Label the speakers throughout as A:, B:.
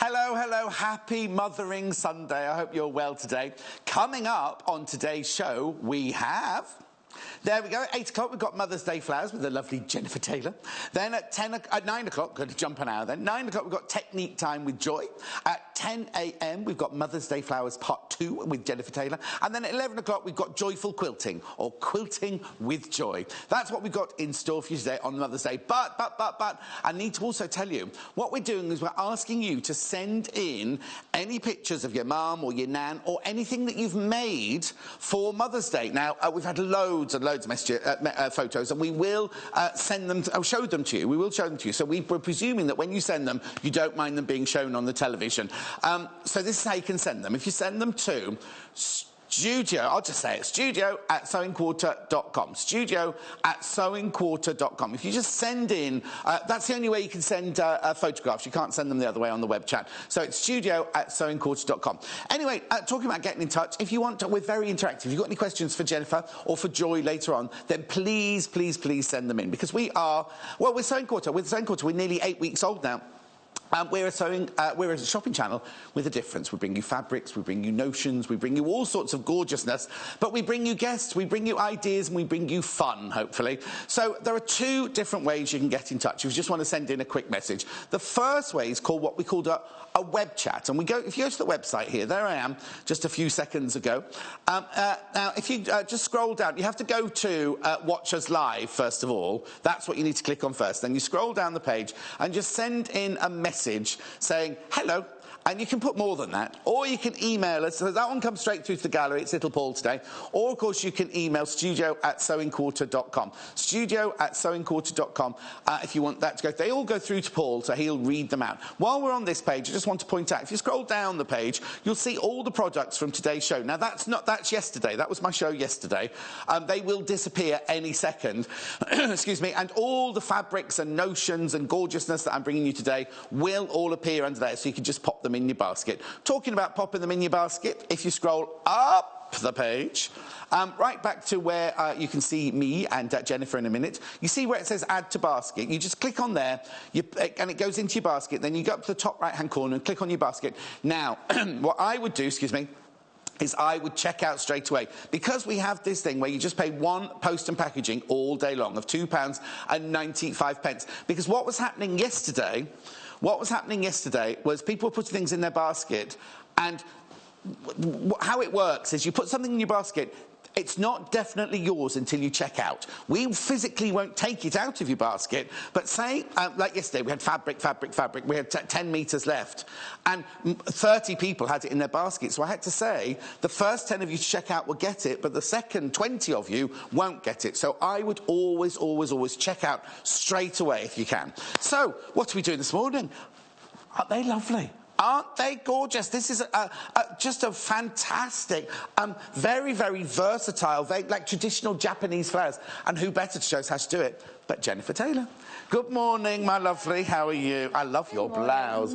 A: Hello, hello, happy Mothering Sunday. I hope you're well today. Coming up on today's show, we have... There we go, at 8 o'clock, we've got Mother's Day flowers with the lovely Jenniffer Taylor. Then at 9 o'clock, going to jump an hour then, 9 o'clock, we've got Technique Time with Joy. At 10 a.m, we've got Mother's Day Flowers Part 2 with Jenniffer Taylor. And then at 11 o'clock, we've got Joyful Quilting, or Quilting with Joy. That's what we've got in store for you today on Mother's Day. But, I need to also tell you, what we're doing is we're asking you to send in any pictures of your mum or your nan or anything that you've made for Mother's Day. Now, we've had loads and loads of messages, photos, and we will send them, show them to you. We will show them to you. So we're presuming that when you send them, you don't mind them being shown on the television. So this is how you can send them. If you send them to studio, I'll just say it, studio@sewingquarter.com. Studio@sewingquarter.com. If you just send in, that's the only way you can send photographs. You can't send them the other way on the web chat. So it's studio@sewingquarter.com. Anyway, talking about getting in touch, if you want to, we're very interactive. If you've got any questions for Jenniffer or for Joy later on, then please, please, please send them in. Because we are, well, we're Sewing Quarter. With Sewing Quarter, we're nearly 8 weeks old now. We're a shopping channel with a difference. We bring you fabrics, we bring you notions, we bring you all sorts of gorgeousness, but we bring you guests, we bring you ideas, and we bring you fun, hopefully. So there are 2 different ways you can get in touch if you just want to send in a quick message. The first way is called what we called a web chat, and if you go to the website here, there I am, just a few seconds ago. Now, if you just scroll down, you have to go to Watch Us Live, first of all. That's what you need to click on first. Then you scroll down the page and just send in a message saying, hello, and you can put more than that, or you can email us. So that one comes straight through to the gallery. It's Little Paul today. Or, of course, you can email studio@sewingquarter.com. Studio@sewingquarter.com if you want that to go. They all go through to Paul, so he'll read them out. While we're on this page, I just want to point out, if you scroll down the page, you'll see all the products from today's show. Now, that's yesterday. That was my show yesterday. They will disappear any second. Excuse me. And all the fabrics and notions and gorgeousness that I'm bringing you today will all appear under there, so you can just pop them in your basket. Talking about popping them in your basket, if you scroll up the page, right back to where you can see me and Jenniffer in a minute, you see where it says add to basket. You just click on there and it goes into your basket. Then you go up to the top right hand corner and click on your basket. Now, what I would do, excuse me, is I would check out straight away. Because we have this thing where you just pay one post and packaging all day long of £2.95. Because what was happening yesterday was people were putting things in their basket, and how it works is you put something in your basket, it's not definitely yours until you check out. We physically won't take it out of your basket, but say, like yesterday, we had fabric. We had 10 metres left, and 30 people had it in their basket. So I had to say, the first 10 of you to check out will get it, but the second 20 of you won't get it. So I would always check out straight away if you can. So, what are we doing this morning? Aren't they lovely? Aren't they gorgeous? This is just a fantastic, very, very versatile, very, like traditional Japanese flowers. And who better to show us how to do it but Jenniffer Taylor. Good morning, my lovely. How are you? I love your blouse.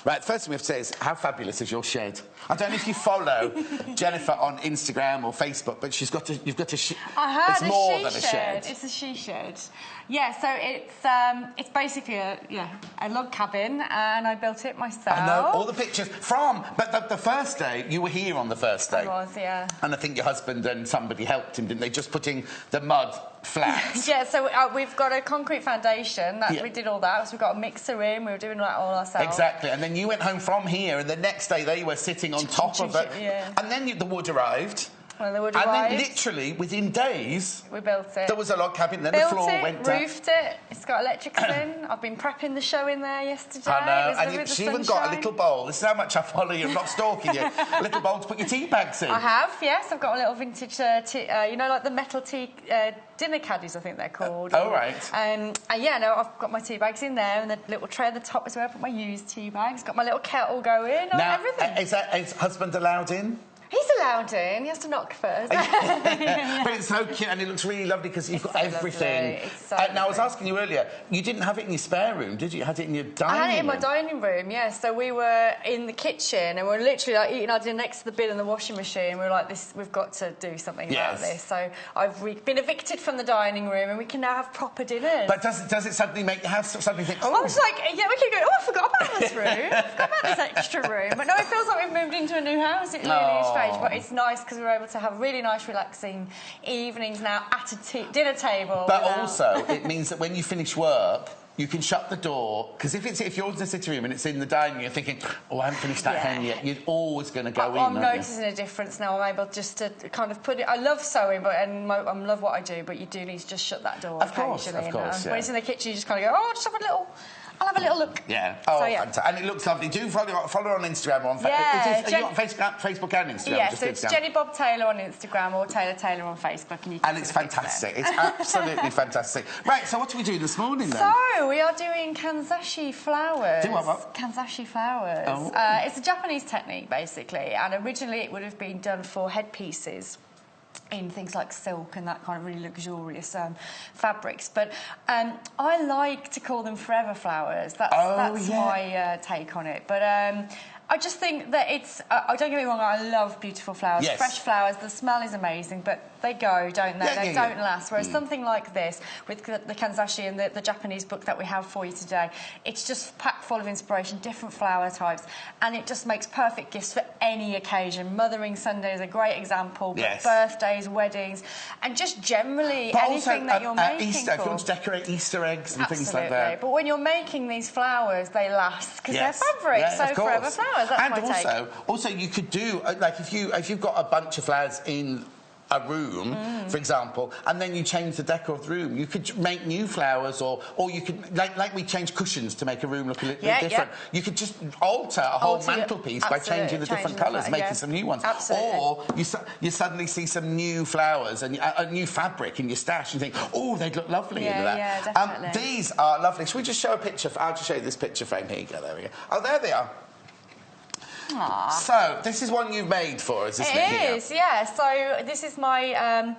A: Right, first thing we have to say is, how fabulous is your shed? I don't know if you follow Jenniffer on Instagram or Facebook, but you've got a
B: I heard
A: it's more than a shed.
B: It's a she shed. Yeah, so it's basically a log cabin, and I built it myself.
A: I know all the pictures from, but the first day you were here on the first day.
B: I was, yeah.
A: And I think your husband and somebody helped him, didn't they? Just putting the mud flat.
B: Yeah, so we've got a concrete foundation. We did all that. So we've got a mixer in. We were doing that all ourselves.
A: Exactly. And then you went home from here, and the next day they were sitting on top of it.
B: Yeah.
A: And then the wood arrived.
B: Well, the wood
A: arrived.
B: arrived.
A: And then literally within days,
B: we built it.
A: There was a log cabin. Then the floor went down.
B: Roofed it. It's got electrics in. I've been prepping the show in there yesterday.
A: I know. And she even got a little bowl. This is how much I follow you. I'm not stalking you. A little bowl to put your tea bags in.
B: I have. Yes, I've got a little vintage. You know, like the metal tea. Dinner caddies, I think they're called.
A: Oh, right.
B: Yeah, no, I've got my tea bags in there, and the little tray at the top is where I put my used tea bags. Got my little kettle going, everything.
A: Is husband allowed in?
B: He's allowed in. He has to knock first.
A: But it's so cute, and it looks really lovely because you've got everything.
B: It's so
A: now, I was asking you earlier, you didn't have it in your spare room, did you? You had it in your dining room?
B: I had it in my dining room, yeah. So we were in the kitchen, and we were literally like eating our dinner next to the bin and the washing machine. We were like, we've got to do something about this. So I've been evicted from the dining room, and we can now have proper dinners.
A: But does it suddenly make you have suddenly think, oh...
B: I was like, yeah, we could go, I forgot about this room. I forgot about this extra room. But no, it feels like we've moved into a new house. It really is strange. But it's nice because we're able to have really nice, relaxing evenings now at a dinner table.
A: But also, it means that when you finish work, you can shut the door, because if you're in the sitting room and it's in the dining room, you're thinking, oh, I haven't finished that hen yet. You're always going to go in.
B: I'm noticing a difference now. I'm able just to kind of put it. I love sewing, and I love what I do, but you do need to just shut that door occasionally.
A: Of course.
B: When it's in the kitchen, you just kind of go, oh, just have a little. I'll have a little look.
A: Yeah. Oh, fantastic. And it looks lovely. Do follow her on Instagram or on Facebook. Are you on Facebook and Instagram?
B: Yeah, so it's Jenny Bob Taylor on Instagram or Taylor Taylor on Facebook. And
A: it's fantastic. It's absolutely fantastic. Right, so what are we doing this morning then?
B: So, we are doing Kanzashi flowers.
A: Do what?
B: Kanzashi flowers.
A: Oh.
B: It's a Japanese technique, basically, and originally it would have been done for headpieces in things like silk and that kind of really luxurious fabrics. But I like to call them forever flowers. That's my take on it. But I just think that it's... don't get me wrong, I love beautiful flowers.
A: Yes.
B: Fresh flowers, the smell is amazing, but they go, don't they? They don't last. Whereas something like this, with the Kanzashi and the Japanese book that we have for you today, it's just packed full of inspiration, different flower types, and it just makes perfect gifts for any occasion. Mothering Sunday is a great example, but birthdays, weddings, and just generally anything that you're making
A: Easter, if you want to decorate Easter eggs and things like that.
B: But when you're making these flowers, they last because they're fabric, so forever flowers. That's my take.
A: Also, you could do like if you've got a bunch of flowers in a room, for example, and then you change the decor of the room. You could make new flowers, or you could like we change cushions to make a room look a little bit different. You could just alter a whole mantelpiece by changing the different colours, making some new ones.
B: Absolutely.
A: Or you suddenly see some new flowers and a new fabric in your stash, and you think, oh, they'd look lovely into that.
B: Yeah, definitely.
A: These are lovely. Should we just show a picture? I'll just show you this picture frame. Here you go. There we go. Oh, there they are.
B: Aww.
A: So, this is one you've made for us, isn't it?
B: It is, yeah. So, this is my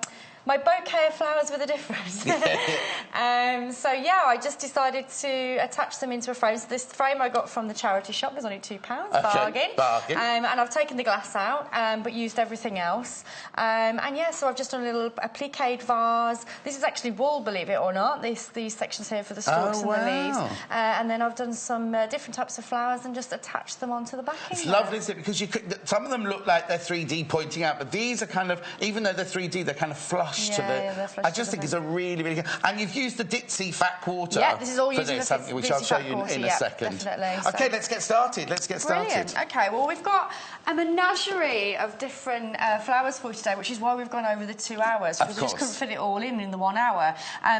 B: my bouquet of flowers with a difference. So, yeah, I just decided to attach them into a frame. So this frame I got from the charity shop. It was only £2, bargain. And I've taken the glass out, but used everything else. And, yeah, so I've just done a appliqued vase. This is actually wool, believe it or not, these sections here for the stalks and the leaves. And then I've done some different types of flowers and just attached them onto the backing.
A: It's lovely, isn't it? Because some of them look like they're 3D pointing out, but these are kind of, even though they're 3D, they're kind of flush to the... I just think it's a really, really good... And you've used the Ditsy Fat Quarter
B: this is all
A: for this, haven't you? Which I'll show you in a second.
B: Definitely.
A: OK, let's get started.
B: Brilliant. OK, well, we've got a menagerie of different flowers for you today, which is why we've gone over the 2 hours, because we just couldn't fit it all in the 1 hour.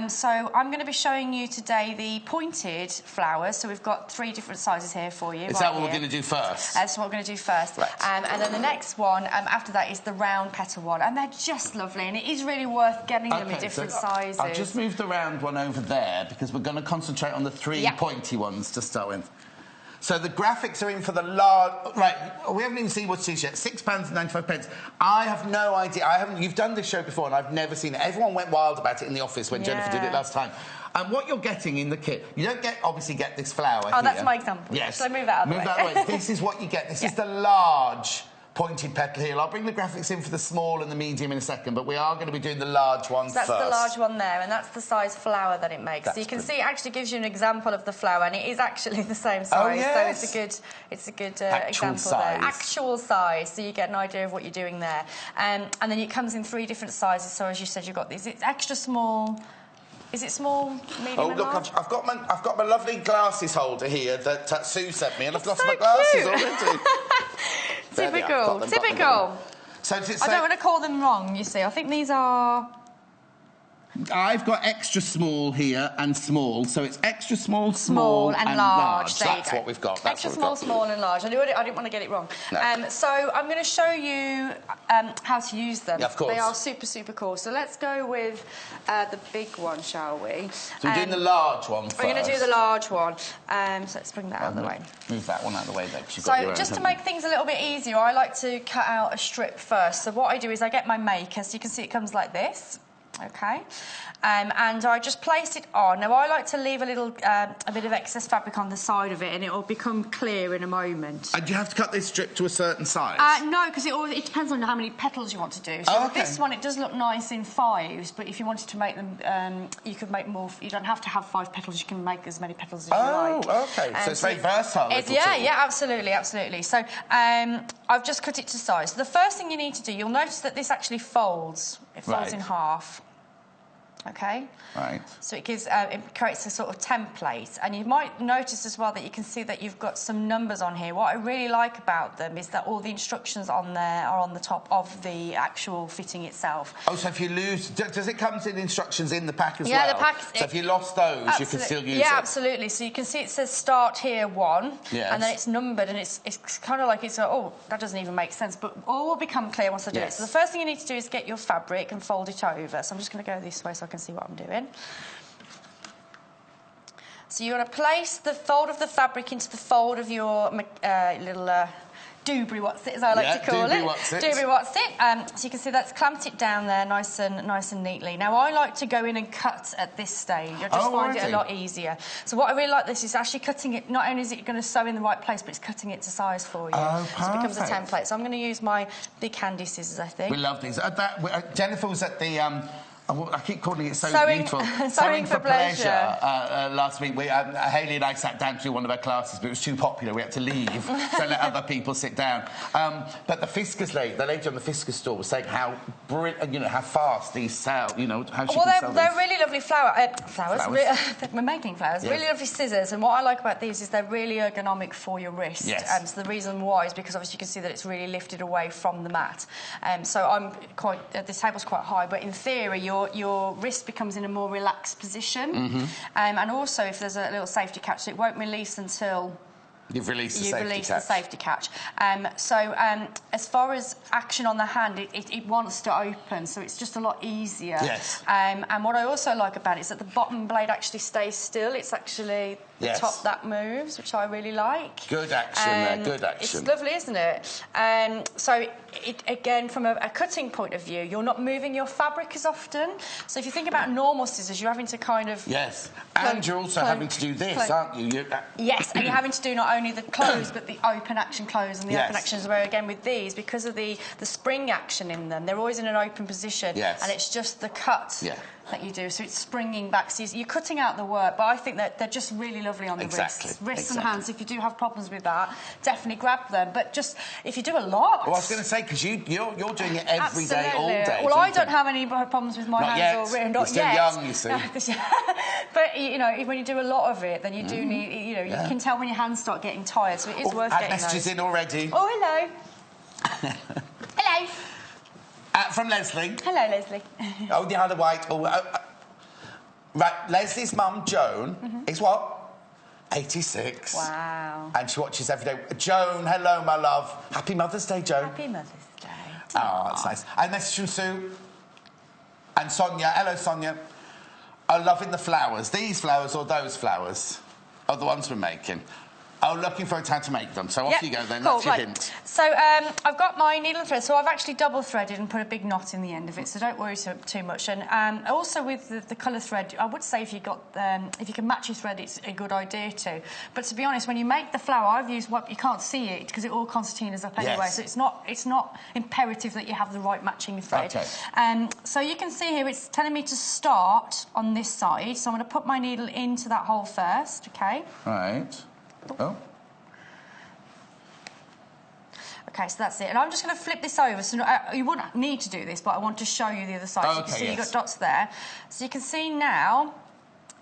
B: So I'm going to be showing you today the pointed flowers. So we've got 3 different sizes here for you.
A: Is that what we're going to do first?
B: That's what we're going to do first.
A: Right.
B: And then the next one after that is the round petal one. And they're just lovely, and it is really worth getting them in different sizes.
A: I'll just move the round one over there, because we're going to concentrate on the 3 pointy ones to start with. So the graphics are in for the large... Right, we haven't even seen what's these yet. £6.95. I have no idea. You've done this show before, and I've never seen it. Everyone went wild about it in the office when Jenniffer did it last time. And what you're getting in the kit, you don't obviously get this flower here.
B: Oh, that's my example.
A: Yes.
B: Shall I move that out of the way?
A: Move that away. This is what you get. This is the large pointed petal here. I'll bring the graphics in for the small and the medium in a second, but we are going to be doing the large one first.
B: That's the large one there, and that's the size flower that it makes. So you can see it actually gives you an example of the flower, and it is actually the same size.
A: Oh, yes.
B: So it's a good example there. Actual size, so you get an idea of what you're doing there. And then it comes in 3 different sizes. So as you said, you've got these. It's extra small. Is it small, medium, and large?
A: I've got my lovely glasses holder here that Sue sent me, and I've lost my glasses already.
B: Typical.
A: So
B: I don't want to call them wrong, you see. I think these are...
A: I've got extra small here and small, so it's extra small,
B: small and large.
A: So that's what we've got.
B: Extra small, small and large. I didn't want to get it wrong. No. So I'm going to show you how to use them.
A: Yeah, of course.
B: They are super, super cool. So let's go with the big one, shall we?
A: So we're doing the large one first.
B: We're going to do the large one. So let's bring that out of the way.
A: Move that one out of the way, then.
B: So just to make things a little bit easier, I like to cut out a strip first. So what I do is I get my maker. So you can see it comes like this. Okay, and I just place it on. Now I like to leave a little, a bit of excess fabric on the side of it, and it will become clear in a moment.
A: And do you have to cut this strip to a certain size?
B: No, because it depends on how many petals you want to do. So with this one, it does look nice in 5s, but if you wanted to make them, you could make more. You don't have to have 5 petals. You can make as many petals as you like.
A: Oh, okay. So it's very versatile.
B: Yeah, absolutely, absolutely. So I've just cut it to size. So the first thing you need to do, you'll notice that this actually folds. It folds in half. Okay.
A: Right.
B: So it gives, it creates a sort of template, and you might notice as well that you can see that you've got some numbers on here. What I really like about them is that all the instructions on there are on the top of the actual fitting itself.
A: Oh, so if you lose, does it come with instructions in the pack as well?
B: Yeah, the pack.
A: So if you lost those, you can still use it.
B: Yeah, absolutely. So you can see it says start here 1, and then it's numbered, and it's kind of like oh, that doesn't even make sense, but all will become clear once I do it. So the first thing you need to do is get your fabric and fold it over. So I'm just going to go this way so I can see what I'm doing. So you're going to place the fold of the fabric into the fold of your little doobry what's-it, as I like to call it. Doobry what's-it. So you can see that's clamped it down there nice and neatly. Now I like to go in and cut at this stage. I just find it a lot easier. So what I really like this is actually cutting it. Not only is it going to sew in the right place, but it's cutting it to size for you.
A: Oh, perfect.
B: So it becomes a template. So I'm going to use my big handy scissors, I think.
A: We love these. Jennifer was at the I keep calling it so beautiful.
B: Sewing for pleasure.
A: Last week, Hayley and I sat down through one of her classes, but it was too popular. We had to leave, so let other people sit down. But the Fisker's lady, the lady on the Fisker store, was saying how how fast these sell. How she can sell
B: they're
A: these.
B: really lovely flowers. We're making flowers. Yes. Really lovely scissors, and what I like about these is they're really ergonomic for your wrist.
A: Yes.
B: And so the reason why is because obviously you can see that it's really lifted away from the mat. So this table's quite high, but in theory your wrist becomes in a more relaxed position. And also if there's a little safety catch, so it won't release until
A: You've released
B: the safety catch. As far as action on the hand, it wants to open, so it's just a lot easier.
A: Yes.
B: And what I also like about it is that the bottom blade actually stays still. It's actually the top that moves, which I really like.
A: Good action there, good action.
B: It's lovely, isn't it? So, again, from a cutting point of view, you're not moving your fabric as often. So if you think about normal scissors, you're having to kind of...
A: Yes, and you're also having to do this, aren't you?
B: Yes, and you're having to do not only the close, but the open action close, and the open action is where, again, with these, because of the spring action in them, they're always in an open position, and it's just the cut that you do, so it's springing back. So you're cutting out the work, but I think that they're just really lovely on the wrists and hands. If you do have problems with that, definitely grab them. But just if you do a lot...
A: Well, I was going to say, because you're doing it every day, all day.
B: Well, I don't have any problems with my hands or wrist.
A: Not yet. You're still young, you see.
B: But, when you do a lot of it, then you do need, you can tell when your hands start getting tired, so it is worth getting
A: messages in already.
B: Oh, hello. Hello.
A: From Leslie.
B: Hello, Leslie.
A: Oh, the other white. Right, Leslie's mum, Joan, is what? 86.
B: Wow.
A: And she watches every day. Joan, hello, my love. Happy Mother's Day, Joan.
B: Happy Mother's Day.
A: Oh, that's nice. And message from Sue. And Sonia. Hello, Sonia. I'm loving the flowers. These flowers or those flowers? Are the ones we're making. Oh, looking forward to how to make them. So off you go then.
B: Cool,
A: that's your hint.
B: So I've got my needle and thread. So I've actually double threaded and put a big knot in the end of it. So don't worry too much. And also with the colour thread, I would say if you can match your thread, it's a good idea too. But to be honest, when you make the flower, I've used you can't see it because it all concertinas up anyway. So it's not imperative that you have the right matching thread.
A: Okay.
B: So you can see here it's telling me to start on this side. So I'm going to put my needle into that hole first. Okay.
A: Right. Oh.
B: Okay, so that's it. And I'm just going to flip this over. So you wouldn't need to do this, but I want to show you the other side. So you can see you've got dots there. So you can see now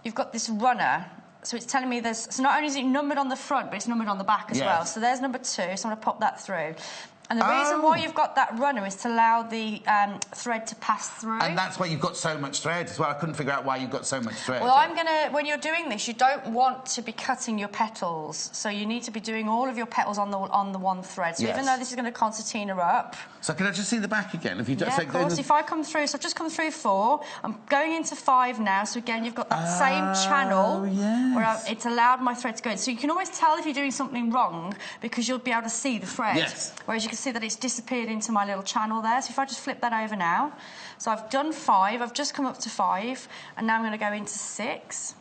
B: you've got this runner. So it's telling me there's... So not only is it numbered on the front, but it's numbered on the back as well. So there's number 2. So I'm going to pop that through. And the reason why you've got that runner is to allow the thread to pass through.
A: And that's why you've got so much thread as well. I couldn't figure out why you've got so much thread.
B: Well, when you're doing this, you don't want to be cutting your petals. So you need to be doing all of your petals on the one thread. So even though this is going to concertina up...
A: So can I just see the back again? If you
B: of course. If I come through, so I've just come through 4. I'm going into 5 now. So again, you've got that same channel where it's allowed my thread to go in. So you can always tell if you're doing something wrong because you'll be able to see the thread.
A: Yes.
B: Whereas you can can see that it's disappeared into my little channel there. So if I just flip that over now. So I've done 5, I've just come up to 5, and now I'm going to go into 6.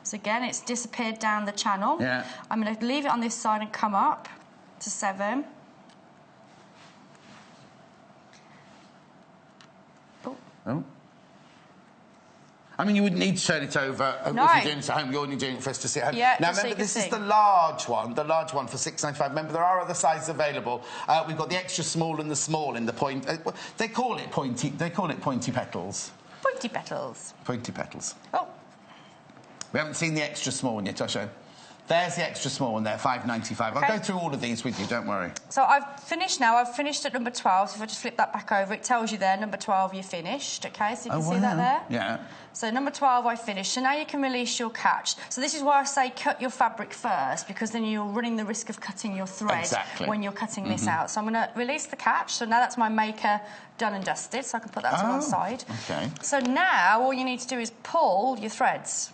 B: So again, it's disappeared down the channel.
A: Yeah.
B: I'm going to leave it on this side and come up to 7.
A: Oh. I mean, you wouldn't need to turn it over if you're doing it at home. You're only doing it for us to see at home.
B: Yeah,
A: now,
B: just so
A: remember,
B: you
A: this
B: can
A: is
B: see.
A: the large one for $6.95. Remember, there are other sizes available. We've got the extra small and the small in the point. They call it pointy. They call it pointy petals.
B: Pointy petals.
A: Pointy petals.
B: Oh.
A: We haven't seen the extra small one yet, I'll show you. There's the extra small one there, $5.95.
B: Okay.
A: I'll go through all of these with you, don't worry.
B: So I've finished now. I've finished at number 12. So if I just flip that back over, it tells you there, number 12, you're finished. OK, so you can see that there?
A: Yeah.
B: So number 12, I finished. So now you can release your catch. So this is why I say cut your fabric first, because then you're running the risk of cutting your thread when you're cutting this out. So I'm going to release the catch. So now that's my maker done and dusted, so I can put that to one side.
A: OK.
B: So now all you need to do is pull your threads.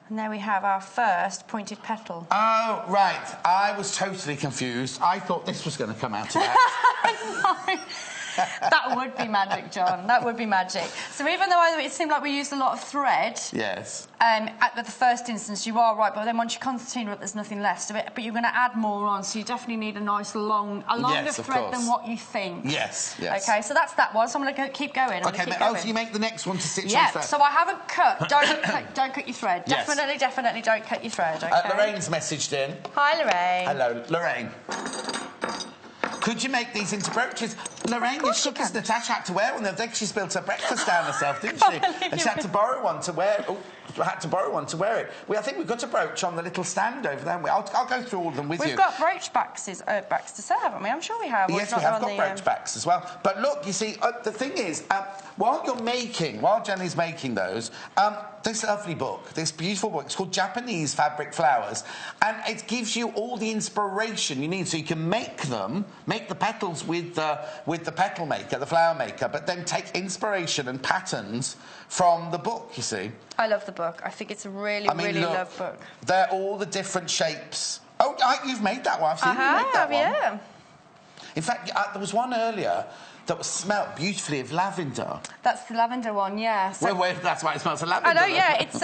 B: And there we have our first pointed petal.
A: Oh, right. I was totally confused. I thought this was going to come out of that.
B: No. That would be magic, John. That would be magic. So even though it seemed like we used a lot of thread...
A: Yes.
B: At the first instance, you are right, but then once you concertina it, there's nothing left of it. But you're going to add more on, so you definitely need a nice longer thread than what you think.
A: Yes, yes.
B: OK, so that's that one. So I'm going to keep going.
A: OK, so you make the next one to stitch on first.
B: So I haven't cut. Don't cut your thread. Yes. Definitely don't cut your thread, OK?
A: Lorraine's messaged in.
B: Hi, Lorraine.
A: Hello, Lorraine. Could you make these into brooches? Lorraine, you shook as Natasha had to wear one the other day because she's built her breakfast down herself, didn't she? And she had to borrow one to wear. It. I think we've got a brooch on the little stand over there. Haven't we? I'll go through all of them with you.
B: We've got brooch backs to sell, haven't we? I'm sure we have.
A: Yes, we have got brooch backs as well. But look, you see, the thing is, while Jenny's making those, this lovely book, this beautiful book, it's called Japanese Fabric Flowers, and it gives you all the inspiration you need, so you can make the petals with the petal maker, the flower maker, but then take inspiration and patterns from the book. You see.
B: I love the book. I think it's a really loved book.
A: They're all the different shapes. Oh, you've made that one. I've seen you make that one.
B: Yeah.
A: In fact, there was one earlier that smelled beautifully of lavender.
B: That's the lavender one, yeah. So
A: that's why it smells of lavender.
B: I know, yeah. It's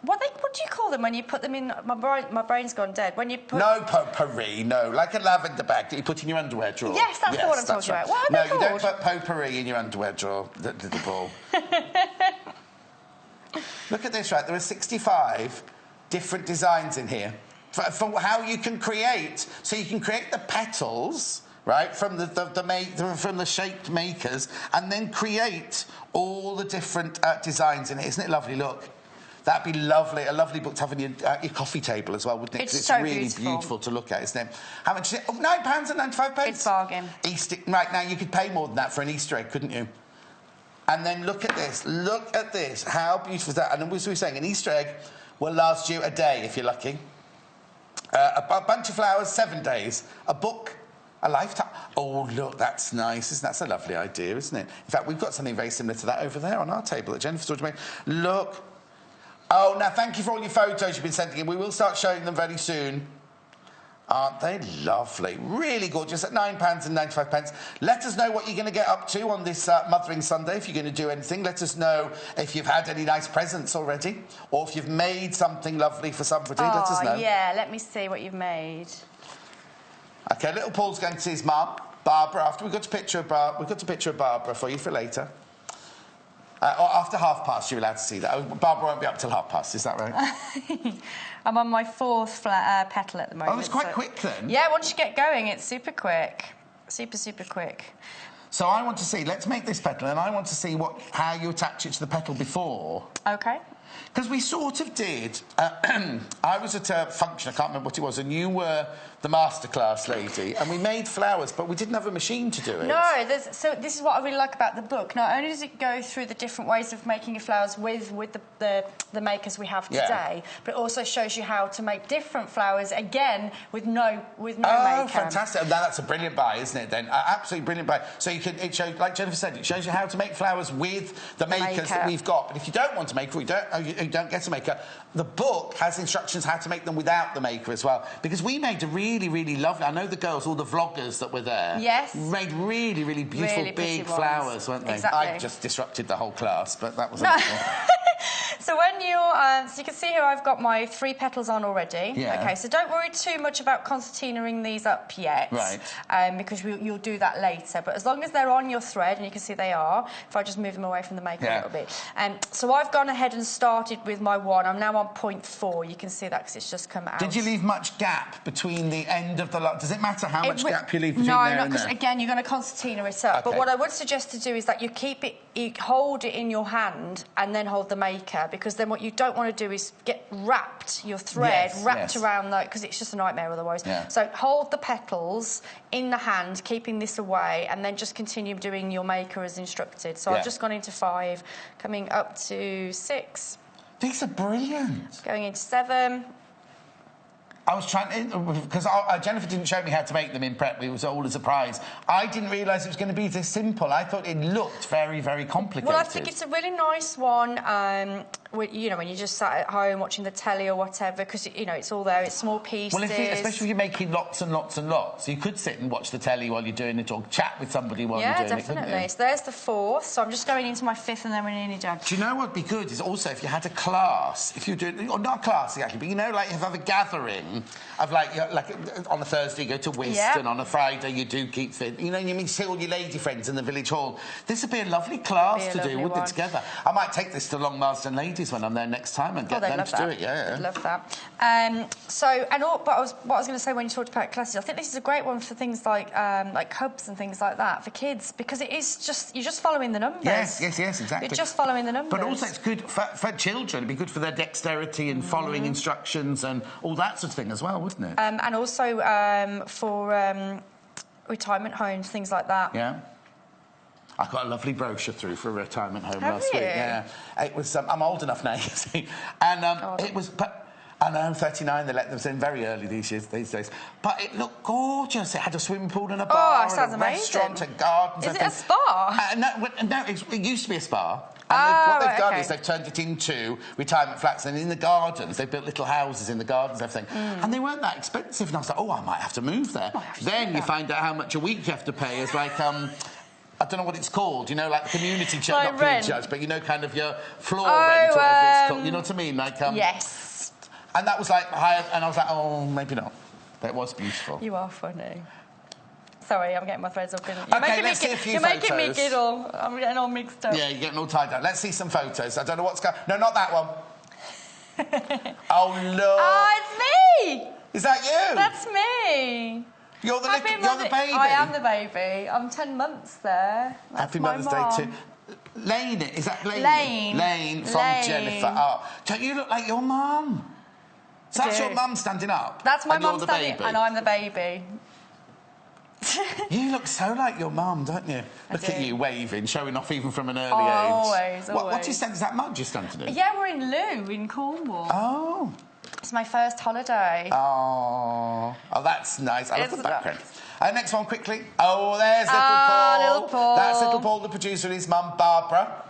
B: what do you call them when you put them in? My brain's gone dead. When you put
A: potpourri, like a lavender bag that you put in your underwear drawer.
B: Yes, that's the one I'm talking about. What are they called?
A: No, you don't put potpourri in your underwear drawer, the little ball. Look at this, right? There are 65 different designs in here for how you can create. So you can create the petals, right, from the shaped makers, and then create all the different designs in it. Isn't it lovely? Look. That'd be lovely. A lovely book to have on your coffee table as well, wouldn't it?
B: It's so
A: really beautiful to look at, isn't it? How much is it? £9.95.
B: It's bargain.
A: Right, now you could pay more than that for an Easter egg, couldn't you? And then look at this. Look at this. How beautiful is that? And as we were saying, an Easter egg will last you a day if you're lucky. A bunch of flowers, 7 days. A book, a lifetime. Oh, look, that's nice. That's a lovely idea, isn't it? In fact, we've got something very similar to that over there on our table that Jenniffer's already made. Look. Oh, now, thank you for all your photos you've been sending in. We will start showing them very soon. Aren't they lovely? Really gorgeous at £9.95. Let us know what you're going to get up to on this Mothering Sunday. If you're going to do anything, let us know if you've had any nice presents already, or if you've made something lovely for somebody. Let us know.
B: Yeah, let me see what you've made.
A: OK, little Paul's going to see his mum, Barbara. After we've got a picture of Barbara for you for later. Or after past, you're allowed to see that. Oh, Barbara won't be up till past, is that right?
B: I'm on my 4th petal at the moment.
A: Oh, it's quite quick then.
B: Yeah, once you get going, it's super quick. Super quick.
A: So I want to see, let's make this petal, and I want to see how you attach it to the petal before.
B: OK.
A: Because we sort of did. I was at a function, I can't remember what it was, and you were the masterclass lady, and we made flowers, but we didn't have a machine to do it.
B: No, so this is what I really like about the book. Not only does it go through the different ways of making your flowers with the makers we have today, but it also shows you how to make different flowers, again, with no maker.
A: Oh, fantastic. Now, that's a brilliant buy, isn't it, then? Absolutely brilliant buy. So it shows, like Jenniffer said, it shows you how to make flowers with the makers that we've got. But if you don't want to make it, who don't get a maker, the book has instructions how to make them without the maker as well. Because we made a really, really lovely... I know the girls, all the vloggers that were there...
B: Yes.
A: ...made really, really beautiful big flowers, weren't they?
B: Exactly.
A: I just disrupted the whole class, but that was...
B: So when you're... so you can see here I've got my 3 petals on already.
A: Yeah.
B: OK, so don't worry too much about concertinaing these up yet.
A: Right.
B: Because you'll do that later. But as long as they're on your thread, and you can see they are, if I just move them away from the maker a little bit. So I've gone ahead and started with my 1. I'm now on 0.4. You can see that because it's just come out.
A: Did you leave much gap between the end of the... Does it matter how much gap you leave between there and there?
B: No, because, again, you're going to concertina it up.
A: Okay.
B: But what I would suggest to do is that you keep it... You hold it in your hand and then hold the maker, because then what you don't want to do is get your thread wrapped around that, because it's just a nightmare otherwise.
A: Yeah.
B: So hold the petals in the hand, keeping this away, and then just continue doing your maker as instructed. So I've just gone into 5, coming up to 6.
A: These are brilliant.
B: Going into 7.
A: I was trying to... Because Jenniffer didn't show me how to make them in prep. It was all a surprise. I didn't realise it was going to be this simple. I thought it looked very, very complicated.
B: Well, I think it's a really nice one, you know, when you just sat at home watching the telly or whatever, because, you know, it's all there. It's small pieces.
A: Well, especially if you're making lots and lots and lots. You could sit and watch the telly while you're doing it, or chat with somebody while you're doing it, couldn't you?
B: Yeah, definitely. So there's the 4th. So I'm just going into my 5th, and then we're nearly done.
A: Do you know what would be good is also if you had a class, if you're doing... Or not a class, exactly, but, you know, like, if you have a gathering of, like on a Thursday you go to whist, and on a Friday you do keep fit. You know, you see all your lady friends in the village hall. This would be a lovely class to do, wouldn't it, together? I might take this to Long Marsden Ladies when I'm there next time and get them to do it,
B: They'd love that. But what I was going to say when you talked about classes, I think this is a great one for things like hubs and things like that for kids, because it is just... You're just following the numbers.
A: Yes, exactly.
B: You're just following the numbers.
A: But also it's good for children. It'd be good for their dexterity and following instructions and all that sort of thing as well, wouldn't it?
B: And also for retirement homes, things like that.
A: Yeah. I got a lovely brochure through for a retirement home last
B: you?
A: week. Yeah, it was. I'm old enough now, you see, and it was. But I know I'm 39. They let them in very early these days. But it looked gorgeous. It had a swimming pool and a bar, and a restaurant and gardens.
B: Is it a spa?
A: No, it used to be a spa. And what they've done is they've turned it into retirement flats, and in the gardens they've built little houses in the gardens and everything. And they weren't that expensive. And I was like, oh, I might have to move there. Then you find out how much a week you have to pay as like I don't know what it's called, you know, like the community church, not community church, but you know, kind of your floor rent, whatever it's called. You know what I mean? Like
B: yes.
A: And that was like higher, and I was like, oh, maybe not. But it was beautiful.
B: You are funny. Sorry, I'm getting my threads all giddy.
A: Let's see a few photos.
B: You're making me giggle. I'm getting all mixed up.
A: Yeah, you're getting all tied up. Let's see some photos. I don't know what's going... No, not that one. Oh, look.
B: Oh, it's me!
A: Is that you?
B: That's me.
A: You're the baby?
B: I am the baby. I'm 10 months there. That's
A: Happy Mother's Day too. Lane, is that Lane? Lane from Jenniffer. Oh, don't you look like your mum? So that's your mum standing up?
B: That's my mum standing up, and I'm the baby.
A: You look so like your mum, don't you? Look at you waving, showing off even from an early age.
B: Always.
A: What is that? Is that mud you're standing in?
B: Yeah, we're in Loo in Cornwall.
A: Oh.
B: It's my first holiday.
A: Oh, that's nice. I love the background. Next one, quickly. Oh, there's little Paul.
B: Little Paul.
A: That's little Paul, the producer, and his mum, Barbara.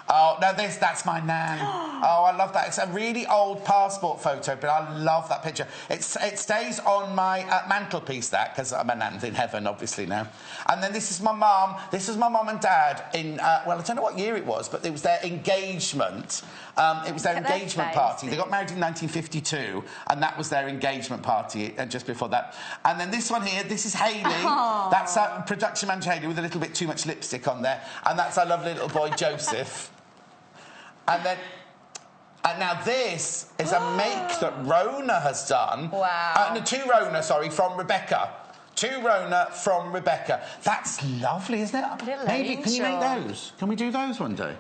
A: Oh, no, that's my nan. Oh, I love that. It's a really old passport photo, but I love that picture. It stays on my mantelpiece, because my nan's in heaven, obviously, now. And then this is my mum. This is my mum and dad in, well, I don't know what year it was, but it was their engagement. It was their engagement party. They got married in 1952, and that was their engagement party just before that. And then this one here, this is Hayley.
B: Oh.
A: That's production manager Hayley with a little bit too much lipstick on there. And that's our lovely little boy, Joseph. And then... And now this is a make that Rona has done.
B: Wow.
A: No, to Rona, sorry, from Rebecca. To Rona from Rebecca. That's lovely, isn't it? Maybe, can you make those? Can we do those one day?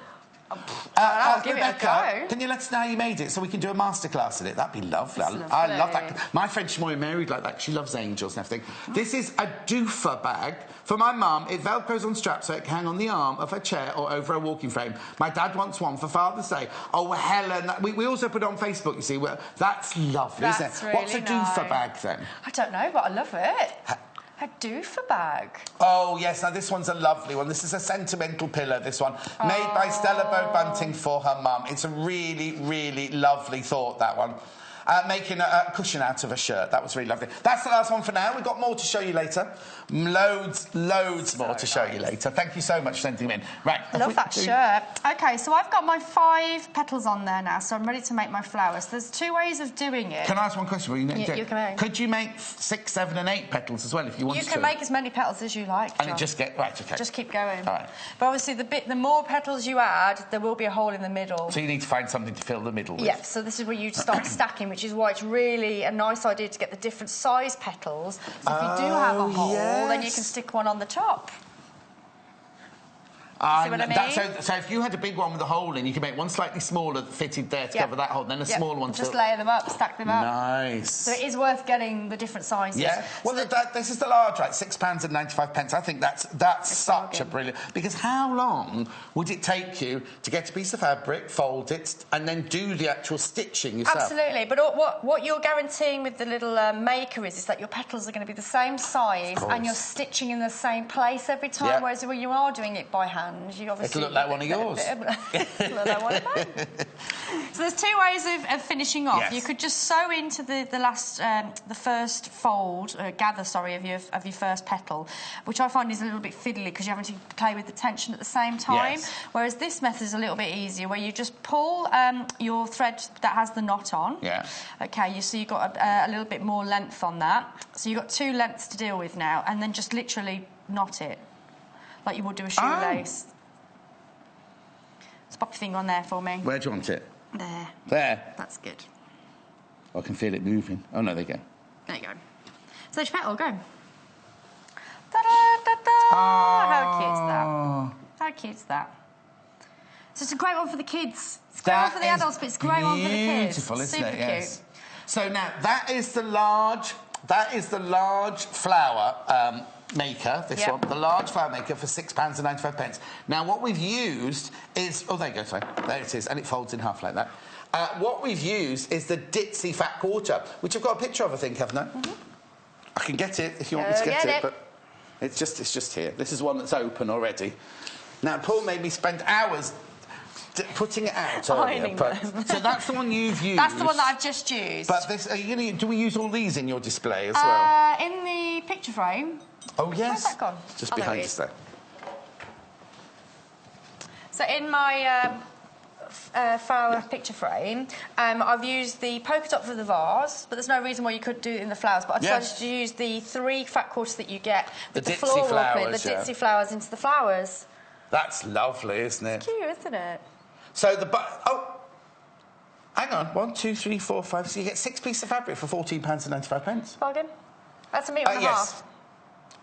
B: I'll give
A: Rebecca,
B: it a go.
A: Can you let us know how you made it so we can do a masterclass in it? That'd be lovely. I love that. My friend Shmoy married like that. She loves angels and everything. This is a doofer bag for my mum. It velcros on straps so it can hang on the arm of her chair or over a walking frame. My dad wants one for Father's Day. Oh, Helen. We also put it on Facebook, you see. That's lovely, isn't it?
B: Really
A: What's a doofer bag then?
B: I don't know, but I love it. A doofer bag.
A: Oh, yes. Now, this one's a lovely one. This is a sentimental pillow, this one. Made by Stella Bow Bunting for her mum. It's a really, really lovely thought, that one. Making a cushion out of a shirt. That was really lovely. That's the last one for now. We've got more to show you later. Loads more to show you later. Thank you so much for sending them in. Right.
B: I love that shirt. OK, so I've got my 5 petals on there now, so I'm ready to make my flowers. There's 2 ways of doing it.
A: Can I ask one question?
B: You can.
A: Could you make 6, 7 and 8 petals as well if you wanted to?
B: You can make as many petals as you like,
A: And
B: John.
A: it just get... Right, OK.
B: Just keep going.
A: All right.
B: But obviously, the more petals you add, there will be a hole in the middle.
A: So you need to find something to fill the middle with.
B: Yeah, so this is where you start stacking, which is why it's really a nice idea to get the different size petals. So if you do have a hole, then you can stick one on the top. See what I mean?
A: So if you had a big one with a hole in, you could make one slightly smaller that fitted there to cover that hole, and then a smaller one.
B: Just layer them up, stack them up.
A: Nice.
B: So it is worth getting the different sizes.
A: Yeah. Well, this is the large, right? £6.95. I think that's such a brilliant... Because how long would it take you to get a piece of fabric, fold it, and then do the actual stitching yourself?
B: Absolutely. But what you're guaranteeing with the little maker is that your petals are going to be the same size and you're stitching in the same place every time, whereas when you are doing it by hand, you obviously...
A: It'll look like one of yours.
B: It'll look like one of mine. So there's 2 ways of finishing off.
A: Yes.
B: You could just sew into the first fold, of your first petal, which I find is a little bit fiddly because you're having to play with the tension at the same time.
A: Yes.
B: Whereas this method is a little bit easier, where you just pull your thread that has the knot on.
A: Yeah.
B: Okay, so you've got a little bit more length on that. So you've got 2 lengths to deal with now, and then just literally knot it like you would do a shoelace. So pop your finger on there for me.
A: Where do you want it?
B: There.
A: There?
B: That's good.
A: I can feel it moving. Oh, no, there you go.
B: There you go. So there's your petal, go. Ta-da-da-da! How cute's that? How cute's that? So it's a great one for the kids. It's a great one for the adults, but it's a great one for the kids.
A: Beautiful, isn't
B: Super
A: it? Yes.
B: cute.
A: So now, that is the large flower maker, this one, the large flower maker for £6.95. Now, what we've used is... Oh, there you go, sorry. There it is, and it folds in half like that. What we've used is the Ditzy Fat Quarter, which I've got a picture of, I think, haven't I? Mm-hmm. I can get it if you want me to get it, but it's just here. This is one that's open already. Now, Paul made me spend hours putting it out earlier, so that's the one you've used.
B: That's the one that I've just used.
A: But this, do we use all these in your display as well?
B: In the picture frame.
A: Oh, yes.
B: Where's that gone?
A: Just behind us there.
B: So in my flower picture frame, I've used the polka dot for the vase, but there's no reason why you couldn't do it in the flowers. But I decided to use the 3 fat quarters that you get with the floral print, the ditzy flowers into the flowers.
A: That's lovely, isn't it?
B: It's cute, isn't it?
A: So hang on, 1, 2, 3, 4, 5. So you get 6 pieces of fabric for £14.95.
B: Bargain. That's a metre and a half.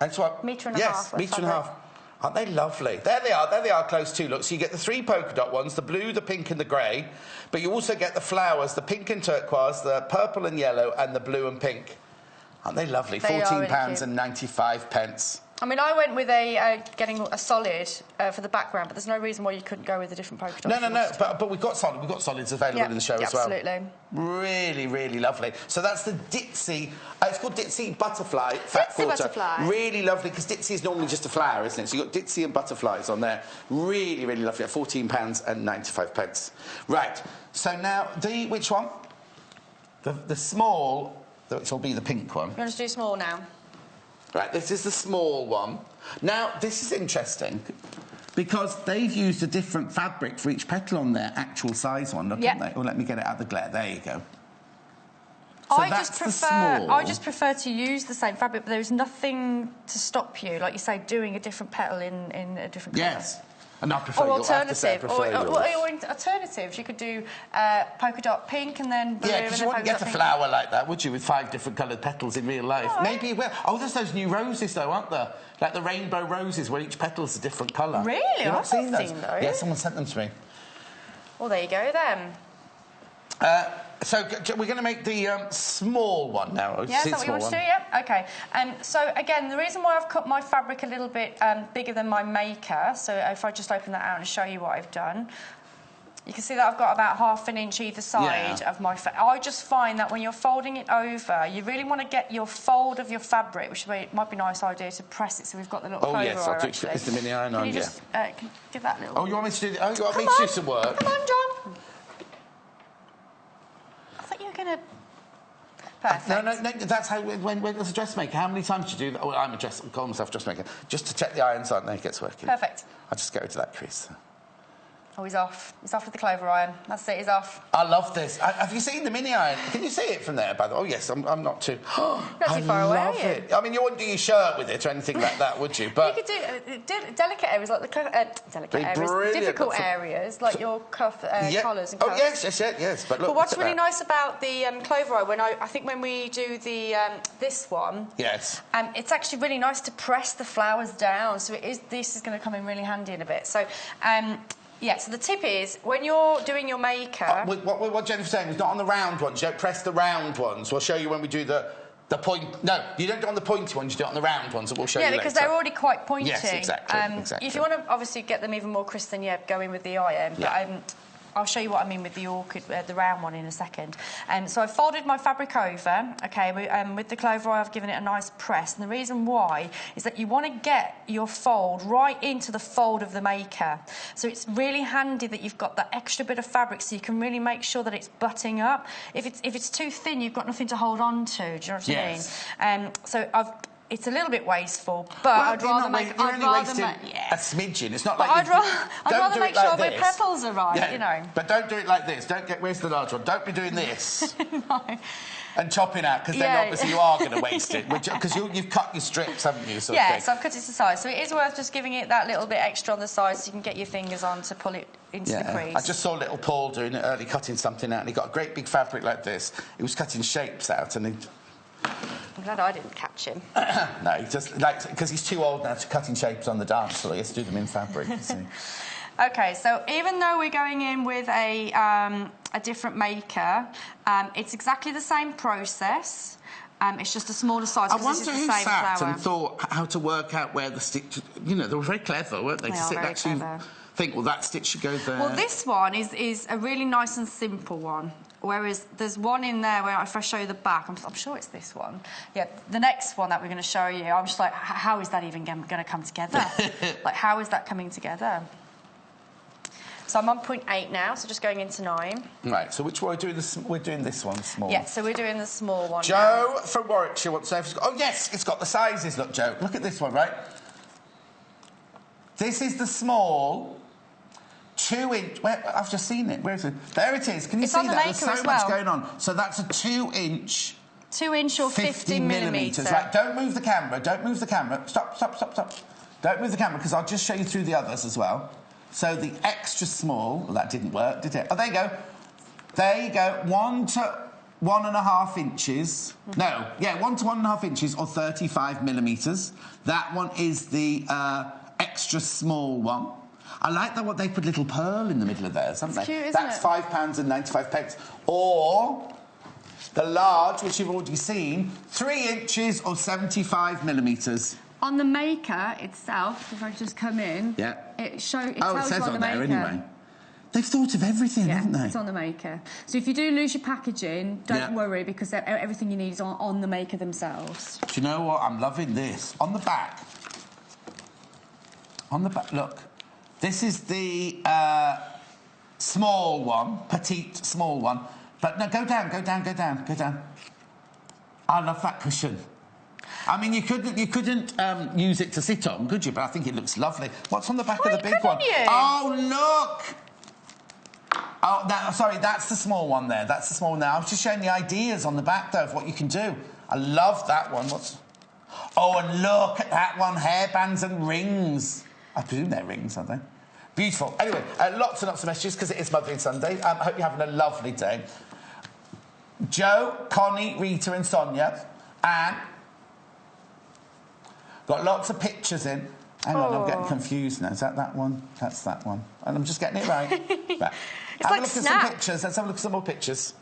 A: That's what.
B: Metre and a half.
A: Yes, metre and a half. Aren't they lovely? There they are, close too. Look, so you get the 3 polka dot ones, the blue, the pink and the grey, but you also get the flowers, the pink and turquoise, the purple and yellow, and the blue and pink. Aren't they lovely? £14.95.
B: I mean, I went with getting a solid for the background, but there's no reason why you couldn't go with a different polka dot.
A: No, but we've got solids. We've got solids available in the show as well.
B: Absolutely.
A: Really, really lovely. So that's the Ditzy. It's called Ditzy Butterfly Fat Quarter.
B: Butterfly.
A: Really lovely, because Ditzy is normally just a flower, isn't it? So you've got Ditzy and butterflies on there. Really, really lovely. At £14.95. Right. So now which one? The small. Which will be the pink one.
B: You want to do small now?
A: Right, this is the small one. Now, this is interesting because they've used a different fabric for each petal on their actual size one, haven't they? Oh, let me get it out of the glare. There you go. So
B: I just prefer to use the same fabric, but there's nothing to stop you, like you say, doing a different petal in a different colour.
A: Yes. And I prefer
B: alternatives, you could do polka dot pink and then blue.
A: Yeah, because you wouldn't get a flower like that, would you, with 5 different coloured petals in real life?
B: No.
A: Maybe you will. Oh, there's those new roses, though, aren't there? Like the rainbow roses, where each petal's a different colour.
B: Really?
A: You've not seen those?
B: Yeah,
A: someone sent them to me.
B: Well, there you go, then.
A: So we're going to make the small one now.
B: Yeah, is that what you want to do? Yeah, OK. So, again, the reason why I've cut my fabric a little bit bigger than my maker, so if I just open that out and show you what I've done, You can see that I've got about ½ an inch either side of my... I just find that when you're folding it over, you really want to get your fold of your fabric, which might be a nice idea to press it so we've got the little clover
A: yes, I'll do
B: actually.
A: it's the mini iron on,
B: Can you just give that little...
A: Oh, you want me to do... Oh, you want me to do some work?
B: Come on, John. I thought you were going to... Perfect.
A: No, that's how... When there's a dressmaker, how many times do you do that? Oh, I'm I call myself a dressmaker. Just to check the irons on, there it gets working.
B: Perfect.
A: I'll just go to that crease.
B: Oh, he's off. He's off with the clover iron. That's it, he's off.
A: I love this. Have you seen the mini iron? Can you see it from there, by the way? Oh, yes, I'm not too...
B: Not too far away,
A: I love it. I mean, you wouldn't do your shirt with it or anything like that, would you? But
B: you could do delicate areas, like the difficult areas, like your cuff, collars and cuffs.
A: Yes. But look,
B: But what's really nice about the clover iron, I think when we do the this one...
A: Yes.
B: It's actually really nice to press the flowers down, so this is going to come in really handy in a bit. So... yeah, so the tip is, when you're doing your maker...
A: what Jennifer's saying is not on the round ones. You don't press the round ones. We'll show you when we do the point... No, you don't do it on the pointy ones, you do it on the round ones, that we'll show you later.
B: Yeah, because they're already quite pointy.
A: Yes, exactly.
B: If you want to, obviously, get them even more crisp, then, go in with the iron.
A: Yeah.
B: But I'll show you what I mean with the orchid, the round one in a second. So I've folded my fabric over, OK, with the clover I've given it a nice press. And the reason why is that you want to get your fold right into the fold of the maker. So it's really handy that you've got that extra bit of fabric so you can really make sure that it's butting up. If it's too thin, you've got nothing to hold on to, do you know what I mean? So it's a little bit wasteful, but I'd rather make...
A: You're only wasting a smidgen. It's not like...
B: I'd rather make sure my petals are right, you know.
A: But don't do it like this. Where's the large one? Don't be doing this.
B: No.
A: And chopping out, because then obviously you are going to waste it. Because you've cut your strips, haven't you?
B: So I've cut it to size. So it is worth just giving it that little bit extra on the side so you can get your fingers on to pull it into the crease.
A: I just saw little Paul doing it early, cutting something out, and he got a great big fabric like this. He was cutting shapes out, and he...
B: I'm glad I didn't catch him.
A: No, he just because he's too old now to cutting shapes on the dance floor. He has to do them in fabric. You see.
B: OK, so even though we're going in with a different maker, it's exactly the same process. It's just a smaller size.
A: I wonder who sat and thought how to work out where the stitch... You know, they were very clever, weren't they?
B: They are very clever.
A: Think, well, that stitch should go there.
B: Well, this one is a really nice and simple one. Whereas there's one in there where if I show you the back, I'm sure it's this one. Yeah, the next one that we're going to show you, I'm just like, how is that even going to come together? Like, how is that coming together? So I'm on 0.8 now, so just going into 9.
A: Right, so which one are we doing? We're doing this one, small.
B: Yeah, so we're doing the small one.
A: Joe from Warwickshire wants to know if it's got... Oh, yes, it's got the sizes. Look, Joe, look at this one, right? This is the small... 2-inch... I've just seen it. Where is it? There it is. Can you see that? There's so much going on. So that's a 2-inch...
B: 2-inch or 50 millimetres.
A: Right, don't move the camera. Don't move the camera. Stop. Don't move the camera, because I'll just show you through the others as well. So the extra small... Well, that didn't work, did it? Oh, there you go. There you go. 1 to 1.5 inches. No, 1 to 1.5 inches or 35 millimetres. That one is the extra small one. I like that they put little pearl in the middle of theirs, haven't they?
B: Cute, isn't
A: That's
B: it?
A: £5.95. Or the large, which you've already seen, 3 inches or 75 millimetres.
B: On the maker itself, if I just come in, it tells you on the maker.
A: Anyway. They've thought of everything, haven't they?
B: It's on the maker. So if you do lose your packaging, don't worry, because everything you need is on the maker themselves.
A: Do you know what? I'm loving this. On the back, look. This is the small one, petite small one. But no, go down. I love that cushion. I mean, you couldn't use it to sit on, could you? But I think it looks lovely. What's on the back of the big one?
B: You?
A: Oh, look! Oh, sorry, that's the small one there. That's the small one there. I was just showing the ideas on the back, though, of what you can do. I love that one. Oh, and look at that one. Hairbands and rings. I presume they're rings, aren't they? Beautiful. Anyway, lots and lots of messages, because it is Mothering Sunday. I hope you're having a lovely day. Joe, Connie, Rita and Sonia. And... got lots of pictures in. Hang on, I'm getting confused now. Is that one? That's that one. And I'm just getting it right.
B: It's like Snap.
A: Some pictures. Let's have a look at some more pictures.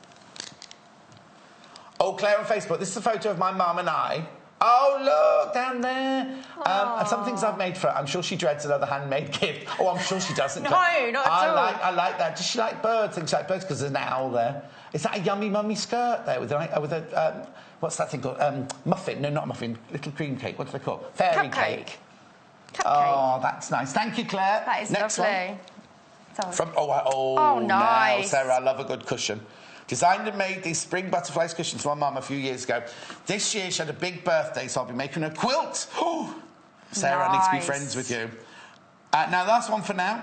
A: Oh, Claire on Facebook. This is a photo of my mum and I. Oh, look, down there. And some things I've made for her. I'm sure she dreads another handmade gift. Oh, I'm sure she doesn't.
B: No, not at all.
A: I like that. Does she like birds? Things like birds? Because there's an owl there. Is that a yummy mummy skirt there with a what's that thing called? Muffin? No, not muffin. Little cream cake. What do they call? Fairy cake.
B: Cupcake.
A: Oh, that's nice. Thank you, Claire.
B: That is
A: Next
B: lovely.
A: One. From nice. Now, Sarah, I love a good cushion. Designed and made these spring butterflies cushions for my mum a few years ago. This year she had a big birthday, so I'll be making her a quilt. Oh, Sarah, I need to be friends with you. Now, last one for now.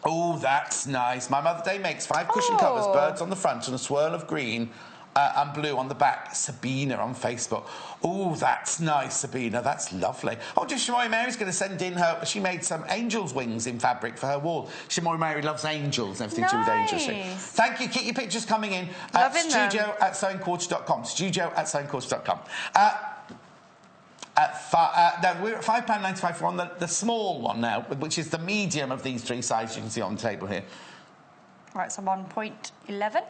A: Oh, that's nice. My Mother Day makes 5 cushion covers, birds on the front and a swirl of green and blue on the back. Sabina on Facebook. Oh, that's nice, Sabina. That's lovely. Oh, just Shimoy Mary's going to send in her... She made some angel's wings in fabric for her wall. Shimoy Mary loves angels and everything to do with angels. Thank you. Keep your pictures coming in. Studio@sewingquarters.com. Studio@sewingquarters.com. We're at £5.95. We're on the small one now, which is the medium of these 3 sizes you can see on the table here.
B: Right, so I'm on point 11.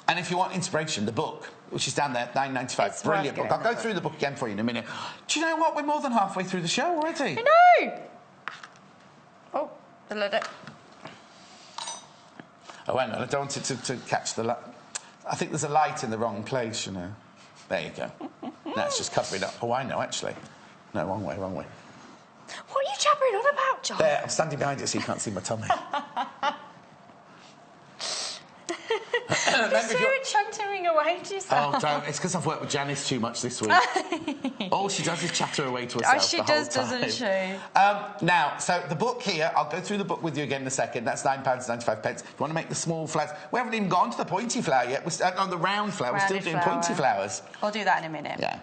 A: And if you want inspiration, the book, which is down there, £9.95. Brilliant book. I'll go through the book again for you in a minute. Do you know what? We're more than halfway through the show already.
B: I know! Oh, the lid.
A: Oh, hang on. I don't want it to catch the light. I think there's a light in the wrong place, you know. There you go. That's just covering up. Oh, I know, actually. No, wrong way.
B: What are you jabbering on about, John?
A: There, I'm standing behind it so you can't see my tummy.
B: You're so chuntering away to yourself.
A: Oh, don't. It's because I've worked with Janice too much this week. All she does is chatter away to herself.
B: Oh, she does, doesn't she?
A: Now, so the book here, I'll go through the book with you again in a second. That's £9.95. If you want to make the small flowers, we haven't even gone to the pointy flower yet. We're on the round flower. We're still doing pointy flowers.
B: I'll do that in a minute.
A: Yeah.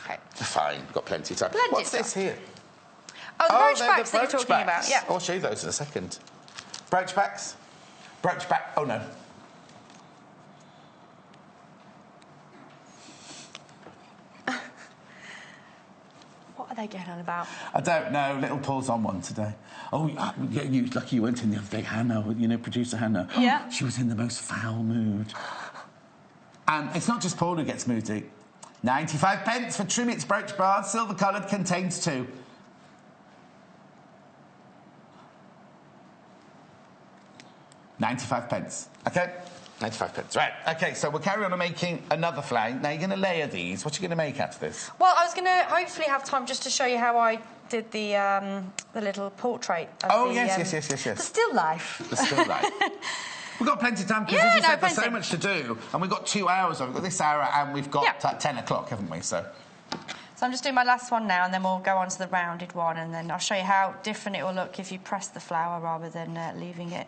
B: Okay.
A: Fine. Got plenty of time. What's this here?
B: Oh, the brooch backs that you're talking about. Yeah.
A: I'll show you those in a second. Brooch backs. Brooch back. Oh, no.
B: What are they getting on about?
A: I don't know. Little Paul's on one today. Oh, you lucky you weren't in the other day. Hannah, you know, producer Hannah.
B: Yeah.
A: She was in the most foul mood. And it's not just Paul who gets moody. 95p for Trimmets brooch bars, silver-coloured, contains 2. £95. OK? 95p. Right. OK, so we'll carry on making another flag. Now, you're going to layer these. What are you going to make out of this?
B: Well, I was going to hopefully have time just to show you how I did the little portrait of
A: yes.
B: The still life.
A: The still life. We've got plenty of time because, as you said, there's so much to do. And we've got 2 hours. We've got this hour and we've got 10 o'clock, haven't we? So
B: I'm just doing my last one now and then we'll go on to the rounded one and then I'll show you how different it will look if you press the flower rather than leaving it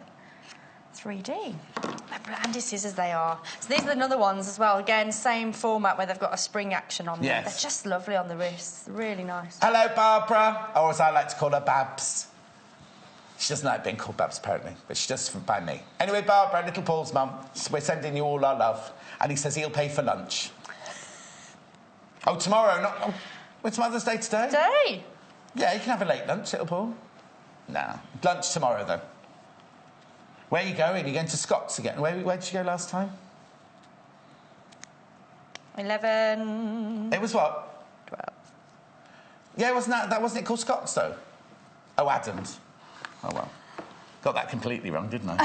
B: 3D. They're handy scissors they are. So these are another ones as well. Again, same format where they've got a spring action on them. They're just lovely on the wrists. Really nice.
A: Hello, Barbara. Or as I like to call her, Babs. She doesn't like being called Babs, apparently, but she does by me. Anyway, Barbara, little Paul's mum, we're sending you all our love. And he says he'll pay for lunch. Oh, tomorrow, not... Oh, it's Mother's Day today?
B: Today?
A: Yeah, you can have a late lunch, little Paul. Nah. Lunch tomorrow, though. Where are you going? You're going to Scott's again. Where did you go last time?
B: 11...
A: It was what?
B: 12.
A: Yeah, wasn't it called Scott's, though? Oh, Adams. Oh, well. Got that completely wrong, didn't I?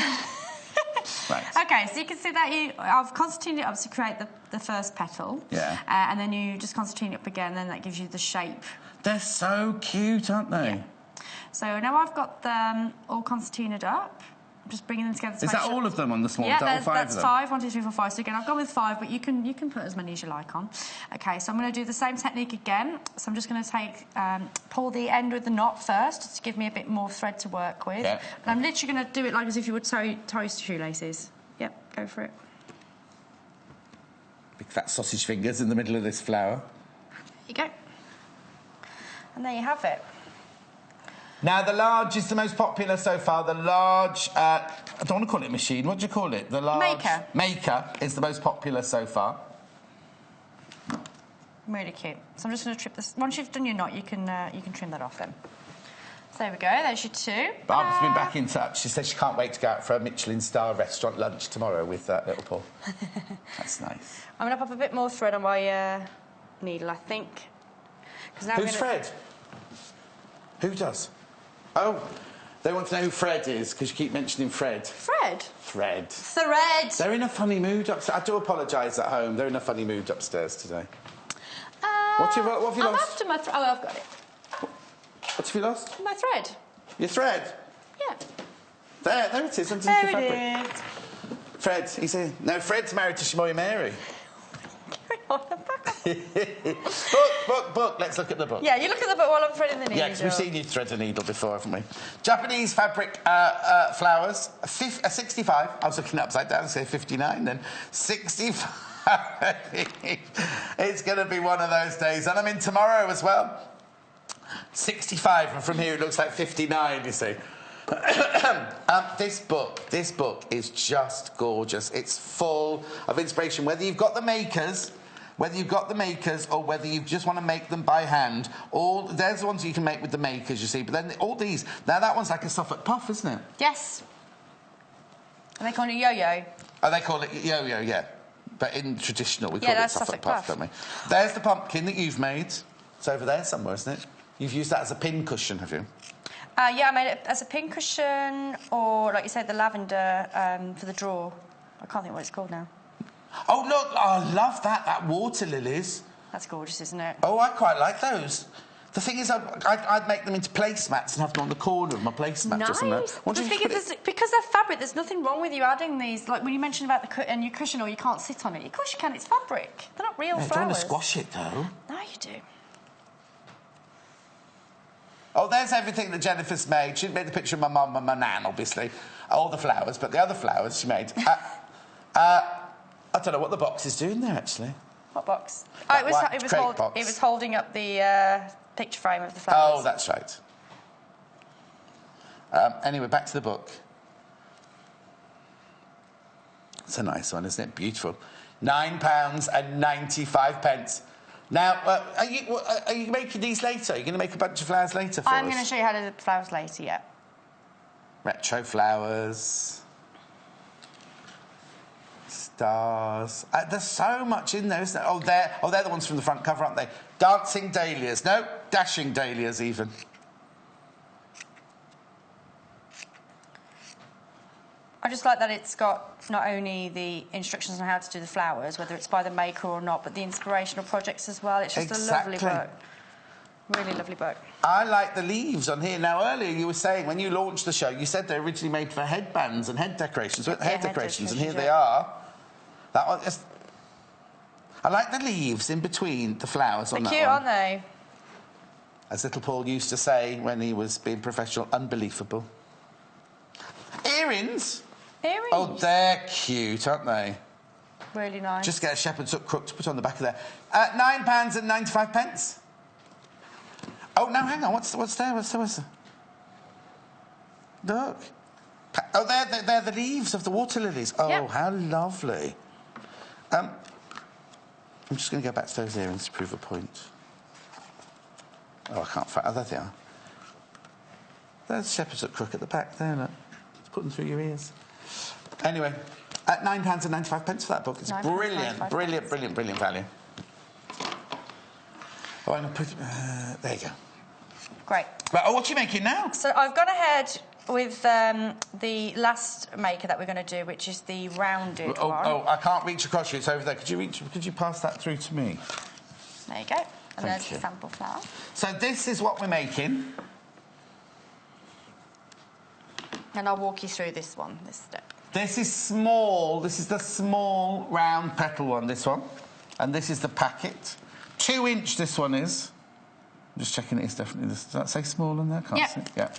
A: Right.
B: OK, so you can see that I've concertinaed it up to create the first petal.
A: Yeah.
B: And then you just concertina it up again, and then that gives you the shape.
A: They're so cute, aren't they?
B: Yeah. So now I've got them all concertinaed up. I'm just bringing them together to
A: Is that all of them on the small?
B: Yeah,
A: that's
B: 5 of them? 5. 1, 2, 3, 4, 5. So again, I've gone with 5, but you can put as many as you like on. OK, so I'm going to do the same technique again. So I'm just going to pull the end with the knot first, just to give me a bit more thread to work with.
A: Yeah.
B: And I'm literally going to do it like as if you would tie shoelaces. Yep, go for it.
A: Big fat sausage fingers in the middle of this flower.
B: There you go. And there you have it.
A: Now, the large is the most popular so far. The large... I don't want to call it machine. What do you call it? The large... Maker is the most popular so far.
B: Really cute. So I'm just going to trim this. Once you've done your knot, you can trim that off then. There we go, there's your two.
A: Barbara's been back in touch. She says she can't wait to go out for a Michelin star restaurant lunch tomorrow with little Paul. That's nice.
B: I'm going to pop a bit more thread on my needle, I think. Now
A: Who's Fred? Who does? Oh, they want to know who Fred is because you keep mentioning Fred.
B: Fred?
A: Fred.
B: Thread.
A: They're in a funny mood upstairs. I do apologise at home. They're in a funny mood upstairs today. What have you
B: I'm
A: lost?
B: after my thread. Oh, I've got it.
A: What have you lost?
B: My thread.
A: Your thread?
B: Yeah.
A: There it is.
B: There it is.
A: Fred, he's here. No, Fred's married to Shimoy Mary. Book. Let's look at the book.
B: Yeah, you look at the book while I'm threading the needle.
A: Yeah, because we've seen you thread a needle before, haven't we? Japanese fabric flowers, 65. I was looking upside down and say 59 then. 65. It's going to be one of those days. And I'm in tomorrow as well. 65, and from here it looks like 59, you see. This book is just gorgeous. It's full of inspiration. Whether you've got the makers or whether you just want to make them by hand, there's the ones you can make with the makers, you see. But then all these, now that one's like a Suffolk puff, isn't it?
B: Yes. And they call it yo-yo.
A: Oh, they call it yo-yo, yeah. But in traditional, we call it Suffolk puff, don't we? There's the pumpkin that you've made. It's over there somewhere, isn't it? You've used that as a pin cushion, have you?
B: Yeah, I made it as a pin cushion, or, like you said, the lavender for the drawer. I can't think what it's called now.
A: Oh, look, I love that water lilies.
B: That's gorgeous, isn't it?
A: Oh, I quite like those. The thing is, I'd make them into placemats and have them on the corner of my placemat.
B: Nice.
A: Or something.
B: The thing is, because they're fabric, there's nothing wrong with you adding these. Like when you mentioned about your cushion, or you can't sit on it. Of course you can, it's fabric. They're not real flowers.
A: I don't want to squash it, though.
B: No, you do.
A: Oh, there's everything that Jennifer's made. She made the picture of my mum and my nan, obviously. All the flowers, but the other flowers she made. I don't know what the box is doing there, actually.
B: What box? It was holding up the picture frame of the flowers.
A: Oh, that's right. Anyway, back to the book. It's a nice one, isn't it? Beautiful. £9.95. Now, are you making these later? Are you going to make a bunch of flowers later for us?
B: I'm going to show you how to do the flowers later, yeah.
A: Retro flowers. Stars. There's so much in there, isn't there? Oh, they're the ones from the front cover, aren't they? Dancing dahlias. No, dashing dahlias even.
B: I just like that it's got not only the instructions on how to do the flowers, whether it's by the maker or not, but the inspirational projects as well. It's just a lovely book. Really lovely book.
A: I like the leaves on here. Now, earlier you were saying, when you launched the show, you said they're originally made for headbands and head decorations. Head decorations, and here they are. That one is... I like the leaves in between the flowers on that one.
B: They're cute, aren't they?
A: As little Paul used to say when he was being professional, unbelievable. Earrings?
B: Earrings?
A: Oh, they're cute, aren't they?
B: Really nice.
A: Just get a shepherd's hook crook to put on the back of there. £9.95. Oh, no, hang on. What's there? What's there? Look. Oh, they're the leaves of the water lilies. Oh, yep. How lovely. I'm just going to go back to those earrings to prove a point. Oh, I can't find... Oh, there they are. There's shepherd's hook crook at the back there, look. Just put them through your ears. Anyway, at £9.95 for that book. It's brilliant value. Oh, I'm going to put... there you go.
B: Great.
A: Right, oh, what are you making now?
B: So I've gone ahead with the last maker that we're going to do, which is the rounded one.
A: Oh, I can't reach across you. It's over there. Could you pass that through to me?
B: There you go. And there's the sample flower.
A: So this is what we're making.
B: And I'll walk you through this step.
A: This is small. This is the small round petal one, this one. And this is the packet. 2-inch this one is. I'm just checking it is definitely this. Does that say small on there? Can't see. Yeah.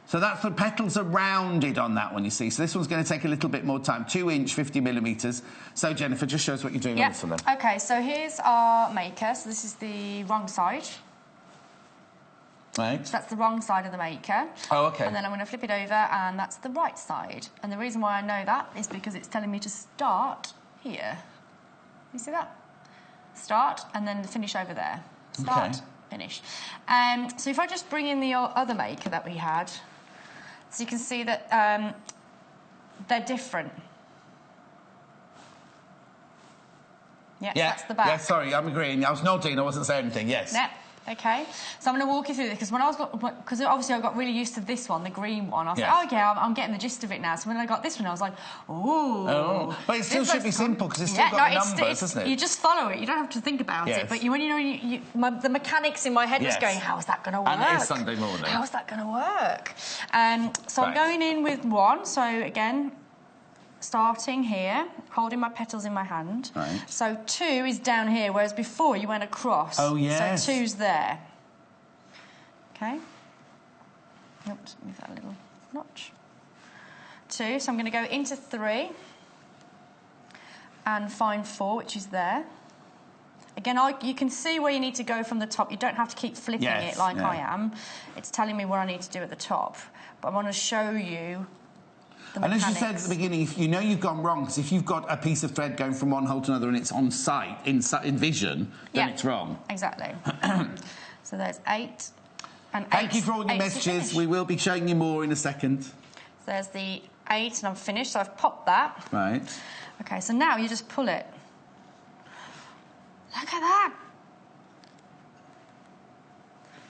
A: So that's the petals are rounded on that one, you see. So this one's going to take a little bit more time. 2-inch, 50 millimetres. So, Jennifer, just show us what you're doing on this one then.
B: OK, so here's our maker. So this is the wrong side.
A: Right.
B: So that's the wrong side of the maker.
A: Oh, OK.
B: And then I'm going to flip it over, and that's the right side. And the reason why I know that is because it's telling me to start here. You see that? Start, and then finish over there. Start, finish. So if I just bring in the other maker that we had, so you can see that they're different. Yeah, that's the back.
A: Yeah, sorry, I'm agreeing. I was nodding, I wasn't saying anything, yes.
B: Yeah. Okay, so I'm going to walk you through this because because obviously I got really used to this one, the green one. I was like, oh yeah, I'm getting the gist of it now. So when I got this one, I was like, ooh.
A: Oh, but it still should be simple because it's still got numbers, isn't it?
B: You just follow it. You don't have to think about it. But when the mechanics in my head was going, how is that going to work?
A: And it is Sunday morning.
B: How is that going to work? So I'm going in with 1. So again, starting here, holding my petals in my hand.
A: Right.
B: So 2 is down here, whereas before you went across.
A: Oh, yes.
B: So 2's there. Okay. Oops, move that a little notch. 2, so I'm going to go into 3 and find 4, which is there. Again, you can see where you need to go from the top. You don't have to keep flipping it like I am. It's telling me what I need to do at the top. But I want to show you the
A: and
B: mechanics.
A: as you said at the beginning, if you know you've gone wrong, because if you've got a piece of thread going from one hole to another and it's on sight, in vision, then it's wrong.
B: Exactly. So there's 8 and 8.
A: Thank you for all your messages. We will be showing you more in a second.
B: So there's the 8 and I'm finished, so I've popped that.
A: Right.
B: Okay, so now you just pull it. Look at that.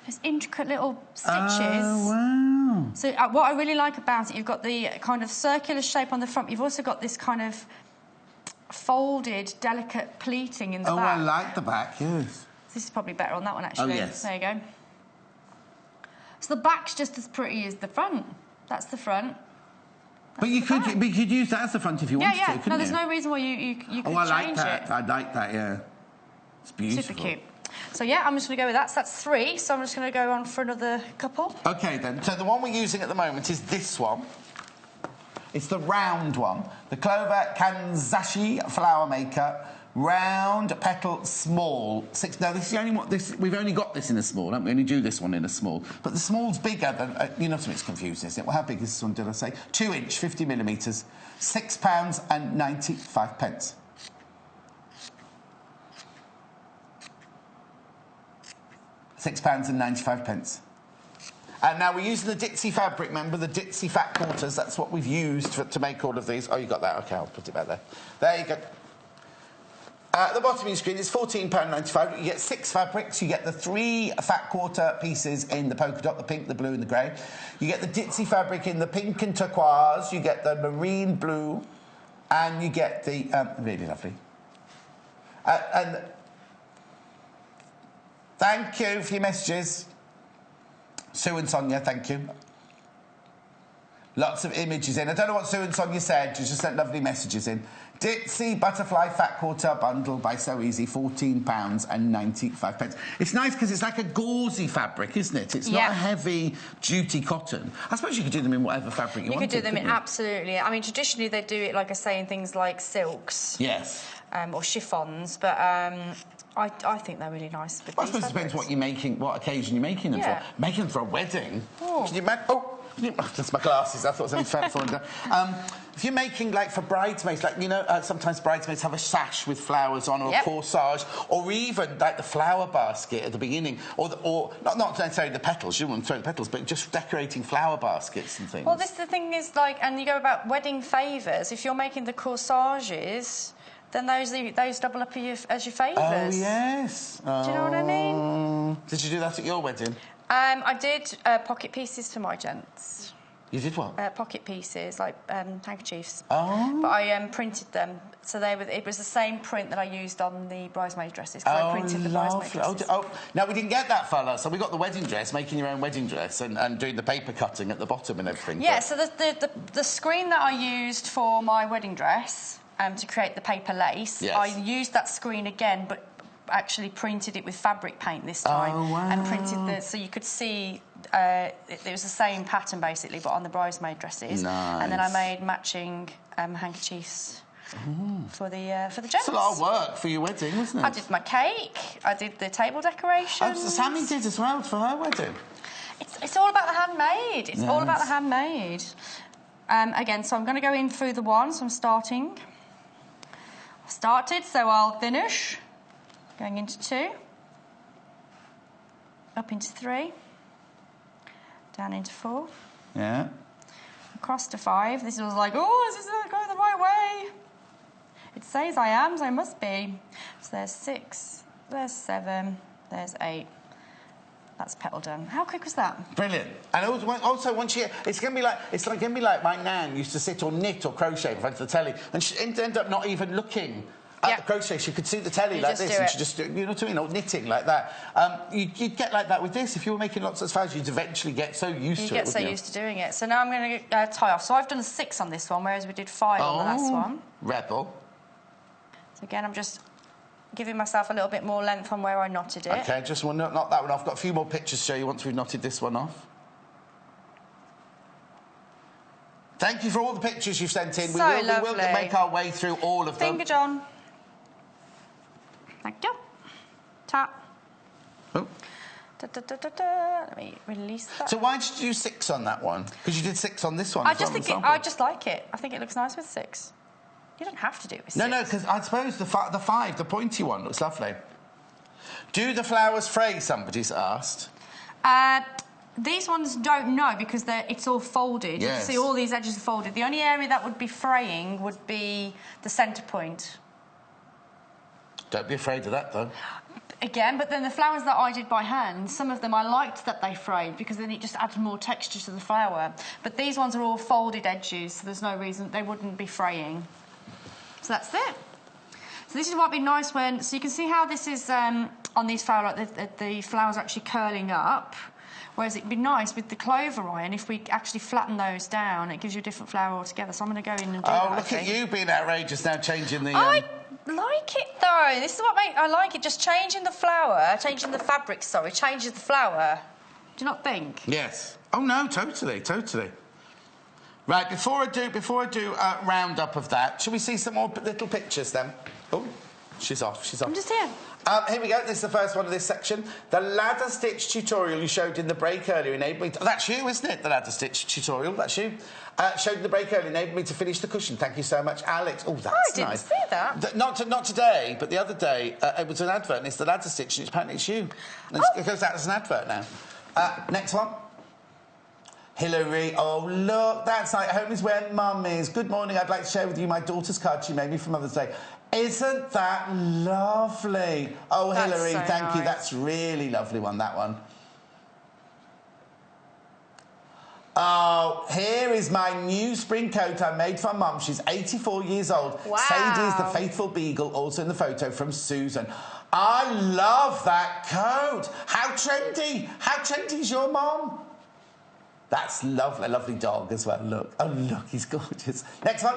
B: There's intricate little stitches.
A: Oh, wow.
B: So what I really like about it, you've got the kind of circular shape on the front. You've also got this kind of folded, delicate pleating in the back.
A: Oh, I like the back, yes.
B: This is probably better on that one, actually.
A: Oh, yes.
B: There you go. So the back's just as pretty as the front. That's the front.
A: But you could use that as the front if you wanted to, couldn't you?
B: No, there's no reason why you could change it.
A: Oh, I like that. I like that, yeah. It's beautiful.
B: Super cute. So, yeah, I'm just going to go with that. So that's 3, so I'm just going to go on for another couple.
A: OK, then. So the one we're using at the moment is this one. It's the round one. The Clover Kanzashi flower maker. Round, petal, small. 6. Now, this is the only one. We've only got this in a small, haven't we? We only do this one in a small. But the small's bigger than... you know what I mean? It's confusing, isn't it? Well, how big is this one, did I say? 2 inch, 50 millimetres. £6 and 95 pence. £6 and 95 pence. And now we're using the Ditsy fabric, remember, the Ditsy Fat Quarters. That's what we've used to make all of these. Oh, you got that? OK, I'll put it back there. There you go. At the bottom of your screen is £14.95. You get 6 fabrics. You get the 3 fat quarter pieces in the polka dot, the pink, the blue and the grey. You get the Ditsy fabric in the pink and turquoise. You get the marine blue. And you get the... really lovely. And thank you for your messages. Sue and Sonia, thank you. Lots of images in. I don't know what Sue and Sonia said. She just sent lovely messages in. Ditsy Butterfly Fat Quarter Bundle by So Easy, £14 and 95 pence. It's nice because it's like a gauzy fabric, isn't it? It's not a heavy duty cotton. I suppose you could do them in whatever fabric you wanted.
B: You could do them in, absolutely. I mean, traditionally they do it, like I say, in things like silks.
A: Yes.
B: Or chiffons, but I think they're really nice.
A: Well, I suppose it depends what you're making, what occasion you're making them for. Making them for a wedding.
B: Oh.
A: Can you imagine? That's my glasses. I thought something falling down. If you're making, like, for bridesmaids, like, you know, sometimes bridesmaids have a sash with flowers on, or a corsage, or even, like, the flower basket at the beginning, or not necessarily the petals, you wouldn't throw the petals, but just decorating flower baskets and things.
B: Well, the thing is, like, and you go about wedding favours, if you're making the corsages, then those double up as your favours.
A: Oh, yes.
B: Do you know what I mean?
A: Did you do that at your wedding?
B: I did pocket pieces for my gents.
A: You did what?
B: Pocket pieces, like handkerchiefs.
A: Oh.
B: But I printed them, so it was the same print that I used on the bridesmaid dresses, because I printed the bridesmaid dresses.
A: Now, we didn't get that fella, so we got the wedding dress, making your own wedding dress, and doing the paper cutting at the bottom and everything.
B: Yeah, so the screen that I used for my wedding dress to create the paper lace, I used that screen again, but actually printed it with fabric paint this time.
A: Oh, wow.
B: And printed so you could see it was the same pattern basically, but on the bridesmaid dresses.
A: Nice.
B: And then I made matching handkerchiefs for the gents.
A: It's a lot of work for your wedding, wasn't it?
B: I did my cake. I did the table decorations.
A: Oh, Sammy did as well for her wedding.
B: It's all about the handmade. It's all about the handmade. Again, so I'm going to go in through the 1. So I'm starting. I've started, so I'll finish. Going into 2. up into 3, down into 4.
A: Yeah.
B: Across to 5. This was like, oh, this is going the right way. It says I am, so I must be. So there's 6, there's 7, there's 8. That's petal done. How quick was that?
A: Brilliant. And also once you, it's going to be like my nan used to sit or knit or crochet in front of the telly, and she'd end up not even looking at the crochet. She could see the telly like this, and she just, you know what I mean, or knitting like that. You'd get like that with this. If you were making lots of flowers, you'd eventually get so used to it.
B: You get so used to doing it. So now I'm going to tie off. So I've done 6 on this one, whereas we did 5 on the last one.
A: Rebel.
B: So again, I'm just giving myself a little bit more length on where I knotted it.
A: OK, just want to knot that one off. Got a few more pictures to show you once we've knotted this one off. Thank you for all the pictures you've sent in.
B: So
A: we will make our way through all of them.
B: Finger John. Thank you. Tap.
A: Oh.
B: Da, da, da, da, da. Let me release that.
A: So why did you do 6 on that one? Because you did 6 on this one.
B: I just like it. I think it looks nice with 6. You don't have to do it with 6.
A: No, because I suppose the 5, the pointy one, looks lovely. Do the flowers fray, somebody's asked?
B: These ones don't know because it's all folded.
A: Yes.
B: You can see all these edges are folded. The only area that would be fraying would be the centre point.
A: Don't be afraid of that, though.
B: Again, but then the flowers that I did by hand, some of them I liked that they frayed because then it just adds more texture to the flower. But these ones are all folded edges, so there's no reason they wouldn't be fraying. So that's it. So this is what would be nice when... So you can see how this is on these flowers, like the flowers are actually curling up, whereas it'd be nice with the clover iron if we actually flatten those down. It gives you a different flower altogether. So I'm going to go in and do that,
A: look at you being outrageous now, changing the...
B: I like it, though. This is what I like it. Just changing the flower, changing the fabric, sorry, changes the flower. Do you not think?
A: Yes. Oh, no, totally. Right, before I do a roundup of that, shall we see some more little pictures then? Oh, she's off.
B: I'm just here.
A: Here we go. This is the first one of this section. The ladder stitch tutorial you showed in the break earlier enabled me to... That's you, isn't it? The ladder stitch tutorial. That's you. Showed in the break earlier enabled me to finish the cushion. Thank you so much, Alex. Oh, that's nice.
B: I didn't see that.
A: Not today, but the other day it was an advert, and it's the ladder stitch, and apparently it's you. And it goes out as an advert now. Next one. Hilary, oh look, that's like home is where Mum is. Good morning, I'd like to share with you my daughter's card she made me for Mother's Day. Isn't that lovely? Oh,
B: That's
A: Hilary,
B: so
A: thank you.
B: nice.
A: That's really lovely one, that one. Oh, here is my new spring coat I made for Mum. She's 84 years old.
B: Wow.
A: Sadie is the faithful beagle, also in the photo from Susan. I love that coat. How trendy. How trendy is your mum? That's lovely. A lovely dog as well. Look. Oh, look, he's gorgeous. Next one.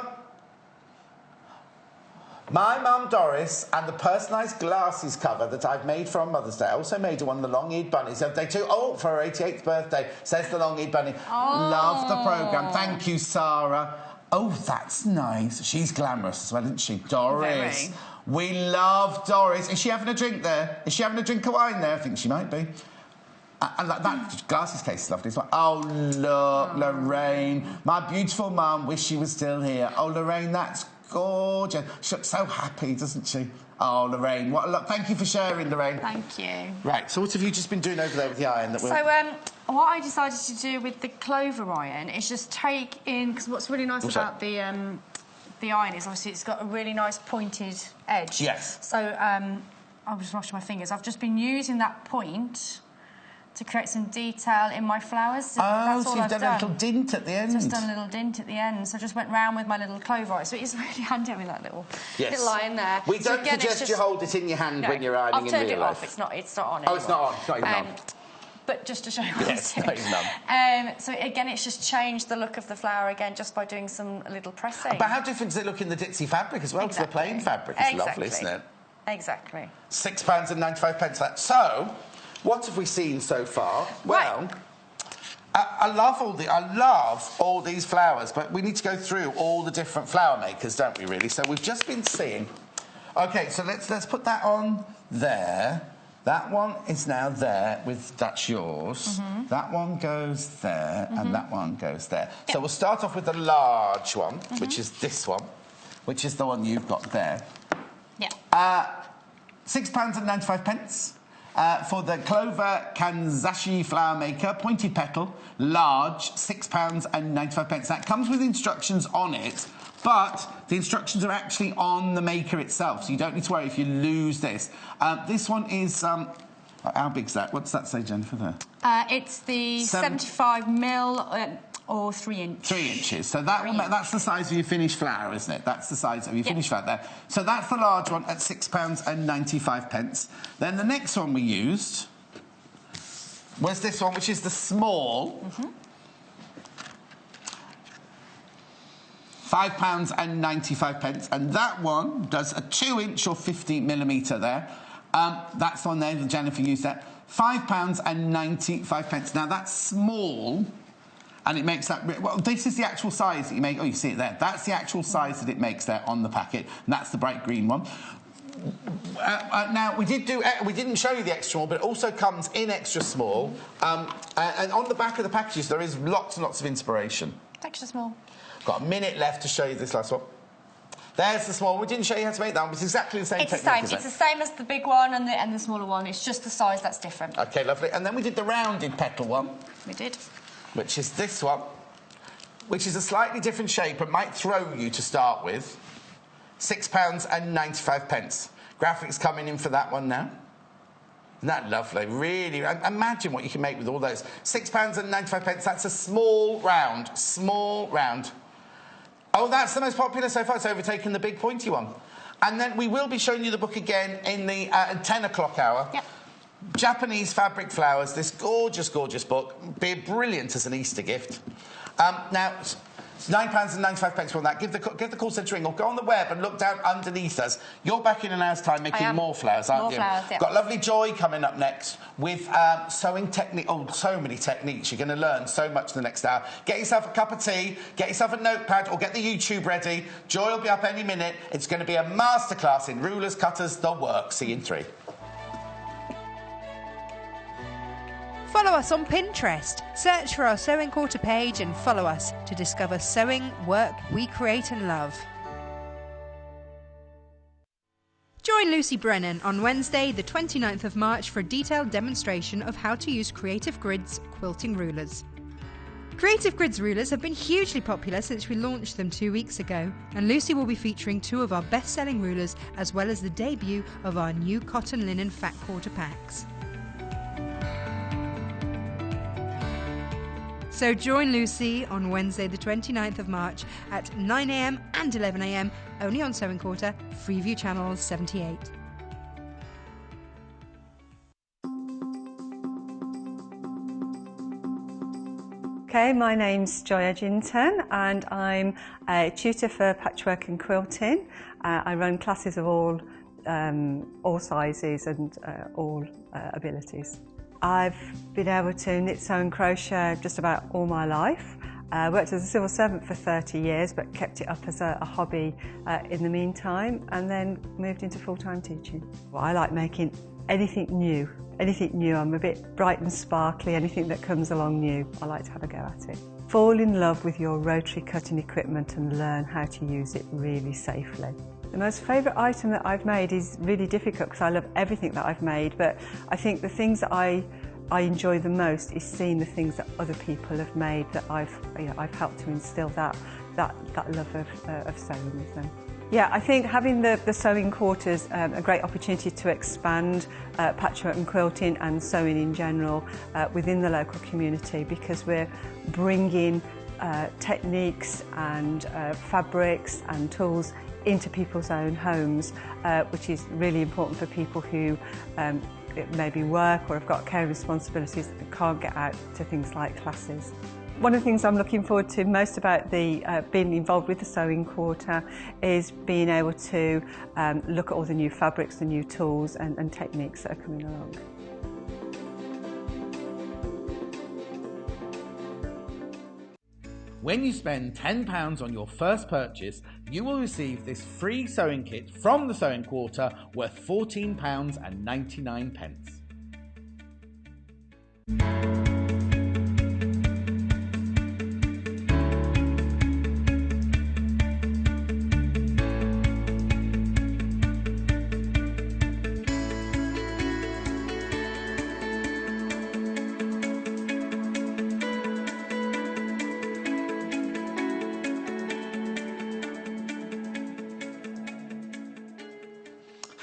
A: My mum Doris and the personalised glasses cover that I've made for Mother's Day. I also made her one of the long-eared bunnies the other day too. Oh, for her 88th birthday, says the long-eared bunny.
B: Oh.
A: Love the programme. Thank you, Sarah. Oh, that's nice. She's glamorous as well, isn't she? Doris.
B: Very.
A: We love Doris. Is she having a drink there? Is she having a drink of wine there? I think she might be. And that glasses case is lovely as well. Oh, look, Lorraine. My beautiful mum, wish she was still here. Oh, Lorraine, that's gorgeous. She looks so happy, doesn't she? Oh, Lorraine. Look, thank you for sharing, Lorraine.
B: Thank you.
A: Right, so what have you just been doing over there with the iron?
B: So, what I decided to do with the clover iron is just take in... Because what's really nice about the iron is, obviously, it's got a really nice pointed edge.
A: Yes.
B: So, I'm just washing my fingers. I've just been using that point to create some detail in my flowers. So that's all
A: you've
B: I've
A: done a little dint at the end.
B: Just done a little dint at the end. So I just went round with my little clover iron. So it's really handy having that little line there.
A: We don't suggest you hold it in your hand when you're ironing in real life.
B: I've turned it off. It's not on anymore.
A: Oh, it's not on. It's not even on.
B: But just to show you what
A: yes,
B: it's
A: not even on.
B: So again, it's just changed the look of the flower again just by doing some little pressing.
A: But how different does it look in the ditzy fabric as well? Because the plain fabric is lovely, isn't it?
B: Exactly.
A: £6.95 for that. So, what have we seen so far? Well, I love all these flowers, but we need to go through all the different flower makers, don't we? Really. So we've just been seeing. Okay, so let's put that on there. That one is now there that's yours. Mm-hmm. That one goes there, and that one goes there. Yep. So we'll start off with the large one, which is this one, which is the one you've got there.
B: Yeah.
A: £6.95. for the Clover Kanzashi flower maker, pointed petal, large, £6.95. That comes with instructions on it, but the instructions are actually on the maker itself, so you don't need to worry if you lose this. This one is... how big's that? What does that say, Jennifer, there?
B: It's the 75 mil... or 3 inch.
A: 3 inches. So that's the size of your finished flower, isn't it? That's the size of your finished flower there. So that's the large one at £6.95. Then the next one we used was this one, which is the small. £5.95. And that one does a 2 inch or 50mm there. That's the one there that Jennifer used there. £5.95. Now that's small. And it makes that... Well, this is the actual size that you make... Oh, you see it there. That's the actual size that it makes there on the packet. And that's the bright green one. Now, we didn't show you the extra small, but it also comes in extra small. And on the back of the packages, there is lots and lots of inspiration.
B: Extra small.
A: Got a minute left to show you this last one. There's the small one. We didn't show you how to make that one. It's exactly the same technique, isn't it?
B: It's the same as the big one and the smaller one. It's just the size that's different.
A: OK, lovely. And then we did the rounded petal one.
B: We did.
A: Which is this one, which is a slightly different shape and might throw you to start with. £6.95. Graphics coming in for that one now. Isn't that lovely? Really, imagine what you can make with all those. £6.95. That's a small round. Small round. Oh, that's the most popular so far. It's overtaken the big pointy one. And then we will be showing you the book again in the 10 o'clock hour.
B: Yep.
A: Japanese Fabric Flowers, this gorgeous, gorgeous book. Be brilliant as an Easter gift. Now, it's £9.95 for that. Give the call centre a ring or go on the web and look down underneath us. You're back in an hour's time making more flowers, aren't you?
B: More flowers, yeah.
A: Got lovely Joy coming up next with sewing technique. Oh, so many techniques. You're going to learn so much in the next hour. Get yourself a cup of tea, get yourself a notepad or get the YouTube ready. Joy will be up any minute. It's going to be a masterclass in rulers, cutters, the works. See you in 3.
C: Follow us on Pinterest. Search for our Sewing Quarter page and follow us to discover sewing work we create and love. Join Lucy Brennan on Wednesday, the 29th of March for a detailed demonstration of how to use Creative Grid's quilting rulers. Creative Grid's rulers have been hugely popular since we launched them 2 weeks ago, and Lucy will be featuring 2 of our best-selling rulers as well as the debut of our new cotton linen fat quarter packs. So join Lucy on Wednesday the 29th of March at 9 a.m. and 11 a.m. only on Sewing Quarter, Freeview Channel 78.
D: Okay, my name's Joy Edgington and I'm a tutor for patchwork and quilting. I run classes of all sizes and all abilities. I've been able to knit, sew and crochet just about all my life. I worked as a civil servant for 30 years but kept it up as a hobby in the meantime and then moved into full-time teaching. Well, I like making anything new. I'm a bit bright and sparkly, anything that comes along new, I like to have a go at it. Fall in love with your rotary cutting equipment and learn how to use it really safely. The most favourite item that I've made is really difficult because I love everything that I've made, but I think the things that I enjoy the most is seeing the things that other people have made that I've helped to instill that love of sewing with them. Yeah, I think having the Sewing Quarters a great opportunity to expand patchwork and quilting and sewing in general within the local community, because we're bringing techniques and fabrics and tools into people's own homes, which is really important for people who maybe work or have got care responsibilities and can't get out to things like classes. One of the things I'm looking forward to most about being involved with the Sewing Quarter is being able to look at all the new fabrics, the new tools and techniques that are coming along.
A: When you spend £10 on your first purchase, you will receive this free sewing kit from the Sewing Quarter worth £14.99.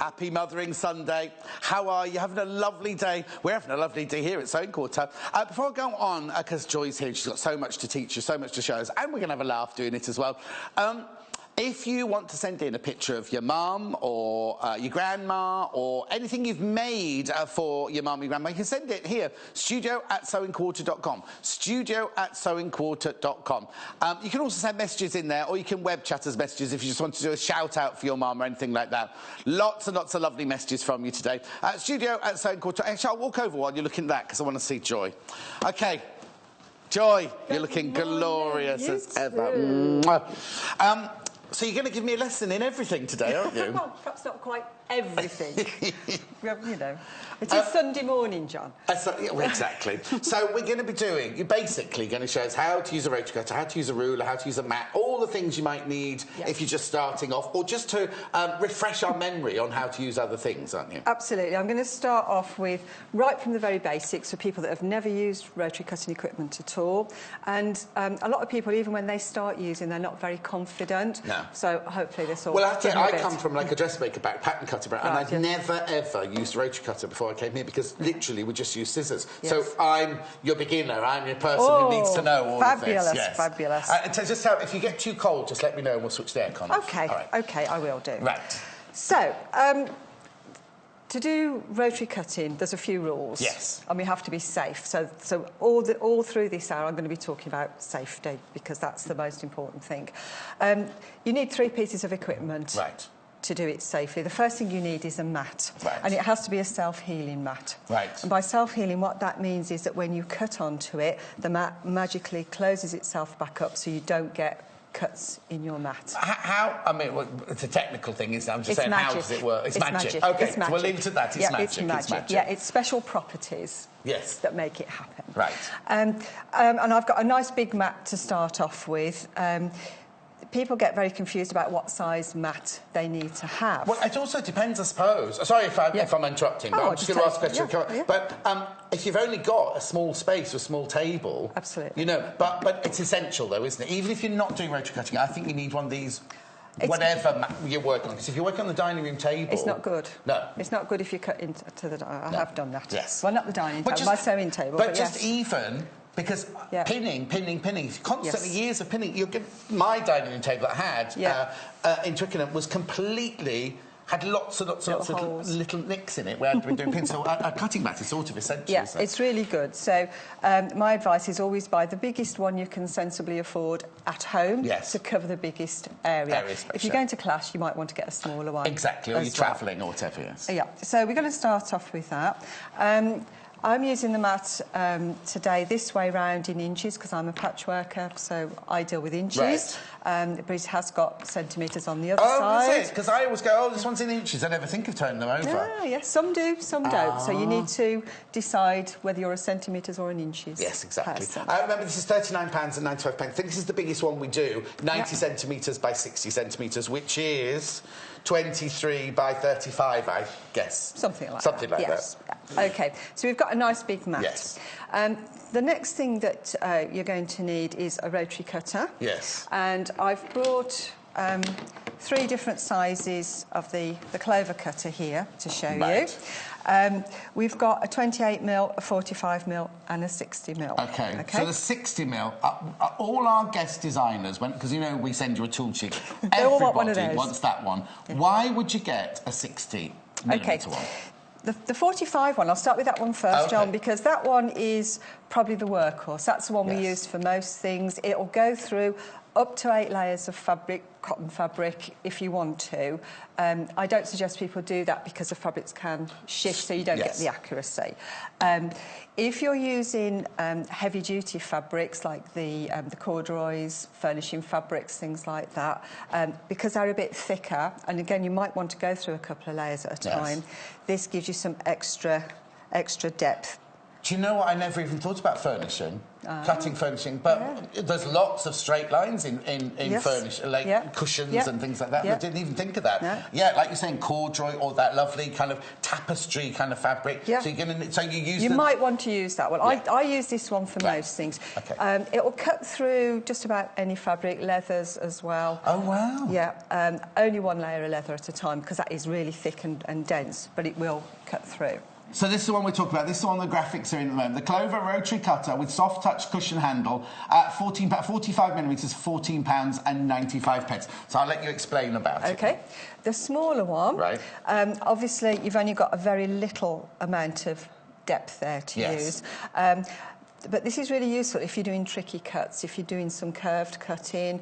A: Happy Mothering Sunday. How are you? Having a lovely day? We're having a lovely day here at Sewing Quarter. Before I go on, because Joy's here, she's got so much to teach us, so much to show us, and we're going to have a laugh doing it as well. If you want to send in a picture of your mum or your grandma or anything you've made for your mum or your grandma, you can send it here, studio@sewingquarter.com. Studio@sewingquarter.com. You can also send messages in there, or you can web chat as messages if you just want to do a shout out for your mum or anything like that. Lots and lots of lovely messages from you today. Studio@sewingquarter. Actually, I'll walk over while you're looking at that because I want to see Joy. Okay. Joy, you're looking glorious as ever. So you're going to give me a lesson in everything today, aren't you?
D: Well, perhaps not quite everything. You know, it is Sunday morning, John.
A: Well, exactly. So we're going to be doing, you're basically going to show us how to use a rotary cutter, how to use a ruler, how to use a mat, all the things you might need if you're just starting off, or just to refresh our memory on how to use other things, aren't you?
D: Absolutely. I'm going to start off with right from the very basics for people that have never used rotary cutting equipment at all. And a lot of people, even when they start using, they're not very confident.
A: No.
D: So hopefully this will...
A: Well, I come from like a dressmaker pattern cutter background,
D: Right,
A: and I'd never, ever used a rotary cutter before I came here because literally we just use scissors.
D: Yes.
A: So I'm your beginner, I'm your person who needs to know all of this. Yes.
D: Fabulous.
A: So just if you get too cold, just let me know and we'll switch the aircon off.
D: OK,
A: All right.
D: OK, I will do.
A: Right.
D: So, to do rotary cutting, there's a few rules.
A: Yes.
D: And we have to be safe. So all through this hour, I'm going to be talking about safety because that's the most important thing. You need 3 pieces of equipment.
A: Right.
D: To do it safely. The first thing you need is a mat.
A: Right.
D: And it has to be a self-healing mat.
A: Right.
D: And by self-healing, what that means is that when you cut onto it, the mat magically closes itself back up so you don't get cuts in your mat.
A: How? I mean, well, it's a technical thing, isn't it? I'm just saying,
D: magic.
A: how does it work? It's magic.
D: OK,
A: it's magic. So we'll leave it to that. It's magic.
D: It's magic. Yeah, it's special properties that make it happen.
A: Right.
D: And I've got a nice big mat to start off with. People get very confused about what size mat they need to have.
A: Well, it also depends, I suppose. Sorry if I'm interrupting, but I'm just going to ask a question.
D: Yeah.
A: But if you've only got a small space or a small table...
D: Absolutely.
A: You know, but it's essential, though, isn't it? Even if you're not doing rotary cutting, I think you need one of these... whatever you're working on. Because if you're working on the dining room table...
D: It's not good.
A: No.
D: It's not good if you cut into the... I have done that.
A: Yes.
D: Well, not the dining table, my sewing table,
A: but just even... Because pinning, constantly years of pinning. My dining room table that I had in Twickenham was completely... had lots and lots of little nicks in it where I'd been doing pins. So a cutting mat is sort of essential.
D: Yeah, it's really good. So my advice is always buy the biggest one you can sensibly afford at home to cover the biggest area. If you're going to class, you might want to get a smaller one.
A: Exactly, or you're travelling or whatever, yes.
D: Yeah, so we're going to start off with that. I'm using the mat today this way round in inches because I'm a patchworker, so I deal with inches. But it has got centimetres on the other side.
A: Oh, is it? Because I always go, this one's in inches. I never think of turning them over.
D: Yes, some do, some don't. So you need to decide whether you're a centimetres or an inches.
A: Yes, exactly. I remember this is £39 and 95 pence. I think this is the biggest one we do, 90 centimetres by 60 centimetres, which is 23 by 35, I guess.
D: Something like
A: that.
D: Yes. OK, so we've got a nice big mat.
A: Yes.
D: The next thing that you're going to need is a rotary cutter.
A: Yes.
D: And I've brought 3 different sizes of the clover cutter here to show you. We've got a 28mm, a 45mm and a 60mm.
A: OK, so the 60mm, all our guest designers, because, you know, we send you a tool sheet, everybody wants that one. Why would you get a 60mm one?
D: The 45 one, I'll start with that one first, John, because that one is probably the workhorse. That's the one we use for most things. It'll go through up to 8 layers of fabric, cotton fabric, if you want to. I don't suggest people do that because the fabrics can shift, so you don't get the accuracy. If you're using heavy-duty fabrics like the corduroys, furnishing fabrics, things like that, because they're a bit thicker, and again, you might want to go through a couple of layers at a time, this gives you some extra depth.
A: Do you know what? I never even thought about furnishing, cutting furnishing, but there's lots of straight lines in furniture, like cushions and things like that. I didn't even think of that. Yeah, like you're saying, corduroy or that lovely kind of tapestry kind of fabric.
D: Yeah.
A: So you
D: might want to use that one. I use this one for most things.
A: Okay.
D: It will cut through just about any fabric, leathers as well.
A: Oh wow.
D: Yeah, only one layer of leather at a time because that is really thick and dense, but it will cut through.
A: So this is the one we're talking about. This is the one the graphics are in at the moment. The Clover rotary cutter with soft touch cushion handle at 45 millimetres, £14.95. So I'll let you explain about it.
D: Okay. The smaller one,
A: right.
D: Obviously you've only got a very little amount of depth there to use. But this is really useful if you're doing tricky cuts, if you're doing some curved cutting,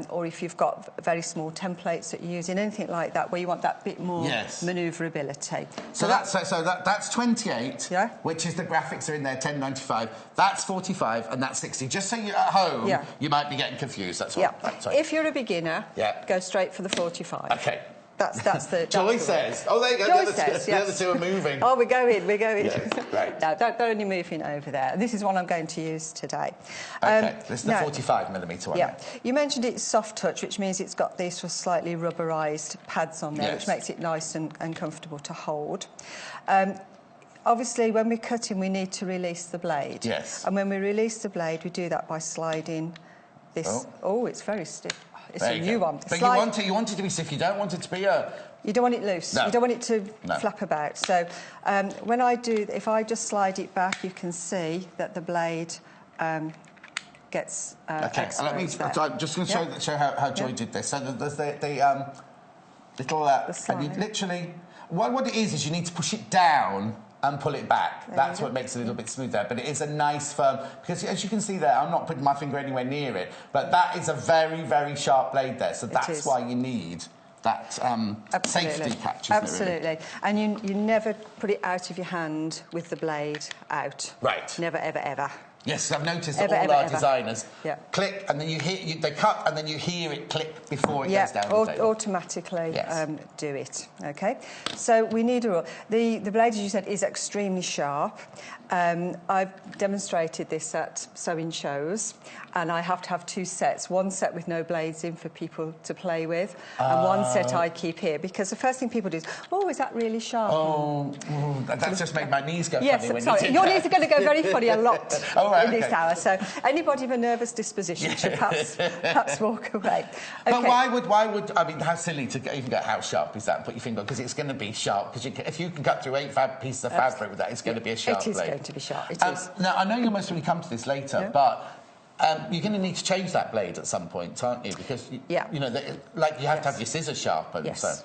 D: or if you've got very small templates that you're using, anything like that, where you want that bit more manoeuvrability.
A: So that's 28, which is the graphics are in there, £10.95. That's 45, and that's 60. Just so you're at home, you might be getting confused. That's all. Right,
D: if you're a beginner, go straight for the 45.
A: Okay.
D: That's the...
A: Joy says. Oh, there you go. The other two are moving.
D: Oh, we're going.
A: Yes, right.
D: No, they're only moving over there. This is one I'm going to use today.
A: Okay, this is the 45 millimetre one.
D: Yeah. You mentioned it's soft touch, which means it's got these slightly rubberised pads on there, which makes it nice and comfortable to hold. Obviously, when we're cutting, we need to release the blade.
A: Yes.
D: And when we release the blade, we do that by sliding this... Oh, it's very stiff. It's a new one.
A: But you want it to be stiff. You don't want it to be a...
D: You don't want it loose.
A: No.
D: You don't want it to flap about. So when I do... If I just slide it back, you can see that the blade gets exposed.
A: Let me... I'm just going to show how Joy did this. So there's the little... and you literally... What it is you need to push it down and pull it back. That's what makes it a little bit smoother. But it is a nice firm... Because as you can see there, I'm not putting my finger anywhere near it, but that is a very, very sharp blade there. So that's why you need that safety catch, isn't
D: Absolutely.
A: It, really?
D: And you never put it out of your hand with the blade out.
A: Right.
D: Never, ever, ever.
A: Yes, I've noticed that all our designers click, and then they cut, and then you hear it click before it goes down the table.
D: Automatically do it. Okay, so we need a rule. The blade, as you said, is extremely sharp. I've demonstrated this at sewing shows, and I have to have two sets. One set with no blades in for people to play with, and one set I keep here, because the first thing people do is, oh, is that really sharp?
A: Oh, that's just made my knees go funny when you did
D: your knees are going to go very funny a lot in this
A: okay.
D: hour. So anybody of a nervous disposition should perhaps walk away. Okay.
A: But why would I mean, how silly to even go, how sharp is that, and put your finger on, because it's going to be sharp, because if you can cut through 8 pieces of fabric with that, it's going to be a sharp blade.
D: It is going to be sharp, it is.
A: Now, I know you'll most probably come to this later, but you're going to need to change that blade at some point, aren't you? Because, you know, like you have to have your scissors sharpened.
D: Yes.
A: So.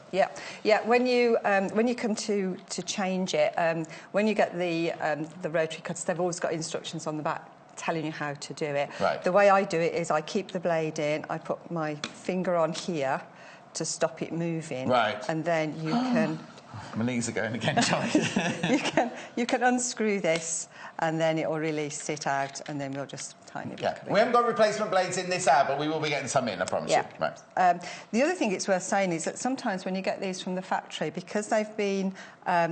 D: Yeah. When you come to change it, when you get the rotary cuts, they've always got instructions on the back telling you how to do it.
A: Right.
D: The way I do it is I keep the blade in, I put my finger on here to stop it moving.
A: Right.
D: And then you can...
A: My knees are going again, Joy.
D: you can unscrew this, and then it will release it out, and then we'll just tighten it back.
A: We haven't got replacement blades in this hour, but we will be getting some in, I promise you. Right.
D: The other thing it's worth saying is that sometimes when you get these from the factory, because they've been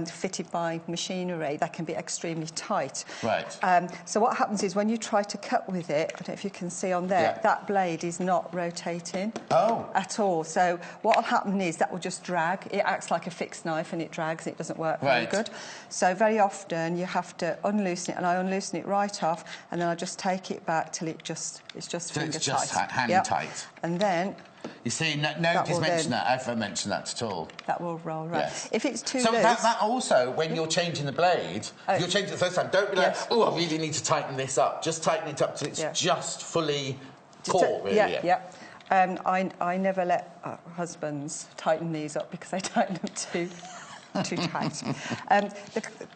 D: fitted by machinery, they can be extremely tight.
A: Right.
D: So what happens is when you try to cut with it, I don't know if you can see on there, that blade is not rotating at all. So what will happen is that will just drag. It acts like a fixed knife, and it drags. It doesn't work very good. So very often you have to unloosen it, and I unloosen it right off, and then I just take it back till it's just finger tight.
A: It's just hand tight.
D: And then...
A: You see, nobody's mentioned that. I've mentioned that at all.
D: That will roll right.
A: Yes.
D: If it's too
A: loose...
D: So
A: that also, when you're changing the blade, if you're changing it the first time, don't be like, oh, I really need to tighten this up. Just tighten it up till it's just fully caught, really.
D: I never let husbands tighten these up because they tighten them too tight.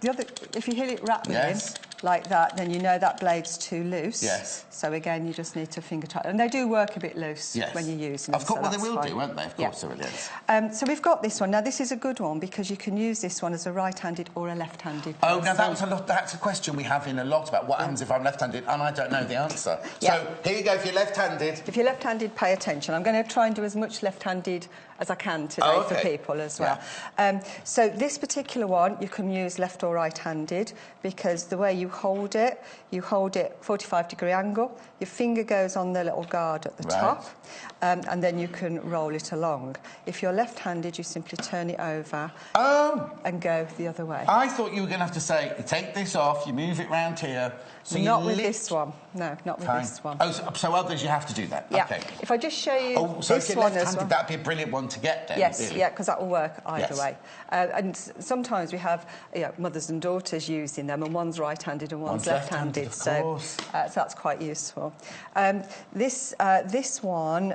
D: The other, if you hear it rattling like that, then you know that blade's too loose.
A: Yes.
D: So again, you just need to finger tighten. And they do work a bit loose when you're using them.
A: Of course,
D: so
A: they will do, won't they? Of course they will, yes.
D: So we've got this one. Now, this is a good one because you can use this one as a right-handed or a left-handed person.
A: Oh, now that's a question we have in a lot about what happens if I'm left-handed, and I don't know the answer. So here you go, if you're left-handed...
D: If you're left-handed, pay attention. I'm going to try and do as much left-handed as I can today for people as well.
A: Yeah.
D: So this particular one, you can use left or right-handed, because the way you hold it 45-degree angle, your finger goes on the little guard at the top, and then you can roll it along. If you're left-handed, you simply turn it over and go the other way.
A: I thought you were going to have to say, you take this off, you move it round here. So
D: not with this one. No, not with this one.
A: Oh, so others you have to do that?
D: Yeah.
A: Okay.
D: If I just show you
A: so
D: this
A: if you're
D: one as
A: left-handed,
D: well.
A: that'd be a brilliant one to get then.
D: Yes,
A: really.
D: yeah, because that will work either way. And sometimes we have mothers and daughters using them, and one's right-handed and one's left-handed.
A: So
D: that's quite useful. This one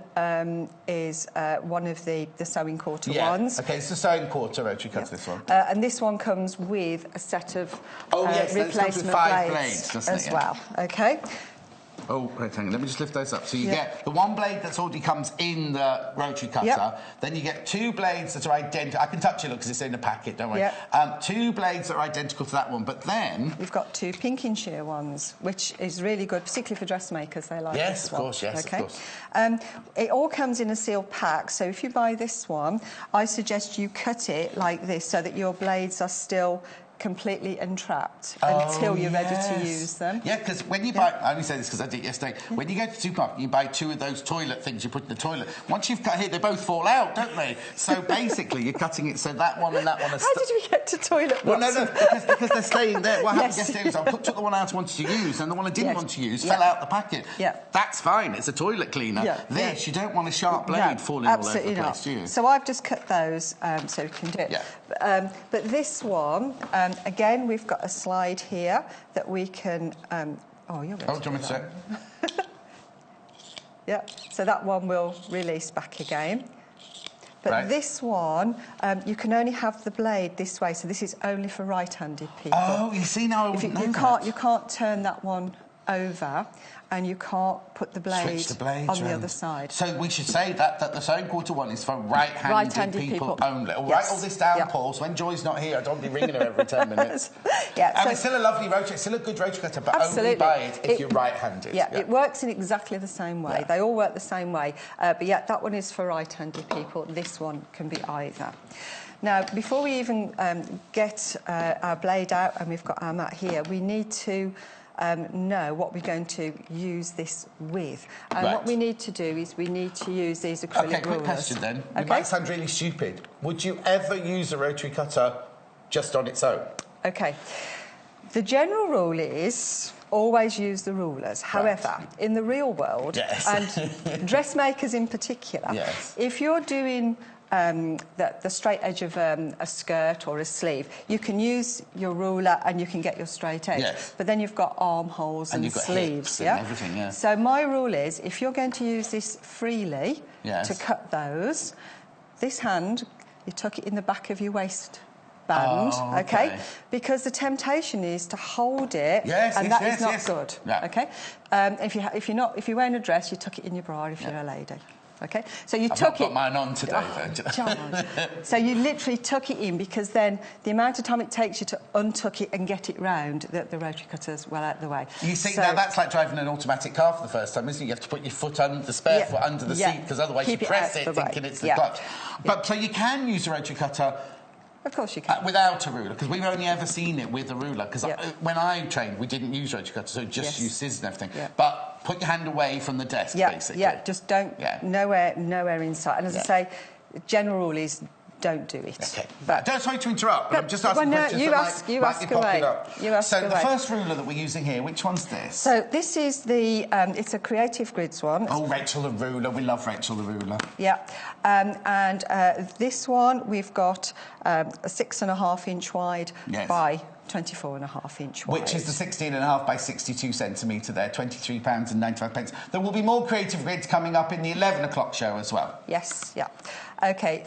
D: is one of the sewing quarter ones.
A: Okay, it's the sewing quarter rotary cutter, this one.
D: And this one comes with a set of replacement blades
A: doesn't
D: as well. Okay.
A: Oh, wait, hang on. Let me just lift those up. So you get the one blade that's already comes in the rotary cutter. Then you get two blades that are identical. I can touch it, look, because it's in a packet, don't worry. Two blades that are identical to that one, but then...
D: You've got two pinking shear ones, which is really good, particularly for dressmakers. They like this one.
A: Yes, of course.
D: It all comes in a sealed pack, so if you buy this one, I suggest you cut it like this so that your blades are still completely entrapped until you're ready to use them.
A: Yeah, because when you buy... I only say this because I did it yesterday. When you go to the supermarket, you buy two of those toilet things you put in the toilet. Once you've cut here, they both fall out, don't they? So basically, you're cutting it so that one and that one are...
D: How did we get to toilet?
A: Well, no, because they're staying there. What happened yesterday was I took the one out I wanted to use, and the one I didn't want to use fell out the packet.
D: Yeah.
A: That's fine. It's a toilet cleaner. This, you don't want a sharp blade falling all over the place, do you?
D: So I've just cut those so we can do it.
A: Yeah.
D: But this one, again, we've got a slide here that we can... do you want me to say? Yeah, so that one will release back again. But this one, you can only have the blade this way, so this is only for right-handed people.
A: Oh, you see, now I wouldn't know that.
D: You can't turn that one over, and you can't put the blade on the other side.
A: So we should say that the sewing quarter one is for right-handed people only. I'll write all this down, Paul, so when Joy's not here, I don't be ringing her every 10 minutes. And it's still a lovely rotary, it's still a good rotary cutter, but only buy it if you're right-handed.
D: Yeah, it works in exactly the same way. They all work the same way. But that one is for right-handed people. This one can be either. Now, before we even get our blade out and we've got our mat here, we need to know what we're going to use this with. And what we need to do is we need to use these acrylic rulers.
A: Quick question then. It might sound really stupid. Would you ever use a rotary cutter just on its own? Okay.
D: The general rule is always use the rulers. However, in the real world, and dressmakers in particular, if you're doing the straight edge of a skirt or a sleeve, you can use your ruler and you can get your straight edge. But then you've got armholes and sleeves,
A: and everything,
D: So my rule is, if you're going to use this freely to cut those, this hand, you tuck it in the back of your waistband, because the temptation is to hold it, and that is not good. Okay, if you're wearing a dress, you tuck it in your bra if you're a lady. Okay, so you tuck it.
A: I've got mine on today,
D: So you literally tuck it in, because then the amount of time it takes you to untuck it and get it round, the rotary cutter's well out of the way.
A: You see, now that's like driving an automatic car for the first time, isn't it? You have to put your foot under the spare foot under the seat, because otherwise you press it thinking it's the clutch. But so you can use a rotary cutter.
D: Of course you can.
A: Without a ruler, because we've only ever seen it with a ruler. Because when I trained, we didn't use rotary cutters, so just use scissors and everything. But put your hand away from the desk, basically.
D: Just don't, nowhere inside. And as I say, general rule is don't do it.
A: Okay. But sorry to interrupt, but I'm just asking questions
D: you ask away.
A: So the first ruler that we're using here, which one's this?
D: So this is the, it's a Creative Grids one.
A: Oh, Rachel the ruler. We love Rachel the ruler.
D: Yeah. And this one, we've got a 6.5-inch wide by 24.5-inch wide.
A: Which is the 16.5 by 62 centimetre there, £23.95. There will be more Creative Grids coming up in the 11 o'clock show as well.
D: Yes, OK,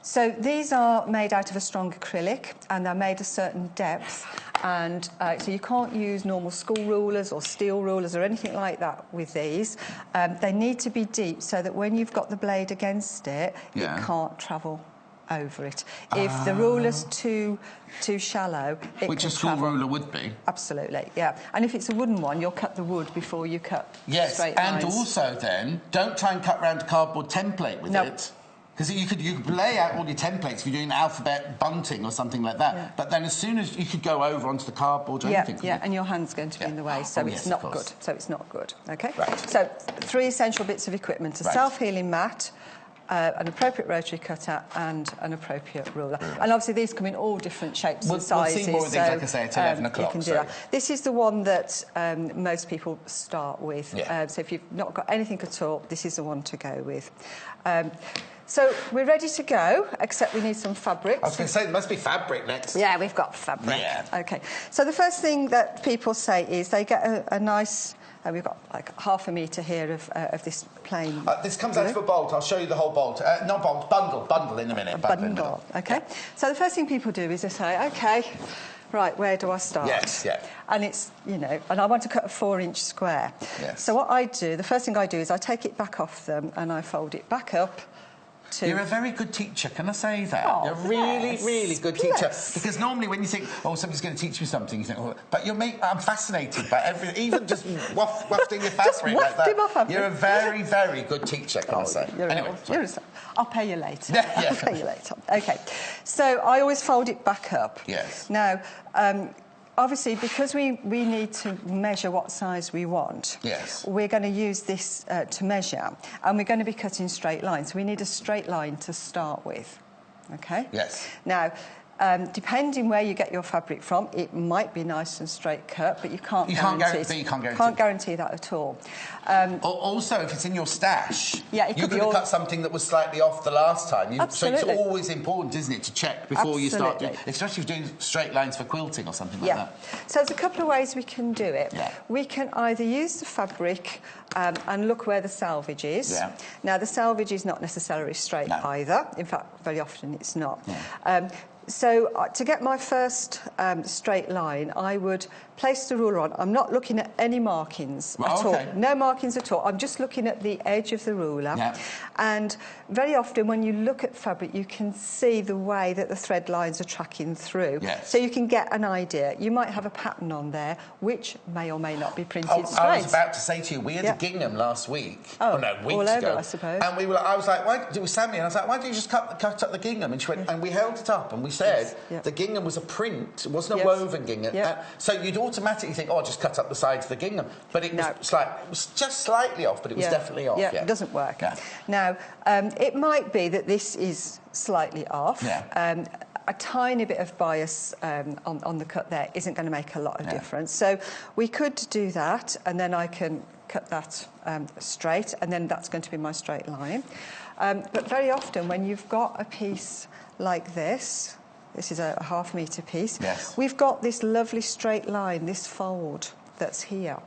D: so these are made out of a strong acrylic, and they're made a certain depth, and so you can't use normal school rulers or steel rulers or anything like that with these. They need to be deep, so that when you've got the blade against it, it can't travel over it. If the ruler's too shallow, it
A: Which
D: can
A: a school
D: travel.
A: ruler would be.
D: Absolutely, And if it's a wooden one, you'll cut the wood before you cut straight lines.
A: And also then, don't try and cut round a cardboard template with it. Because you could lay out all your templates if you're doing alphabet bunting or something like that. Yeah. But then as soon as you could go over onto the cardboard or anything.
D: Yeah, and your hand's going to be in the way, so it's not good. So it's not good, OK?
A: Right.
D: So 3 essential bits of equipment, a self-healing mat, an appropriate rotary cutter and an appropriate ruler. And obviously these come in all different shapes and sizes.
A: We'll see more of these, like I say, at 11 o'clock.
D: You can do that. This is the one that most people start with.
A: Yeah.
D: So if you've not got anything at all, this is the one to go with. So we're ready to go, except we need some fabric.
A: I was going to say, there must be fabric next.
D: Yeah, we've got fabric.
A: Yeah.
D: OK. So the first thing that people say is they get a nice... we've got like 1/2 metre here of this plain...
A: this comes out of a bolt. I'll show you the whole bolt. Not bolt, bundle in a minute.
D: Bundle, OK. Yeah. So the first thing people do is they say, OK, right, where do I start?
A: Yes, yeah.
D: And it's, you know, and I want to cut a 4-inch square.
A: Yes.
D: So what I do, the first thing I do is I take it back off them and I fold it back up.
A: You're a very good teacher, can I say that?
D: Oh,
A: You're a really, really good teacher.
D: Bless.
A: Because normally when you think, oh, somebody's going to teach me something, you think, oh, but I'm fascinated by everything, even just wafting your fabric like that. You're a very, very good teacher, can I say? Anyway,
D: I'll pay you later.
A: Yeah.
D: I'll pay you later. OK. So I always fold it back up.
A: Yes.
D: Now, obviously, because we need to measure what size we want,
A: yes,
D: we're going to use this to measure, and we're going to be cutting straight lines. So we need a straight line to start with, OK?
A: Yes.
D: Now, depending where you get your fabric from, it might be nice and straight cut, but you can't guarantee that at all.
A: Also, if it's in your stash,
D: yeah,
A: you could have cut something that was slightly off the last time.
D: Absolutely.
A: So it's always important, isn't it, to check before you start doing, especially if you're doing straight lines for quilting or something like that.
D: So there's a couple of ways we can do it.
A: Yeah.
D: We can either use the fabric and look where the selvage is.
A: Yeah.
D: Now, the selvage is not necessarily straight either. In fact, very often it's not.
A: Yeah.
D: So to get my first straight line, I would place the ruler on. I'm not looking at any markings at all. No markings at all. I'm just looking at the edge of the ruler.
A: Yeah.
D: And very often when you look at fabric, you can see the way that the thread lines are tracking through.
A: Yes.
D: So you can get an idea. You might have a pattern on there, which may or may not be printed straight.
A: I was about to say to you, we had a gingham last week.
D: Oh,
A: no, weeks
D: all over,
A: ago.
D: I suppose.
A: And I was like, it was Sammy, and I was like, why don't you just cut up the gingham? And she went, and we held it up, and we said the gingham was a print, it wasn't a woven gingham. So you'd automatically think, oh, just cut up the sides of the gingham. But it was just slightly off, but it was definitely off.
D: Yeah, it doesn't work. Yeah. Now, it might be that this is slightly off.
A: Yeah.
D: A tiny bit of bias on the cut there isn't going to make a lot of difference. So we could do that, and then I can cut that straight, and then that's going to be my straight line. But very often when you've got a piece like this is a 1/2 metre piece, we've got this lovely straight line, this fold that's here.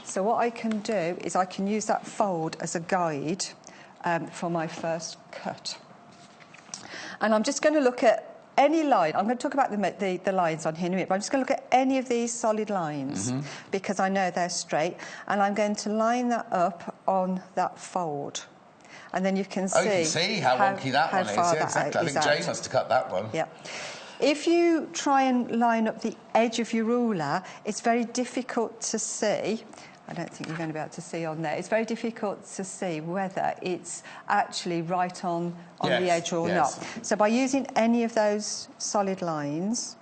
D: So what I can do is I can use that fold as a guide for my first cut. And I'm just going to look at any line. I'm going to talk about the lines on here in a minute, but I'm just going to look at any of these solid lines because I know they're straight, and I'm going to line that up on that fold. And then you can see...
A: Oh, you can see how wonky that one is. Yeah, exactly. I think Jay must have cut that one.
D: Yeah. If you try and line up the edge of your ruler, it's very difficult to see. I don't think you're going to be able to see on there. It's very difficult to see whether it's actually right on the edge or not. So by using any of those solid lines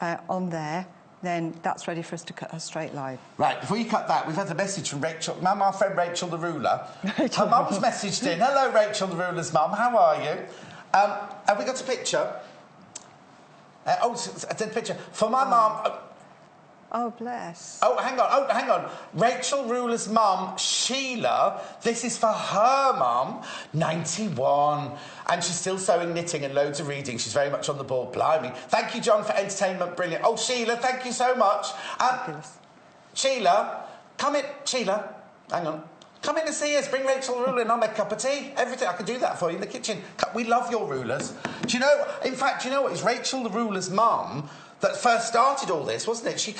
D: on there, then that's ready for us to cut a straight line. Right,
A: before you cut that, we've had a message from Rachel, Mum, our friend Rachel the Ruler. Her mum's messaged in. Hello, Rachel the Ruler's mum, how are you? Have we got a picture? I did a picture. For my mum...
D: Oh, bless.
A: Oh, hang on. Rachel Ruler's mum, Sheila, this is for her mum, 91. And she's still sewing, knitting and loads of reading. She's very much on the ball. Blimey. Thank you, John, for entertainment. Brilliant. Oh, Sheila, thank you so much. Sheila, come in. Sheila, hang on. Come in and see us. Bring Rachel the Ruler and I'll make a cup of tea. Everything. I can do that for you in the kitchen. We love your rulers. Do you know, in fact, you know what? It's Rachel the Ruler's mum that first started all this, wasn't it? She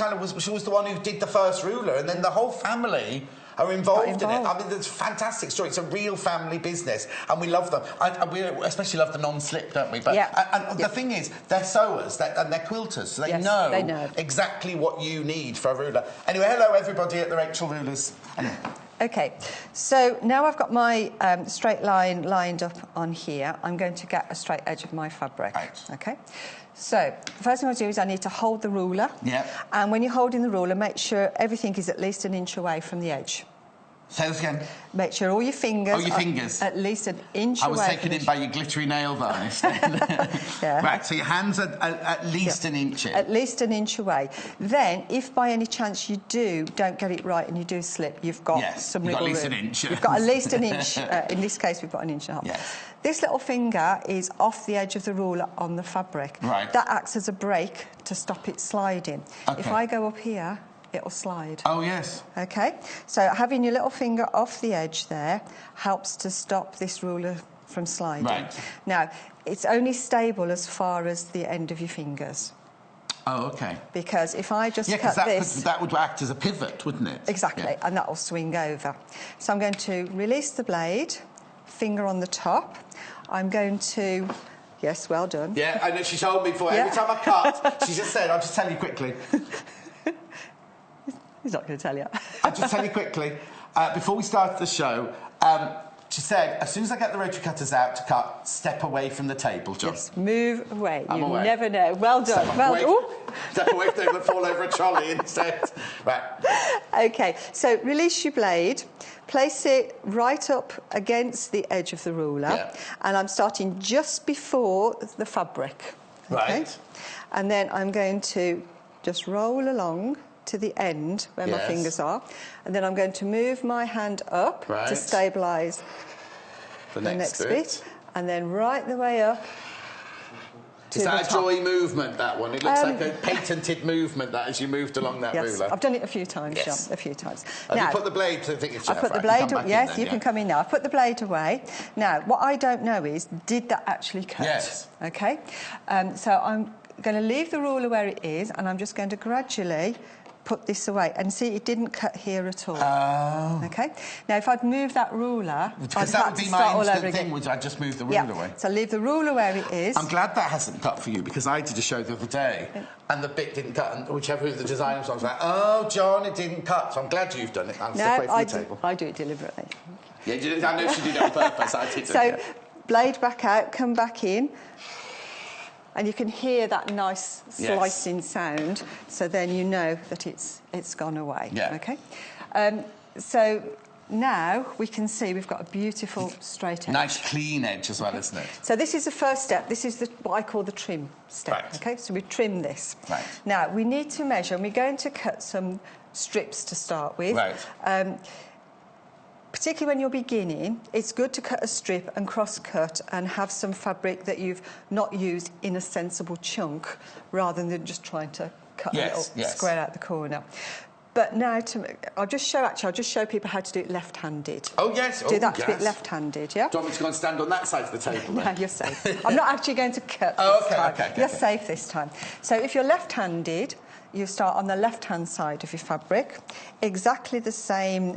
A: was the one who did the first ruler, and then the whole family are involved in it. I mean, it's a fantastic story. It's a real family business, and we love them. We especially love the non-slip, don't we? But the thing is, they're sewers and they're quilters, so they know exactly what you need for a ruler. Anyway, hello everybody at the Rachel Rulers. Anyway.
D: Okay, so now I've got my straight line lined up on here, I'm going to get a straight edge of my fabric.
A: Right.
D: Okay, so the first thing I do is I need to hold the ruler.
A: Yeah.
D: And when you're holding the ruler, make sure everything is at least an inch away from the edge.
A: Say this again.
D: Make sure all your fingers
A: are
D: at least an inch away.
A: I was taken in by your glittery nail varnish.
D: Yeah.
A: Right, so your hands are at least an inch in.
D: At least an inch away. Then, if by any chance you don't get it right and you do slip, you've got some wiggle room.
A: You've got at least an inch.
D: You've got at least an inch. In this case, we've got an inch and a half.
A: Yes.
D: This little finger is off the edge of the ruler on the fabric.
A: Right.
D: That acts as a brake to stop it sliding.
A: Okay.
D: If I go up here, it'll slide.
A: Oh, yes.
D: Okay, so having your little finger off the edge there helps to stop this ruler from sliding.
A: Right.
D: Now, it's only stable as far as the end of your fingers.
A: Oh, OK.
D: Because if I just cut this...
A: that would act as a pivot, wouldn't it?
D: Exactly,
A: Yeah.
D: and that will swing over. So I'm going to release the blade, finger on the top. I'm going to... Yes, well done.
A: Yeah, I know she told me before.
D: Yeah.
A: Every time I cut, she just said, I'll just tell you quickly.
D: He's not going to tell you.
A: I'll just tell you quickly, before we started the show, she said, as soon as I get the rotary cutters out to cut, step away from the table, John.
D: Yes, move away.
A: I'm
D: you
A: away.
D: never know. Well done.
A: Step away from the fall over a trolley instead. Right.
D: OK, so release your blade, place it right up against the edge of the ruler, and I'm starting just before the fabric. Okay?
A: Right.
D: And then I'm going to just roll along to the end where my fingers are, and then I'm going to move my hand up to stabilise the next bit, and then right the way up to
A: Is
D: the
A: that a
D: top.
A: Joy movement, that one? It looks like a patented movement, that, as you moved along that
D: Yes,
A: ruler.
D: I've done it a few times,
A: Yes.
D: John, a few times.
A: Have
D: Now,
A: you put the blade to the thing?
D: I put the blade away. Yes, you can come in now. I've put the blade away. Now, what I don't know is, did that actually cut?
A: Yes.
D: OK? So I'm going to leave the ruler where it is, and I'm just going to gradually put this away. And see, it didn't cut here at all.
A: Oh.
D: OK? Now, if I'd moved that ruler,
A: Because
D: I'd
A: that
D: have
A: would
D: to
A: be
D: start
A: my
D: all over
A: instant
D: again.
A: thing, would I just move the ruler away?
D: So leave the ruler where it is.
A: I'm glad that hasn't cut for you, because I did a show the other day, and the bit didn't cut, and whichever who the designer was, I was like, oh, John, it didn't cut. So I'm glad you've done it. I'll step away from the table.
D: I do it deliberately.
A: Yeah, I know she did it on purpose. I did
D: So,
A: it.
D: blade back out, come back in, and you can hear that nice slicing sound. So then you know that it's gone away.
A: Yeah.
D: Okay. So now we can see we've got a beautiful straight edge.
A: Nice clean edge as well, isn't it?
D: So this is the first step. This is what I call the trim step.
A: Right.
D: Okay. So we trim this.
A: Right.
D: Now we need to measure, and we're going to cut some strips to start with.
A: Right.
D: Particularly when you're beginning, it's good to cut a strip and cross-cut and have some fabric that you've not used in a sensible chunk, rather than just trying to cut a little square out the corner. But now, I'll just show people how to do it left-handed.
A: Oh, yes.
D: Do that bit left-handed, yeah?
A: Do you want me to go and stand on that side of the table then?
D: No, you're safe. I'm not actually going to cut
A: Oh,
D: this
A: okay,
D: time.
A: okay,
D: You're
A: okay.
D: safe this time. So if you're left-handed, you start on the left-hand side of your fabric. Exactly the same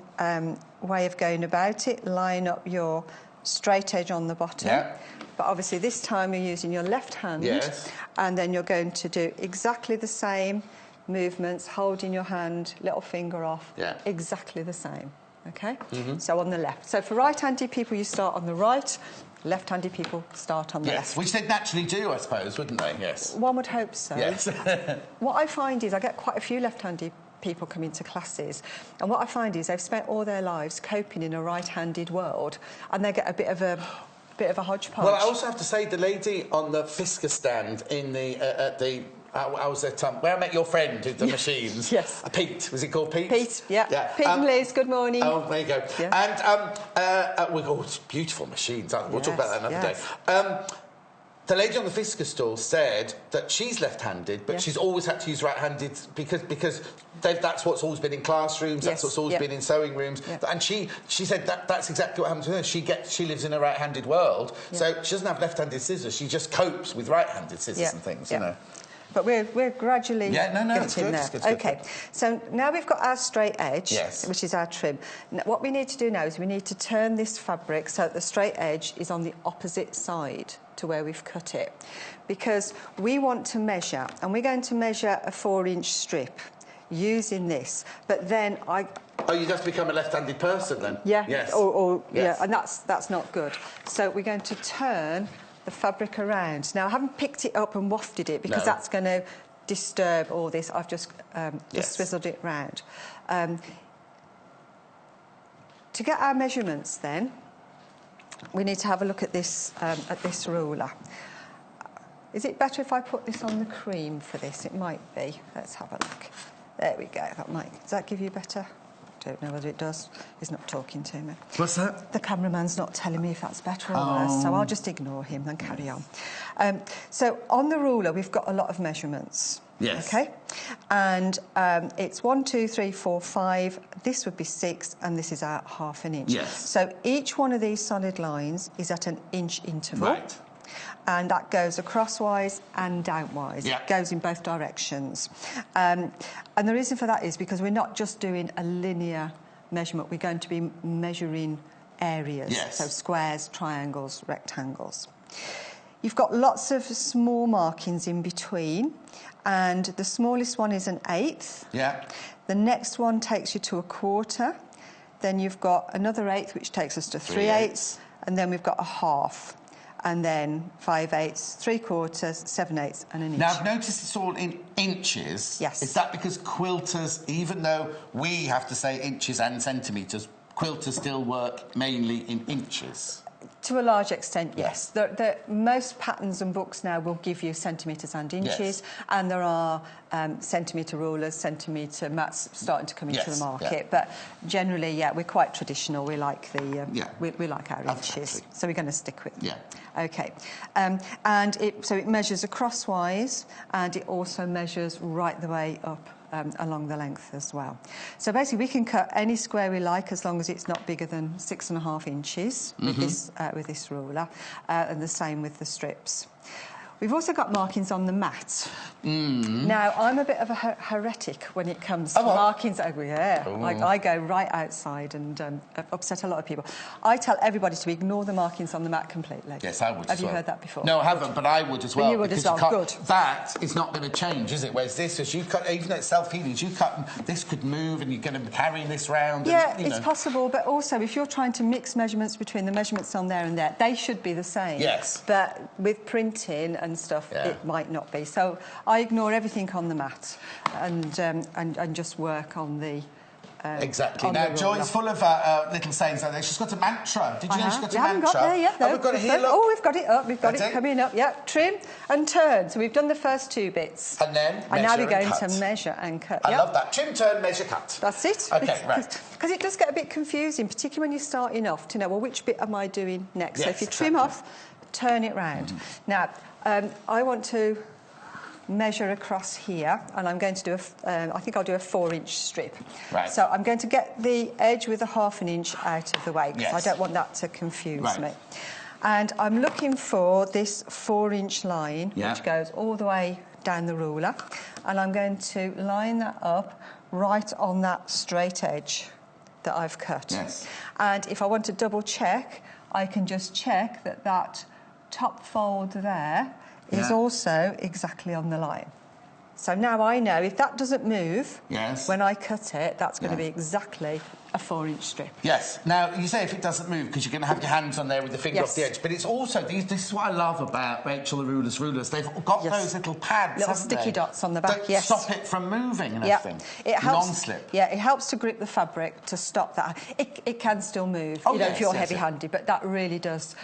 D: way of going about it. Line up your straight edge on the bottom.
A: Yeah.
D: But obviously this time you're using your left hand.
A: Yes.
D: And then you're going to do exactly the same movements, holding your hand, little finger off.
A: Yeah.
D: Exactly the same. Okay? So on the left. So for right-handed people, you start on the right. Left-handed people start on the left.
A: Yes, which they'd naturally do, I suppose, wouldn't they? Yes.
D: One would hope so.
A: Yes.
D: What I find is I get quite a few left-handed people come into classes, and what I find is they've spent all their lives coping in a right-handed world, and they get a bit of a hodgepodge.
A: Well, I also have to say, the lady on the Fisker stand in the I was at where I met your friend with the machines.
D: Yes.
A: Pete. Was it called Pete?
D: Pete, yeah. Pete and Liz, good morning.
A: Oh, there you go.
D: Yeah.
A: And it's beautiful machines. We'll talk about that another day. The lady on the Fisker stall said that she's left-handed, but she's always had to use right-handed because that's what's always been in classrooms. That's what's always been in sewing rooms. And she said that's exactly what happens with her. She lives in a right-handed world, so she doesn't have left-handed scissors. She just copes with right-handed scissors and things, you know.
D: But we're gradually getting
A: it's good,
D: there.
A: it's good,
D: OK, so now we've got our straight edge, which is our trim. Now, what we need to do now is we need to turn this fabric so that the straight edge is on the opposite side to where we've cut it, because we want to measure, and we're going to measure a 4-inch strip using this. But then
A: Oh, you'd have to become a left-handed person then?
D: Yeah.
A: Yes.
D: Yeah, and that's not good. So we're going to turn the fabric around. Now, I haven't picked it up and wafted it because that's going to disturb all this. I've just swizzled it round. To get our measurements then, we need to have a look at this ruler. Is it better if I put this on the cream for this? It might be. Let's have a look. There we go. Does that give you better? I don't know whether it does. He's not talking to me.
A: What's that?
D: The cameraman's not telling me if that's better or worse, so I'll just ignore him and carry on. So on the ruler, we've got a lot of measurements.
A: Yes.
D: Okay? And it's 1, 2, 3, 4, 5. This would be 6, and this is at ½ an inch.
A: Yes.
D: So each one of these solid lines is at an inch interval.
A: Right.
D: And that goes acrosswise and downwise.
A: Yeah.
D: It goes in both directions. And the reason for that is because we're not just doing a linear measurement, we're going to be measuring areas.
A: Yes.
D: So squares, triangles, rectangles. You've got lots of small markings in between, and the smallest one is an 1/8.
A: Yeah.
D: The next one takes you to 1/4. Then you've got another 1/8, which takes us to 3/8, and then we've got a half. And then 5/8, 3/4, 7/8, and an inch.
A: Now, I've noticed it's all in inches.
D: Yes.
A: Is that because quilters, even though we have to say inches and centimetres, quilters still work mainly in inches?
D: To a large extent, yes. Most patterns and books now will give you centimetres and inches, and there are centimetre rulers, centimetre mats starting to come into the market. But generally, yeah, we're quite traditional. We like we like our inches, so we're going to stick with them.
A: Yeah.
D: Okay, and it measures crosswise, and it also measures right the way up. Along the length as well. So basically we can cut any square we like as long as it's not bigger than 6.5 inches with this ruler, and the same with the strips. We've also got markings on the mat. Now, I'm a bit of a heretic when it comes to markings. I go right outside and upset a lot of people. I tell everybody to ignore the markings on the mat completely.
A: Yes, I would.
D: Have you heard that before?
A: No, I haven't, but I would as well.
D: But you would as well. Good.
A: That is not going to change, is it? Whereas this, as you cut, even though it's self-healing, as you cut, this could move, and you're going to be carrying this round.
D: Yeah,
A: and,
D: it's possible, but also if you're trying to mix measurements between the measurements on there and there, they should be the same.
A: Yes.
D: But with printing and stuff, it might not be. So I ignore everything on the mat and just work on the.
A: Exactly. Now, Joy's full of little sayings like that. She's got a mantra. Did you know she's got a mantra?
D: haven't got there yet, though.
A: Oh, we've got it here, look.
D: Oh, we've got it up. We've got it coming up. Yeah, trim and turn. So we've done the first 2 bits.
A: And then
D: and now we're going to measure and cut.
A: I love that. Trim, turn, measure, cut.
D: That's it.
A: OK, right.
D: Because it does get a bit confusing, particularly when you're starting off, to know, well, which bit am I doing next?
A: Yes,
D: so if you trim off, turn it round. Now, I want to measure across here, and I'm going to do I think I'll do a 4-inch strip.
A: Right.
D: So I'm going to get the edge with a ½ an inch out of the way, because I don't want that to confuse me. And I'm looking for this 4-inch line, which goes all the way down the ruler, and I'm going to line that up right on that straight edge that I've cut.
A: Yes.
D: And if I want to double check, I can just check that that top fold there is also exactly on the line. So now I know if that doesn't move when I cut it, that's going to be exactly a 4-inch strip.
A: Yes. Now, you say if it doesn't move because you're going to have your hands on there with the finger off the edge, but it's also, this is what I love about Rachel the Rulers. They've got those little pads,
D: little sticky dots on the back,
A: that stop it from moving and everything.
D: It helps,
A: non-slip.
D: Yeah, it helps to grip the fabric to stop that. It can still move, if you're heavy-handed, but that really does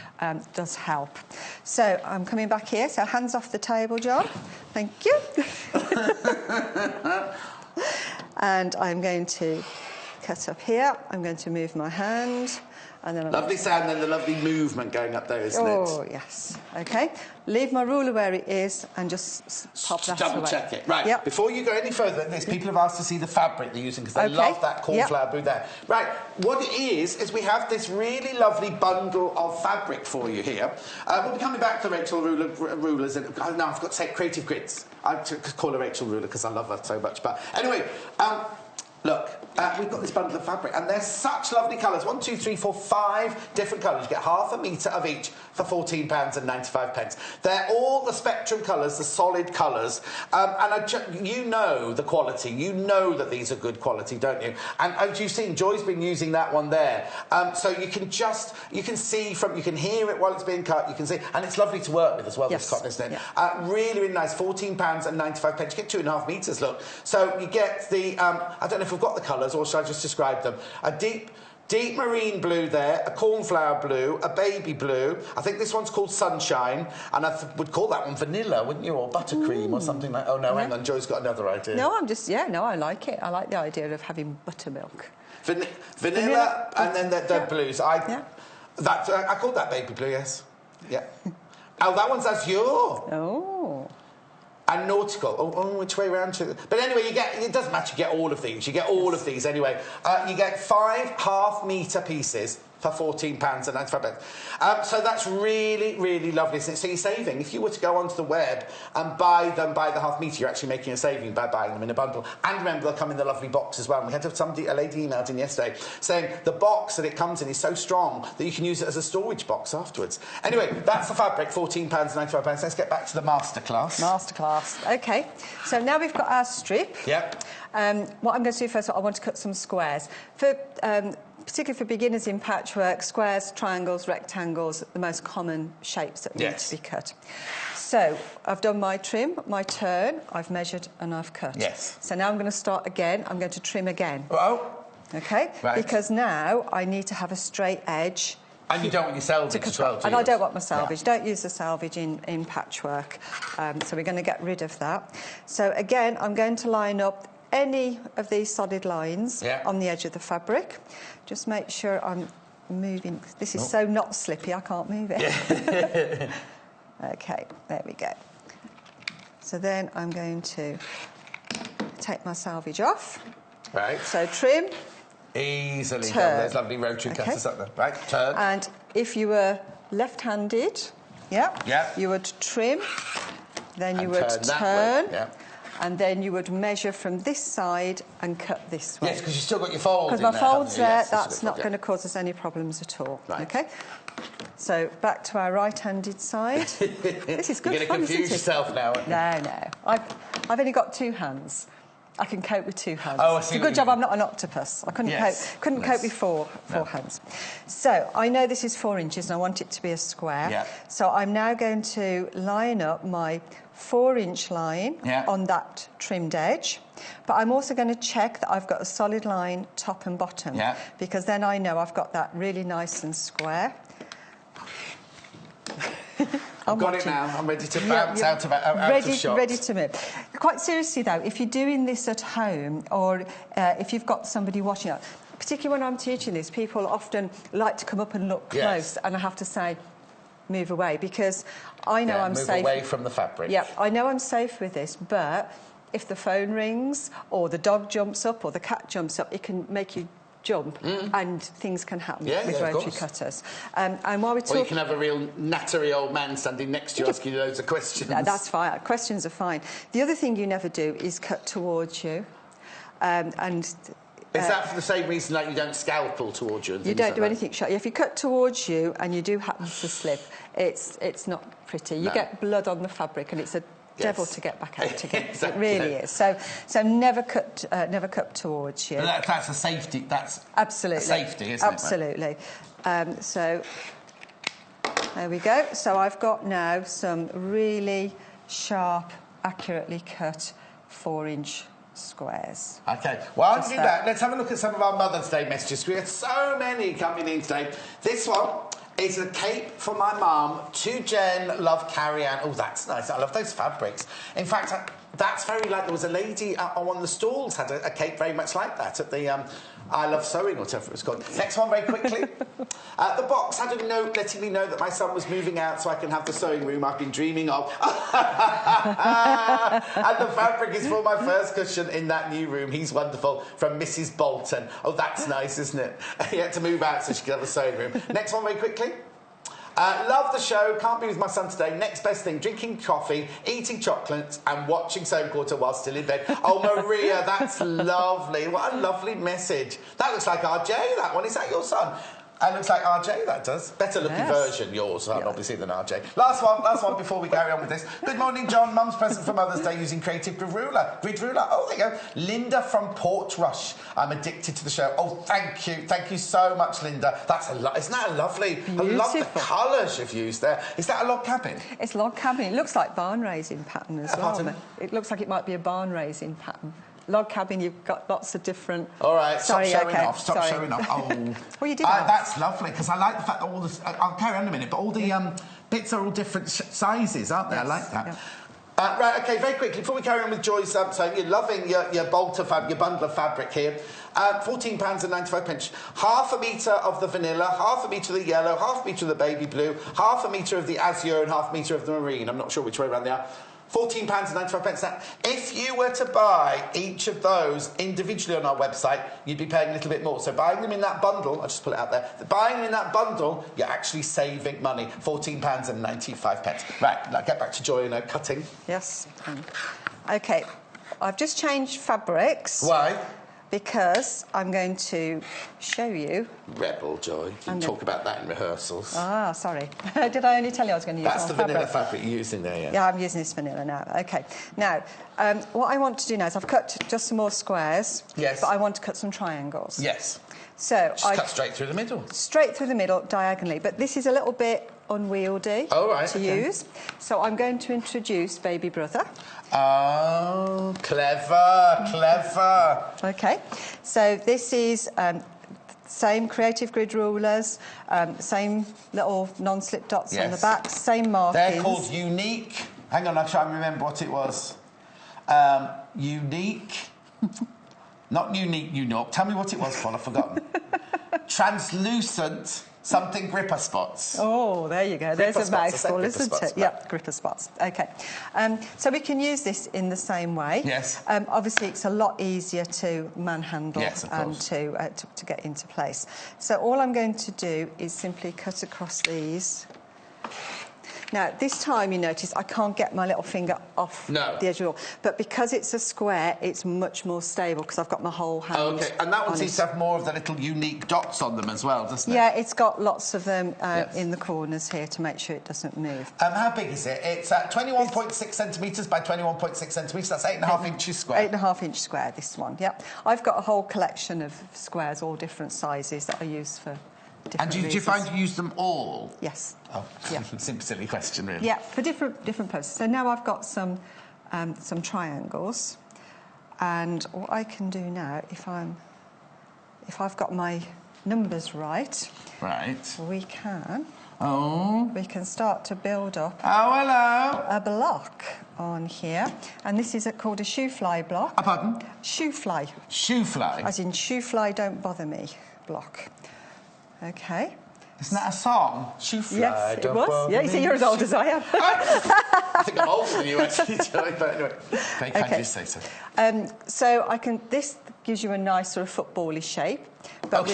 D: help. So I'm coming back here. So hands off the table, John. Thank you. And I'm going to cut up here. I'm going to move my hand. And then
A: lovely sound and the lovely movement going up there, isn't it?
D: Oh, yes. OK. Leave my ruler where it is and just pop that away.
A: Double check it. Right. Before you go any further than this, people have asked to see the fabric they're using because they love that cornflower blue there. Right. What it is we have this really lovely bundle of fabric for you here. We'll be coming back to Rachel Rulers. And now I've got to say Creative Grids. I call her Rachel Ruler because I love her so much. But anyway, Look, we've got this bundle of fabric, and they're such lovely colours. 1, 2, 3, 4, 5 different colours. You get half a metre of each for £14.95. They're all the spectrum colours, the solid colours, and you know the quality. You know that these are good quality, don't you? And as you've seen, Joy's been using that one there, so you can see you can hear it while it's being cut. You can see, and it's lovely to work with as well. This cotton, isn't it? Yeah. Really, really nice. £14.95. You get 2.5 metres. Look, so you get the I don't know if we've got the colours, or should I just describe them? A deep marine blue there, a cornflower blue, a baby blue. I think this one's called Sunshine, and I would call that one vanilla, wouldn't you? Or buttercream or something like... Oh, no, hang on, Joy's got another idea.
D: No, I like it. I like the idea of having buttermilk.
A: Vanilla, and then the blues. I called that baby blue, yes. Yeah. Oh, that one's azure.
D: Oh.
A: And nautical. Oh, which way round to... But anyway, it doesn't matter, you get all of these. You get all of these anyway. You get 5 half-metre pieces for £14.95. So that's really, really lovely, isn't it? So you're saving. If you were to go onto the web and buy them by the half metre, you're actually making a saving by buying them in a bundle. And remember, they'll come in the lovely box as well. And we had a lady emailed in yesterday saying the box that it comes in is so strong that you can use it as a storage box afterwards. Anyway, that's the fabric, £14.95. Let's get back to the masterclass.
D: Masterclass. OK. So now we've got our strip.
A: Yep.
D: What I'm going to do first, I want to cut some squares. Particularly for beginners in patchwork, squares, triangles, rectangles, the most common shapes that need to be cut. So I've done my trim, my turn, I've measured and I've cut.
A: Yes.
D: So now I'm going to start again. I'm going to trim again.
A: Oh.
D: OK?
A: Right.
D: Because now I need to have a straight edge.
A: And you don't want your salvage as well, do you?
D: And I don't want my salvage. Don't use the salvage in patchwork. So we're going to get rid of that. So again, I'm going to line up any of these solid lines on the edge of the fabric. Just make sure I'm moving. This is so not slippy, I can't move it. OK, there we go. So then I'm going to take my salvage off.
A: Right.
D: So trim.
A: Easily
D: turn.
A: done. There's lovely rotary cutters up there. Right, turn.
D: And if you were left-handed, you would trim, then you would turn. And then you would measure from this side and cut this way.
A: Yes, because you've still got your fold in
D: there. Because my fold's there,
A: yes,
D: that's not going to cause us any problems at all. Right. OK? So back to our right-handed side. This is good
A: You're
D: fun,
A: going to confuse yourself now, aren't you?
D: No. I've only got 2 hands. I can cope with 2 hands.
A: Oh, I see.
D: It's a good job I'm not an octopus. I couldn't cope with four hands. So I know this is 4 inches and I want it to be a square.
A: Yeah.
D: So I'm now going to line up my 4-inch line on that trimmed edge. But I'm also going to check that I've got a solid line top and bottom. Because then I know I've got that really nice and square.
A: I've got it now. I'm ready to bounce out of shot.
D: Ready to move. Quite seriously, though, if you're doing this at home or if you've got somebody watching it, particularly when I'm teaching this, people often like to come up and look close, and I have to say, move away, because I know I'm safe.
A: Move away from the fabric.
D: Yeah, I know I'm safe with this, but if the phone rings or the dog jumps up or the cat jumps up, it can make you jump and things can happen with rotary cutters. And while we're talking...
A: Or you can have a real nattery old man standing next to you asking you loads of questions.
D: No, that's fine. Questions are fine. The other thing you never do is cut towards you.
A: Is that for the same reason like you don't scalpel towards you? And
D: you don't do anything sharp. If you cut towards you and you do happen to slip, it's not pretty. You get blood on the fabric and it's a devil to get back out again. Exactly. It really is. So never cut towards you.
A: But that's a safety. That's
D: absolutely
A: a safety, isn't it?
D: Absolutely. So there we go. So I've got now some really sharp, accurately cut 4-inch squares.
A: OK, well, I'll do that. Let's have a look at some of our Mother's Day messages. We had so many coming in today. This one is a cape for my mum, to Jen, love Carrie-Anne. Oh, that's nice. I love those fabrics. In fact, that's very like... There was a lady on one of the stalls had a cape very much like that at the I Love Sewing, or whatever it was called. Next one, very quickly. The box had a note letting me know that my son was moving out so I can have the sewing room I've been dreaming of. And the fabric is for my first cushion in that new room. He's wonderful. From Mrs. Bolton. Oh, that's nice, isn't it? He had to move out so she could have a sewing room. Next one, very quickly. Love the show. Can't be with my son today. Next best thing, drinking coffee, eating chocolates and watching Soap Quarter while still in bed. Oh, Maria, that's lovely. What a lovely message. That looks like RJ, that one. Is that your son? It looks like RJ, that does. Better looking version, yours, obviously, than RJ. Last one before we carry on with this. Good morning, John. Mum's present for Mother's Day using Creative Grid Ruler. Oh, there you go. Linda from Portrush. I'm addicted to the show. Oh, thank you. Thank you so much, Linda. That's isn't that lovely?
E: Beautiful.
A: I love the colours you've used there. Is that a log cabin?
E: It's log cabin. It looks like barn raising pattern as well.
A: Pardon?
E: It looks like it might be a barn raising pattern. Log cabin, you've got lots of different...
A: All right, stop showing
E: okay.
A: off. Stop showing off. Oh.
E: Well, you did
A: That's lovely, because I like the fact that all the... I'll carry on in a minute, but all the bits are all different sizes, aren't they? Yes. I like that. Yeah. Right, OK, very quickly, before we carry on with Joy's so you're loving your bundle of fabric here. £14.95. Half a metre of the vanilla, half a metre of the yellow, half a metre of the baby blue, half a metre of the azure and half a metre of the marine. I'm not sure which way around they are. £14.95. Now, if you were to buy each of those individually on our website, you'd be paying a little bit more. So buying them in that bundle, I'll just put it out there, buying them in that bundle, you're actually saving money. £14.95. Right, now get back to Joy and her cutting.
E: Yes. OK, I've just changed fabrics.
A: Why?
E: Because I'm going to show you...
A: Rebel, Joy. You talk about that in rehearsals.
E: Ah, sorry. Did I only tell you I was going to use
A: That's the vanilla fabric you're using there, yeah.
E: Yeah, I'm using this vanilla now. OK. Now, what I want to do now is I've cut just some more squares.
A: Yes.
E: But I want to cut some triangles.
A: Yes.
E: So
A: just cut straight through the middle.
E: Straight through the middle, diagonally. But this is a little bit unwieldy to use. So I'm going to introduce Baby Brother.
A: Oh, clever.
E: OK. So this is same Creative Grid rulers, same little non-slip dots on the back, same markings.
A: They're called unique. Hang on, I'll try and remember what it was. Unique. Not unique, Tell me what it was, Paul. I've forgotten. Translucent something gripper spots.
E: Oh, there you go. There's a mouthful, isn't it? Yeah, gripper spots. OK. So we can use this in the same way.
A: Yes.
E: Obviously, it's a lot easier to manhandle and to get into place. So all I'm going to do is simply cut across these. Now, this time, you notice, I can't get my little finger off the edge at all. But because it's a square, it's much more stable because I've got my whole hand
A: OK, and that one seems to have more of the little unique dots on them as well, doesn't it?
E: Yeah, it's got lots of them in the corners here to make sure it doesn't move.
A: How big is it? It's 21.6 centimetres by 21.6 centimetres. That's 8.5 inches square.
E: 8.5 inch square, this one, yep. I've got a whole collection of squares, all different sizes, that I use for different
A: reasons. Do you find you use them all?
E: Yes.
A: Oh, yeah. Simple, silly question, really.
E: Yeah, for different purposes. So now I've got some triangles, and what I can do now, if I've got my numbers right, we can start to build up a block on here, and this is called a shoe fly block.
A: Pardon?
E: Shoe fly.
A: Shoe fly.
E: As in shoe fly, don't bother me block. OK.
A: Isn't that a song? Shoe fly,
E: yes, it was. Yeah, you see, you're as old as I am.
A: I think I'm older than you, actually, Joy, but anyway. Very kind of you say so.
E: So this gives you a nice sort of football-y shape, but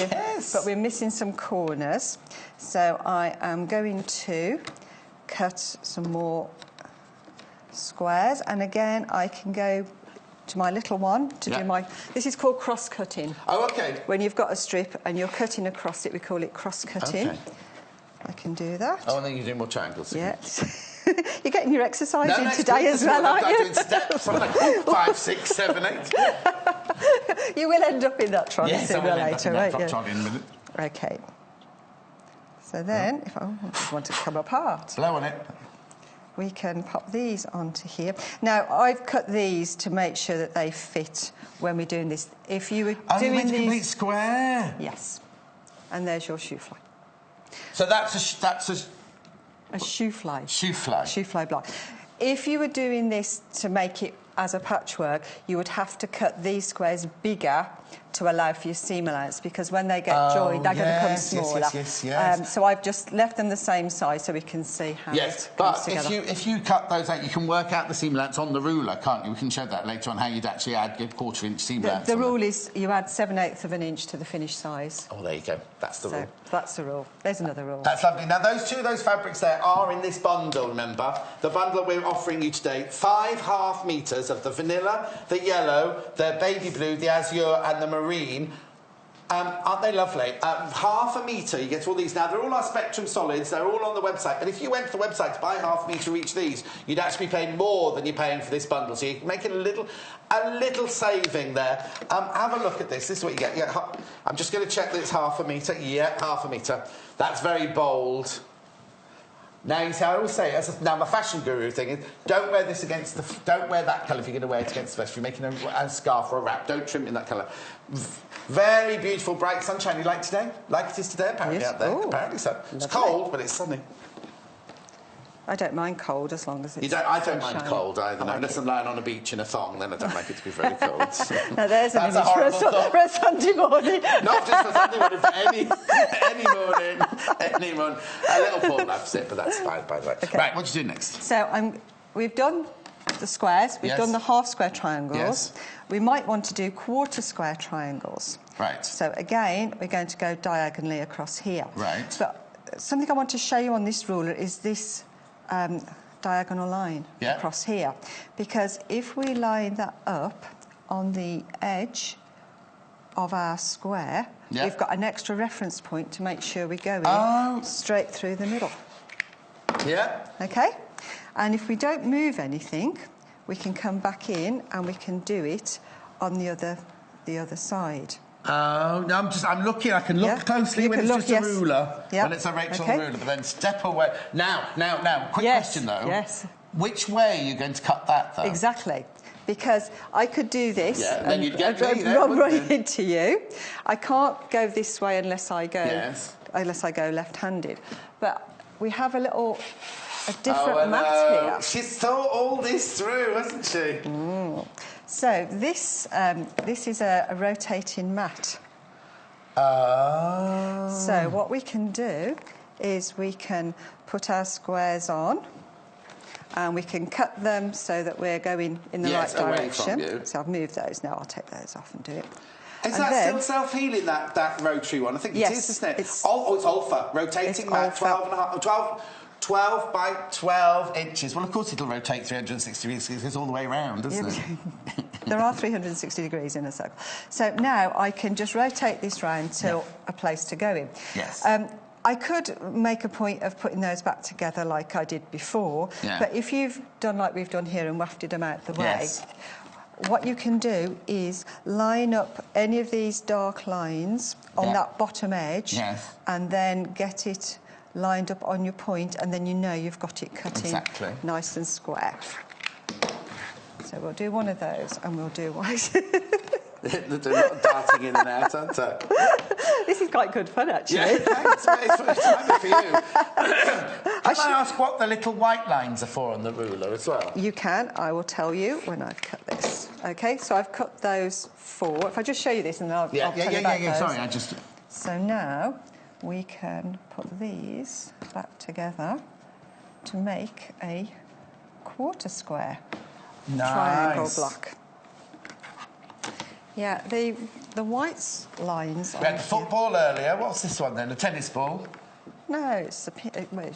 E: we're missing some corners. So I am going to cut some more squares, and again, I can go to my little one to do my... This is called cross-cutting.
A: Oh, OK.
E: When you've got a strip and you're cutting across it, we call it cross-cutting.
A: OK.
E: I can do that.
A: Oh, and then you're doing more triangles.
E: Yes. You're getting your exercise in today as well, aren't you?
A: I'm doing steps. I'm like 5, 6, 7, 8.
E: You will end up in that trolley sooner or later, won't you?
A: Trolley in a minute.
E: OK. So then, if I want to come apart...
A: Blow on it.
E: We can pop these onto here. Now, I've cut these to make sure that they fit when we're doing this. If you were doing
A: these...
E: complete
A: square?
E: Yes. And there's your shoe fly.
A: So that's
E: a shoe fly.
A: Shoe fly.
E: Shoe fly block. If you were doing this to make it as a patchwork, you would have to cut these squares bigger to allow for your seam allowance, because when they get joined, they're going to become smaller.
A: Yes.
E: So I've just left them the same size so we can see how it comes together.
A: But if you cut those out, you can work out the seam allowance on the ruler, can't you? We can show that later on, how you'd actually add a 1/4 inch seam allowance.
E: The rule is you add 7/8 of an inch to the finished size.
A: Oh, there you go. That's the rule.
E: That's the rule. There's another rule.
A: That's lovely. Now, those fabrics there are in this bundle, remember? The bundle we're offering you today, 5 half metres of the vanilla, the yellow, the baby blue, the azure and the marine. Aren't they lovely? 1/2 metre, you get all these. Now, they're all our Spectrum solids. They're all on the website. But if you went to the website to buy 1/2 metre each of these, you'd actually be paying more than you're paying for this bundle. So you're making a little saving there. Have a look at this. This is what you get. Yeah, I'm just going to check that it's 1/2 metre. Yeah, 1/2 metre. That's very bold. Now, you see, I always say, now my fashion guru thing is, don't wear this against don't wear that colour if you're going to wear it against the vest. If you're making a scarf or a wrap, don't trim it in that colour. Very beautiful, bright sunshine. You like today? Like it is today, apparently, out there.
E: Ooh,
A: apparently so. It's
E: lovely.
A: cold, but it's sunny.
E: I don't mind cold as long as it's
A: I don't mind
E: sunshiny.
A: cold either. No, unless I'm lying on a beach in a thong, then I don't like it to be very cold.
E: Now there's an
A: That's a
E: image
A: horrible thought.
E: for a Sunday morning.
A: Not just for Sunday morning, for any morning. A little Paul loves it, but that's fine, by the way.
E: Okay.
A: Right, what do you do next?
E: So we've done the squares, we've done the half square triangles.
A: Yes.
E: We might want to do 1/4 square triangles.
A: Right.
E: So again, we're going to go diagonally across here.
A: Right.
E: But something I want to show you on this ruler is this diagonal line across here. Because if we line that up on the edge of our square, we've got an extra reference point to make sure we go in straight through the middle.
A: Yeah.
E: Okay? And if we don't move anything, we can come back in and we can do it on the other side.
A: Oh, no, I'm looking. I can look closely when it's just a ruler.
E: Yep.
A: When it's a Rachel ruler, but then step away. Now, quick question though.
E: Yes.
A: Which way are you going to cut that though?
E: Exactly. Because I could do this
A: and then you'd get
E: run right into you. I can't go this way unless I go left-handed. But we have a different mat here.
A: She's thought all this through, hasn't she?
E: So this is a rotating mat.
A: Oh.
E: So what we can do is we can put our squares on and we can cut them so that we're going in the right direction.
A: Away from you.
E: So I've moved those now. I'll take those off and do it.
A: Is that still self-healing, that rotary one? I think it is, isn't it? It's Alpha. Rotating mat, 12 by 12 inches. Well, of course it'll rotate 360 degrees because it goes all the way around, doesn't it?
E: There are 360 degrees in a circle. So now I can just rotate this round to a place to go in.
A: Yes.
E: I could make a point of putting those back together like I did before, but if you've done like we've done here and wafted them out the way, what you can do is line up any of these dark lines on that bottom edge and then get it lined up on your point, and then you know you've got it cut in nice and square. So we'll do one of those and we'll do one.
A: They're not darting in and out, aren't they?
E: This is quite good fun, actually.
A: Yeah, thanks. It's time for you. Can I ask what the little white lines are for on the ruler as well?
E: You can. I will tell you when I've cut this. OK, so I've cut those 4. If I just show you this and then I'll tell you about those.
A: Sorry, I just...
E: So now we can put these back together to make a 1/4 square triangle block. Yeah, the white lines.
A: We had the football earlier. What's this one then? A tennis ball?
E: No, it's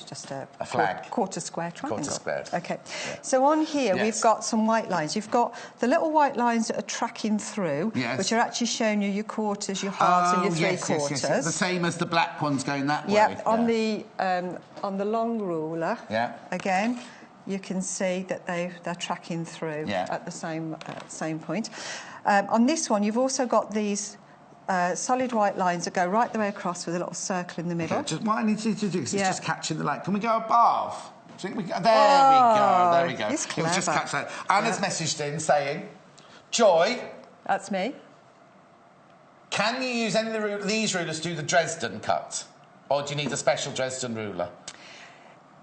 E: just a
A: flag.
E: 1/4 square triangle.
A: 1/4 square.
E: OK. So on here we've got some white lines. You've got the little white lines that are tracking through, which are actually showing you your quarters, your halves, and your 3/4.
A: Yes. The same as the black ones going that way.
E: Yeah. On the long ruler. Again, you can see that they're tracking through at the same point. On this one, you've also got these solid white lines that go right the way across with a little circle in the middle.
A: What I need you to do is just catching the light. Can we go above? There we go.
E: It's clever.
A: It was just catch that. Anna's messaged in saying, Joy.
E: That's me.
A: Can you use any of these rulers to do the Dresden cut? Or do you need a special Dresden ruler?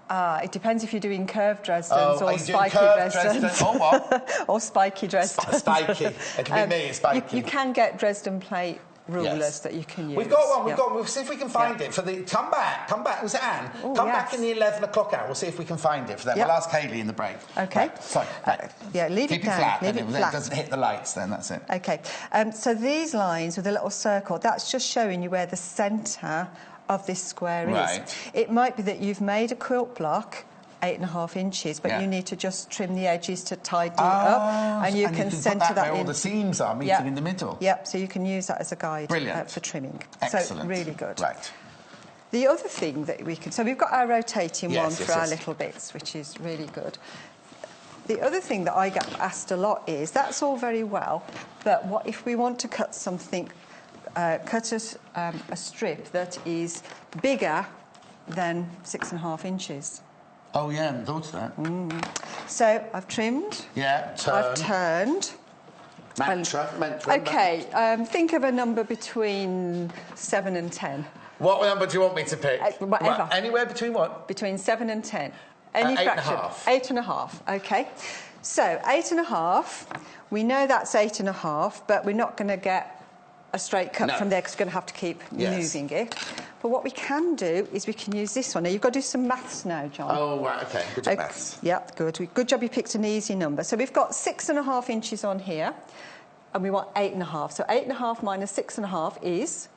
E: It depends if you're doing curved Dresdens or
A: are you doing
E: spiky
A: curved
E: Dresdens.
A: Dresden? Oh, what?
E: Or spiky Dresdens.
A: Spiky. It can be me, it's spiky.
E: You can get Dresden plate rulers that you can use.
A: We've got one, we'll see if we can find it for the... Come back, was it Anne?
E: Ooh,
A: come back in the 11 o'clock hour, we'll see if we can find it for them. We'll ask Hayley in the break.
E: Okay.
A: Right, sorry, right.
E: Leave
A: Keep
E: it down.
A: flat,
E: leave
A: then
E: it flat.
A: It doesn't hit the lights then, that's it.
E: Okay, so these lines with a little circle, that's just showing you where the centre of this square is. It might be that you've made a quilt block 8.5 inches, but you need to just trim the edges to tidy it up, and you can centre that
A: where
E: in.
A: all the seams are meeting in the middle.
E: Yep, so you can use that as a guide for trimming.
A: Excellent.
E: So really good.
A: Right.
E: The other thing that we can... So we've got our rotating one for our little bits, which is really good. The other thing that I get asked a lot is, that's all very well, but what if we want to cut something, cut a strip that is bigger than 6.5 inches?
A: Oh, yeah, I hadn't thought of that.
E: So I've trimmed.
A: Yeah,
E: I've turned.
A: Mantra.
E: OK, think of a number between 7 and 10.
A: What number do you want me to pick?
E: Whatever.
A: What? Anywhere between what?
E: Between 7 and 10. Any fraction.
A: 8.5.
E: 8.5, OK. So 8.5, we know that's 8.5, but we're not going to get a straight cut from there because we're going to have to keep moving it. But what we can do is we can use this one. Now, you've got to do some maths now, John.
A: Oh, right, OK. Good job, maths.
E: Yep, good. Good job you picked an easy number. So we've got 6.5 inches on here, and we want 8.5. So 8.5 minus 6.5 is...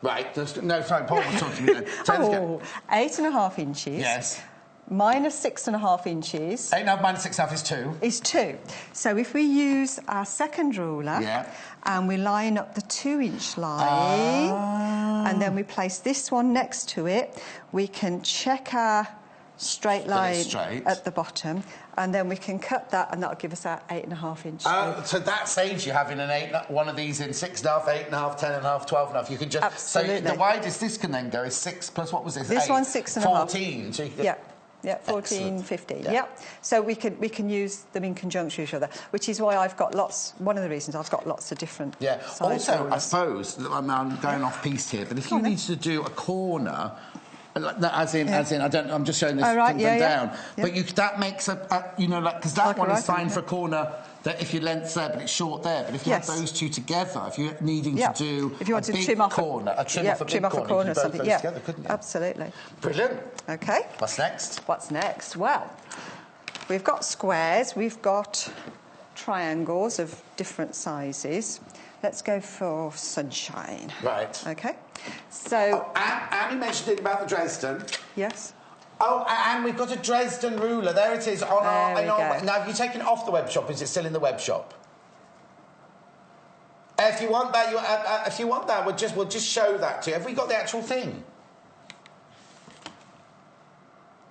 A: Right. No, sorry, Paul was talking to me then. So
E: 8.5 inches.
A: Yes.
E: Minus 6.5 inches.
A: 8.5 minus 6.5 is 2.
E: Is 2. So if we use our second ruler and we line up the 2-inch line and then we place this one next to it, we can check our straight line at the bottom, and then we can cut that, and that'll give us our 8.5 inch.
A: So that saves you having one of these in 6.5, 8.5, 10.5, 12.5. You can just...
E: Absolutely.
A: So the widest this can then go is 6 plus, what was this?
E: This
A: 8,
E: one's 6.5.
A: 14. So you can...
E: Yeah, 14, 15. Yeah. So we can use them in conjunction with each other, which is why I've got lots... One of the reasons I've got lots of different size
A: Also,
E: rulers.
A: I suppose, I'm going off piste here, but if you need to do a corner... As in, I'm just showing this from down. But that makes because that one is fine for a corner that if your length's there, but it's short there. But if you have those two together, if you're needing to do
E: if you want
A: a
E: to
A: big
E: trim off
A: corner, trim off a big corner,
E: or something,
A: together, couldn't you?
E: Absolutely.
A: Brilliant.
E: OK.
A: What's next?
E: What's next? Well, we've got squares, we've got triangles of different sizes. Let's go for sunshine.
A: Right.
E: OK. So...
A: Annie mentioned it about the Dresden.
E: Yes.
A: Oh, and we've got a Dresden ruler. There it is. On our, now, have you taken it off the web shop? Is it still in the web shop? If you want that, we'll just show that to you. Have we got the actual thing?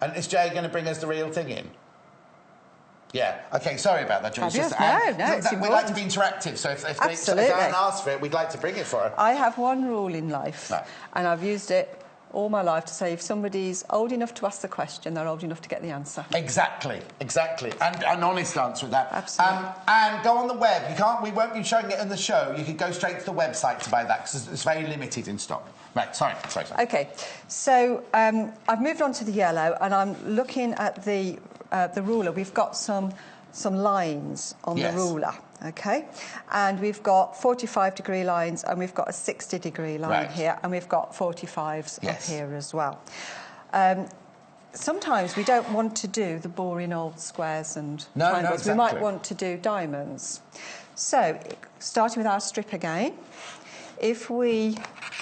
A: And is Jay going to bring us the real thing in? Yeah. OK, sorry about that, Joyce.
E: We
A: like to be interactive, so if Anne asks for it, we'd like to bring it for her.
E: I have one rule in life, and I've used it all my life to say if somebody's old enough to ask the question, they're old enough to get the answer. Exactly.
A: And an honest answer with that.
E: Absolutely.
A: And go on the web. We won't be showing it in the show. You can go straight to the website to buy that because it's very limited in stock. Right, sorry.
E: OK, so I've moved on to the yellow, and I'm looking at the ruler. We've got some lines on the ruler, OK? And we've got 45-degree lines, and we've got a 60-degree line here, and we've got 45s up here as well. Sometimes we don't want to do the boring old squares and triangles. No, exactly. We might want to do diamonds. So, starting with our strip again, if we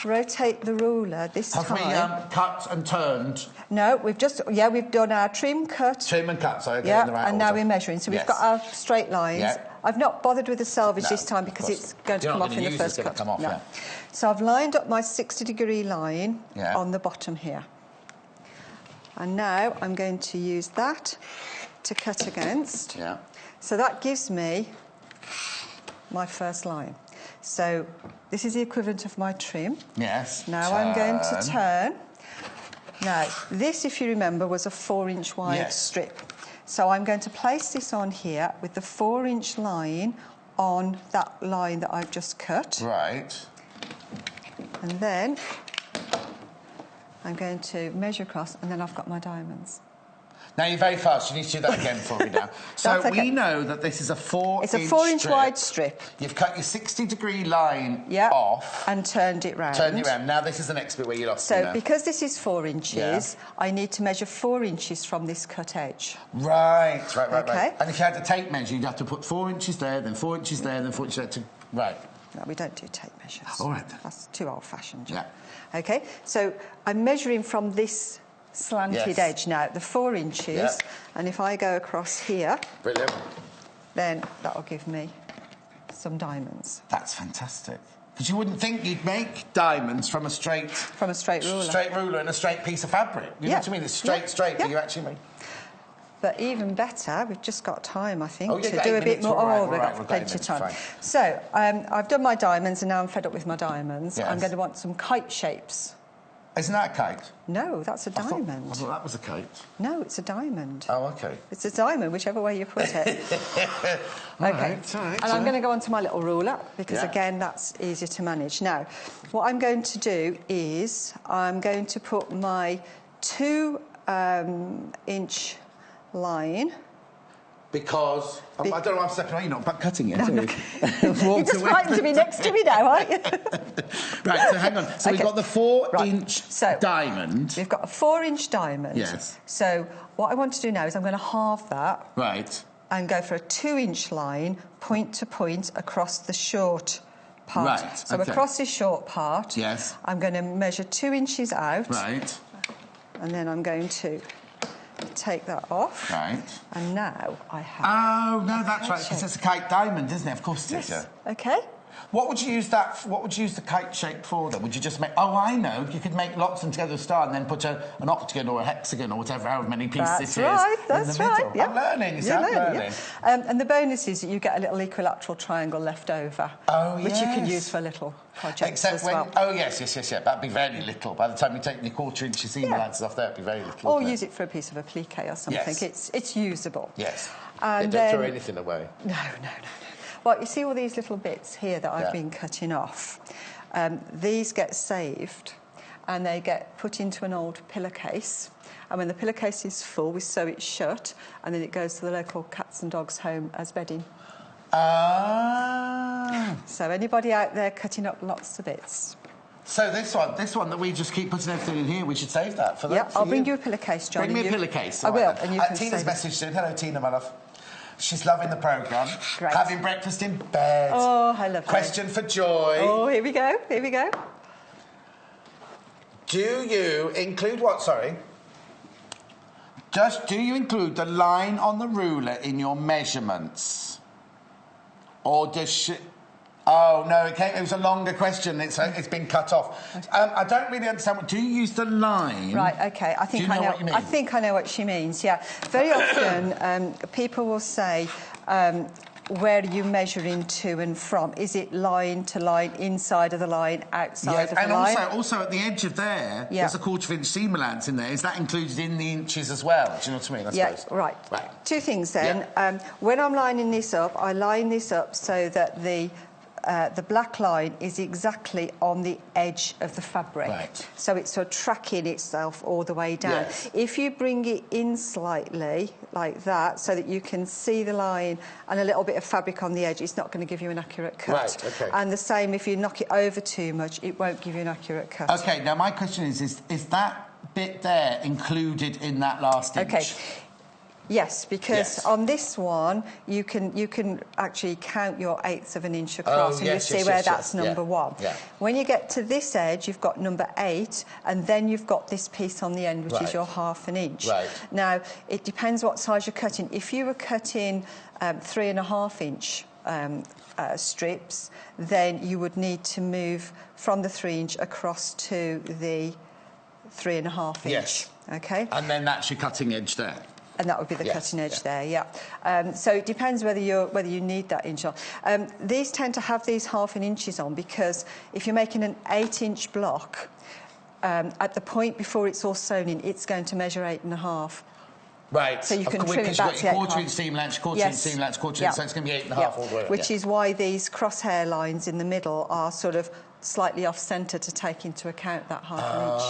E: rotate the ruler this time...
A: Have we cut and turned?
E: No, we've done our trim, cut...
A: Trim and cut, so in the right
E: and now we're measuring. So we've got our straight lines.
A: Yeah.
E: I've not bothered with the selvage this time because it's going to come off in the first cut. So I've lined up my 60-degree line on the bottom here. And now I'm going to use that to cut against.
A: Yeah.
E: So that gives me my first line. So this is the equivalent of my trim.
A: Yes.
E: Now I'm going to turn. Now, this, if you remember, was a 4-inch wide strip. So I'm going to place this on here with the 4-inch line on that line that I've just cut.
A: Right.
E: And then I'm going to measure across, and then I've got my diamonds.
A: Now, you're very fast. You need to do that again for me now. So
E: okay.
A: we know that this is a 4-inch
E: It's a 4-inch wide strip.
A: You've cut your 60-degree line
E: Yeah,
A: off.
E: and turned it round.
A: Turned it round. Now, this is the next bit where you lost me
E: So,
A: now.
E: because this is 4 inches, I need to measure 4 inches from this cut edge.
A: Right.
E: Okay.
A: And if you had a tape measure, you'd have to put 4 inches there, then 4 inches there, then 4 inches there. Right.
E: No, we don't do tape measures.
A: All right, then.
E: That's too old-fashioned.
A: Yeah.
E: OK, so I'm measuring from this slanted edge now, the 4 inches, and if I go across here,
A: Brilliant.
E: then that'll give me some diamonds.
A: That's fantastic. Because you wouldn't think you'd make diamonds from a straight...
E: From a straight ruler.
A: Straight ruler and a straight piece of fabric. You know what I mean? It's straight, but you actually make...
E: But even better, we've just got time, I think,
A: Oh, yeah,
E: to do a bit more. We've got
A: we're
E: plenty of time.
A: fine.
E: So, I've done my diamonds, and now I'm fed up with my diamonds.
A: Yes.
E: I'm going to want some kite shapes.
A: Isn't that a kite?
E: No, that's a diamond.
A: I thought that was a kite.
E: No, it's a diamond.
A: Oh, OK.
E: It's a diamond, whichever way you put it.
A: All
E: OK.
A: right.
E: And I'm going to go on to my little ruler, because, again, that's easier to manage. Now, what I'm going to do is I'm going to put my 2-inch line...
A: Because... I don't know why I'm stepping on you, not cutting it.
E: You're just frightened to be next to me now, aren't you?
A: Right, so hang on. So we've got the 4-inch diamond.
E: We've got a 4-inch diamond.
A: Yes.
E: So what I want to do now is I'm going to halve that.
A: Right.
E: And go for a 2-inch line, point to point, across the short part.
A: Right,
E: So across this short part, I'm going to measure 2 inches out.
A: Right.
E: And then I'm going to take that off.
A: Right.
E: And now I have...
A: Oh, no, that's right, because it's a kite diamond, isn't it? Of course it is.
E: Yes. OK.
A: What would you use what would you use the kite shape for, then? Would you just make... Oh, I know. You could make lots and together a star and then put an octagon or a hexagon or whatever, however many pieces it is.
E: That's right.
A: Yeah. I'm learning. I'm learning.
E: Yeah. And the bonus is that you get a little equilateral triangle left over.
A: Oh,
E: which you can use for little projects
A: Except
E: as
A: when...
E: well.
A: Oh, yes. That'd be very little. By the time you take the 1/4-inch seam allowances off there, it'd be very little.
E: Or use it for a piece of applique or something.
A: Yes.
E: It's usable.
A: Yes.
E: And
A: don't throw anything away.
E: No. Well, you see all these little bits here that I've been cutting off? These get saved and they get put into an old pillowcase. And when the pillowcase is full, we sew it shut and then it goes to the local cats and dogs home as bedding.
A: Ah.
E: So anybody out there cutting up lots of bits?
A: So this one that we just keep putting everything in here, we should save that for that.
E: Yeah, I'll bring you a pillowcase, John.
A: Bring me a pillowcase.
E: I will, and you can
A: Tina's
E: save
A: messaged in. Hello, Tina, my love. She's loving the programme.
E: Great.
A: Having breakfast in bed.
E: Oh, I love that.
A: Question for Joy.
E: Oh, here we go.
A: Do you include what, sorry? Do you include the line on the ruler in your measurements? Or does she... Oh, no, it was a longer question. It's been cut off. I don't really understand. Do you use the line?
E: Right, OK. I think I know what you mean. I think I know what she means, yeah. Very often, people will say, where are you measuring to and from? Is it line to line, inside of the line, outside of the line?
A: And also at the edge of there, there's a 1/4-inch seam allowance in there. Is that included in the inches as well? Do you know what I mean? I suppose.
E: Right. Two things then. Yeah. When I'm lining this up, I line this up so that the black line is exactly on the edge of the fabric.
A: Right.
E: So it's sort of tracking itself all the way down.
A: Yes.
E: If you bring it in slightly, like that, so that you can see the line and a little bit of fabric on the edge, it's not going to give you an accurate cut.
A: Right, OK.
E: And the same, if you knock it over too much, it won't give you an accurate cut.
A: OK, now my question is that bit there included in that last inch?
E: OK. Yes, because on this one, you can actually count your 1/8 of an inch across and you see where that's number 1.
A: Yeah.
E: When you get to this edge, you've got number 8, and then you've got this piece on the end, which is your 1/2 inch.
A: Right.
E: Now, it depends what size you're cutting. If you were cutting 3.5-inch strips, then you would need to move from the 3-inch across to the 3.5-inch.
A: Yes.
E: OK?
A: And then that's your cutting edge there.
E: And that would be the cutting edge there, so it depends whether you need that inch on. These tend to have these 1/2 inches on because if you're making an 8-inch block, at the point before it's all sewn in, it's going to measure 8.5.
A: Right.
E: So you can trim it back to
A: 1/4-inch seam length, 1/4-inch seam length, 1/4-inch, so it's going to be 8.5 all the way.
E: Which is why these crosshair lines in the middle are sort of slightly off-centre to take into account that 1/2 inch.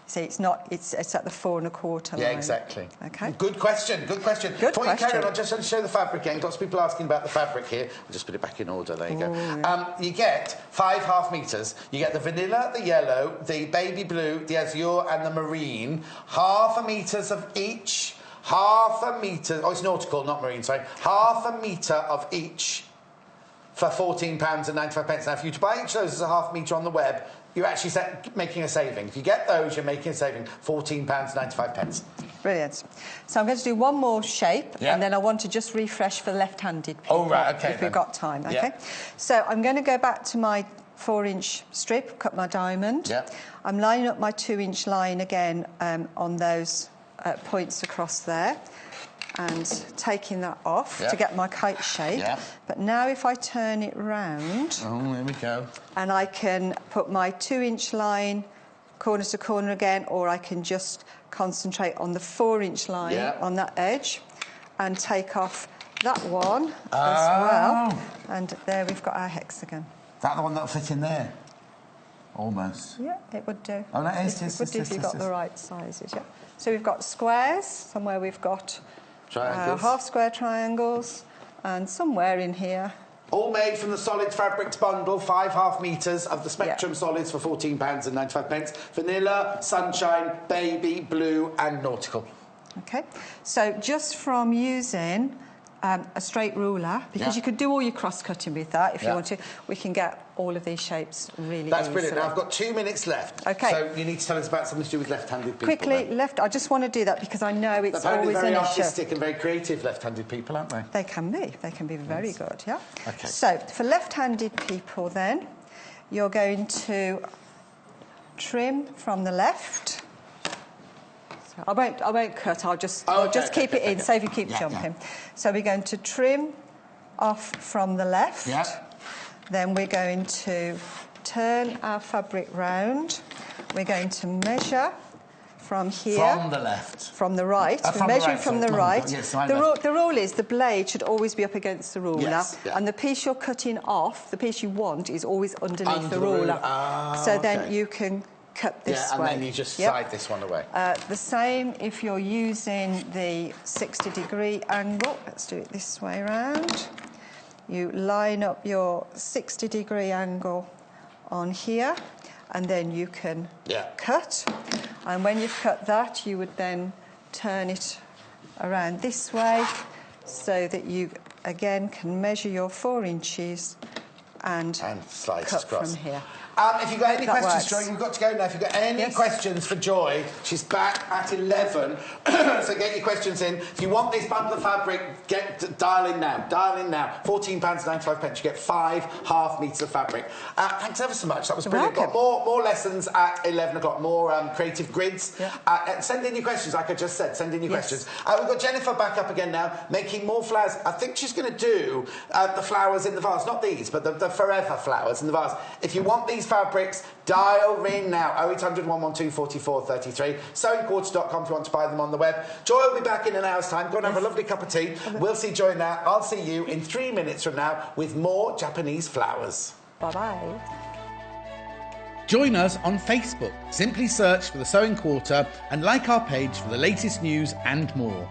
E: See, it's not. It's at the 4 1/4 line.
A: Yeah, exactly.
E: Okay.
A: Good question. Good question.
E: Good
A: Before you carry
E: question.
A: on, I just want to show the fabric again. Lots of people asking about the fabric here. I'll just put it back in order. There you go.
E: Yeah.
A: You get 5 half meters. You get the vanilla, the yellow, the baby blue, the azure, and the marine. Half a meters of each. Half a metre... Oh, it's nautical, not marine, sorry. Half a metre of each for £14.95. Now, if you buy each of those as a half metre on the web, you're actually making a saving. If you get those, you're making a saving, £14.95.
E: Brilliant. So I'm going to do one more shape,
A: Yeah.
E: and then I want to just refresh for left-handed people.
A: Oh, right, OK,
E: if we've got time, OK?
A: Yeah.
E: So I'm going to go back to my 4-inch strip, cut my diamond.
A: Yeah.
E: I'm lining up my 2-inch line again on those points across there, and taking that off to get my kite shape.
A: Yeah.
E: But now if I turn it round...
A: Oh, there we go.
E: And I can put my 2-inch line corner to corner again, or I can just concentrate on the 4-inch line on that edge and take off that one as well. And there we've got our hexagon.
A: Is that the one that'll fit in there? Almost.
E: Yeah, it would do.
A: Oh, no, it is.
E: It would do if you've got the right sizes, yeah. So we've got squares, somewhere we've got half square triangles, and somewhere in here...
A: All made from the Solid Fabrics bundle, 5 half metres of the Spectrum solids for £14.95. Vanilla, sunshine, baby, blue and nautical. OK.
E: So just from using a straight ruler, because you could do all your cross-cutting with that if you want to, we can get all of these shapes really
A: That's
E: easily.
A: brilliant. Now, I've got 2 minutes left.
E: OK.
A: So you need to tell us about something to do with left-handed people.
E: Quickly,
A: then.
E: I just want to do that because I know it's
A: Apparently
E: always an
A: very
E: issue.
A: artistic and very creative left-handed people, aren't they?
E: They can be. They can be very good, yeah?
A: OK.
E: So, for left-handed people then, you're going to trim from the left. So I won't cut, I'll just keep it in, save you keep jumping. Yeah. So we're going to trim off from the left.
A: Yeah.
E: Then we're going to turn our fabric round. We're going to measure from here.
A: From the left.
E: From the right. We're measuring from the right.
A: Yes,
E: the rule is the blade should always be up against the ruler.
A: Yes, yeah.
E: And the piece you're cutting off, the piece you want, is always underneath the ruler. So then you can cut this way.
A: Yeah, and then you just slide this one away.
E: The same if you're using the 60-degree angle. Let's do it this way around. You line up your 60-degree angle on here, and then you can cut. And when you've cut that, you would then turn it around this way so that you, again, can measure your 4 inches and
A: slide
E: cut
A: across.
E: from here.
A: If you've got any questions,
E: works.
A: Joy, we've got to go now. If you've got any questions for Joy, she's back at 11. So get your questions in. If you want this bundle of fabric, dial in now. Dial in now. £14.95. You get 5 half metres of fabric. Thanks ever so much. That was brilliant. Got more lessons at 11 o'clock, more creative grids. Yeah. Send in your questions, like I just said. Send in your questions. We've got Jenniffer back up again now, making more flowers. I think she's going to do the flowers in the vase. Not these, but the forever flowers in the vase. If you want these fabrics, dial ring now. 0800 112 44 33. Sewingquarters.com if you want to buy them on the web. Joy will be back in an hour's time. Go and have a lovely cup of tea. We'll see Joy now. I'll see you in 3 minutes from now with more Japanese flowers.
E: Bye-bye.
F: Join us on Facebook. Simply search for The Sewing Quarter and like our page for the latest news and more.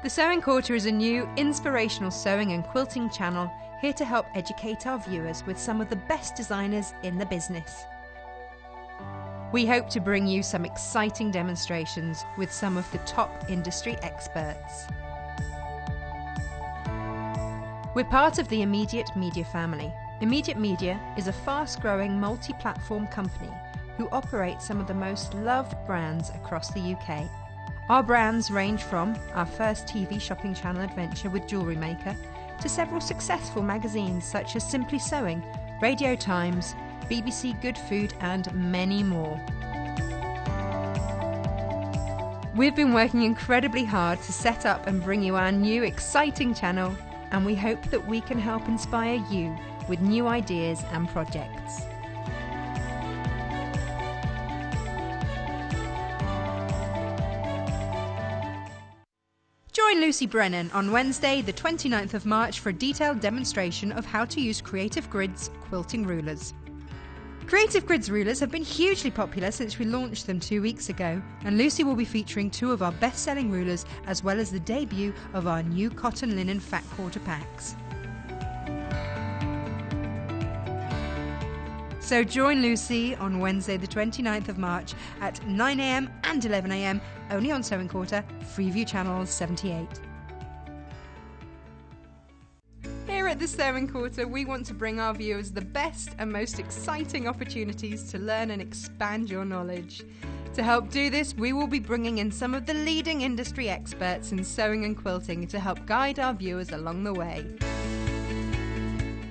C: The Sewing Quarter is a new, inspirational sewing and quilting channel here to help educate our viewers with some of the best designers in the business. We hope to bring you some exciting demonstrations with some of the top industry experts. We're part of the Immediate Media family. Immediate Media is a fast-growing multi-platform company who operate some of the most loved brands across the UK. Our brands range from our first TV shopping channel adventure with Jewellery Maker to several successful magazines such as Simply Sewing, Radio Times, BBC Good Food and many more. We've been working incredibly hard to set up and bring you our new exciting channel, and we hope that we can help inspire you with new ideas and projects. Join Join Lucy Brennan on Wednesday, the 29th of March for a detailed demonstration of how to use Creative Grids quilting rulers. Creative Grids rulers have been hugely popular since we launched them 2 weeks ago, and Lucy will be featuring 2 of our best-selling rulers as well as the debut of our new cotton linen fat quarter packs. So join Lucy on Wednesday the 29th of March at 9 a.m. and 11 a.m. only on Sewing Quarter, Freeview Channel 78. Here at the Sewing Quarter, we want to bring our viewers the best and most exciting opportunities to learn and expand your knowledge. To help do this, we will be bringing in some of the leading industry experts in sewing and quilting to help guide our viewers along the way.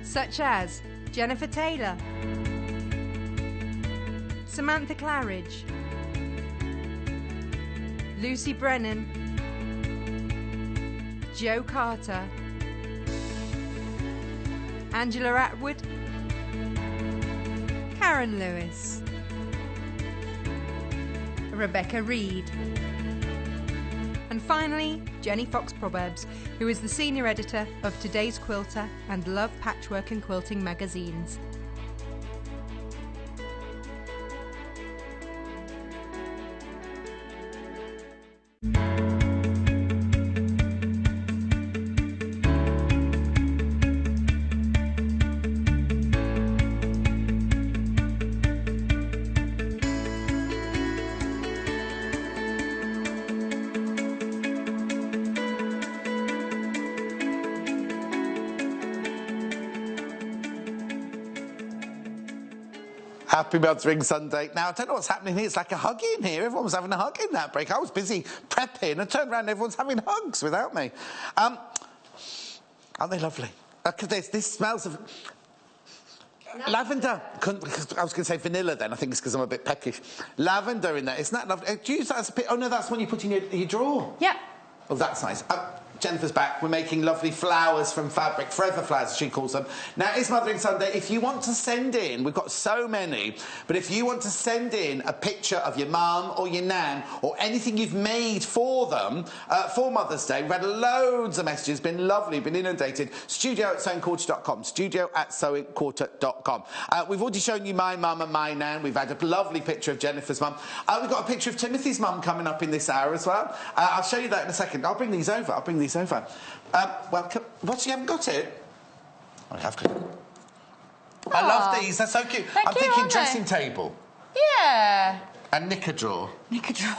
C: Such as Jenniffer Taylor, Samantha Claridge, Lucy Brennan, Jo Carter, Angela Atwood, Karen Lewis, Rebecca Reed, and finally Jenny Fox Proverbs, who is the senior editor of Today's Quilter and Love Patchwork and Quilting magazines.
A: Happy Mothering Sunday. Now, I don't know what's happening here. It's like a hug in here. Everyone was having a hug in that break. I was busy prepping. I turned around and everyone's having hugs without me. Aren't they lovely? Because this smells of lavender. I was going to say vanilla then. I think it's because I'm a bit peckish. Lavender in there. Isn't that lovely? Do you use that as a bit? Oh, no, that's one you put in your drawer.
B: Yeah.
A: Oh, that's nice. Jennifer's back. We're making lovely flowers from fabric, forever flowers, as she calls them. Now, it's Mothering Sunday. If you want to send in, we've got so many, but if you want to send in a picture of your mum or your nan or anything you've made for them for Mother's Day, we've had loads of messages, been lovely, been inundated. studio@sewingquarter.com, studio@sewingquarter.com. We've already shown you my mum and my nan. We've had a lovely picture of Jennifer's mum. We've got a picture of Timothy's mum coming up in this hour as well. I'll show you that in a second. I'll bring these over. Well, what, you haven't got it? I have got it. I love these. They're so cute. I'm thinking dressing table.
B: Yeah.
A: And knicker drawer.
B: Knicker drawer.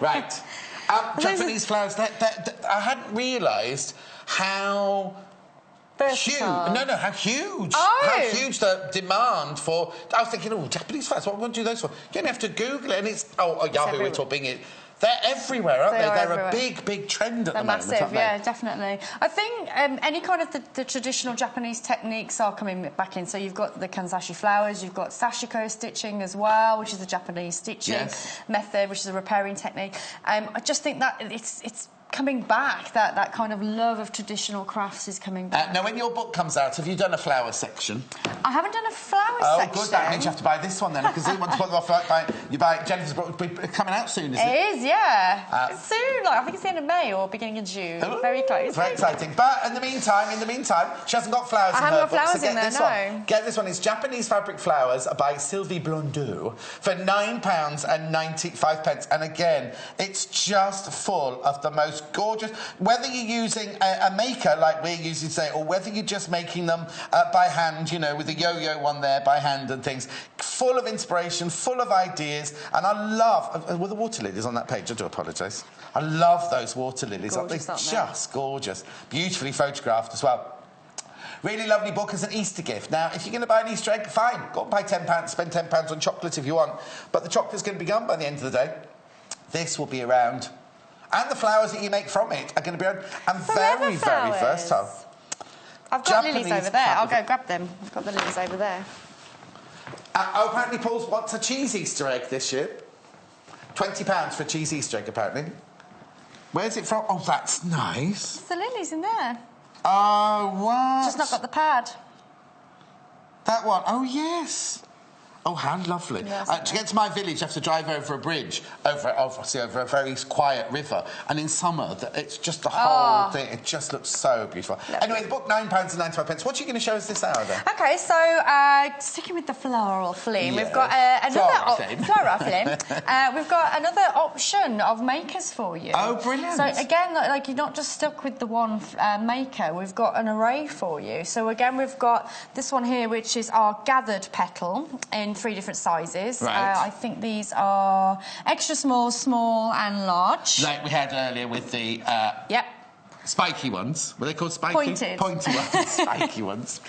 A: Right. Japanese flowers. I hadn't realised how huge. How huge. Oh. How huge the demand for. I was thinking, Japanese flowers. What would do those for? You only have to Google it, and it's Yahoo it or Bing it. They're everywhere, aren't they? They're a big trend at the moment.
B: They're massive, yeah, definitely. I think any kind of the traditional Japanese techniques are coming back in. So you've got the Kanzashi flowers, you've got sashiko stitching as well, which is a Japanese stitching method, which is a repairing technique. I just think that it's coming back, that kind of love of traditional crafts is coming back.
A: Now, when your book comes out, have you done a flower section?
B: I haven't done a flower section.
A: Oh, good. That means you have to buy this one then, because you want to put them off. You buy Jennifer's book. It's coming out soon, is it?
B: It is, yeah. Soon, I think it's the end of May or beginning of June. Ooh, very close.
A: Very exciting. But in the meantime, she hasn't got flowers in her book. I haven't got flowers in there, no. Get this one. It's Japanese Fabric Flowers by Sylvie Blondeau for £9.95. And again, it's just full of the most gorgeous, whether you're using a maker like we're using today, or whether you're just making them by hand, with a yo-yo one there by hand and things, full of inspiration, full of ideas. And I love, were the water lilies on that page? I do apologise. I love those water lilies.
B: Gorgeous,
A: aren't they? Just gorgeous. Beautifully photographed as well. Really lovely book as an Easter gift. Now, if you're going to buy an Easter egg, fine. Go and buy £10, spend £10 on chocolate if you want. But the chocolate's going to be gone by the end of the day. This will be around. And the flowers that you make from it are going to be around. And very, very versatile.
B: I've got lilies over there. I'll go grab them. I've got the lilies over there.
A: Apparently Paul wants a cheese Easter egg this year. £20 for a cheese Easter egg, apparently. Where's it from? Oh, that's nice.
B: It's the lilies in there.
A: Oh, what?
B: Just not got the pad.
A: That one? Oh, yes. Oh, how lovely. To get to my village, you have to drive over a bridge, over a very quiet river. And in summer, it's just the whole thing. It just looks so beautiful. Lovely. Anyway, the book, £9.95. What are you going to show us this hour, then? OK, so
B: sticking with the floral theme, we've got another... Floral theme. We've got another option of makers for you.
A: Oh, brilliant.
B: So, again, like you're not just stuck with the one maker. We've got an array for you. So, again, we've got this one here, which is our gathered petal in 3 different sizes.
A: Right.
B: I think these are extra small, small and large.
A: Like we had earlier with the...
B: Yep.
A: Spiky ones. Were they called spiky?
B: Pointed.
A: Pointy ones. Spiky ones.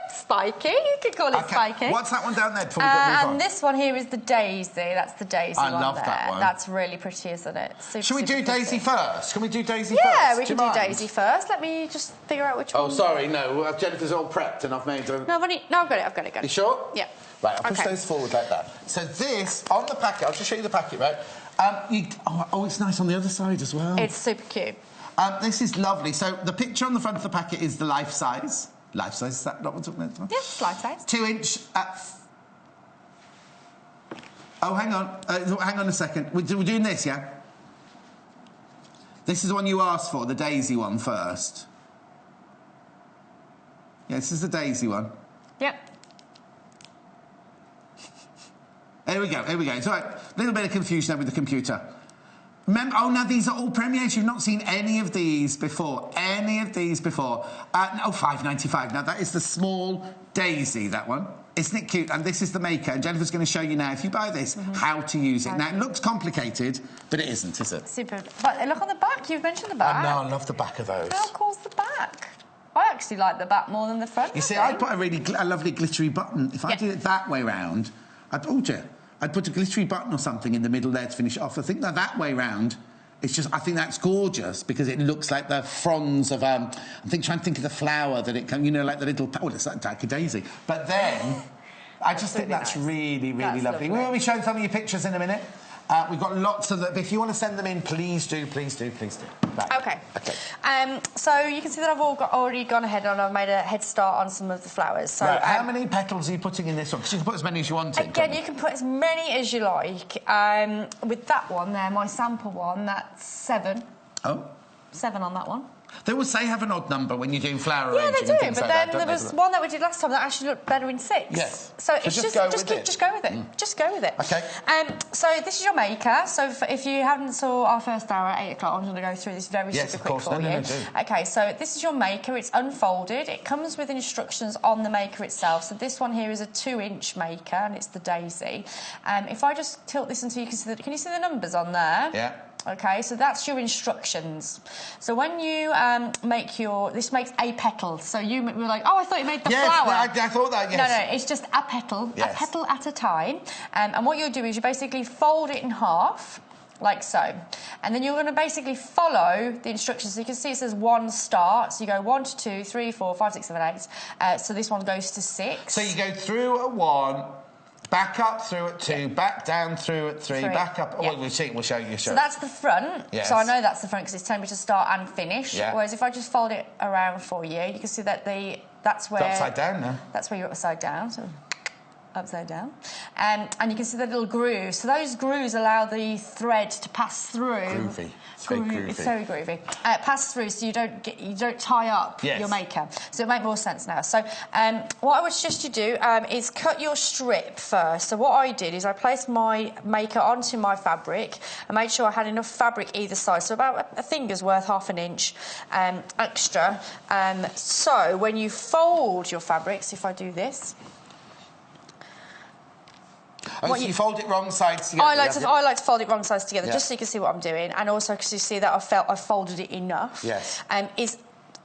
B: Spiky, you could call it spiky.
A: What's that one down there before we move on?
B: And this one here is the daisy. That's the daisy one.
A: I love that one.
B: That's really pretty, isn't it?
A: Should we do daisy first? Can we do daisy first?
B: Yeah, we can do daisy first. Let me just figure out which one.
A: Oh, sorry, no. Jennifer's all prepped and I've made a...
B: No, I've got it.
A: You sure?
B: Yeah.
A: Right, I'll push those forward like that. So this, on the packet, I'll just show you the packet, right? It's nice on the other side as well.
B: It's super cute.
A: This is lovely. So the picture on the front of the packet is the life size. Life size, is that not what we're talking about?
B: Yes, life size.
A: 2 inch... Oh, hang on a second. We're doing this, yeah? This is the one you asked for, the daisy one first. Yeah, this is the daisy one.
B: Yep.
A: Here we go. It's all right. A little bit of confusion there with the computer. Remember, now these are all premieres. You've not seen any of these before. £5.95. Now, that is the small daisy, that one. Isn't it cute? And this is the maker. And Jennifer's going to show you now, if you buy this, how to use it. Now, it looks complicated, but it isn't, is it?
B: Super. But look on the back. You've mentioned the back.
A: I know, I love the back of those.
B: How cool's the back? I actually like the back more than the front.
A: You see, I'd put a really lovely glittery button. If I did it that way round, I'd put a glittery button or something in the middle there to finish it off. I think that way round, it's just... I think that's gorgeous because it looks like the fronds of... trying to think of the flower that it can... You know, like the little... Oh, it's like a daisy. But then, I just think that's really, really lovely. We will be showing some of your pictures in a minute. We've got lots of them. If you want to send them in, please do. Right.
B: OK. So you can see that I've already gone ahead and I've made a head start on some of the flowers. So,
A: right. How many petals are you putting in this one? Because you can put as many as you want in.
B: Again, you can put as many as you like. With that one there, my sample one, that's 7.
A: Oh.
B: 7 on that one.
A: They will say have an odd number when you're doing flower
B: arranging.
A: Yeah, they do,
B: but then there was one that we did last time that actually looked better in 6.
A: Yes.
B: So it's just go with it. Just go with it.
A: OK.
B: So this is your maker. So if you haven't saw our first hour at 8 o'clock, I'm going to go through this super quick for you. No, do. OK, so this is your maker. It's unfolded. It comes with instructions on the maker itself. So this one here is a 2-inch maker, and it's the daisy. If I just tilt this until you can see can you see the numbers on there?
A: Yeah.
B: OK, so that's your instructions. So when you make this makes a petal. So you were like, oh, I thought you made the flower.
A: Yes, I thought that, yes.
B: No, it's just a petal at a time. And what you'll do is you basically fold it in half, like so. And then you're going to basically follow the instructions. So you can see it says 1 start. So you go 1 to 2, 3, 4, 5, 6, 7, 8. So this one goes to 6.
A: So you go through a 1... Back up through at 2, back down through at 3, back up...
B: Yeah.
A: Oh, we'll show you.
B: So that's the front.
A: Yes.
B: So I know that's the front because it's telling me to start and finish.
A: Yeah.
B: Whereas if I just fold it around for you, you can see that that's where...
A: It's upside down now.
B: That's where you're upside down. So upside down. And you can see the little grooves. So those grooves allow the thread to pass through.
A: Groovy. Groovy.
B: It's very groovy. Pass through so you don't tie up your maker. So it'll make more sense now. So what I would suggest you do is cut your strip first. So what I did is I placed my maker onto my fabric and made sure I had enough fabric either side. So about a finger's worth, half an inch extra. So when you fold your fabrics, if I do this...
A: Oh, so you fold it wrong sides together?
B: I like to fold it wrong sides together, just so you can see what I'm doing, and also because you see that I folded it enough.
A: Yes.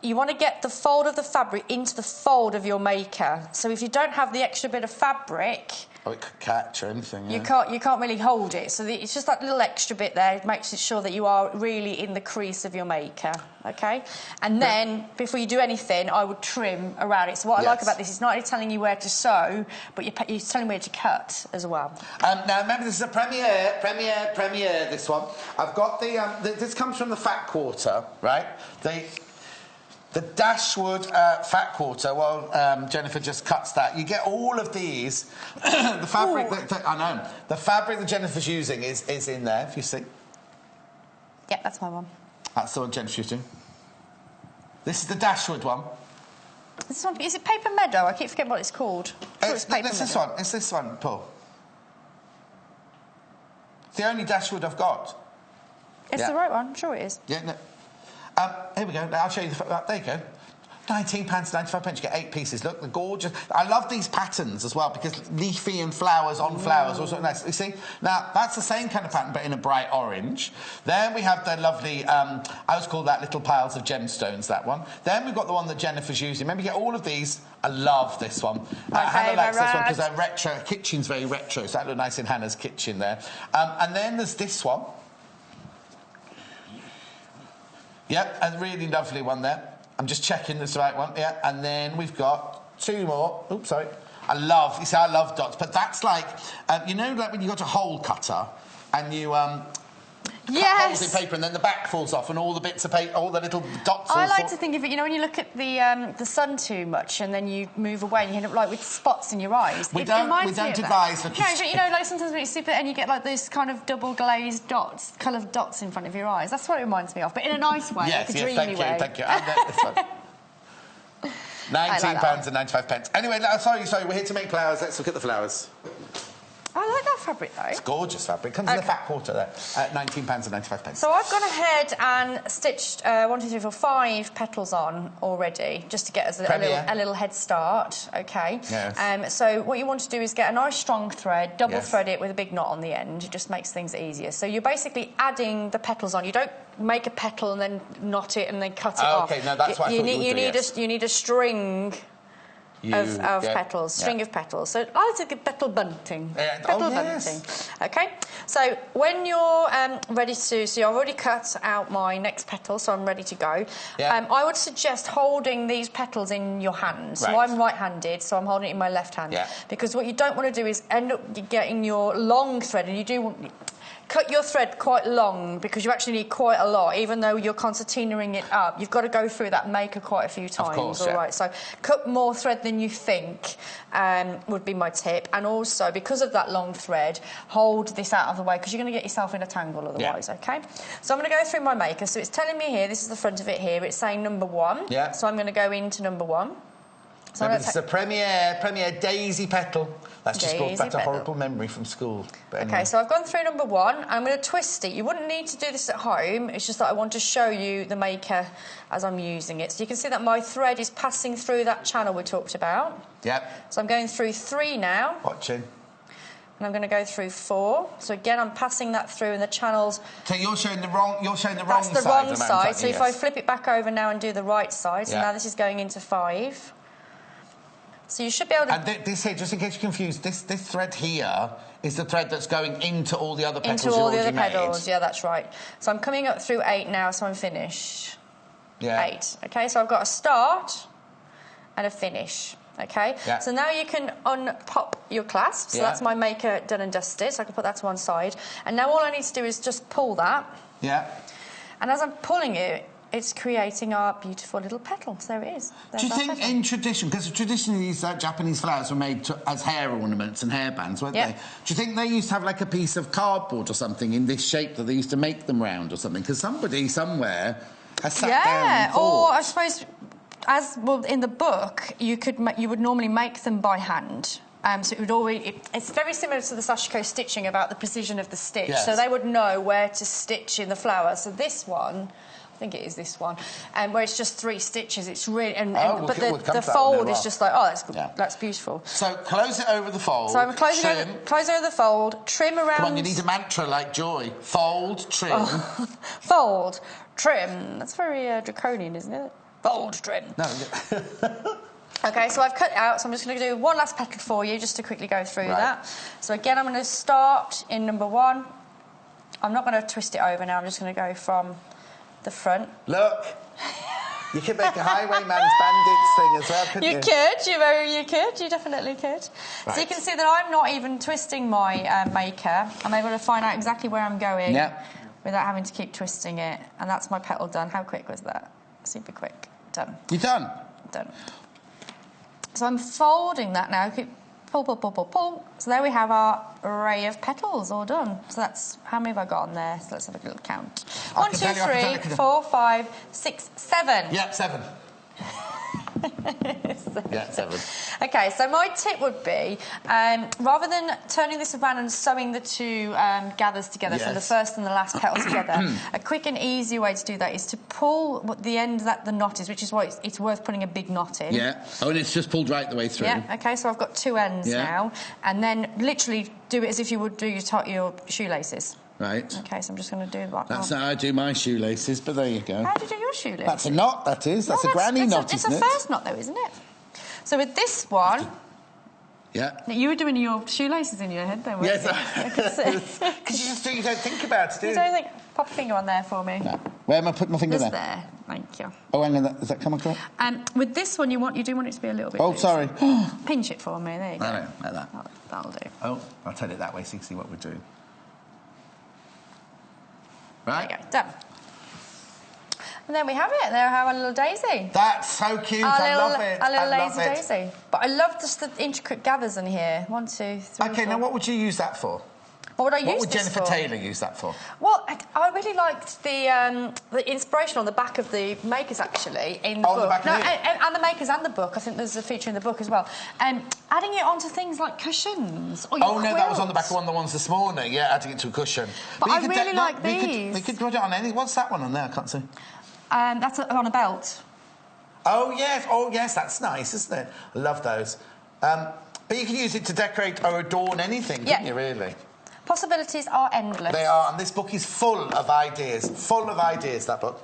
B: You want to get the fold of the fabric into the fold of your maker. So if you don't have the extra bit of fabric...
A: Oh, it could catch or anything,
B: You can't really hold it. So it's just that little extra bit there. It makes sure that you are really in the crease of your maker, OK? And then, before you do anything, I would trim around it. So what I like about this is not only telling you where to sew, but you're telling where to cut as well.
A: Now, remember, this is a premiere, this one. I've got this comes from the Fat Quarter, right? The Dashwood Fat Quarter, well, Jenniffer just cuts that. You get all of these. The fabric that I know. The fabric that Jennifer's using is in there, if you see.
B: Yeah, that's my one.
A: That's the one Jennifer's using. This is the Dashwood one.
B: This one, is it Paper Meadow? I keep forgetting what it's called.
A: It's this one. It's this one, Paul. It's the only Dashwood I've got.
B: It's the right one. I'm sure it is.
A: Yeah, no. Here we go. I'll show you there you go. £19.95. You get 8 pieces. Look, they're gorgeous. I love these patterns as well because leafy and flowers on flowers, all sort of nice. You see? Now, that's the same kind of pattern, but in a bright orange. Then we have the lovely, I always call that little piles of gemstones, that one. Then we've got the one that Jennifer's using. Remember, you get all of these. I love this one. Hannah likes this one because they're retro. The kitchen's very retro, so that looks nice in Hannah's kitchen there. And then there's this one. Yep, a really lovely one there. I'm just checking this right one, yeah. And then we've got 2 more. Oops, sorry. I love dots, but that's like, you know, like when you got a hole cutter and you cut holes in paper and then the back falls off and all the bits of paper, all the little dots.
B: I like to think of it, you know, when you look at the sun too much and then you move away and you end up like with spots in your eyes.
A: We don't advise looking.
B: No, but you know, like sometimes when you super and you get like this kind of double glazed dots, coloured dots in front of your eyes. That's what it reminds me of, but in a nice way, like a dreamy way.
A: Thank you. And this one. £19.95. Anyway, sorry, we're here to make flowers. Let's look at the flowers.
B: I like that fabric, though.
A: It's gorgeous fabric. Comes in the Fat Quarter there at £19.95.
B: So I've gone ahead and stitched 1, 2, 3, 4, 5 petals on already, just to get us a little head start. Okay.
A: Yes.
B: So what you want to do is get a nice strong thread, double thread it with a big knot on the end. It just makes things easier. So you're basically adding the petals on. You don't make a petal and then knot it and then cut it off.
A: Okay, no, that's what I thought you would do.
B: You need a string. Of petals, string of petals. So I like to get petal bunting. Bunting. Okay. So when you're ready to, so I've already cut out my next petal, so I'm ready to go.
A: Yeah.
B: I would suggest holding these petals in your hand. So I'm right-handed, so I'm holding it in my left hand.
A: Yeah.
B: Because what you don't want to do is end up getting your long thread, and you do want. Cut your thread quite long because you actually need quite a lot, even though you're concertinaing it up. You've got to go through that maker quite a few times.
A: Of course,
B: all right. So cut more thread than you think would be my tip. And also, because of that long thread, hold this out of the way because you're going to get yourself in a tangle otherwise, okay? So I'm going to go through my maker. So it's telling me here, this is the front of it here, it's saying number 1.
A: Yeah.
B: So I'm going to go into number 1. So
A: it's a Premier Daisy petal. That's just brought back a
B: petal.
A: horrible memory from school. But anyway.
B: Okay, so I've gone through number 1. I'm going to twist it. You wouldn't need to do this at home. It's just that I want to show you the maker as I'm using it. So you can see that my thread is passing through that channel we talked about.
A: Yep.
B: So I'm going through 3 now.
A: Watching.
B: And I'm going to go through 4. So again, I'm passing that through, and the channels.
A: So you're showing the wrong.
B: That's the wrong side. So if I flip it back over now and do the right side, so now this is going into 5. So you should be able to...
A: And this here, just in case you're confused, this thread here is the thread that's going into all the other petals
B: Into all the other
A: made.
B: petals, yeah, that's right. So I'm coming up through 8 now, so I'm finished.
A: Yeah.
B: 8. OK, so I've got a start and a finish. OK?
A: Yeah.
B: So now you can unpop your clasp. So that's my maker done and dusted. So I can put that to one side. And now all I need to do is just pull that.
A: Yeah.
B: And as I'm pulling it, it's creating our beautiful little petals. There it is.
A: Do you think in tradition, because traditionally these Japanese flowers were made as hair ornaments and hairbands, weren't they? Do you think they used to have like a piece of cardboard or something in this shape that they used to make them round or something? Because somebody somewhere has sat down and thought...
B: or I suppose, as well in the book, you would normally make them by hand. So it would always... It's very similar to the sashiko stitching about the precision of the stitch.
A: Yes.
B: So they would know where to stitch in the flower. So this one... I think it is this one, where it's just 3 stitches. It's really, but the fold is just like, oh, that's good. Yeah. That's beautiful.
A: So close it over the fold.
B: So I'm close over the fold, trim around.
A: Come on, you need a mantra like Joy. Fold, trim.
B: Fold, trim. That's very draconian, isn't it? Fold, trim.
A: No.
B: OK, so I've cut it out, so I'm just going to do one last petal for you, just to quickly go through that. So again, I'm going to start in number 1. I'm not going to twist it over now. I'm just going to go from the front.
A: Look, you could make a Highwayman's Bandits thing as well, couldn't you?
B: You could. You definitely could. Right. So you can see that I'm not even twisting my maker. I'm able to find out exactly where I'm going without having to keep twisting it. And that's my petal done. How quick was that? Super quick. done.
A: You done?
B: Done. So I'm folding that now. Keep pull, pull, pull, pull, pull. So there we have our array of petals all done. So that's, how many have I got on there? So let's have a little count. 1, 2, 3, 4, 5, 6, 7.
A: Yeah, 7. Yeah, 7.
B: Okay, so my tip would be, rather than turning this around and sewing the two gathers together, so the first and the last petal together, a quick and easy way to do that is to pull what the end that the knot is, which is why it's worth putting a big knot in.
A: Yeah. Oh, and it's just pulled right the way through.
B: Yeah, okay, so I've got 2 ends now, and then literally do it as if you would do your shoelaces.
A: Right.
B: Okay, so I'm just going to do that.
A: That's how I do my shoelaces, but there you go.
B: How do you do your shoelaces?
A: That's a knot, that is. That's a granny knot, isn't it?
B: It's a first knot, though, isn't it? So with this one...
A: Yeah.
B: You were doing your shoelaces in your head then, weren't
A: you? Yes. Because you don't think about it, do you?
B: You don't think... Pop a finger on there for me.
A: No. Where am I putting my finger
B: Just
A: there?
B: there. Thank you.
A: Oh, hang on. Does that come across?
B: With this one, you do want it to be a little bit loose.
A: Sorry.
B: Pinch it for me. There you go.
A: Like that.
B: That'll do.
A: Oh, I'll turn it that way so you can see what we're doing. Right.
B: There you go. Done. And then we have it. There we have our little daisy.
A: That's so cute. I love it.
B: Our little lazy daisy. But I love just the intricate gathers in here. 1, 2, 3.
A: Okay, now what would you use that for?
B: What would I use this for?
A: What would Jenniffer Taylor use that for?
B: Well, I really liked the inspiration on the back of the makers, actually, in the book.
A: The back of it?
B: And the makers and the book. I think there's a feature in the book as well. Adding it onto things like cushions or your
A: no, that was on the back of one of the ones this morning. Yeah, adding it to a cushion.
B: But I really like these.
A: We could put it on any... What's that one on there? I can't see.
B: That's on a belt.
A: Oh, yes, that's nice, isn't it? I love those. But you can use it to decorate or adorn anything, couldn't you, really?
B: Possibilities are endless.
A: They are, and this book is full of ideas. Full of ideas, that book.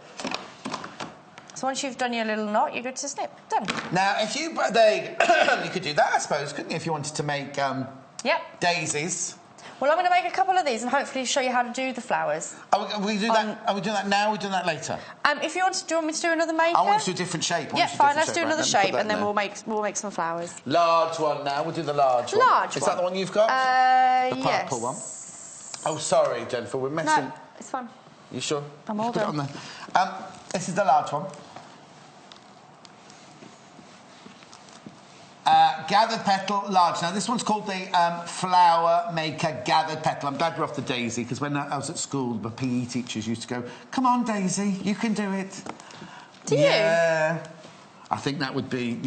B: So once you've done your little knot, you're good to snip. Done.
A: Now, if you... you could do that, I suppose, couldn't you, if you wanted to make daisies?
B: Well, I'm going to make a couple of these and hopefully show you how to do the flowers.
A: Are we doing that now or are we doing that later?
B: If you want to... Do you want me to do another maker?
A: I want to do a different shape.
B: Yeah, fine, let's do another shape and then we'll make some flowers.
A: Large one now. We'll do the large one.
B: Large one.
A: Is that the one you've got?
B: Yes.
A: The purple one? Oh, sorry, Jennifer, we're messing...
B: No, it's fine.
A: You sure?
B: I'm all done.
A: Put it on there. This is the large one. Gathered petal, large. Now, this one's called the Flower Maker Gathered Petal. I'm glad we're off the daisy, because when I was at school, the PE teachers used to go, come on, Daisy, you can do it.
B: Do you?
A: Yeah. I think that would be,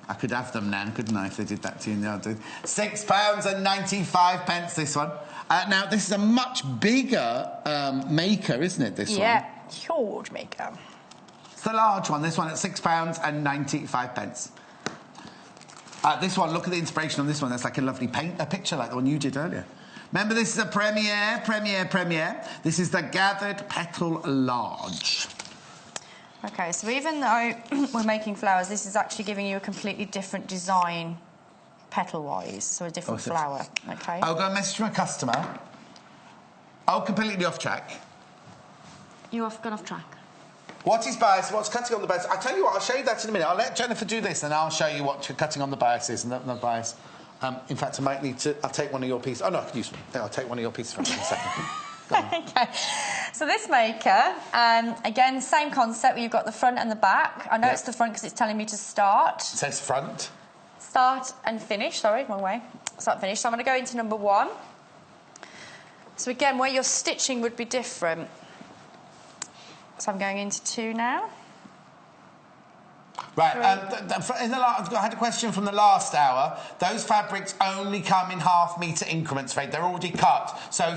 A: I could have them now, couldn't I, if they did that to you? No, £6.95, this one. Now, this is a much bigger maker, isn't it, this one?
B: Yeah, huge maker.
A: It's the large one, this one at £6.95. This one, look at the inspiration on this one. That's like a lovely picture like the one you did earlier. Remember, this is a premiere. This is the Gathered Petal Large.
B: OK, so even though we're making flowers, this is actually giving you a completely different design petal-wise, so a different flower, OK?
A: I'll go a message from a customer. Oh, completely off track.
B: You've gone off track.
A: What is bias? What's cutting on the bias? I'll tell you what, I'll show you that in a minute. I'll let Jenniffer do this and I'll show you what cutting on the bias is and the bias. In fact, I might need to... I'll take one of your pieces. Oh, no, I can use... I'll take one of your pieces from you in a second.
B: OK. So this maker, again, same concept where you've got the front and the back. I know it's the front because it's telling me to start.
A: It says front.
B: Start and finish. Sorry, wrong way. Start and finish. So I'm going to go into number 1. So again, where your stitching would be different. So I'm going into 2 now.
A: Right, I had a question from the last hour. Those fabrics only come in half-metre increments, Faith. They're already cut. So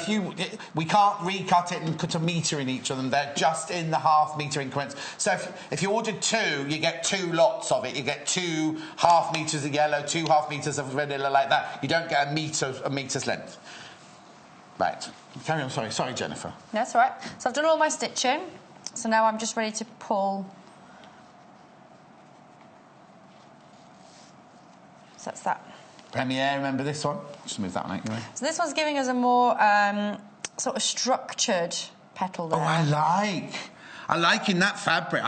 A: we can't recut it and put a metre in each of them. They're just in the half-metre increments. So if you ordered 2, you get 2 lots of it. You get 2 half-metres of yellow, 2 half-metres of vanilla, like that. You don't get a metre's length. Right. Carry on, sorry, Jenniffer.
B: That's all right. So I've done all my stitching. So now I'm just ready to pull. So that's that.
A: Premiere, remember this one? Just move that one out your way.
B: So this one's giving us a more sort of structured petal there.
A: Oh, I like in that fabric.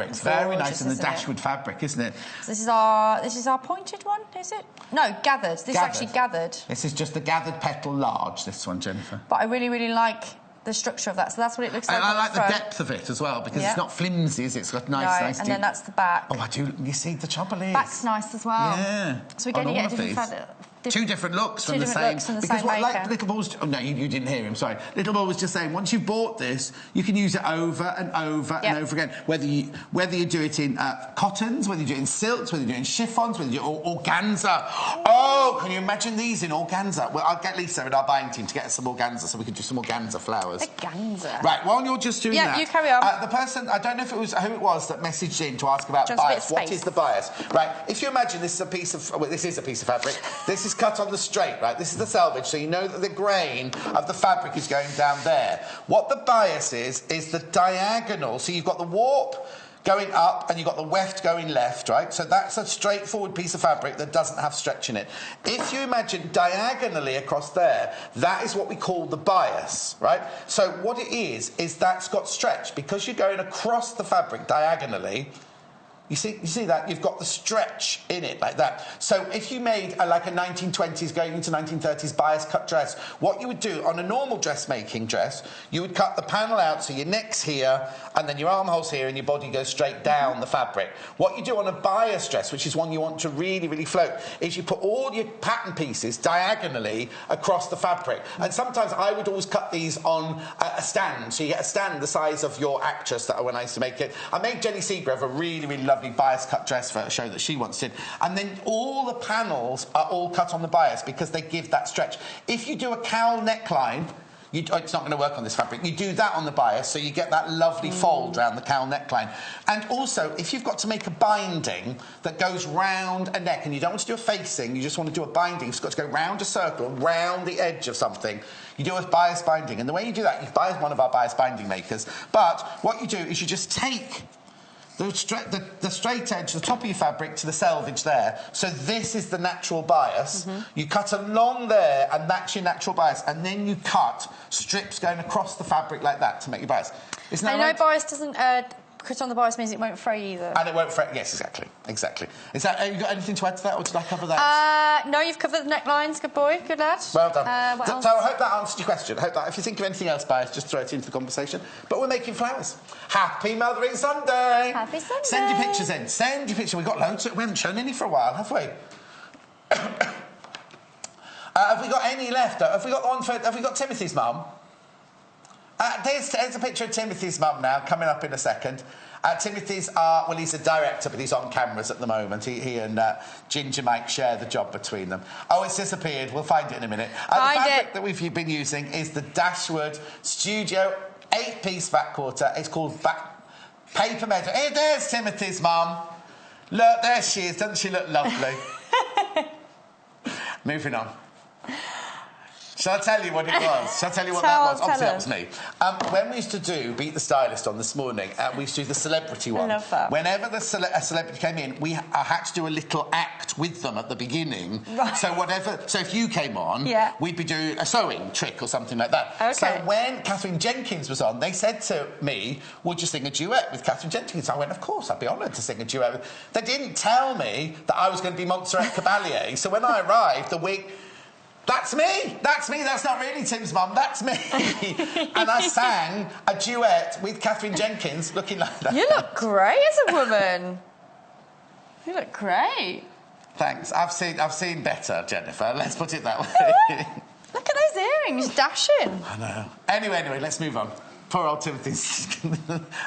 A: It's very nice in the Dashwood fabric, isn't it?
B: So this is our pointed one, is it? No, gathered. This is actually gathered.
A: This is just the Gathered Petal Large, this one, Jenniffer.
B: But I really, really like the structure of that. So that's what it looks like.
A: And I like the
B: front.
A: depth of it as well, because it's not flimsy, is it? It's got nice
B: and
A: deep...
B: then that's the back.
A: Oh, I do. You see, the trouble is...
B: Back's nice as well.
A: Yeah.
B: So again, you get a different feather.
A: Two different looks from the same... Because what, like Little Ball's... Oh, no, you didn't hear him, sorry. Little Ball was just saying, once you've bought this, you can use it over and over and over again. Whether you do it in cottons, whether you do it in silks, whether you do it in chiffons, whether you do it in organza. Oh, can you imagine these in organza? Well, I'll get Lisa in our buying team to get us some organza so we can do some organza flowers.
B: Organza.
A: Right, while you're just doing that...
B: Yeah, you carry on.
A: The person, I don't know if it was who it was that messaged in to ask about bias. What is the bias? Right, if you imagine this is a piece of... Well, this is a piece of fabric. This is cut on the straight, right? This is the selvage, so you know that the grain of the fabric is going down there. What the bias is the diagonal. So you've got the warp going up and you've got the weft going left, right? So that's a straightforward piece of fabric that doesn't have stretch in it. If you imagine diagonally across there, that is what we call the bias, right? So what it is that's got stretch. Because you're going across the fabric diagonally, you see that? You've got the stretch in it like that. So if you made like a 1920s going into 1930s bias cut dress, what you would do on a normal dressmaking dress, you would cut the panel out so your neck's here and then your armhole's here and your body goes straight down the fabric. What you do on a bias dress, which is one you want to really, really float, is you put all your pattern pieces diagonally across the fabric. And sometimes I would always cut these on a stand. So you get a stand the size of your actress when I used to make it. I made Jenny Seagrove a really, really lovely bias cut dress for a show that she once did, and then all the panels are all cut on the bias because they give that stretch. If you do a cowl neckline, it's not going to work on this fabric. You do that on the bias, so you get that lovely fold around the cowl neckline. And also, if you've got to make a binding that goes round a neck, and you don't want to do a facing, you just want to do a binding, it's got to go round a circle, round the edge of something, you do a bias binding. And the way you do that, you buy one of our bias binding makers, but what you do is you just take the straight edge, the top of your fabric to the selvage there. So this is the natural bias. You cut along there, and that's your natural bias. And then you cut strips going across the fabric like that to make your bias. Isn't that right?
B: bias doesn't... cut on the bias means it won't fray either.
A: And it won't fray... Yes, exactly. Is that... Have you got anything to add to that, or did I cover that?
B: No, you've covered the necklines. Good boy. Good lad.
A: Well done.
B: What else?
A: So I hope that answered your question. I hope that if you think of anything else, bias, just throw it into the conversation. But we're making flowers. Happy Mothering Sunday!
B: Happy Sunday!
A: Send your pictures in. Send your pictures. We've got loads. We haven't shown any for a while, have we? Have we got any left? Have we got one for... Have we got Timothy's mum? There's a picture of Timothy's mum now, coming up in a second. Timothy's, well, he's a director, but he's on cameras at the moment. He and Ginger Mike share the job between them. Oh, it's disappeared. We'll find it in a minute. The fabric that we've been using is the Dashwood Studio 8-piece fat quarter. It's called Paper Meadow. Hey, there's Timothy's mum. Look, there she is. Doesn't she look lovely? Moving on. Shall I tell you what it was? Shall I tell you what that was? Obviously, that was me. When we used to do Beat the Stylist on This Morning, we used to do the celebrity one.
B: I love that.
A: Whenever a celebrity came in, I had to do a little act with them at the beginning. Right. So if you came on, we'd be doing a sewing trick or something like that. Okay. So when Catherine Jenkins was on, they said to me, would you sing a duet with Catherine Jenkins? I went, of course, I'd be honoured to sing a duet. They didn't tell me that I was going to be Montserrat Caballé. So when I arrived, the week... That's me! That's me! That's not really Tim's mum, that's me! And I sang a duet with Catherine Jenkins looking like that.
B: You look great as a woman. You look great.
A: Thanks. I've seen better, Jennifer. Let's put it that way.
B: Look at those earrings, dashing.
A: I know. Anyway, let's move on. Poor old Timothy's a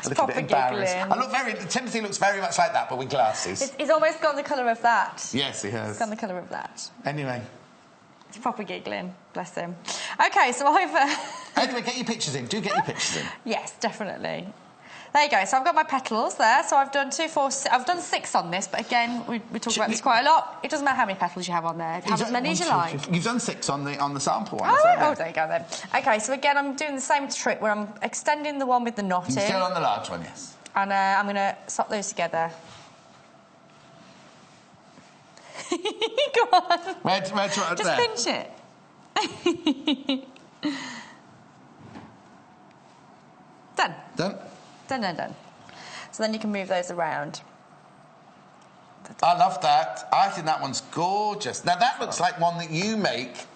A: little bit embarrassed. Timothy looks very much like that, but with glasses.
B: He's almost gone the colour of that.
A: Yes, he has.
B: He's gone the colour of that.
A: Anyway.
B: He's proper giggling, bless him. OK, so
A: Anyway, get your pictures in. Do get your pictures in.
B: Yes, definitely. There you go. So I've got my petals there. So I've done 2, 4, 6. I've done 6 on this, but again, we talk about this quite a lot. It doesn't matter how many petals you have on there. Have as many as you like.
A: You've done 6 on the sample one.
B: Oh, there you go then. OK, so again, I'm doing the same trick where I'm extending the one with the knot in.
A: Still on the large one, yes.
B: And I'm going to swap those together. Go on.
A: Where do you want it?
B: Just pinch it. Done. Done. So then you can move those around.
A: I love that. I think that one's gorgeous. Now, that looks like one that you make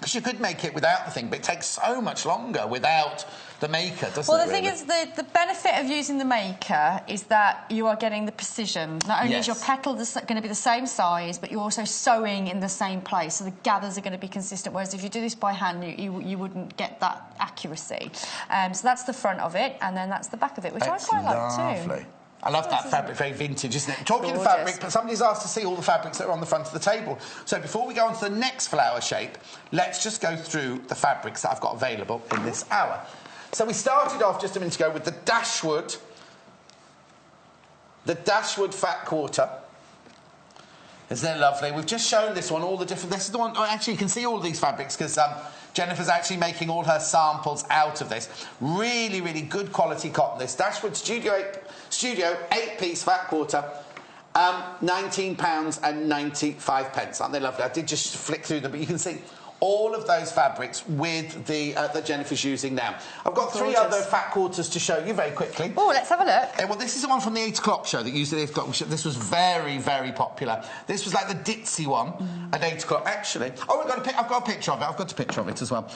A: Because you could make it without the thing, but it takes so much longer without the maker, doesn't it?
B: Well, the thing is, the benefit of using the maker is that you are getting the precision. Not only is your petal going to be the same size, but you're also sewing in the same place, so the gathers are going to be consistent. Whereas if you do this by hand, you wouldn't get that accuracy. So that's the front of it, and then that's the back of it, which I quite like too.
A: I love that fabric, very vintage, isn't it? Talking of fabric, but somebody's asked to see all the fabrics that are on the front of the table. So before we go on to the next flower shape, let's just go through the fabrics that I've got available in this hour. So we started off just a minute ago with the Dashwood Fat Quarter. Isn't it lovely? We've just shown this one, all the different... This is the one... Oh, actually, you can see all of these fabrics because Jenniffer's actually making all her samples out of this. Really, really good quality cotton, this. Dashwood Studio 8-piece Fat Quarter, £19.95. Aren't they lovely? I did just flick through them, but you can see all of those fabrics with the that Jenniffer's using now. I've got three other Fat Quarters to show you very quickly.
B: Oh, let's have a look.
A: Well, this is the one from the 8 o'clock show that used the 8 o'clock show. This was very, very popular. This was like the ditzy one at 8 o'clock, actually. Oh, I've got a picture of it. I've got a picture of it as well.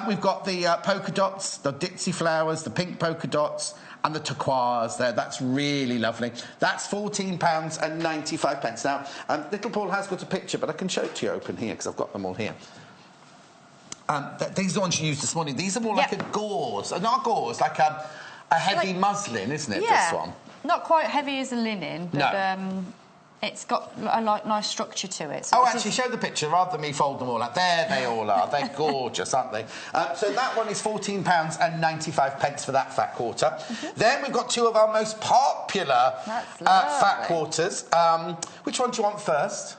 A: We've got the polka dots, the ditzy flowers, the pink polka dots, and the turquoise there. That's really lovely. That's £14.95. Now, little Paul has got a picture, but I can show it to you open here because I've got them all here. These are the ones you used this morning. These are more like a gauze. Not gauze, like a heavy muslin, isn't it, this one?
B: Not quite heavy as a linen, but it's got a nice structure to it. So
A: actually, show the picture rather than me fold them all out. There they all are. They're gorgeous, aren't they? So that one is £14.95 for that Fat Quarter. Then we've got two of our most popular Fat Quarters. Which one do you want first?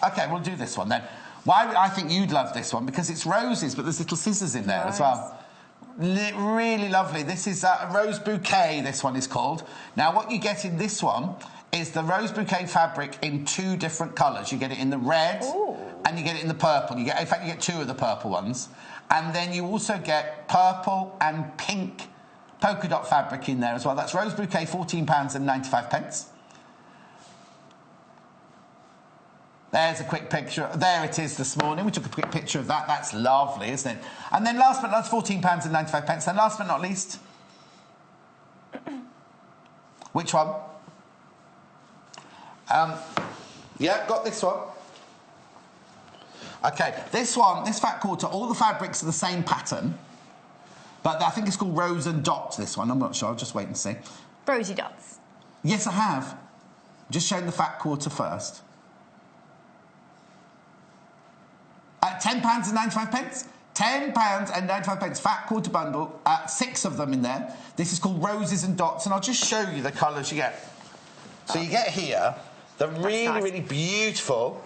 A: OK, we'll do this one then. I think you'd love this one because it's roses, but there's little scissors in there as well. Really lovely. This is a rose bouquet, this one is called. Now, what you get in this one is the rose bouquet fabric in 2 different colours. You get it in the red and you get it in the purple. In fact, you get 2 of the purple ones. And then you also get purple and pink polka dot fabric in there as well. That's rose bouquet, £14.95. There's a quick picture. There it is this morning. We took a quick picture of that. That's lovely, isn't it? And then last but not least, £14.95. And last but not least... Which one? Yeah, got this one. OK, this one, this Fat Quarter, all the fabrics are the same pattern. But I think it's called Rose and Dots, this one. I'm not sure. I'll just wait and see.
B: Rosy dots.
A: Yes, I have. Just showing the Fat Quarter first. £10.95. £10.95. Fat Quarter bundle. 6 of them in there. This is called Roses and Dots, and I'll just show you the colours you get. So you get here the really, really beautiful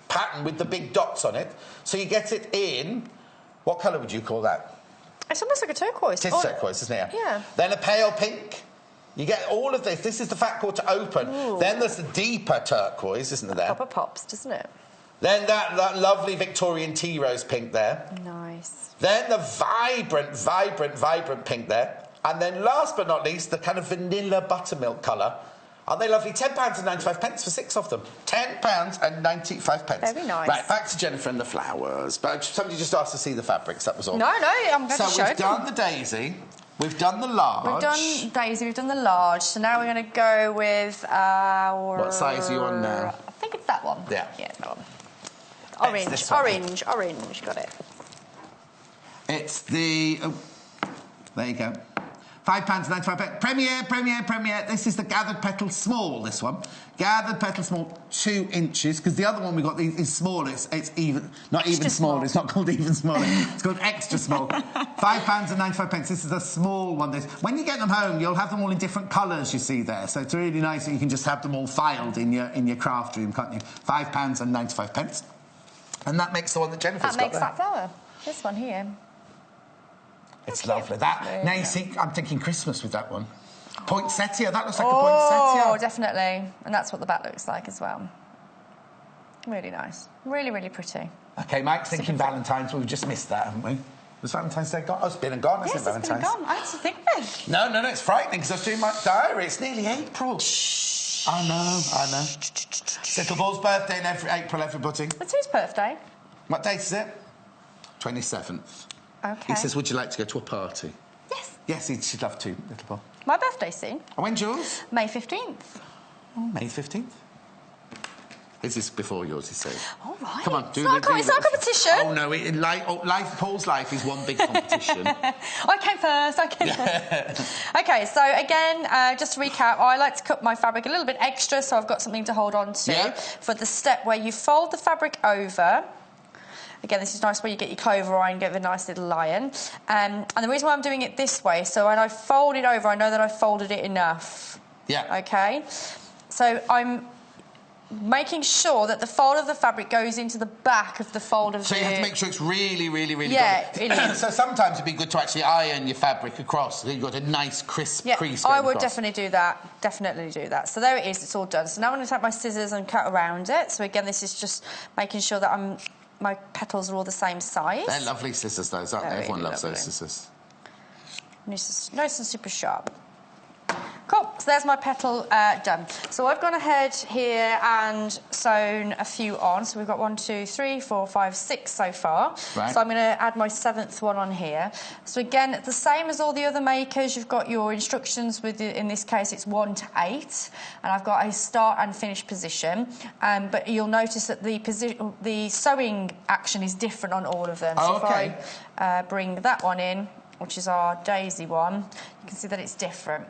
A: pattern with the big dots on it. So you get it in... What colour would you call that?
B: It's almost like a turquoise.
A: It is turquoise, isn't it?
B: Yeah.
A: Then a pale pink. You get all of this. This is the Fat Quarter open. Ooh. Then there's the deeper turquoise, isn't there?
B: Proper pops, doesn't it?
A: Then that lovely Victorian tea rose pink there.
B: Nice.
A: Then the vibrant pink there. And then last but not least, the kind of vanilla buttermilk colour. Aren't they lovely? £10.95 for 6 of them. £10.95.
B: Very nice.
A: Right, back to Jenniffer and the flowers. But somebody just asked to see the fabrics, that was all.
B: No, I'm going to show
A: So we've done the daisy. We've done the large.
B: We've done daisy, we've done the large. So now we're going to go with our...
A: What size are you on now?
B: I think it's that one.
A: Yeah.
B: Yeah, it's that one. Orange, got it.
A: It's the... Oh, there you go. £5.95. Premier. This is the gathered petal small, this one. Gathered petal small, 2 inches, because the other one we got is small. It's even... Not even small. It's not called even smaller. It's called extra small. £5.95. This is a small one. When you get them home, you'll have them all in different colours, you see there. So it's really nice that you can just have them all filed in your craft room, can't you? £5.95. And that makes the one that Jenniffer's got there.
B: That makes that flower. This one here.
A: It's lovely. Now, you see, I'm thinking Christmas with that one. Poinsettia, that looks like a poinsettia.
B: Oh, definitely. And that's what the back looks like as well. Really nice. Really, really pretty.
A: OK, Mike's thinking Valentine's. We've just missed that, haven't we? Was Valentine's Day gone? Oh, it's been and gone, hasn't it, Valentine's?
B: Yes, it's been and gone. I had to think then.
A: No, it's frightening because I was doing my diary. It's nearly April.
B: Shh.
A: I know. It's little Paul's birthday in April, everybody.
B: It's whose birthday?
A: What date is it? 27th.
B: Okay.
A: He says, would you like to go to a party?
B: Yes.
A: Yes, she'd love to, little boy.
B: My birthday soon.
A: And when's yours?
B: May 15th.
A: Oh, May 15th. Is this before yours, he says?
B: All right.
A: Come on,
B: it's not a competition.
A: Oh, no, Paul's life is one big competition.
B: I came first. Okay, so again, just to recap, I like to cut my fabric a little bit extra so I've got something to hold on to for the step where you fold the fabric over. Again, this is nice where you get your clover eye and get a nice little lion. And the reason why I'm doing it this way, so when I fold it over, I know that I've folded it enough.
A: Yeah.
B: Okay? So I'm making sure that the fold of the fabric goes into the back of the fold of
A: So you have to make sure it's really, really, really
B: good.
A: So sometimes it'd be good to actually iron your fabric across so you've got a nice crisp crease going
B: I would
A: across.
B: definitely do that. So there it is, it's all done. So now I'm going to take my scissors and cut around it. So again, this is just making sure that my petals are all the same size.
A: They're lovely scissors, those, aren't they? Everyone loves
B: lovely.
A: those scissors.
B: Nice and super sharp. Cool, so there's my petal done. So I've gone ahead here and sewn a few on. So we've got 1, 2, 3, 4, 5, 6 so far. Right. So I'm going to add my 7th one on here. So again, the same as all the other makers, you've got your instructions with, in this case, it's 1 to 8. And I've got a start and finish position. But you'll notice that the sewing action is different on all of them. So if I bring that one in, which is our daisy one, you can see that it's different.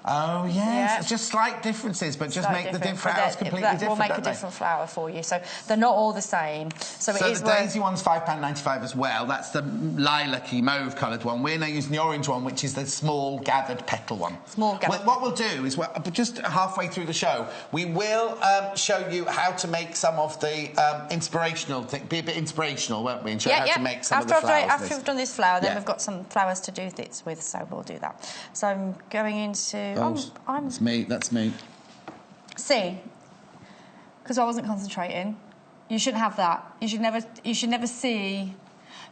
A: Oh, yes. Yeah. It's just slight differences, but just make the flowers completely different.
B: That will make a different flower for you. So they're not all the same. So
A: the daisy one's £5.95 as well. That's the lilac-y, mauve-coloured one. We're now using the orange one, which is the small gathered petal one. What we'll do is, just halfway through the show, we will show you how to make some of the inspirational thing. Be a bit inspirational, won't we? And show you how to make some of the flowers.
B: After we've done this flower, then we've got some flowers to do this with, so we'll do that. So I'm going into...
A: That's me.
B: See, because I wasn't concentrating. You shouldn't have that. You should never see.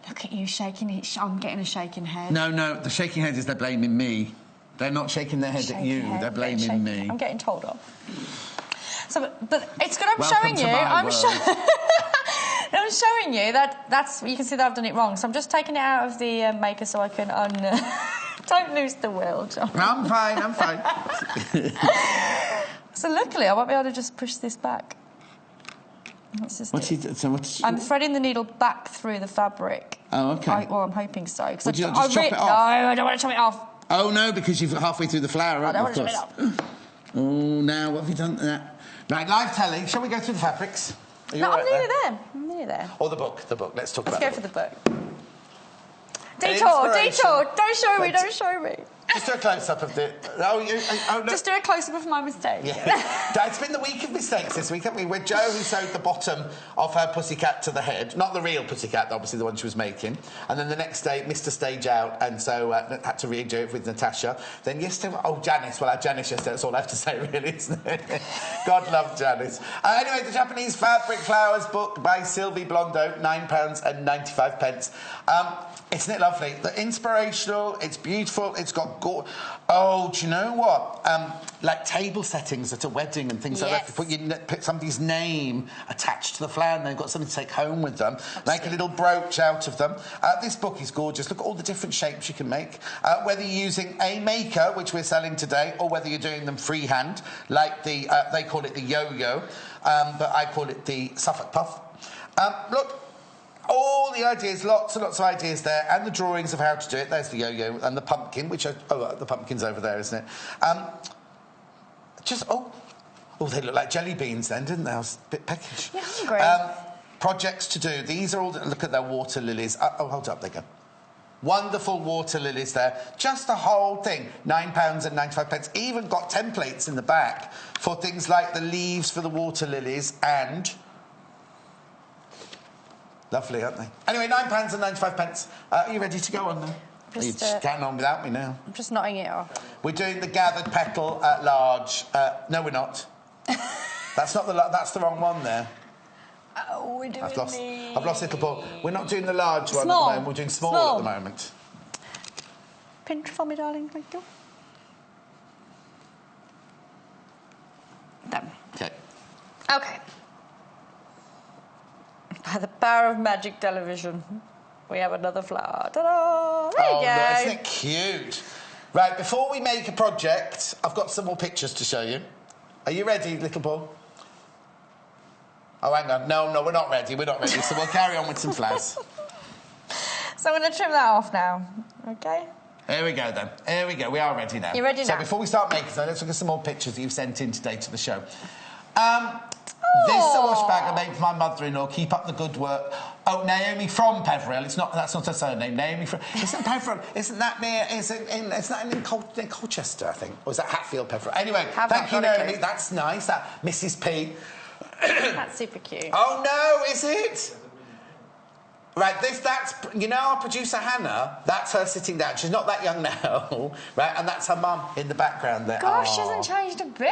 B: Look at you shaking it. I'm getting a shaking head.
A: No, the shaking head is they're blaming me. They're not shaking their head at you. They're blaming me.
B: I'm getting told off. So, but it's good. I'm showing you. I'm showing you that's. You can see that I've done it wrong. So I'm just taking it out of the maker so I can Don't lose the will, John.
A: I'm fine.
B: So luckily, I won't be able to just push this back. I'm threading the needle back through the fabric.
A: Oh, OK.
B: I'm hoping so.
A: Would you not just chop it off?
B: No, I don't want to chop it off.
A: Oh, no, because you're halfway through the flower, aren't you?
B: I don't want to chop it off.
A: Oh, now, what have you done? Right, live telly. Shall we go through the fabrics?
B: I'm nearly there.
A: Or the book. Let's talk about
B: Let's go for the book. Detour! Don't show me.
A: Just do a close-up of the... no.
B: Just do a close-up of my mistake.
A: Yeah. It's been the week of mistakes this week, haven't we? With Jo, who sewed the bottom of her pussycat to the head. Not the real pussycat, obviously the one she was making. And then the next day, missed a stage out, and so had to redo it with Natasha. Then yesterday... Janice. Well, our Janice yesterday, that's all I have to say, really, isn't it? God love Janice. Anyway, the Japanese Fabric Flowers book by Sylvie Blondeau, £9.95. Isn't it lovely? The inspirational, it's beautiful, it's got... do you know what? Like table settings at a wedding and things like that. You put somebody's name attached to the flower and they've got something to take home with them. Absolutely. Make a little brooch out of them. This book is gorgeous. Look at all the different shapes you can make. Whether you're using a maker, which we're selling today, or whether you're doing them freehand, like the they call it the yo-yo, but I call it the Suffolk puff. Look. All the ideas, lots and lots of ideas there, and the drawings of how to do it. There's the yo-yo and the pumpkin, which are... the pumpkin's over there, isn't it? They look like jelly beans then, didn't they? I was a bit peckish.
B: Yeah, hungry.
A: Projects to do. These are all... Look at their water lilies. Hold up, there you go. Wonderful water lilies there. Just the whole thing. £9.95. Even got templates in the back for things like the leaves for the water lilies and... Lovely, aren't they? Anyway, £9.95. Are you ready to go on now? You're just getting on without me now.
B: I'm just knotting it off.
A: We're doing the gathered petal at large. No, we're not. That's the wrong one there.
B: Oh, we're doing
A: I've lost little Paul. We're not doing the large one at the moment. We're doing small at the moment.
B: Pinch for me, darling. Thank you. Done.
A: Okay.
B: By the power of magic television. we have another flower. Ta-da! There you go.
A: No, isn't it cute? Right, before we make a project, I've got some more pictures to show you. Are you ready, little Paul? Oh, hang on. No, we're not ready. We're not ready. So we'll carry on with some flowers.
B: So I'm going to trim that off now. OK?
A: Here we go, then. Here we go. We are ready now.
B: You're ready now?
A: So before we start making them, let's look at some more pictures that you've sent in today to the show. This is a wash bag I made for my mother-in-law. Keep up the good work. Oh, Naomi from Peveril. That's not her surname. Naomi from... Isn't Peveril... Isn't that near... Isn't that in Colchester, I think? Or is that Hatfield, Peveril? Anyway, thank you, Naomi. That's nice. That Mrs P.
B: That's super cute.
A: Oh, no, is it? Right, that's... You know our producer, Hannah? That's her sitting down. She's not that young now. Right, and that's her mum in the background there.
B: Gosh, she hasn't changed a bit.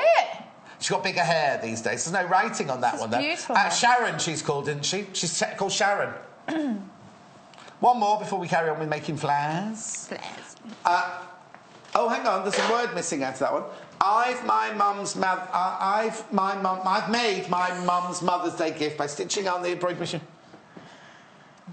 A: She's got bigger hair these days. There's no writing on that one, though.
B: Beautiful.
A: Sharon, she's called, isn't she? She's called Sharon. One more before we carry on with making flowers. Oh, hang on. There's a word missing out of that one. I've made my mum's Mother's Day gift by stitching on the embroidery machine.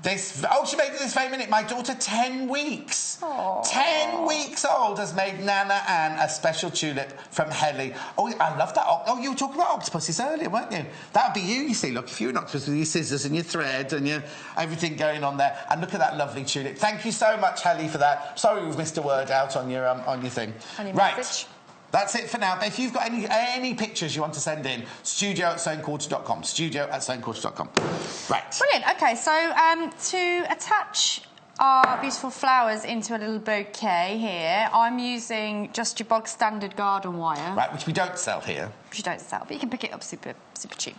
A: She made it this very minute. My daughter, 10 weeks. Aww. 10 weeks old, has made Nana Ann a special tulip from Helly. Oh, I love that. Oh, you were talking about octopuses earlier, weren't you? That would be you see. Look, if you're an octopus with your scissors and your thread and your everything going on there. And look at that lovely tulip. Thank you so much, Helly, for that. Sorry we've missed a word out on your thing.
B: On your
A: right.
B: message.
A: That's it for now. But if you've got any pictures you want to send in, studio@soundquarters.com. Studio@soundquarters.com. Right.
B: Brilliant. OK, so to attach our beautiful flowers into a little bouquet here, I'm using just your bog standard garden wire.
A: Right, which we don't sell here.
B: Which you don't sell, but you can pick it up super cheap.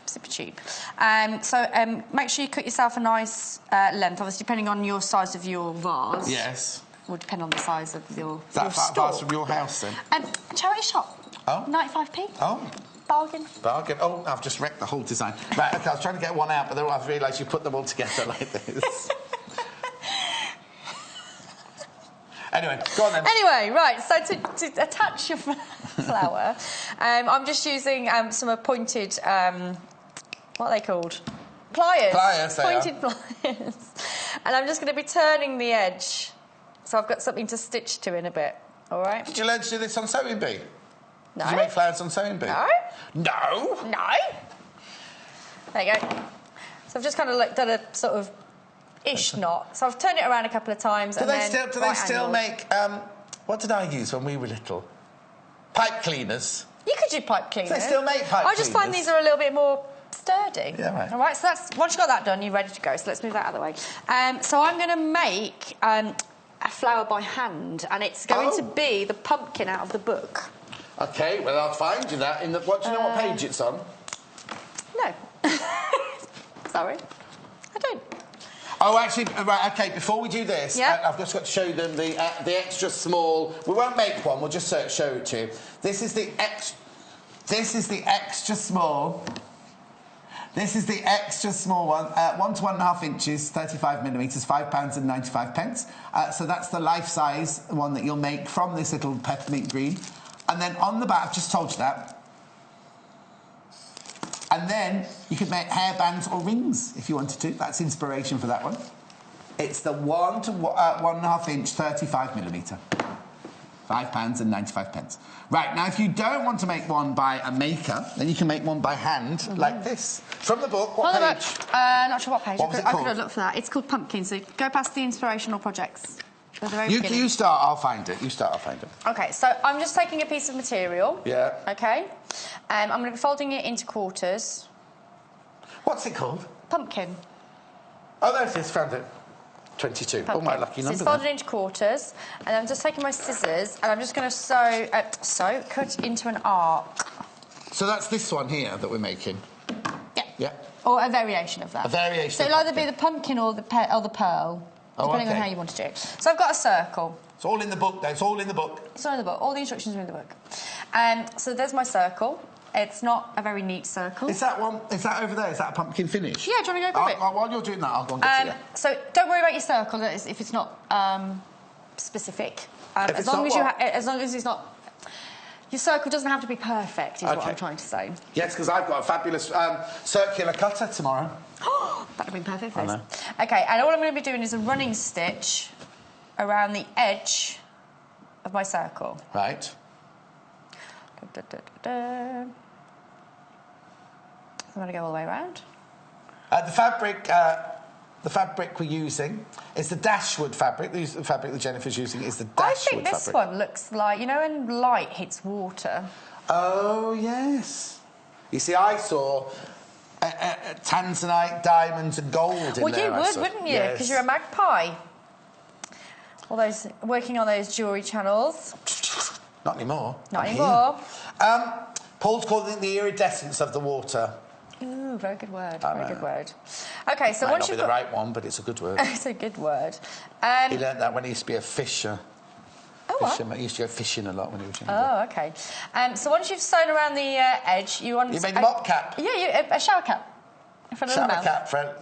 B: So make sure you cut yourself a nice length, obviously depending on your size of your vase.
A: Yes.
B: Will depend on the size of your
A: That vase from your house, then?
B: Charity shop.
A: Oh.
B: 95p.
A: Oh.
B: Bargain.
A: Oh, I've just wrecked the whole design. Right, OK, I was trying to get one out, but then I've realised you put them all together like this. Anyway, go on then.
B: Anyway, right, so to attach your flower, I'm just using some pointed, what are they called? Pliers. Pointed pliers. And I'm just going to be turning the edge. So I've got something to stitch to in a bit, all right?
A: Did you learn to do this on sewing bee?
B: No.
A: Did you make flowers on sewing bee?
B: No.
A: No?
B: No. There you go. So I've just kind of done a sort of ish knot. So I've turned it around a couple of times.
A: Do they still make... what did I use when we were little? Pipe cleaners.
B: You could do pipe cleaners.
A: Do they still make pipe cleaners?
B: I just find these are a little bit more sturdy.
A: Yeah, right.
B: All right, so that's... Once you've got that done, you're ready to go. So let's move that out of the way. So I'm going to make... a flower by hand, and it's going to be the pumpkin out of the book.
A: OK, well, I'll find you that in the... What, do you know what page it's on?
B: No. Sorry. I don't.
A: Oh, actually, right, OK, before we do this, I've just got to show them the extra small... We won't make one, we'll just show it to you. This is the extra small... This is the extra small one, 1 to 1.5 inches, 35 millimetres, £5.95. So that's the life-size one that you'll make from this little peppermint green. And then on the back, I've just told you that. And then you could make hairbands or rings if you wanted to. That's inspiration for that one. It's the 1 to 1.5 inch, 35 millimetre. £5.95. Right, now if you don't want to make one by a maker, then you can make one by hand, like this. From the book, what page?
B: Not sure what page.
A: What was it
B: I
A: called?
B: could have looked for that. It's called Pumpkin, so go past the inspirational projects.
A: You start, I'll find it. You start, I'll find it.
B: OK, so I'm just taking a piece of material.
A: Yeah.
B: OK? I'm going to be folding it into quarters.
A: What's it called?
B: Pumpkin.
A: Oh, there it is, found it. 22.
B: Pumpkin.
A: Oh, my lucky number.
B: So it's folded into quarters, and I'm just taking my scissors, and I'm just going to cut into an arc.
A: So that's this one here that we're making?
B: Yeah.
A: Yeah.
B: Or a variation of that.
A: A variation.
B: So it'll either be the pumpkin or the pearl, depending on how you want to do it. So I've got a circle.
A: It's all in the book, though. It's all in the book.
B: It's all in the book. All the instructions are in the book. So there's my circle. It's not a very neat circle.
A: Is that one? Is that over there? Is that a pumpkin finish?
B: Yeah, do you want to go grab it?
A: While you're doing that, I'll go and get it.
B: So don't worry about your circle if it's not specific. As long as it's not. Your circle doesn't have to be perfect, is what I'm trying to say.
A: Yes, because I've got a fabulous circular cutter tomorrow.
B: That's have been perfect for this. Okay, and all I'm going to be doing is a running stitch around the edge of my circle.
A: Right.
B: Da, da, da, da. I'm going to go all the way around.
A: The fabric we're using is the Dashwood fabric. The fabric that Jennifer's using is the Dashwood fabric.
B: I think this one looks like, you know, when light hits water.
A: Oh, yes. You see, I saw tanzanite, diamonds and gold in there.
B: Well, you would, wouldn't you? Because you're a magpie. All those, working on those jewellery channels.
A: Not anymore.
B: Not anymore.
A: Paul's calling it the iridescence of the water.
B: Ooh, very good word. Very good word. Okay, so
A: Might
B: once
A: not
B: you've
A: be the right one, but it's a good word.
B: It's a good word.
A: He learnt that when he used to be a fisher. He used to go fishing a lot when he was younger.
B: Oh, okay. So once you've sewn around the edge, you want...
A: You made a mop cap?
B: Yeah, a shower cap. For a little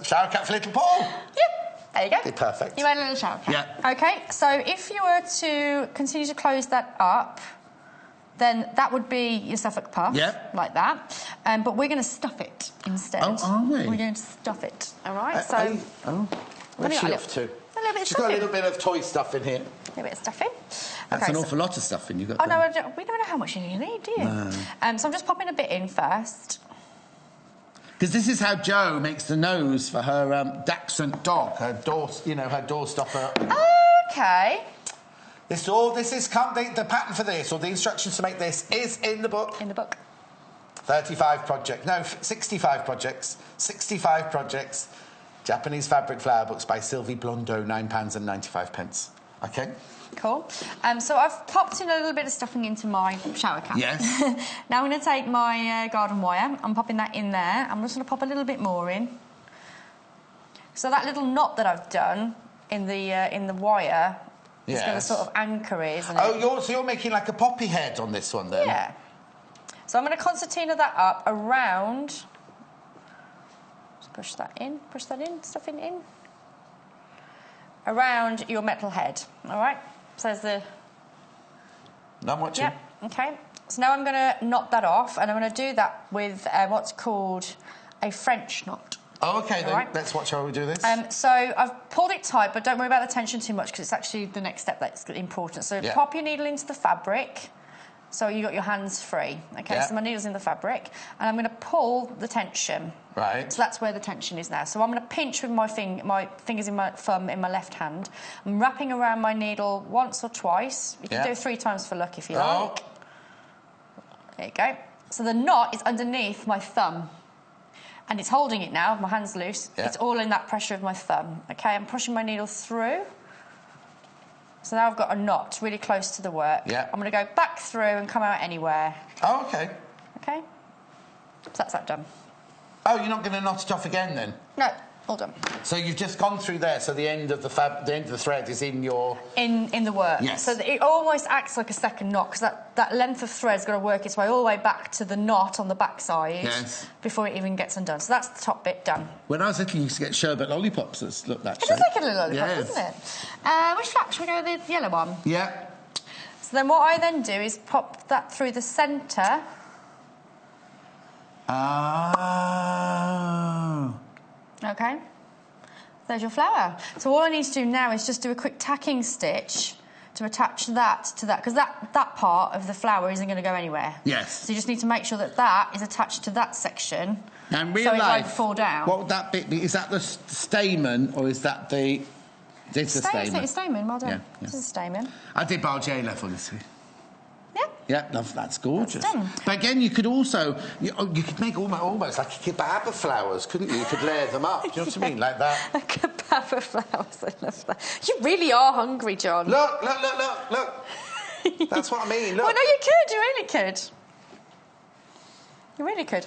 A: Shower cap for little Paul?
B: Yep. There you go.
A: Be perfect.
B: You made a little shower cap.
A: Yeah.
B: Okay, so if you were to continue to close that up, then that would be your Suffolk puff, like that. But we're going to stuff it instead.
A: Oh, are we?
B: We're going to stuff it, all right?
A: Where's she off to?
B: A little bit of
A: She's got a little bit of toy stuff in here.
B: A little bit of stuffing.
F: That's an awful lot of stuffing you've got.
B: Oh, no, we don't know how much you need, do you?
F: No.
B: So I'm just popping a bit in first.
F: Because this is how Jo makes the nose for her dachshund dog, her door stopper.
B: Oh, okay.
A: The pattern for this, or the instructions to make this, is in the book.
B: In the book.
A: 35 projects. No, 65 projects. 65 projects. Japanese fabric flower books by Sylvie Blondeau, £9.95. OK?
B: Cool. So I've popped in a little bit of stuffing into my shower cap.
F: Yes.
B: Now I'm going to take my garden wire. I'm popping that in there. I'm just going to pop a little bit more in. So that little knot that I've done in the wire is going to sort of anchor it, isn't it?
A: Oh, so you're making like a poppy head on this one then?
B: Yeah. So I'm going to concertina that up around... Just push that in, stuffing in. Around your metal head, all right? So there's the...
A: No, I'm watching.
B: Yep, OK. So now I'm going to knot that off, and I'm going to do that with what's called a French knot.
A: Oh, OK, then.
B: Right.
A: Let's watch how we do this.
B: So I've pulled it tight, but don't worry about the tension too much, because it's actually the next step that's important. So pop your needle into the fabric, so you got your hands free. OK, so my needle's in the fabric, and I'm going to pull the tension.
A: Right.
B: So that's where the tension is now. So I'm going to pinch with my fingers in my thumb in my left hand. I'm wrapping around my needle once or twice. You can do it 3 times for luck if you like. There you go. So the knot is underneath my thumb. And it's holding it now. My hand's loose.
A: Yeah.
B: It's all in that pressure of my thumb. OK, I'm pushing my needle through. So now I've got a knot really close to the work.
A: Yeah.
B: I'm going to go back through and come out anywhere.
A: Oh, OK.
B: OK? So that's that done.
A: Oh, you're not going to knot it off again then?
B: No, all done.
A: So you've just gone through there, so the end of the thread is in your...
B: In the work.
A: Yes.
B: So that it almost acts like a second knot, because that length of thread's got to work its way all the way back to the knot on the back side before it even gets undone. So that's the top bit done.
F: When I was little, you used to get sherbet lollipops that looked that shape.
B: It does like a little lollipop, doesn't it? Which flap? Should we go with the yellow one?
A: Yeah.
B: So then what I then do is pop that through the centre.
A: Oh.
B: OK. There's your flower. So all I need to do now is just do a quick tacking stitch to attach that to that, because that part of the flower isn't going to go anywhere.
F: Yes.
B: So you just need to make sure that is attached to that section.
F: And real
B: so
F: life,
B: it won't fall down.
F: What would that bit be? Is that the stamen, or is that the... It's a stamen.
B: It's a stamen, well done.
F: Yeah.
B: This is a stamen.
F: I did Barge level, you see.
B: Yeah.
F: Yeah, that's gorgeous.
B: That's done.
F: But again, you could also... You could make almost like a kebab of flowers, couldn't you? You could layer them up, do you know what I mean? Like that.
B: A kebab of flowers, I love that. You really are hungry, John.
A: Look. That's what I mean, look.
B: Well, no, you really could. You really could.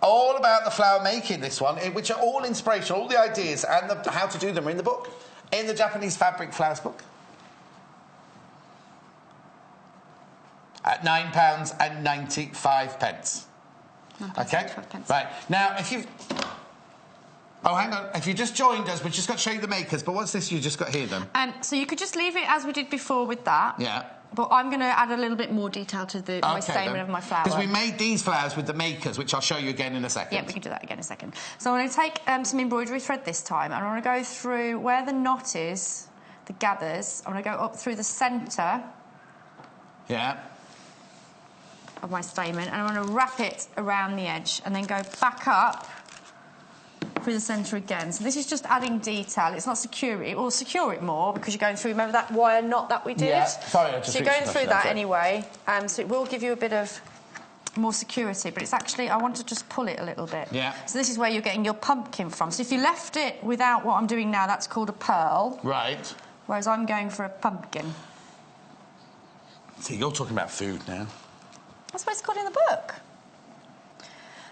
A: All about the flower making, this one, which are all inspiration, all the ideas and how to do them are in the book. In the Japanese Fabric Flowers book. At £9.95. OK? Right. Now, if you've... Oh, hang on. If you just joined us, we've just got to show you the makers. But what's this you just got here, then?
B: So you could just leave it as we did before with that.
A: Yeah.
B: But I'm going to add a little bit more detail to my statement of my flower.
A: Because we made these flowers with the makers, which I'll show you again in a second.
B: Yeah, we can do that again in a second. So I'm going to take some embroidery thread this time, and I'm going to go through where the knot is, the gathers. I'm going to go up through the centre.
A: Yeah.
B: Of my statement, and I'm going to wrap it around the edge, and then go back up through the centre again. So this is just adding detail. It's not secure it. It will secure it more because you're going through. Remember that wire knot that we did?
A: Yeah. Sorry, I just.
B: So you're going through that anyway. So it will give you a bit of more security. But it's actually I want to just pull it a little bit.
A: Yeah.
B: So this is where you're getting your pumpkin from. So if you left it without what I'm doing now, that's called a pearl.
A: Right.
B: Whereas I'm going for a pumpkin.
A: See, you're talking about food now.
B: That's what it's called in the book.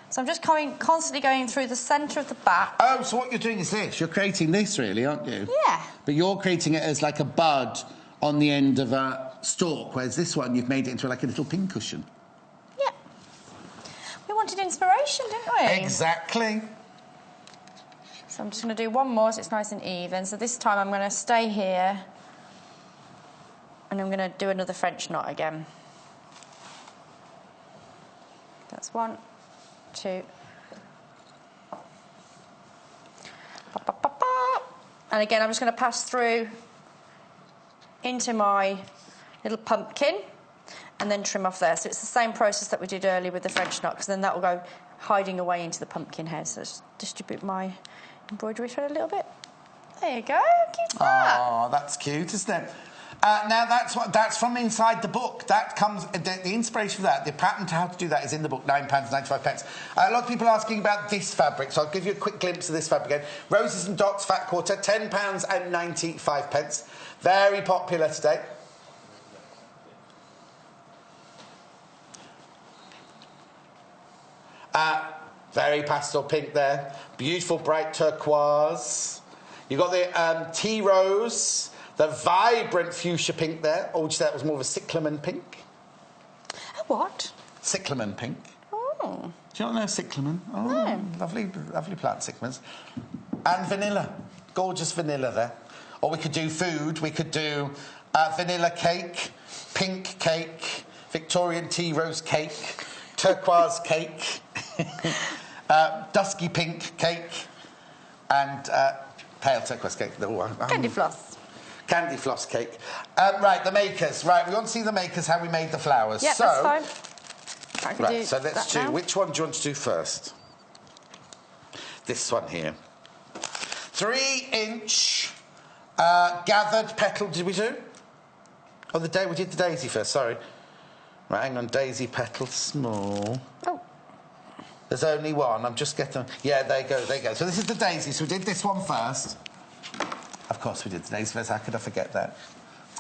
B: So I'm just constantly going through the centre of the back.
A: Oh, so what you're doing is this. You're creating this, really, aren't you?
B: Yeah.
A: But you're creating it as like a bud on the end of a stalk, whereas this one, you've made it into like a little pincushion.
B: Yeah. We wanted inspiration, didn't we?
A: Exactly.
B: So I'm just going to do one more so it's nice and even. So this time I'm going to stay here and I'm going to do another French knot again. That's 1, 2. And again, I'm just going to pass through into my little pumpkin and then trim off there. So it's the same process that we did earlier with the French knot, because then that will go hiding away into the pumpkin head. So just distribute my embroidery thread a little bit. There you go. Cute that.
A: Oh, that's cute, isn't it? Now, that's from inside the book. That comes... The inspiration for that, the pattern to how to do that is in the book, £9.95. A lot of people are asking about this fabric, so I'll give you a quick glimpse of this fabric again. Roses and Dots Fat Quarter, £10.95. Very popular today. Very pastel pink there. Beautiful bright turquoise. You've got the tea rose... The vibrant fuchsia pink there. Or would you say that was more of a cyclamen pink?
B: A what?
A: Cyclamen pink.
B: Oh.
A: Do you not know cyclamen? Oh,
B: no.
A: Lovely plant, cyclamens. And vanilla. Gorgeous vanilla there. Or we could do food. We could do vanilla cake, pink cake, Victorian tea rose cake, turquoise cake, dusky pink cake, and pale turquoise cake.
B: Candy floss.
A: Candy floss cake. Right, the makers. Right, we want to see the makers, how we made the flowers.
B: Yeah,
A: so,
B: that's fine.
A: Right, so let's do... Which one do you want to do first? This one here. 3-inch gathered petal... Did we do? Oh, we did the daisy first, sorry. Right, hang on. Daisy petal, small.
B: Oh.
A: There's only one. I'm just getting... Yeah, there you go, there you go. So this is the daisy. So we did this one first. Of course we did the daisy first. How could I forget that?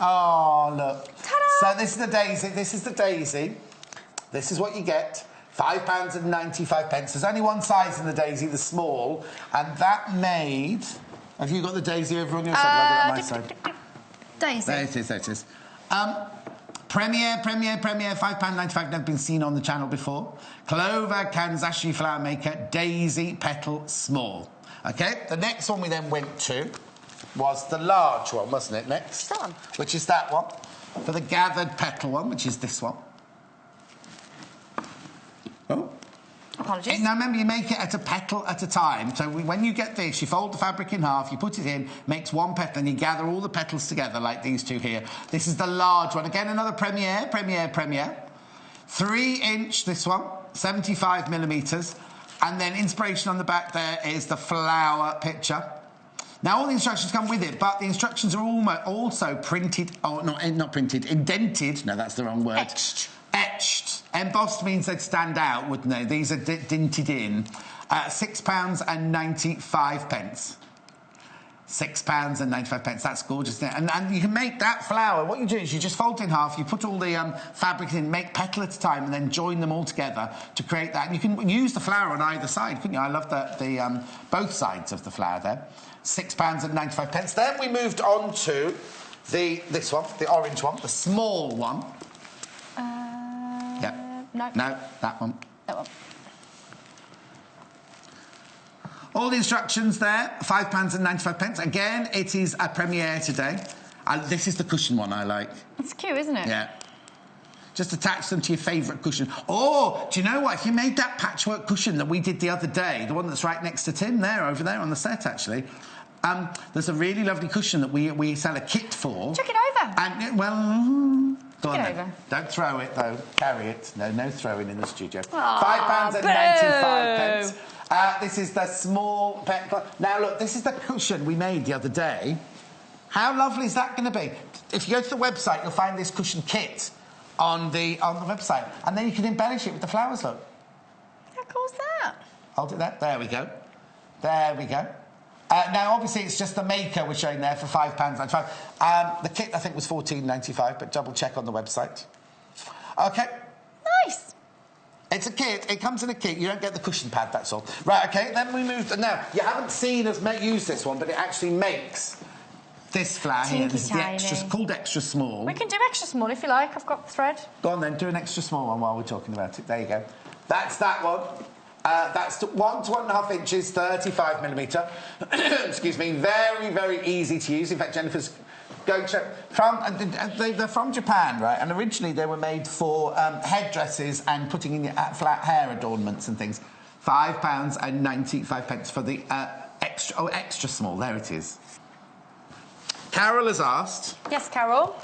A: Oh, look.
B: Ta-da!
A: So this is the daisy. This is the daisy. This is what you get. £5.95. There's only one size in the daisy, the small. And that made... Have you got the daisy over on your side? I've got it on my side.
B: Daisy.
A: There it is, there it is. Premier, £5.95, never been seen on the channel before. Clover Kanzashi flower maker, daisy petal small. OK, the next one we then went to was the large one, wasn't it, next?
B: That one.
A: Which is that one. For the gathered petal one, which is this one. Oh.
B: Apologies.
A: Now, remember, you make it at a petal at a time. So when you get this, you fold the fabric in half, you put it in, makes one petal, and you gather all the petals together, like these two here. This is the large one. Again, another Premier. 3-inch, this one, 75 millimetres. And then inspiration on the back there is the flower picture. Now, all the instructions come with it, but the instructions are also printed... Oh, not printed, indented. No, that's the wrong word. Etched. Embossed means they'd stand out, wouldn't they? These are dinted in. £6.95. £6.95. That's gorgeous, isn't it? And you can make that flower. What you do is you just fold it in half, you put all the fabric in, make petal at a time, and then join them all together to create that. And you can use the flower on either side, couldn't you? I love the both sides of the flower there. £6.95. Then we moved on to this one, the orange one, the small one. Yeah.
B: No.
A: No, that one.
B: That one.
A: All the instructions there, £5.95. Again, it is a premiere today. This is the cushion one I like.
B: It's cute, isn't it?
A: Yeah. Just attach them to your favourite cushion. Or, do you know what? If you made that patchwork cushion that we did the other day, the one that's right next to Tim there, over there on the set, actually, there's a really lovely cushion that we sell a kit for.
B: Chuck it over.
A: And, well, go on then. Don't throw it, though. Carry it. No throwing in the studio. £5.95. This is the small pet club. Now, look, this is the cushion we made the other day. How lovely is that going to be? If you go to the website, you'll find this cushion kit on the website, and then you can embellish it with the flowers. Look.
B: How cool is that?
A: Hold it there. There we go. There we go. Now, obviously, it's just the maker we're showing there for £5.95. The kit, I think, was £14.95, but double check on the website. OK.
B: Nice.
A: It's a kit. It comes in a kit. You don't get the cushion pad, that's all. Right, OK, then we moved. Now, you haven't seen us use this one, but it actually makes this flower here. This is the extra, called extra small.
B: We can do extra small if you like. I've got the thread.
A: Go on then, do an extra small one while we're talking about it. There you go. That's that one. That's 1 to 1.5 inches, 35mm. Excuse me. Very, very easy to use. In fact, Jennifer's going to... They're from Japan, right? And originally they were made for headdresses and putting in your flat hair adornments and things. £5.95 for the extra small. There it is. Carol has asked...
B: Yes, Carol?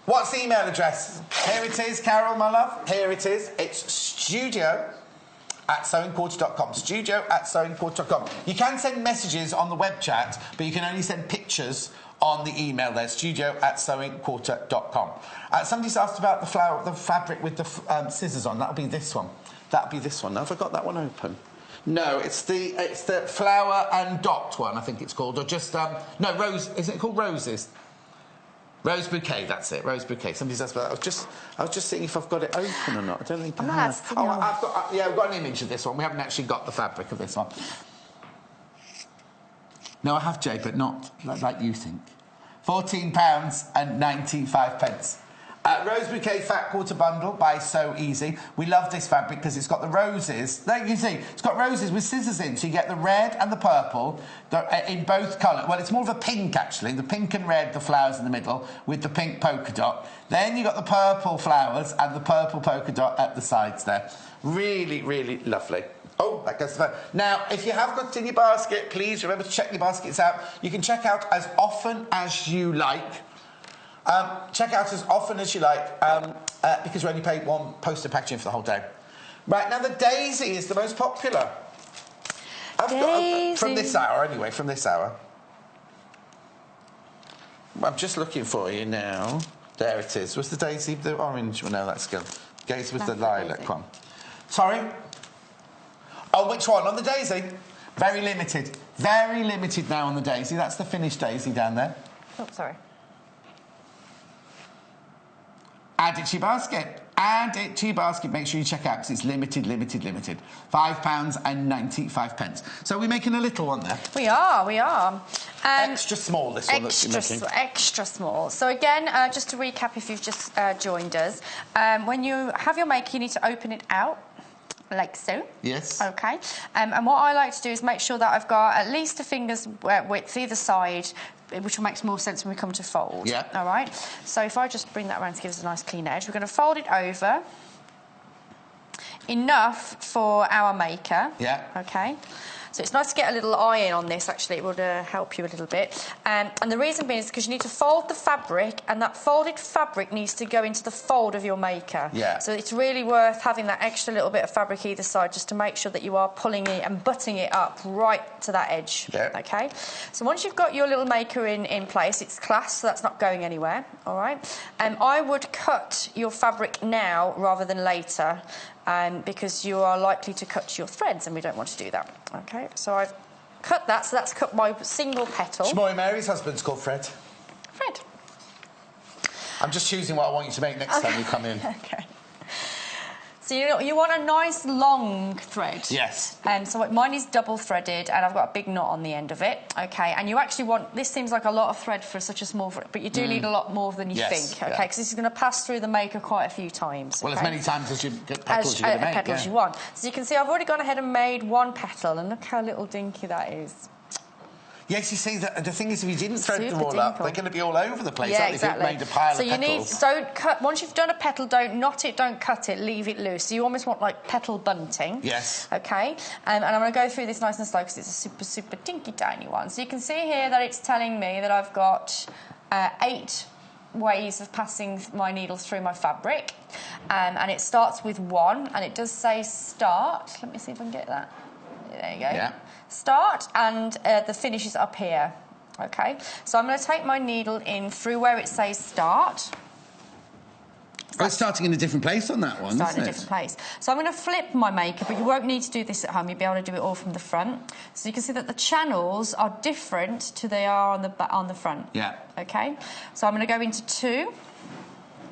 A: What's the email address? Here it is, Carol, my love. Here it is. It's studio@sewingquarter.com. Studio@sewingquarter.com. You can send messages on the web chat, but you can only send pictures on the email there, studio@sewingquarter.com. Somebody's asked about the fabric with the scissors on. That'll be this one. That'll be this one. Have I got that one open? No, it's the flower and dot one, I think it's called, or just no, rose. Is it called roses? Rose bouquet. That's it. Rose bouquet. Somebody's asked about that. I was just seeing if I've got it open or not. I don't think I have. I've got. We've got an image of this one. We haven't actually got the fabric of this one. No, I have, Jay, but not like you think. £14.95. Rose Bouquet Fat Quarter Bundle by So Easy. We love this fabric because it's got the roses. There you can see, it's got roses with scissors in, so you get the red and the purple in both colours. Well, it's more of a pink, actually. The pink and red, the flowers in the middle, with the pink polka dot. Then you got the purple flowers and the purple polka dot at the sides there. Really, really lovely. Oh, that goes to the... Now, if you have got it in your basket, please remember to check your baskets out. You can check out as often as you like. Check out as often as you like, because we only pay one poster packaging for the whole day. Right, now the daisy is the most popular. From this hour, anyway, from this hour. I'm just looking for you now. There it is. Was the daisy the orange one? No, that's good. Daisy was the lilac one. Sorry? Oh, which one? On the daisy? Very limited. Very limited now on the daisy. That's the finished daisy down there.
B: Oh, sorry.
A: Add it to your basket. Add it to your basket. Make sure you check out because it's limited, limited, limited. £5.95. So we're making a little one there.
B: We are.
A: Extra small, this one that you're making.
B: Extra small. So again, just to recap, if you've just joined us, when you have your maker, you need to open it out. Like so.
A: Yes.
B: Okay. And what I like to do is make sure that I've got at least a finger's width either side, which will make more sense when we come to fold.
A: Yeah.
B: All right. So if I just bring that around to give us a nice clean edge, we're going to fold it over enough for our maker.
A: Yeah.
B: Okay. So it's nice to get a little iron on this, actually. It would help you a little bit. And the reason being is because you need to fold the fabric, and that folded fabric needs to go into the fold of your maker.
A: Yeah.
B: So it's really worth having that extra little bit of fabric either side just to make sure that you are pulling it and butting it up right to that edge.
A: Yeah.
B: Okay? So once you've got your little maker in place, it's clasped, so that's not going anywhere, all right? I would cut your fabric now rather than later, because you are likely to cut your threads, and we don't want to do that. Okay, so I've cut that, so that's cut my single petal.
A: Shmoy Mary's husband's called Fred.
B: Fred.
A: I'm just choosing what I want you to make next time you come in.
B: Okay. So you want a nice long thread.
A: Yes.
B: So mine is double threaded, and I've got a big knot on the end of it. Okay, and you actually want, this seems like a lot of thread for such a small, but you do need a lot more than you think. Okay, because this is going to pass through the maker quite a few times.
A: Well, as many times as you get petals you're going to make.
B: Petals you want. So you can see I've already gone ahead and made one petal, and look how little dinky that is.
A: Yes, you see, the thing is, if you didn't thread them
B: Super
A: all up,
B: dimple.
A: they're going to be all over the place,
B: Yeah,
A: aren't they,
B: exactly.
A: if you've made a pile
B: so
A: of
B: you
A: petals.
B: need, don't cut, once you've done a petal, don't knot it, don't cut it, leave it loose. So you almost want like petal bunting.
A: Yes.
B: Okay, and I'm going to go through this nice and slow because it's a super, super tinky tiny one. So you can see here that it's telling me that I've got 8 ways of passing my needles through my fabric, and it starts with 1, and it does say start. Let me see if I can get that. There you go.
A: Yeah.
B: Start, and the finish is up here. Okay, so I'm going to take my needle in through where it says start.
F: Oh, it's starting in a different place on that one,
B: Start in
F: isn't
B: a
F: it?
B: different place. So I'm going to flip my maker, but you won't need to do this at home. You'll be able to do it all from the front. So you can see that the channels are different to they are on the front.
A: Yeah.
B: Okay, so I'm going to go into 2.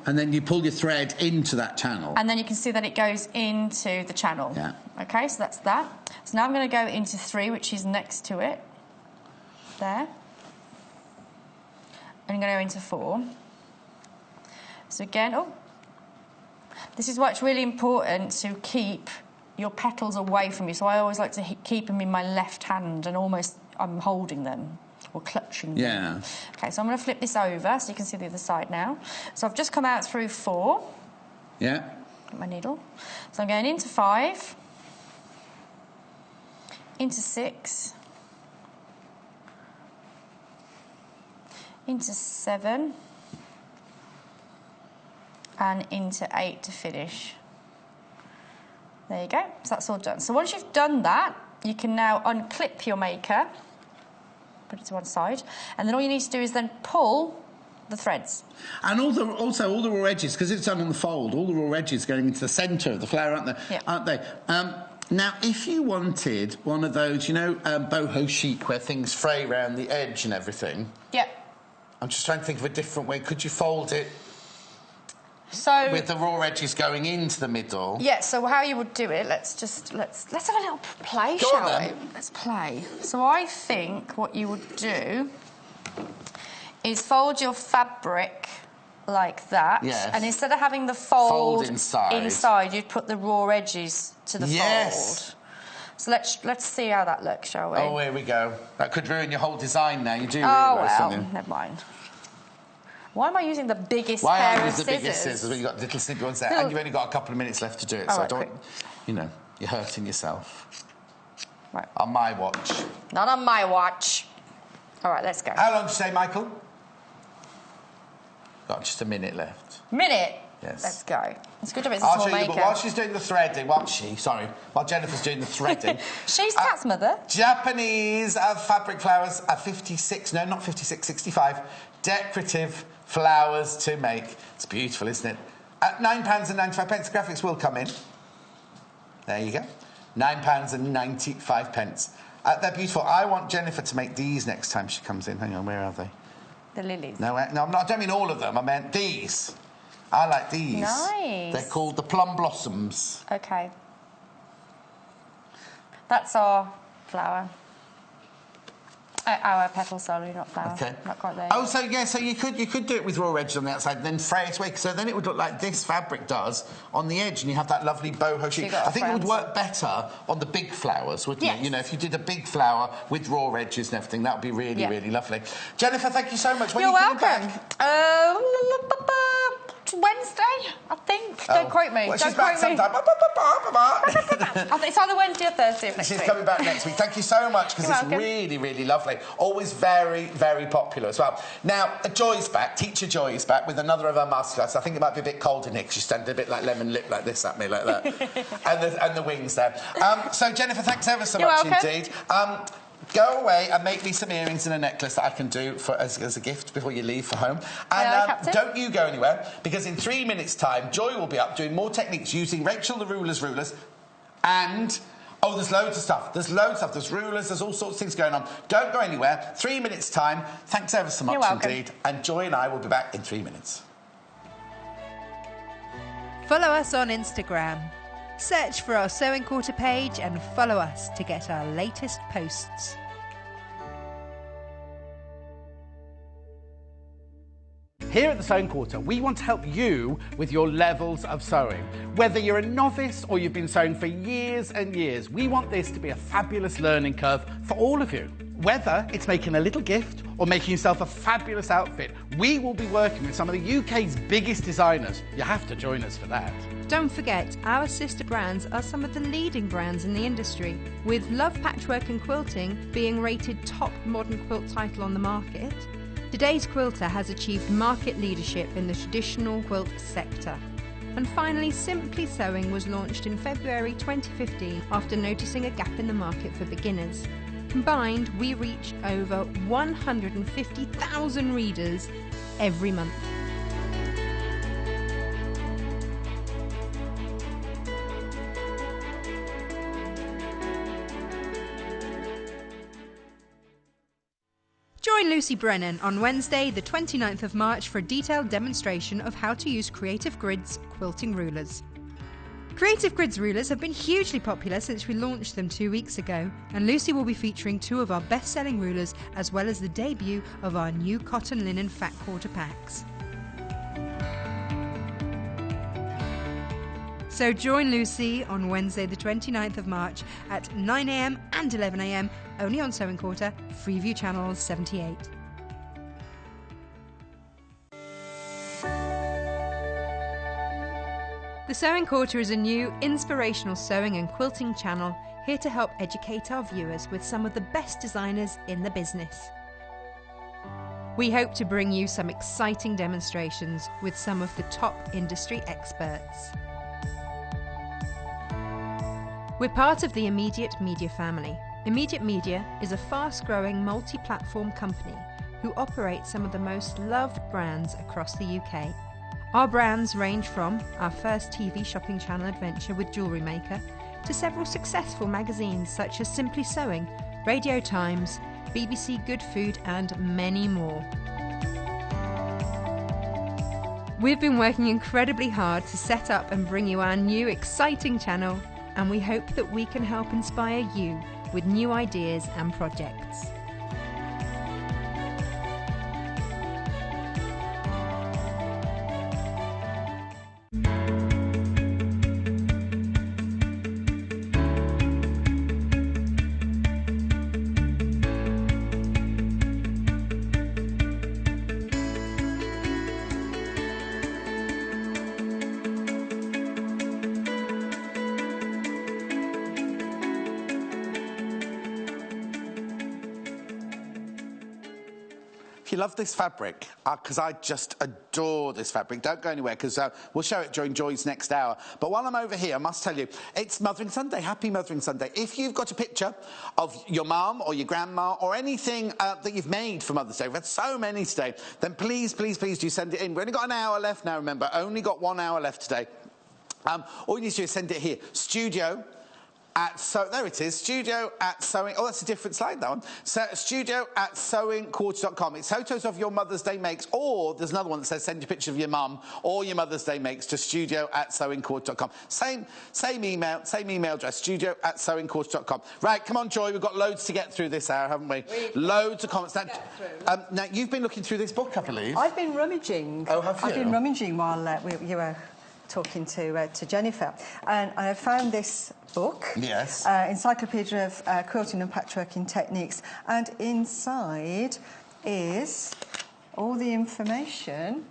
F: And then you pull your thread into that channel.
B: And then you can see that it goes into the channel.
F: Yeah.
B: Okay, so that's that. So now I'm going to go into 3, which is next to it. There. And I'm going to go into 4. So again, this is why it's really important to keep your petals away from you. So I always like to keep them in my left hand and almost I'm holding them or clutching them.
F: Yeah.
B: Okay, so I'm going to flip this over so you can see the other side now. So I've just come out through 4.
F: Yeah.
B: Get my needle. So I'm going into 5, into 6, into 7, and into 8 to finish. There you go. So that's all done. So once you've done that, you can now unclip your maker, put it to one side, and then all you need to do is then pull the threads.
F: And also all the raw edges, because it's done on the fold, all the raw edges going into the centre of the flower, aren't they?
B: Yeah.
F: Aren't they? Now, if you wanted one of those, you know, boho chic, where things fray around the edge and everything.
B: Yeah.
F: I'm just trying to think of a different way. Could you fold it
B: So
F: with the raw edges going into the middle?
B: yeah, so how you would do it, let's have a little play,
F: Go on
B: shall
F: then.
B: we? Let's play. So I think what you would do is fold your fabric like that.
F: Yes.
B: And instead of having the fold
F: inside.
B: you'd put the raw edges to the fold. So let's see how that looks, shall we?
F: Oh, here we go. That could ruin your whole design now. You do
B: Oh,
F: realise,
B: well,
F: don't you?
B: never mind. Why am I using the biggest
F: Why
B: pair
F: are
B: of
F: you the
B: scissors?
F: biggest scissors when you've got little snidgy ones there?
B: Little-
F: And you've only got a couple of minutes left to do it,
B: All
F: so
B: right,
F: don't...
B: quick.
F: You know, you're hurting yourself.
B: Right.
F: On my watch.
B: Not on my watch. All right, let's go.
F: How long did you say, Michael? Got just a minute left.
B: Minute.
F: Yes.
B: Let's go. It's good to be a
F: I'll
B: small
F: show you,
B: maker.
F: but while she's doing the threading, while Jennifer's doing the threading...
B: She's Cat's mother.
F: Japanese fabric flowers are 65 decorative flowers to make. It's beautiful, isn't it? At £9.95, graphics will come in. There you go. £9.95. They're beautiful. I want Jennifer to make these next time she comes in. Hang on, where are they?
B: The lilies.
F: No, I don't mean all of them. I meant these. I like these.
B: Nice.
F: They're called the plum blossoms.
B: Okay. That's our flower. Our petal, sorry, not flower.
F: Okay.
B: Not quite there.
F: Oh, so you could do it with raw edges on the outside and then fray it away. So then it would look like this fabric does on the edge, and you have that lovely boho
B: So you
F: shape.
B: got a
F: I think it would
B: fray on
F: work better on the big flowers, wouldn't
B: Yes.
F: it? You know, if you did a big flower with raw edges and everything, that would be really,
B: Yeah.
F: really lovely. Jennifer, thank you so much. When
B: You're
F: are you coming
B: welcome.
F: back?
B: Wednesday, I think. Don't quote me.
F: Well,
B: Don't
F: she's back
B: quote me.
F: sometime.
B: I think it's either Wednesday or Thursday of next
F: She's
B: week.
F: coming back next week. Thank you so much, because
B: You're
F: it's
B: welcome.
F: really, really lovely. Always very, very popular as well. Now, Joy's back. Teacher Joy is back with another of our masterclasses. I think it might be a bit cold in here because she's standing a bit like lemon lip like this at me, like that. and the wings there. So, Jennifer, thanks ever so
B: You're
F: much
B: welcome.
F: indeed. Go away and make me some earrings and a necklace that I can do as a gift before you leave for home.
B: Hello,
F: And
B: Captain.
F: don't you go anywhere, because in 3 minutes' time, Joy will be up doing more techniques using Rachel the Ruler's rulers and... Oh, there's loads of stuff. There's rulers, there's all sorts of things going on. Don't go anywhere. 3 minutes' time. Thanks ever so much
B: You're welcome.
F: indeed. And Joy and I will be back in 3 minutes.
C: Follow us on Instagram. Search for our Sewing Quarter page and follow us to get our latest posts.
F: Here at the Sewing Quarter, we want to help you with your levels of sewing. Whether you're a novice or you've been sewing for years and years, we want this to be a fabulous learning curve for all of you.
A: Whether it's making a little gift or making yourself a fabulous outfit, we will be working with some of the UK's biggest designers. You have to join us for that.
C: Don't forget, our sister brands are some of the leading brands in the industry, with Love Patchwork and Quilting being rated top modern quilt title on the market. Today's Quilter has achieved market leadership in the traditional quilt sector. And finally, Simply Sewing was launched in February 2015 after noticing a gap in the market for beginners. Combined, we reach over 150,000 readers every month. Join Lucy Brennan on Wednesday, the 29th of March for a detailed demonstration of how to use Creative Grids quilting rulers. Creative Grids rulers have been hugely popular since we launched them 2 weeks ago, and Lucy will be featuring 2 of our best-selling rulers as well as the debut of our new cotton linen fat quarter packs. So join Lucy on Wednesday the 29th of March at 9 a.m. and 11 a.m. only on Sewing Quarter, Freeview Channel 78. The Sewing Quarter is a new, inspirational sewing and quilting channel here to help educate our viewers with some of the best designers in the business. We hope to bring you some exciting demonstrations with some of the top industry experts. We're part of the Immediate Media family. Immediate Media is a fast-growing multi-platform company who operate some of the most loved brands across the UK. Our brands range from our first TV shopping channel adventure with Jewellery Maker to several successful magazines such as Simply Sewing, Radio Times, BBC Good Food and many more. We've been working incredibly hard to set up and bring you our new exciting channel, and we hope that we can help inspire you with new ideas and projects.
A: If you love this fabric, because I just adore this fabric, don't go anywhere because we'll show it during Joy's next hour. But while I'm over here, I must tell you, it's Mothering Sunday. Happy Mothering Sunday. If you've got a picture of your mum or your grandma or anything that you've made for Mother's Day, we've had so many today, then please, please, please do send it in. We've only got an hour left now, remember. Only got 1 hour left today. All you need to do is send it here. There it is, studio@sewing... Oh, that's a different slide, that one. So, studio@sewingquarters.com. It's photos of your Mother's Day makes, or there's another one that says send your picture of your mum or your Mother's Day makes to studio@sewingquarters.com. Same email address, studio@sewingquarters.com. Right, come on, Joy, we've got loads to get through this hour, haven't we? Loads of comments. Now, you've been looking through this book, I believe.
E: I've been rummaging.
A: Oh, have you?
E: I've been rummaging while you were talking to Jennifer, and I found this book.
A: Yes.
E: Encyclopedia of Quilting and Patchworking Techniques, and inside is all the information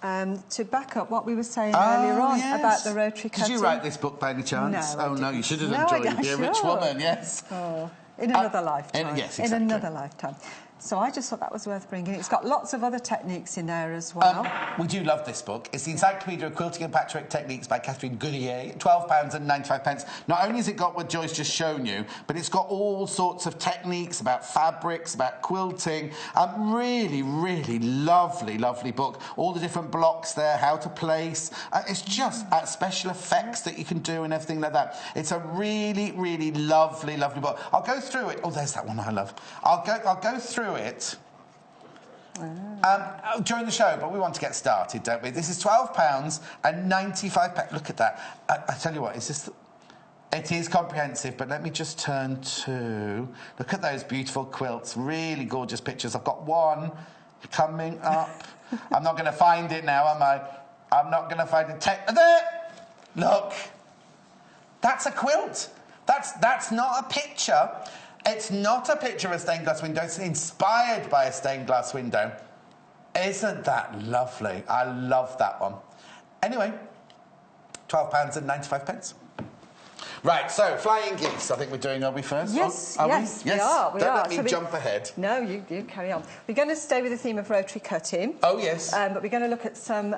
E: to back up what we were saying earlier on about the rotary cutting.
A: Did you write this book by any chance?
E: No.
A: No, you should have done, Joy. You'd be a rich woman, yes.
E: Oh, in another lifetime.
A: Yes, exactly.
E: In another lifetime. So I just thought that was worth bringing. It's got lots of other techniques in there as well.
A: We do love this book. It's the Encyclopedia of Quilting and Patchwork Techniques by Catherine Goodyear, £12.95. Not only has it got what Joy's just shown you, but it's got all sorts of techniques about fabrics, about quilting. Really, really lovely, lovely book. All the different blocks there, how to place. It's just special effects that you can do and everything like that. It's a really, really lovely, lovely book. I'll go through it. Oh, there's that one I love. I'll go through it during the show, but we want to get started, don't we? This is £12.95. Look at that. I tell you what, it is comprehensive, but let me just turn to... Look at those beautiful quilts. Really gorgeous pictures. I've got one coming up. I'm not going to find it now, am I? I'm not going to find it. There! Look. That's a quilt. That's not a picture. It's not a picture of a stained glass window. It's inspired by a stained glass window. Isn't that lovely? I love that one. Anyway, £12.95. Right, so flying geese. I think we're doing. Are we first?
E: Yes,
A: are
E: yes,
A: we?
E: we are.
A: Don't let me jump ahead.
E: No, you carry on. We're going to stay with the theme of rotary cutting.
A: Oh yes.
E: But we're going to look at some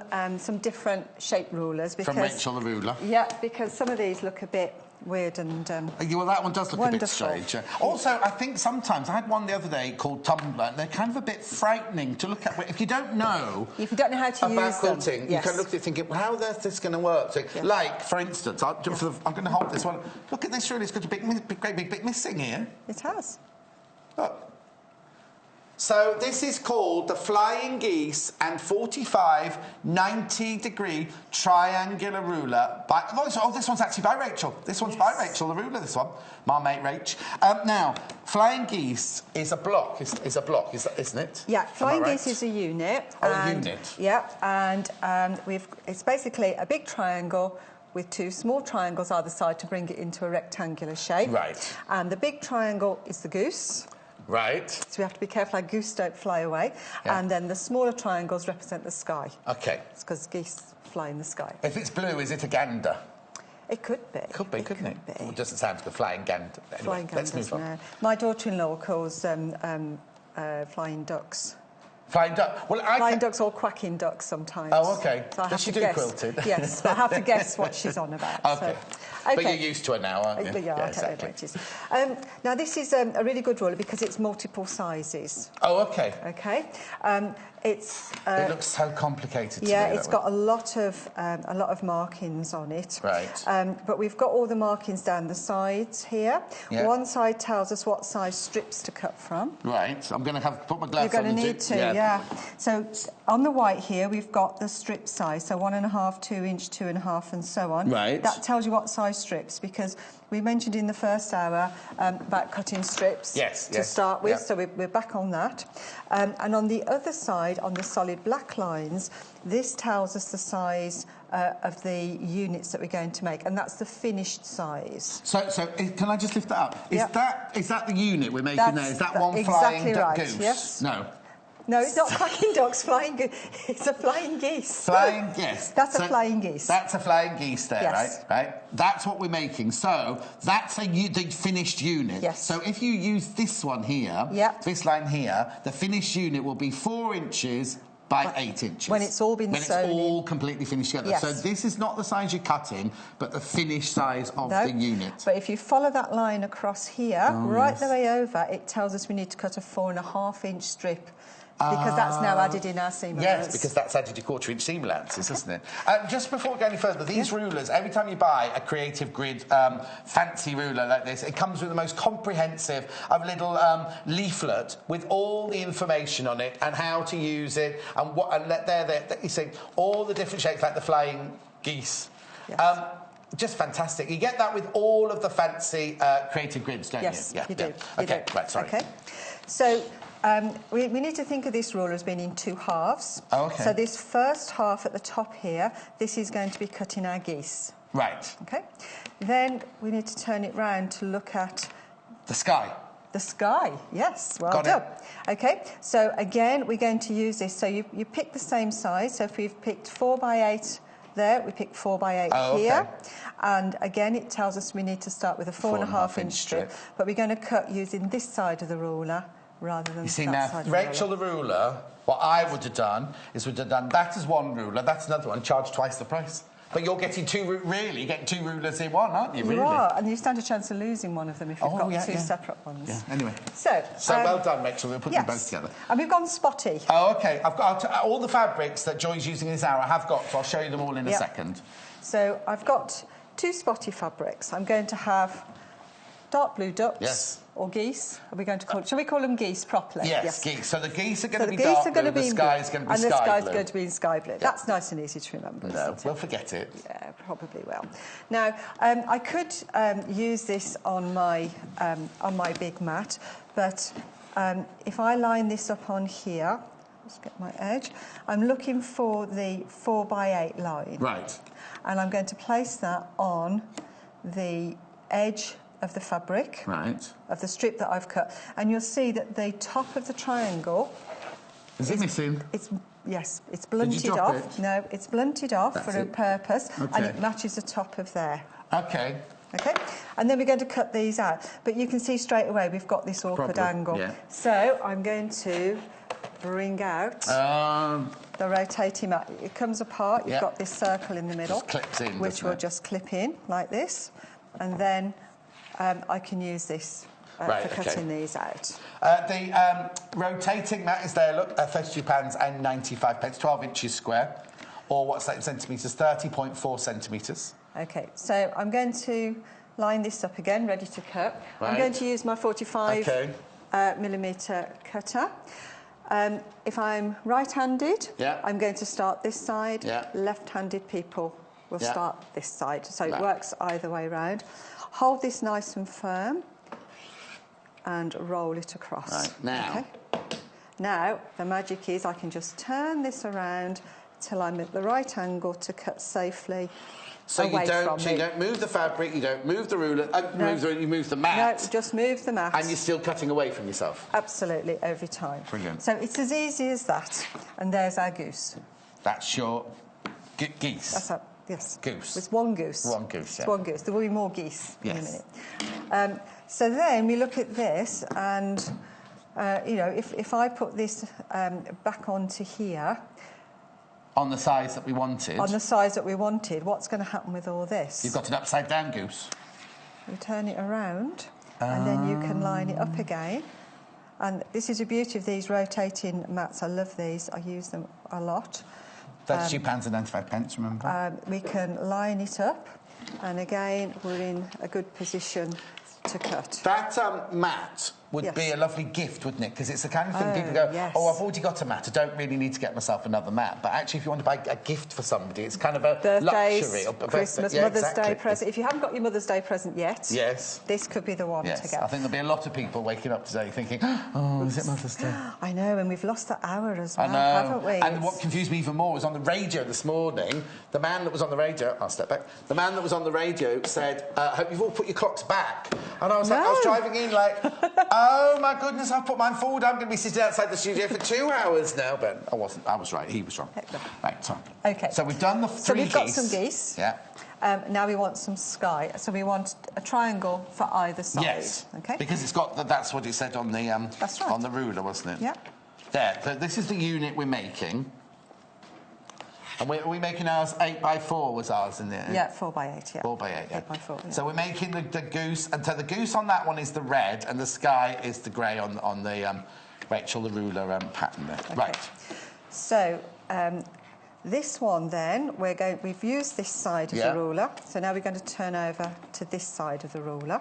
E: different shape rulers. Because,
A: from Rachel the ruler.
E: Yeah, because some of these look a bit weird and
A: well, that one does look
E: wonderful.
A: a bit strange. Also, I think sometimes I had one the other day called Tumblr, and they're kind of a bit frightening to look at. If you don't know,
E: how to use
A: about quilting,
E: them,
A: you can look at it thinking, well, how on earth is this going to work? So,
E: yes.
A: Like, for instance, I'm going to hold this one. Look at this ruler; it's got a great big bit missing here.
E: It has.
A: Look. So this is called the Flying Geese and 45 90-degree triangular ruler. This one's actually by Rachel. This one's by Rachel, the ruler, this one. My mate Rach. Now, Flying Geese is a block, isn't it?
E: Yeah, Flying Geese is a unit.
A: A unit.
E: Yeah, and it's basically a big triangle with two small triangles either side to bring it into a rectangular shape.
A: Right.
E: And the big triangle is the goose.
A: Right.
E: So we have to be careful our goose don't fly away.
A: Yeah.
E: And then the smaller triangles represent the sky.
A: OK.
E: It's because geese fly in the sky.
A: If it's blue, is it a gander?
E: It could be.
A: Could be, couldn't it?
E: Be.
A: Well, it doesn't sound good. Flying gander. Anyway,
E: Flying
A: let's
E: ganders,
A: move on.
E: no. My daughter-in-law calls flying ducks.
A: Flying duck. Well,
E: flying ducks or quacking ducks sometimes.
A: Oh, OK.
E: So
A: Does she do quilting?
E: Yes, I have to guess what she's on about.
A: OK.
E: So,
A: but you're used to it now, aren't you?
E: Yeah,
A: exactly.
E: It is. Now, this is a really good ruler because it's multiple sizes.
A: Oh, OK.
E: OK.
A: It looks so complicated to me.
E: Yeah, it's got a lot of markings on it.
A: Right.
E: But we've got all the markings down the sides here.
A: Yeah.
E: One side tells us what size strips to cut from.
A: Right. I'm going to put my gloves
E: You're
A: on.
E: going to need to, yeah. So on the white here, we've got the strip size, so 1.5, 2 inch, 2.5, and so on.
A: Right.
E: That tells you what size strips, because we mentioned in the first hour about cutting strips to start with, so we're back on that. And on the other side, on the solid black lines, this tells us the size of the units that we're going to make, and that's the finished size.
A: So can I just lift that up? Is that the unit we're making there? Is that one
E: exactly
A: flying duck
E: right,
A: goose?
E: Yes.
A: No,
E: it's not quacking ducks, flying goose. It's a flying geese.
A: Flying geese.
E: That's a flying geese.
A: That's a flying geese there,
E: yes.
A: right? That's what we're making. So that's the finished unit.
E: Yes.
A: So if you use this one here, this line here, the finished unit will be 4 inches by 8 inches.
E: When it's all been sewn in.
A: When it's all completely finished together.
E: Yes.
A: So this is not the size you're cutting, but the finished size of the unit.
E: But if you follow that line across here, the way over, it tells us we need to cut a 4.5 inch strip. Because that's now added in our seam allowance.
A: Yes, because that's added your 1/4 inch seam allowances, isn't it? Just before we go any further, these rulers, every time you buy a Creative Grid fancy ruler like this, it comes with the most comprehensive of little leaflet with all the information on it and how to use it and what. And there, you see all the different shapes, like the flying geese. Yes. Just fantastic. You get that with all of the fancy Creative Grids, don't you?
E: Yes, you do.
A: OK, right, sorry.
E: OK. So we need to think of this ruler as being in 2 halves.
A: Oh, OK.
E: So this first half at the top here, this is going to be cutting our geese.
A: Right.
E: OK. Then we need to turn it round to look at...
A: the sky.
E: The sky, yes, well done. OK, so again, we're going to use this. So you pick the same size. So if we've picked 4 by 8 there, we pick 4 by 8 here. And again, it tells us we need to start with a 4.5 inch strip. But we're going to cut using this side of the ruler rather than
A: you see,
E: that
A: now,
E: side of the
A: Rachel
E: ruler.
A: the ruler, what I would have done is that as one ruler, that's another one, charge twice the price. But you're getting you're getting 2 rulers in one, aren't you, really?
E: You are, and you stand a chance of losing one of them if you've got 2 separate ones.
A: Yeah, anyway.
E: So
A: well done, Rachel, we'll put them both together.
E: And we've gone spotty.
A: Oh, OK. I've got all the fabrics that Joy's using this hour I have got, so I'll show you them all in a second.
E: So I've got 2 spotty fabrics. I'm going to have dark blue ducks.
A: Yes.
E: Or geese. Are we going to call? Shall we call them geese properly?
A: Yes, geese. So the geese are going to be
E: dark
A: blue, the sky's going to be
E: and
A: sky blue.
E: And the sky's going to be in sky blue. That's nice and easy to remember.
A: No, we'll forget it.
E: Yeah, probably will. Now, I could use this on my big mat, but if I line this up on here, let's get my edge. I'm looking for the 4 by 8 line.
A: Right.
E: And I'm going to place that on the edge of the fabric,
A: Right.
E: of the strip that I've cut, and you'll see that the top of the triangle
A: Is it missing?
E: Yes, it's blunted
A: drop
E: off.
A: it?
E: No, it's blunted off
A: That's
E: for a
A: it.
E: purpose, and
A: Okay.
E: it matches the top of there.
A: Okay.
E: Okay, and then we're going to cut these out. But you can see straight away we've got this awkward
A: Problem,
E: angle.
A: yeah.
E: So I'm going to bring out the rotating mat. It comes apart. You've
A: Yeah.
E: got this circle in the middle,
A: Just clips in,
E: which
A: doesn't
E: will
A: it?
E: just clip in like this, and then I can use this
A: Right,
E: for cutting
A: okay.
E: these out.
A: The rotating mat is there, look, £32.95, 12 inches square, or what's that in centimetres? 30.4 centimetres.
E: Okay, so I'm going to line this up again, ready to cut. I'm
A: Right.
E: going to use my 45
A: Okay.
E: millimetre cutter. If I'm right-handed,
A: Yeah.
E: I'm going to start this side.
A: Yeah.
E: Left-handed people will
A: Yeah.
E: start this side, so it
A: Right.
E: works either way round. Hold this nice and firm and roll it across.
A: Right, now.
E: Okay? Now, the magic is I can just turn this around till I'm at the right angle to cut safely
A: So
E: away
A: you
E: from me.
A: don't move the fabric, you don't move the ruler,
E: No.
A: you move the mat.
E: No, just move the mat.
A: And you're still cutting away from yourself.
E: Absolutely, every time.
A: Brilliant.
E: So it's as easy as that. And there's our goose.
A: That's your geese.
E: That's our, yes.
A: Goose.
E: It's one goose.
A: One goose, yeah.
E: It's one goose. There will be more geese in a
A: Yes.
E: minute. So then we look at this and, you know, if I put this back onto here,
A: On the size that we wanted.
E: on the size that we wanted, what's going to happen with all this?
A: You've got an upside down goose.
E: You turn it around and then you can line it up again. And this is the beauty of these rotating mats. I love these. I use them a lot.
A: £32.95, remember?
E: We can line it up, and again, we're in a good position to cut.
A: That mat would
E: Yes.
A: be a lovely gift, wouldn't it? Because it's the kind of thing
E: Oh,
A: people go,
E: yes.
A: oh, I've already got a mat, I don't really need to get myself another mat. But actually, if you want to buy a gift for somebody, it's kind of a
E: Birthdays,
A: luxury. Or
E: Christmas,
A: yeah,
E: Mother's
A: exactly.
E: Day present. If you haven't got your Mother's Day present yet,
A: Yes.
E: this could be the one to
A: Yes,
E: get.
A: I think there'll be a lot of people waking up today thinking, oh, is it Mother's Day?
E: I know, and we've lost the hour as well,
A: I know.
E: haven't we?
A: And what confused me even more was on the radio this morning, the man that was on the radio, I'll step back, the man that was on the radio said, hope you've all put your clocks back. And I was like, I was
E: No.
A: driving in like, oh my goodness, I've put mine forward, I'm going to be sitting outside the studio for 2 hours now. But I wasn't, I was right, he was wrong. Right, sorry.
E: Okay.
A: So we've done the
E: So
A: three
E: we've got
A: geese.
E: some geese.
A: Yeah.
E: Now we want some sky. So we want a triangle for either side.
A: Yes.
E: Okay.
A: Because it's got, that's what it said on the,
E: That's right.
A: on the ruler, wasn't it?
E: Yeah.
A: There, so this is the unit we're making. And are we making ours 8x4 was ours in there?
E: Yeah, 4x8, yeah.
A: 4x8, yeah.
E: 8x4, yeah.
A: So we're making the goose, and so the goose on that one is the red, and the sky is the grey on the Rachel the ruler pattern there.
E: Okay.
A: Right.
E: So this one then, we've used this side of
A: Yeah.
E: the ruler, so now we're going to turn over to this side of the ruler.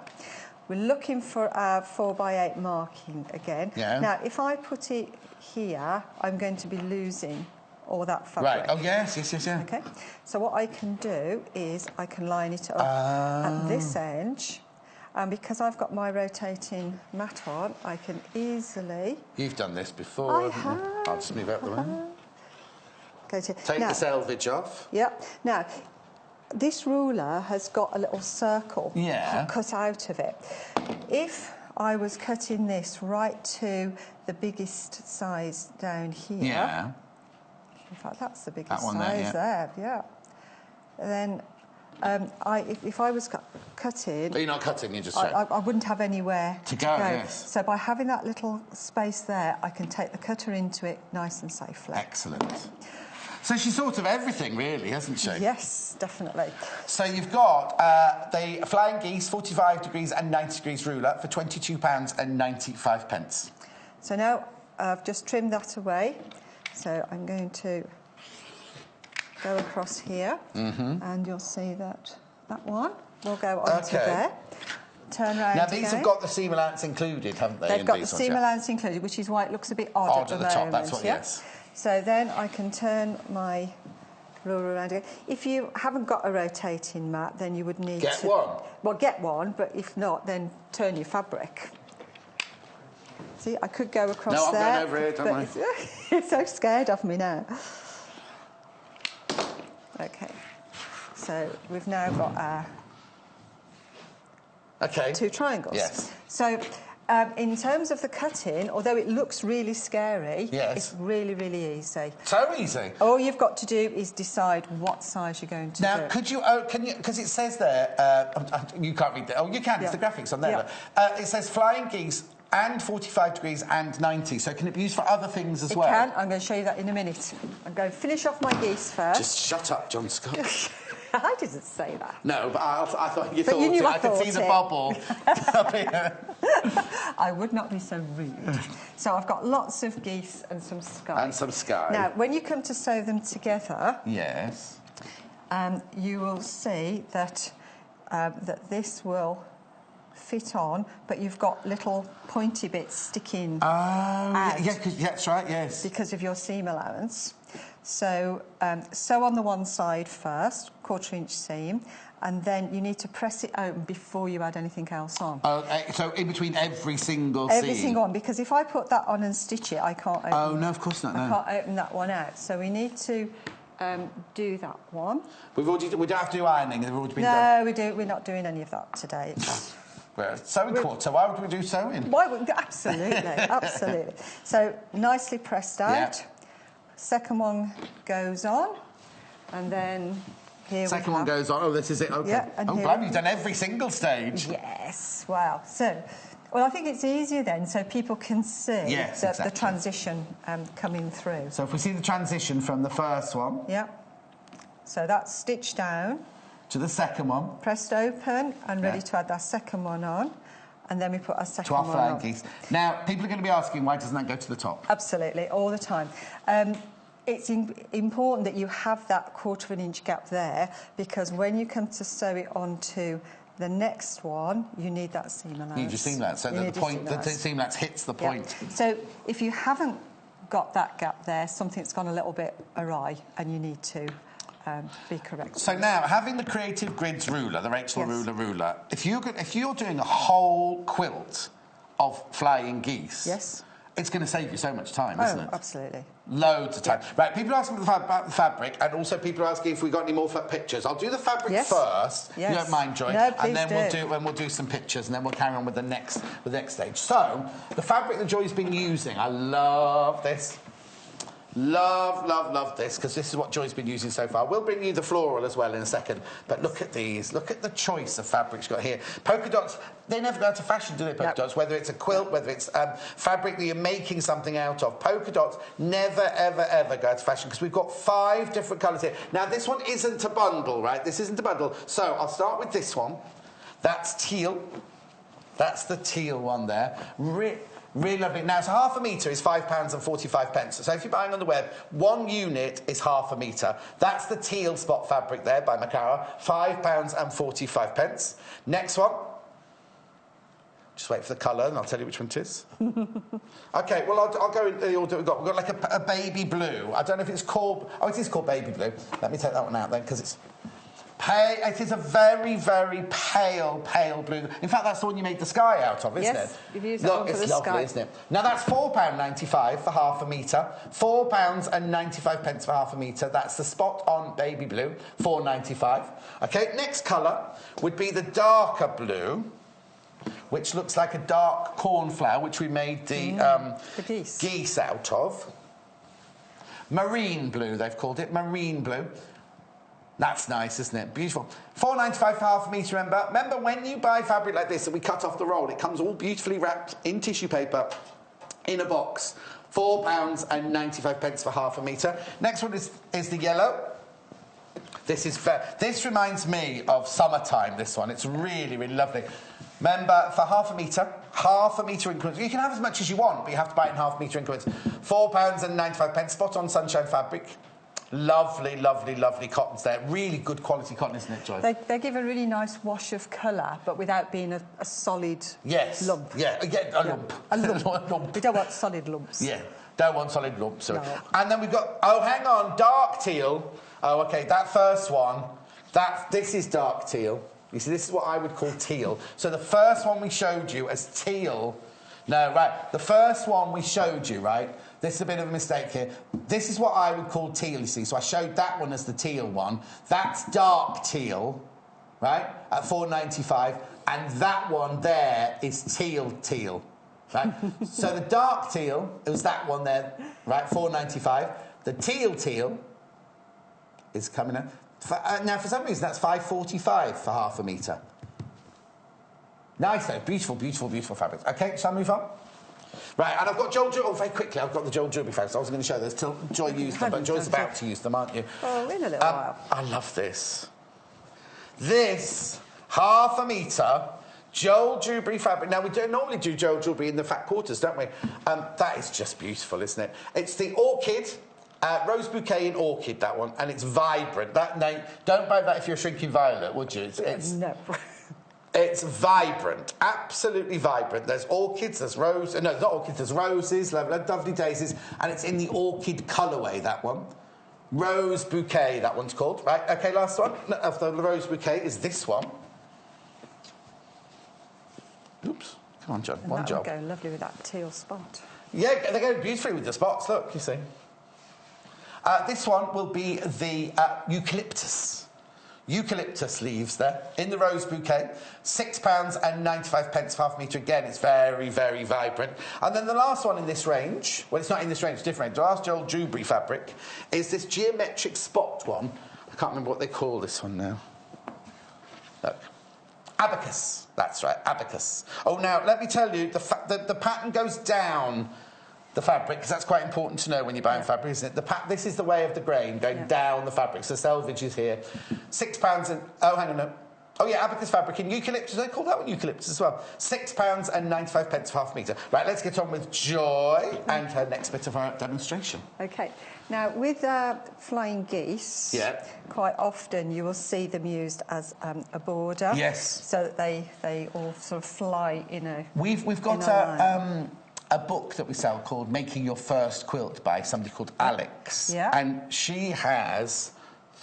E: We're looking for our 4x8 marking again.
A: Yeah.
E: Now, if I put it here, I'm going to be losing all that fabric.
A: Right. Oh yes.
E: Okay. So what I can do is I can line it up at this edge, and because I've got my rotating mat on, I can easily
A: You've done this before,
E: I
A: haven't you? I'll just move out the way.
E: go to
A: Take
E: now,
A: the selvage off.
E: Yep. Now, this ruler has got a little circle
A: Yeah.
E: cut out of it. If I was cutting this right to the biggest size down here,
A: Yeah.
E: in fact, that's the biggest
A: That one there,
E: size yeah. Then, if I was cutting,
A: But you're not cutting, you're just
E: I wouldn't have anywhere
A: To go, yes.
E: So by having that little space there, I can take the cutter into it nice and safely.
A: Excellent. So she's thought of everything, really, hasn't she?
E: Yes, definitely.
A: So you've got the Flying Geese 45 degrees and 90 degrees ruler for £22.95.
E: So now I've just trimmed that away. So I'm going to go across here, and you'll see that one will go onto
A: Okay.
E: there. Turn around
A: Now, these
E: again.
A: have got the seam allowance included, haven't they?
E: They've
A: in
E: got the
A: these ones,
E: seam
A: yeah?
E: allowance included, which is why it looks a bit odd
A: Odd
E: at the
A: at the top,
E: moment.
A: that's what-
E: yeah?
A: yes.
E: So then I can turn my ruler around again. If you haven't got a rotating mat, then you would need
A: Get
E: to...
A: one.
E: Well, get one, but if not, then turn your fabric. See, I could go across
A: No, I'm
E: there.
A: going over here, don't worry.
E: You're so scared of me now. OK. So we've now got our
A: Okay.
E: 2 triangles.
A: Yes.
E: So in terms of the cutting, although it looks really scary, it's really, really easy.
A: So easy.
E: All you've got to do is decide what size you're going to do.
A: Now, could you, because it says there, you can't read that. Oh, you can, it's the graphics on there. It says flying geese and 45 degrees and 90, so can it be used for other things as well?
E: It can. I'm going to show you that in a minute. I'm going to finish off my geese first.
A: Just shut up, John Scott.
E: I didn't say that.
A: No, but I thought you
E: but
A: thought
E: you knew
A: it. I could see the bubble up here.
E: I would not be so rude. So I've got lots of geese and some sky.
A: And some sky.
E: Now, when you come to sew them together...
A: Yes.
E: You will see that, that this will fit on, but you've got little pointy bits sticking out.
A: Yeah, that's right, yes.
E: Because of your seam allowance. So sew on the one side first, 1/4 inch seam, and then you need to press it open before you add anything else on.
A: So in between every single seam?
E: Every single one, because if I put that on and stitch it, I can't open...
A: Oh, no, of course not, no.
E: I can't open that one out. So we need to do that one.
A: We don't have to do ironing, they've already been done.
E: No, we're not doing any of that today.
A: Well, sewing quarter, why would we do sewing?
E: Why would, absolutely, absolutely. So nicely pressed out.
A: Yeah.
E: Second one goes on, and then here
A: Second
E: we
A: one
E: have...
A: goes on. Oh, this is it. Okay.
E: Yeah, and
A: I'm glad you've done every single stage.
E: Yes. Wow. So, well, I think it's easier then, so people can see the transition coming through.
A: So if we see the transition from the first one...
E: Yeah. So that's stitched down.
A: To the second one.
E: Pressed open and ready to add that second one on. And then we put our second one on.
A: To our flying geese. Now, people are going to be asking, why doesn't that go to the top?
E: Absolutely, all the time. It's important that you have that 1/4 inch gap there, because when you come to sew it onto the next one, you need that seam allowance.
A: You need your seam allowance, so that the seam allowance hits the point.
E: So if you haven't got that gap there, something's gone a little bit awry, and you need to be correct.
A: So now, having the Creative Grids ruler, the Rachel ruler, if you're doing a whole quilt of flying geese, it's going to save you so much time, isn't it?
E: Absolutely.
A: Loads of time. Right, people are asking about the fabric, and also people are asking if we've got any more pictures. I'll do the fabric first. You don't mind, Joy?
E: No,
A: and then we'll do some pictures, and then we'll carry on with the next stage. So, the fabric that Joy's been using, I love this. Love this, because this is what Joy's been using so far. We'll bring you the floral as well in a second, but look at these. Look at the choice of fabric she's got here. Polka dots, they never go out of fashion, do they, polka dots? Whether it's a quilt, whether it's fabric that you're making something out of. Polka dots never, ever go out of fashion, because we've got 5 different colours here. Now, this one isn't a bundle, right? This isn't a bundle. So, I'll start with this one. That's teal. That's the teal one there. Really lovely. Now, so £1/2 metre is £5.45. So if you're buying on the web, 1 unit is £1/2 metre. That's the teal spot fabric there by Macara, £5.45. Next one. Just wait for the colour and I'll tell you which one it is. OK, well, I'll go in the order we've got. We've got like a baby blue. I don't know if it's called... Oh, it is called baby blue. Let me take that one out then, because it's... It is a very, very pale blue. In fact, that's the one you made the sky out of, isn't it?
E: Yes, you've used that one for the sky.
A: It's lovely, isn't it? Now, that's £4.95 for £1/2 metre. £4.95 for £1/2 metre. That's the spot on baby blue, £4.95. OK, next colour would be the darker blue, which looks like a dark cornflower, which we made the geese out of. Marine blue, they've called it, marine blue. That's nice, isn't it? Beautiful. £4.95 for £1/2 metre, remember? Remember, when you buy fabric like this and we cut off the roll, it comes all beautifully wrapped in tissue paper in a box. £4.95 for £1/2 metre. Next one is the yellow. This reminds me of summertime, this one. It's really, really lovely. Remember, for £1/2 metre increments. You can have as much as you want, but you have to buy it in £1/2 metre increments. £4.95, spot on sunshine fabric. Lovely cottons there. Really good quality cotton, isn't it, Joy?
E: They give a really nice wash of colour, but without being a solid lump.
A: Yeah, a lump.
E: A lump. We don't want solid lumps.
A: Yeah, don't want solid lumps.
E: No.
A: And then we've got, oh, hang on, dark teal. Oh, OK, that first one, this is dark teal. You see, this is what I would call teal. So the first one we showed you as teal... No, right, the first one we showed you, right, this is a bit of a mistake here. This is what I would call teal, you see. So I showed that one as the teal one. That's dark teal, right, at £4.95.
F: and that one there is teal. Right? So the dark teal, it was that one there, right, $4.95. The teal is coming out. Now, for some reason, that's $5.45 for half a metre. Nice, though. Beautiful fabrics. OK, shall I move on? Right, and I've got Joel Jewelry. Oh, very quickly, I've got the Joel Jewelry fabrics. I was going to show those till Joy used them, but Joy's about to use them, aren't you?
E: Oh, in a little while.
F: I love this. This half a metre Joel Jewelry fabric. Now, we don't normally do Joel Jewelry in the Fat Quarters, don't we? That is just beautiful, isn't it? It's the orchid, rose bouquet in orchid, that one, and it's vibrant. That name, don't buy that if you're shrinking violet, would you?
E: No.
F: It's vibrant, absolutely vibrant. There's orchids, there's roses, no, not orchids, there's roses, lovely daisies, and it's in the orchid colourway, that one. Rose bouquet, that one's called. Right, OK, last one of the rose bouquet is this one. Oops, come on, John,
E: and
F: one job.
E: That would go lovely with that teal spot.
F: Yeah, they go beautifully with the spots, look, you see. This one will be the eucalyptus. Eucalyptus leaves there in the rose bouquet, £6.95 half metre. Again, it's very vibrant. And then the last one in this range, well, it's not in this range, it's different. The last Joel Jewelry fabric is this geometric spot one. I can't remember what they call this one now. Look. Abacus. That's right, abacus. Oh, now, let me tell you, the pattern goes down the fabric, because that's quite important to know when you're buying fabric, isn't it? This is the way of the grain, going down the fabric. So selvage is here. £6 and... Oh, hang on, no. Oh, yeah, abacus fabric in eucalyptus. They call that one eucalyptus as well. £6.95 half metre. Right, let's get on with Joy and her next bit of our demonstration.
E: OK. Now, with flying geese, quite often you will see them used as a border.
F: Yes.
E: So that they all sort of fly in a...
F: We've got a book that we sell called Making Your First Quilt by somebody called Alex.
E: Yeah.
F: And she has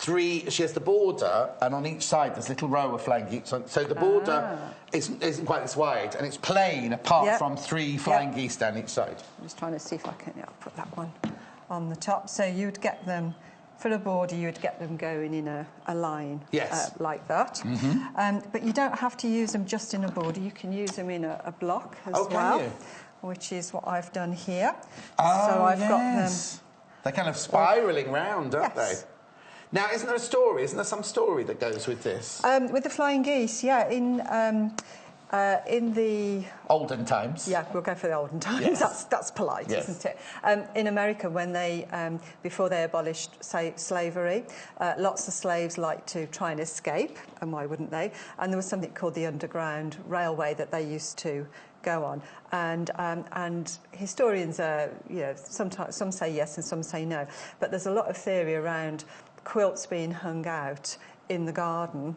F: the border, and on each side there's a little row of flying geese. So the border isn't quite this wide, and it's plain apart from 3 flying geese down each side.
E: I'm just trying to see if I can put that one on the top. So you'd get them, for the border, you'd get them going in a line like that. Mm-hmm. But you don't have to use them just in a border. You can use them in a block as well.
F: Can you?
E: Which is what I've done here.
F: Oh,
E: so I've got them.
F: They're kind of spiralling round, aren't they? Now, isn't there a story? Isn't there some story that goes with this?
E: With the flying geese, in the
F: olden times.
E: Yeah, we'll go for the olden times.
F: Yes.
E: That's polite, isn't it? In America, when they before they abolished slavery, lots of slaves liked to try and escape, and why wouldn't they? And there was something called the Underground Railway that they used to go on, and historians sometimes some say yes and some say no, but there's a lot of theory around quilts being hung out in the garden,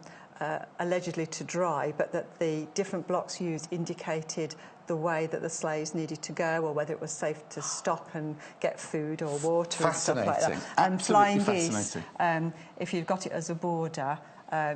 E: allegedly to dry, but that the different blocks used indicated the way that the slaves needed to go, or whether it was safe to stop and get food or water and stuff like that. And flying geese, if you've got it as a border,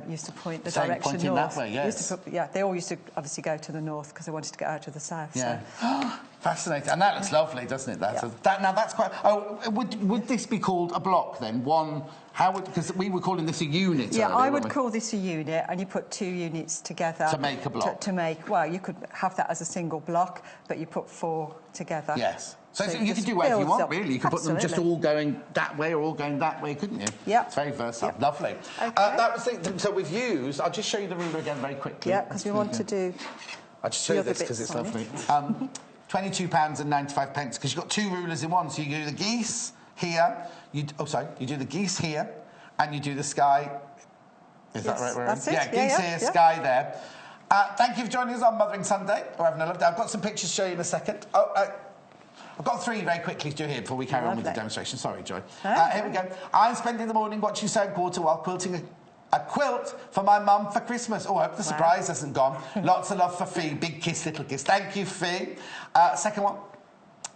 E: used to point the direction north.
F: That way, yes.
E: They all used to obviously go to the north because they wanted to get out of the south.
F: Yeah. So. Fascinating. And that looks lovely, doesn't it? Now, that's quite... Oh, would this be called a block, then? One... How would... Because we were calling this a unit earlier,
E: I would call this a unit, and you put 2 units together...
F: To make a block.
E: Well, you could have that as a single block, but you put 4 together.
F: Yes. So you could do whatever you want, really. You could put them just all going that way or all going that way, couldn't you?
E: Yeah.
F: It's very versatile. Yep. Lovely.
E: Okay.
F: That was so we've used... I'll just show you the ruler again very quickly.
E: Yeah, because we want to do...
F: I'll just show you this because it's lovely. £22.95, because you've got 2 rulers in one. So you do the geese here. You do the geese here, and you do the sky. Is that right?
E: That's it.
F: Yeah, geese here, sky there. Thank you for joining us on Mothering Sunday. We're having a lovely day. I've got some pictures to show you in a second. I've got 3 very quickly to do here before we carry on with the demonstration. Sorry, Joy. Here we go. I'm spending the morning watching Sewing Quarter while quilting a quilt for my mum for Christmas. Oh, I hope the surprise hasn't gone. Lots of love for Fee. Big kiss, little kiss. Thank you, Fee. Second one.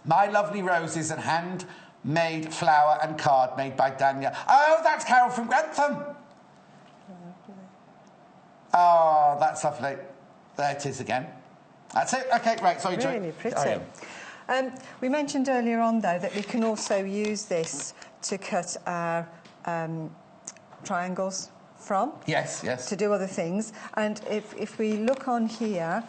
F: My lovely roses and handmade flower and card made by Dania. Oh, that's Carol from Grantham. Oh, that's lovely. There it is again. That's it. OK, right. Sorry, Joy.
E: Really pretty. We mentioned earlier on, though, that we can also use this to cut our triangles from.
A: Yes, yes.
E: To do other things. And if we look on here,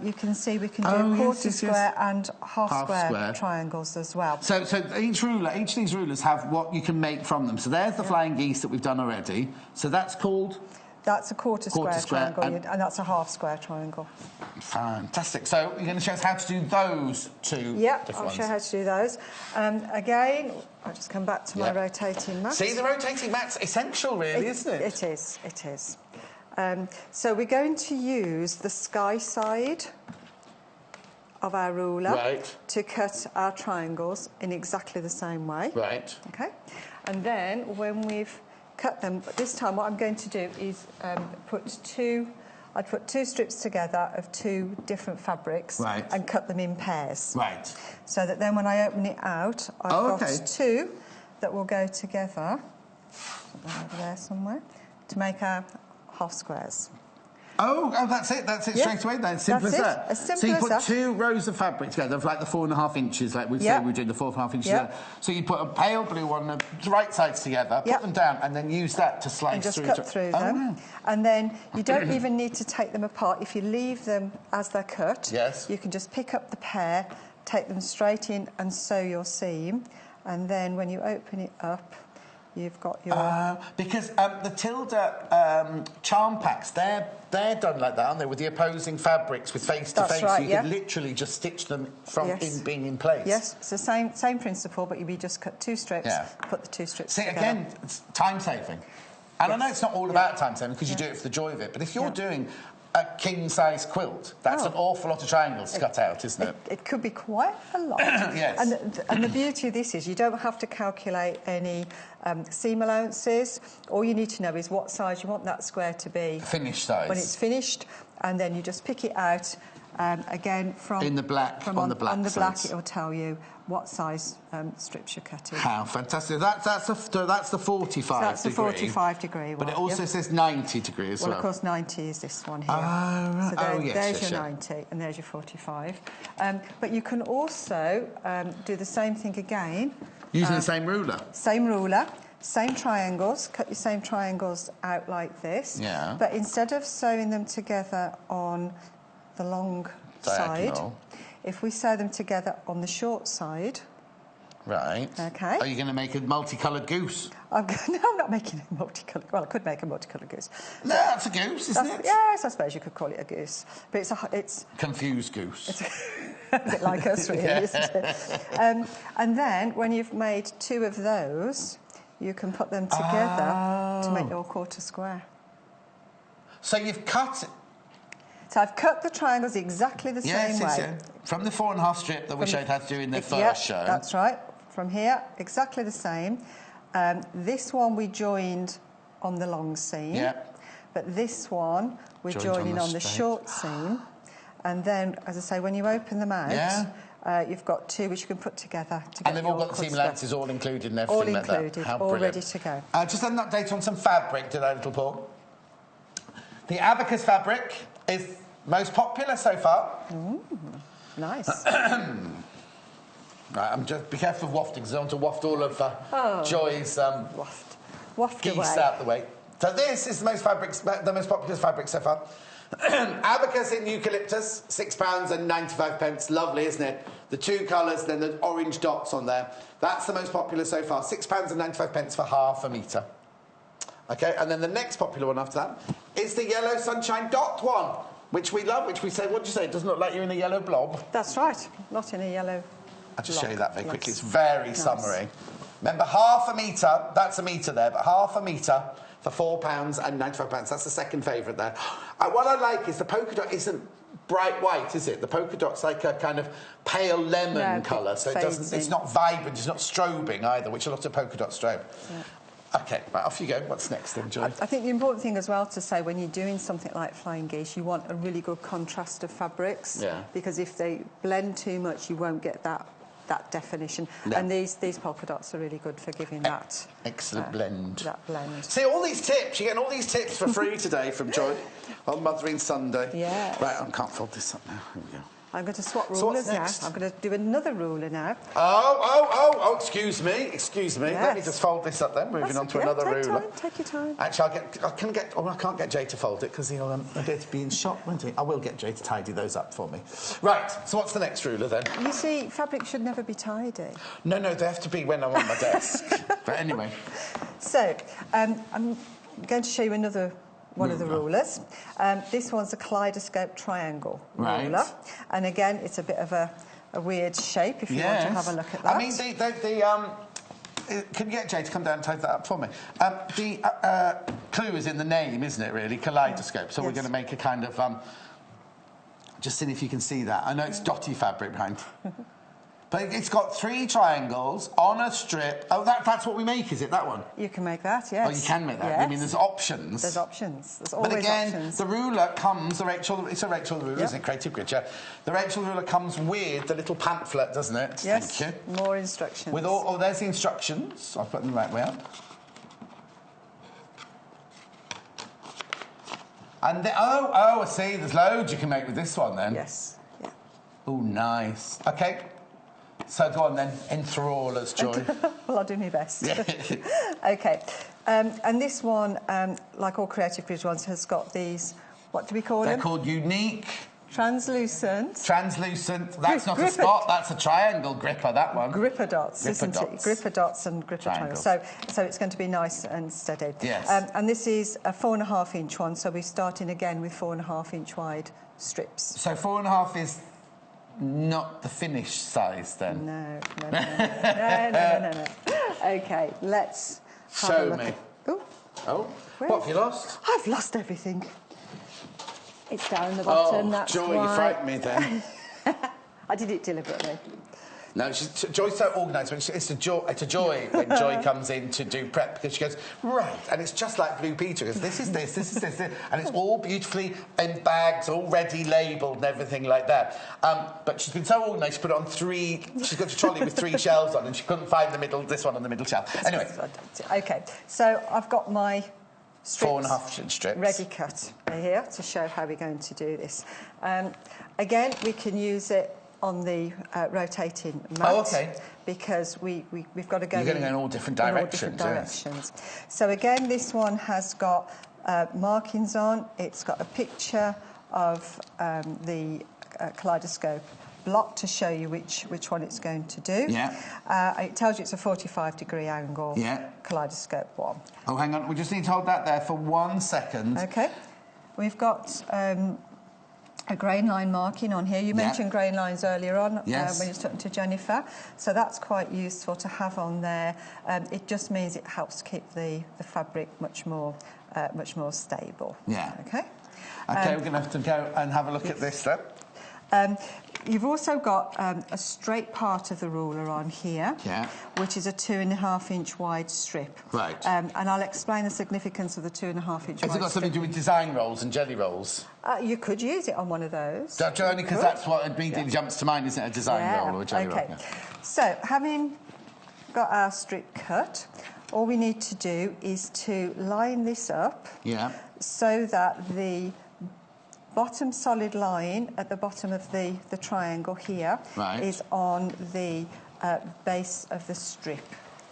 E: you can see we can do quarter square and half square triangles as well.
A: So each of these rulers have what you can make from them. So there's the flying geese that we've done already. So that's called?
E: That's a quarter square triangle, and that's a half square triangle.
A: Fantastic. So you're going to show us how to do those two different
E: I'll
A: ones.
E: show you how to do those. Again, I'll just come back to my rotating mat.
A: See, the rotating mat's essential, really, isn't it?
E: It is. So we're going to use the sky side of our ruler to cut our triangles in exactly the same way.
A: Right.
E: Okay. And then when we've cut them, but this time what I'm going to do is put two strips together of two different fabrics and cut them in pairs.
A: Right.
E: So that then when I open it out, I've got two that will go together, over there somewhere, to make our half squares.
A: Oh, that's it straight away then. Simple as that.
E: As simple
A: so you
E: as
A: put
E: that.
A: two rows of fabric together of like the 4.5 inches, like we say we're doing the 4.5 inches together. So you put a pale blue one, the right sides together, put them down, and then use that to slice
E: and just
A: through.
E: cut through them. And then you don't even need to take them apart. If you leave them as they're cut, you can just pick up the pair, take them straight in and sew your seam. And then when you open it up, you've got your...
A: because the Tilda charm packs, they're done like that, aren't they? With the opposing fabrics with face to face.
E: Right,
A: so you can literally just stitch them from being in place.
E: Yes, it's the same principle, but you just cut two strips, put the two strips together.
A: Again, it's time saving. And I know it's not all about time saving because you do it for the joy of it, but if you're doing a king-size quilt, that's an awful lot of triangles cut out, isn't it?
E: It could be quite a lot.
A: Yes.
E: And the beauty of this is you don't have to calculate any seam allowances. All you need to know is what size you want that square to be.
A: Finished size.
E: When it's finished, and then you just pick it out, again, from...
A: In the black, on the black
E: On the
A: sides.
E: black, it'll tell you what size strips you're cutting.
A: How fantastic. That's the 45 degree.
E: That's the 45 degree one.
A: But it also says 90 degrees as well.
E: Well, of course, 90 is this one here.
A: Right.
E: So there's your 90 and there's your 45. But you can also do the same thing again.
A: Using the same ruler?
E: Same ruler. Same triangles, cut your same triangles out like this.
A: Yeah.
E: But instead of sewing them together on the long side, if we sew them together on the short side...
A: Right.
E: Okay.
A: Are you going to make a multicoloured goose?
E: No, I'm not making a multicoloured... Well, I could make a multicoloured goose.
A: No, that's a goose, isn't it?
E: Yes, I suppose you could call it a goose. But it's
A: confused goose.
E: It's a bit like us, really, isn't it? And then, when you've made two of those, you can put them together to make your quarter square.
A: So you've cut...
E: So I've cut the triangles exactly the same way.
A: Yeah. From the 4.5 strip that we showed how to do in the first show.
E: That's right. From here, exactly the same. This one we joined on the long seam. Yeah. But this one we're joining on the short seam. And then, as I say, when you open them out, you've got two which you can put together.
A: And they've all got the seam allowances all included and everything like that.
E: All included, all ready to go.
A: Just an update on some fabric, did I, little Paul? The abacus fabric is most popular so far.
E: Nice.
A: Right, I'm just be careful of wafting, because I want to waft all of Joy's
E: waft
A: geese
E: away.
A: out the way. So this is the most popular fabric so far. Abacus in eucalyptus, £6.95. Lovely, isn't it? The two colours, then the orange dots on there. That's the most popular so far. £6.95 for half a metre. Okay, and then the next popular one after that is the yellow sunshine dot one, which we love, which we say, what do you say, it doesn't look like you're in a yellow blob?
E: That's right, not in a yellow
A: I'll just show you that very quickly. It's very summery. Remember, half a metre, that's a metre there, but half a metre for £4.95. That's the second favourite there. What I like is the polka dot isn't bright white, is it? The polka dot's like a kind of pale lemon colour, so it's not vibrant, it's not strobing either, which a lot of polka dots strobe. Yeah. OK, right, off you go. What's next then, Joy?
E: I think the important thing as well to say when you're doing something like flying geese, you want a really good contrast of fabrics. Yeah. Because if they blend too much, you won't get that definition. No. And these polka dots are really good for giving that...
A: Excellent blend.
E: That blend.
A: See, all these tips, you're getting all these tips for free today from Joy on Mothering Sunday.
E: Yeah.
A: Right, I can't fold this up now. Here we go.
E: I'm going to swap rulers now. I'm going to do another ruler now.
A: Oh,
F: excuse me.
E: Yes.
F: Let me just fold this up then. Moving on to another ruler.
E: Take your time.
F: Actually, I can't get Jay to fold it because he'll be in shock, won't he? I will get Jay to tidy those up for me. Right, so what's the next ruler then?
E: You see, fabric should never be tidy.
F: No, they have to be when I'm on my desk. But anyway.
E: So, I'm going to show you another one of the rulers. This one's a kaleidoscope triangle ruler. And again, it's a bit of a weird shape if you want to have a look at that.
F: I mean, can you get Jay to come down and type that up for me? The clue is in the name, isn't it, really? Kaleidoscope. So we're going to make a kind of... just see if you can see that. I know it's dotty fabric behind. But it's got 3 triangles on a strip. Oh, that's what we make, is it, that one?
E: You can make that, yes.
F: Oh, you can make that?
E: Yes.
F: I mean, there's options.
E: There's options. There's always
F: options. But again,
E: options.
F: the ruler comes... It's a Rachel ruler, isn't it? Creative Grid, yeah. The Rachel ruler comes with the little pamphlet, doesn't it?
E: Yes.
F: Thank you.
E: More instructions.
F: With all... Oh, there's the instructions. I'll put them the right way up. And I see. There's loads you can make with this one, then.
E: Yes. Yeah.
F: Oh, nice. OK. So go on, then. Enthrall us, Joy.
E: Well, I'll do my best. OK. And this one, like all Creative Grid ones, has got these... What do we call them?
F: They're called unique...
E: Translucent.
F: That's not a spot, that's a triangle gripper, that one.
E: Gripper dots, isn't it? Gripper dots and gripper triangles. So it's going to be nice and steady.
F: Yes.
E: And this is a 4.5-inch one, so we're starting again with 4.5-inch wide strips.
F: So 4.5 is not the finished size, then?
E: No. OK, let's have a look.
F: Show me.
E: Oh.
F: What have you lost?
E: I've lost everything. It's down the bottom, that's
F: Joy,
E: why.
F: you frightened me then.
E: I did it deliberately.
F: No, Joy's so organised. It's a joy when Joy comes in to do prep, because she goes, right, and it's just like Blue Peter, because this is this, and it's all beautifully in bags, all ready labelled and everything like that. But she's been so organised, she put it on 3... She's got a trolley with 3 shelves on, and she couldn't find this one on the middle shelf. Anyway.
E: OK, so I've got my... strips
F: 4.5-inch strips.
E: Ready cut here to show how we're going to do this. Again, we can use it on the rotating mat.
F: Oh, OK.
E: Because we've got to go...
F: You're going to go in all different directions.
E: Yes. So again, this one has got markings on. It's got a picture of the kaleidoscope block to show you which one it's going to do.
F: Yeah.
E: It tells you it's a 45-degree angle.
F: Yeah.
E: Kaleidoscope one.
F: Oh, hang on. We just need to hold that there for 1 second.
E: OK. We've got a grain line marking on here. You mentioned grain lines earlier on when you were talking to Jenniffer. So that's quite useful to have on there. It just means it helps keep the fabric much more stable.
F: Yeah.
E: OK.
F: OK, we're going to have to go and have a look at this then.
E: You've also got a straight part of the ruler on here, which is a 2.5-inch wide strip.
F: Right.
E: And I'll explain the significance of the 2.5-inch wide strip.
F: Has it got something to do with design rolls and jelly rolls?
E: You could use it on one of those.
F: Only because that's what immediately jumps to mind, isn't it? A design roll or a jelly roll.
E: Okay. So, having got our strip cut, all we need to do is to line this up so that the bottom solid line at the bottom of the triangle here is on the base of the strip,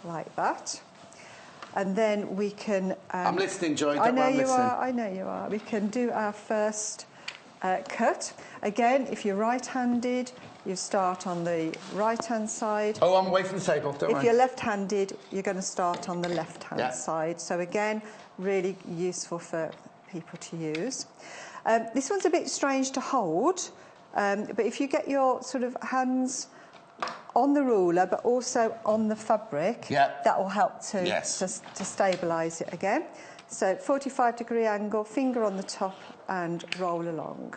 E: like that. And then we can...
F: I'm listening, Joy.
E: I know you are. We can do our first cut. Again, if you're right-handed, you start on the right-hand side.
F: Oh, I'm away from the table, don't worry.
E: If you're left-handed, you're going to start on the left-hand side. So again, really useful for people to use. This one's a bit strange to hold, but if you get your sort of hands on the ruler, but also on the fabric, that will help to stabilise it again. So 45-degree angle, finger on the top and roll along.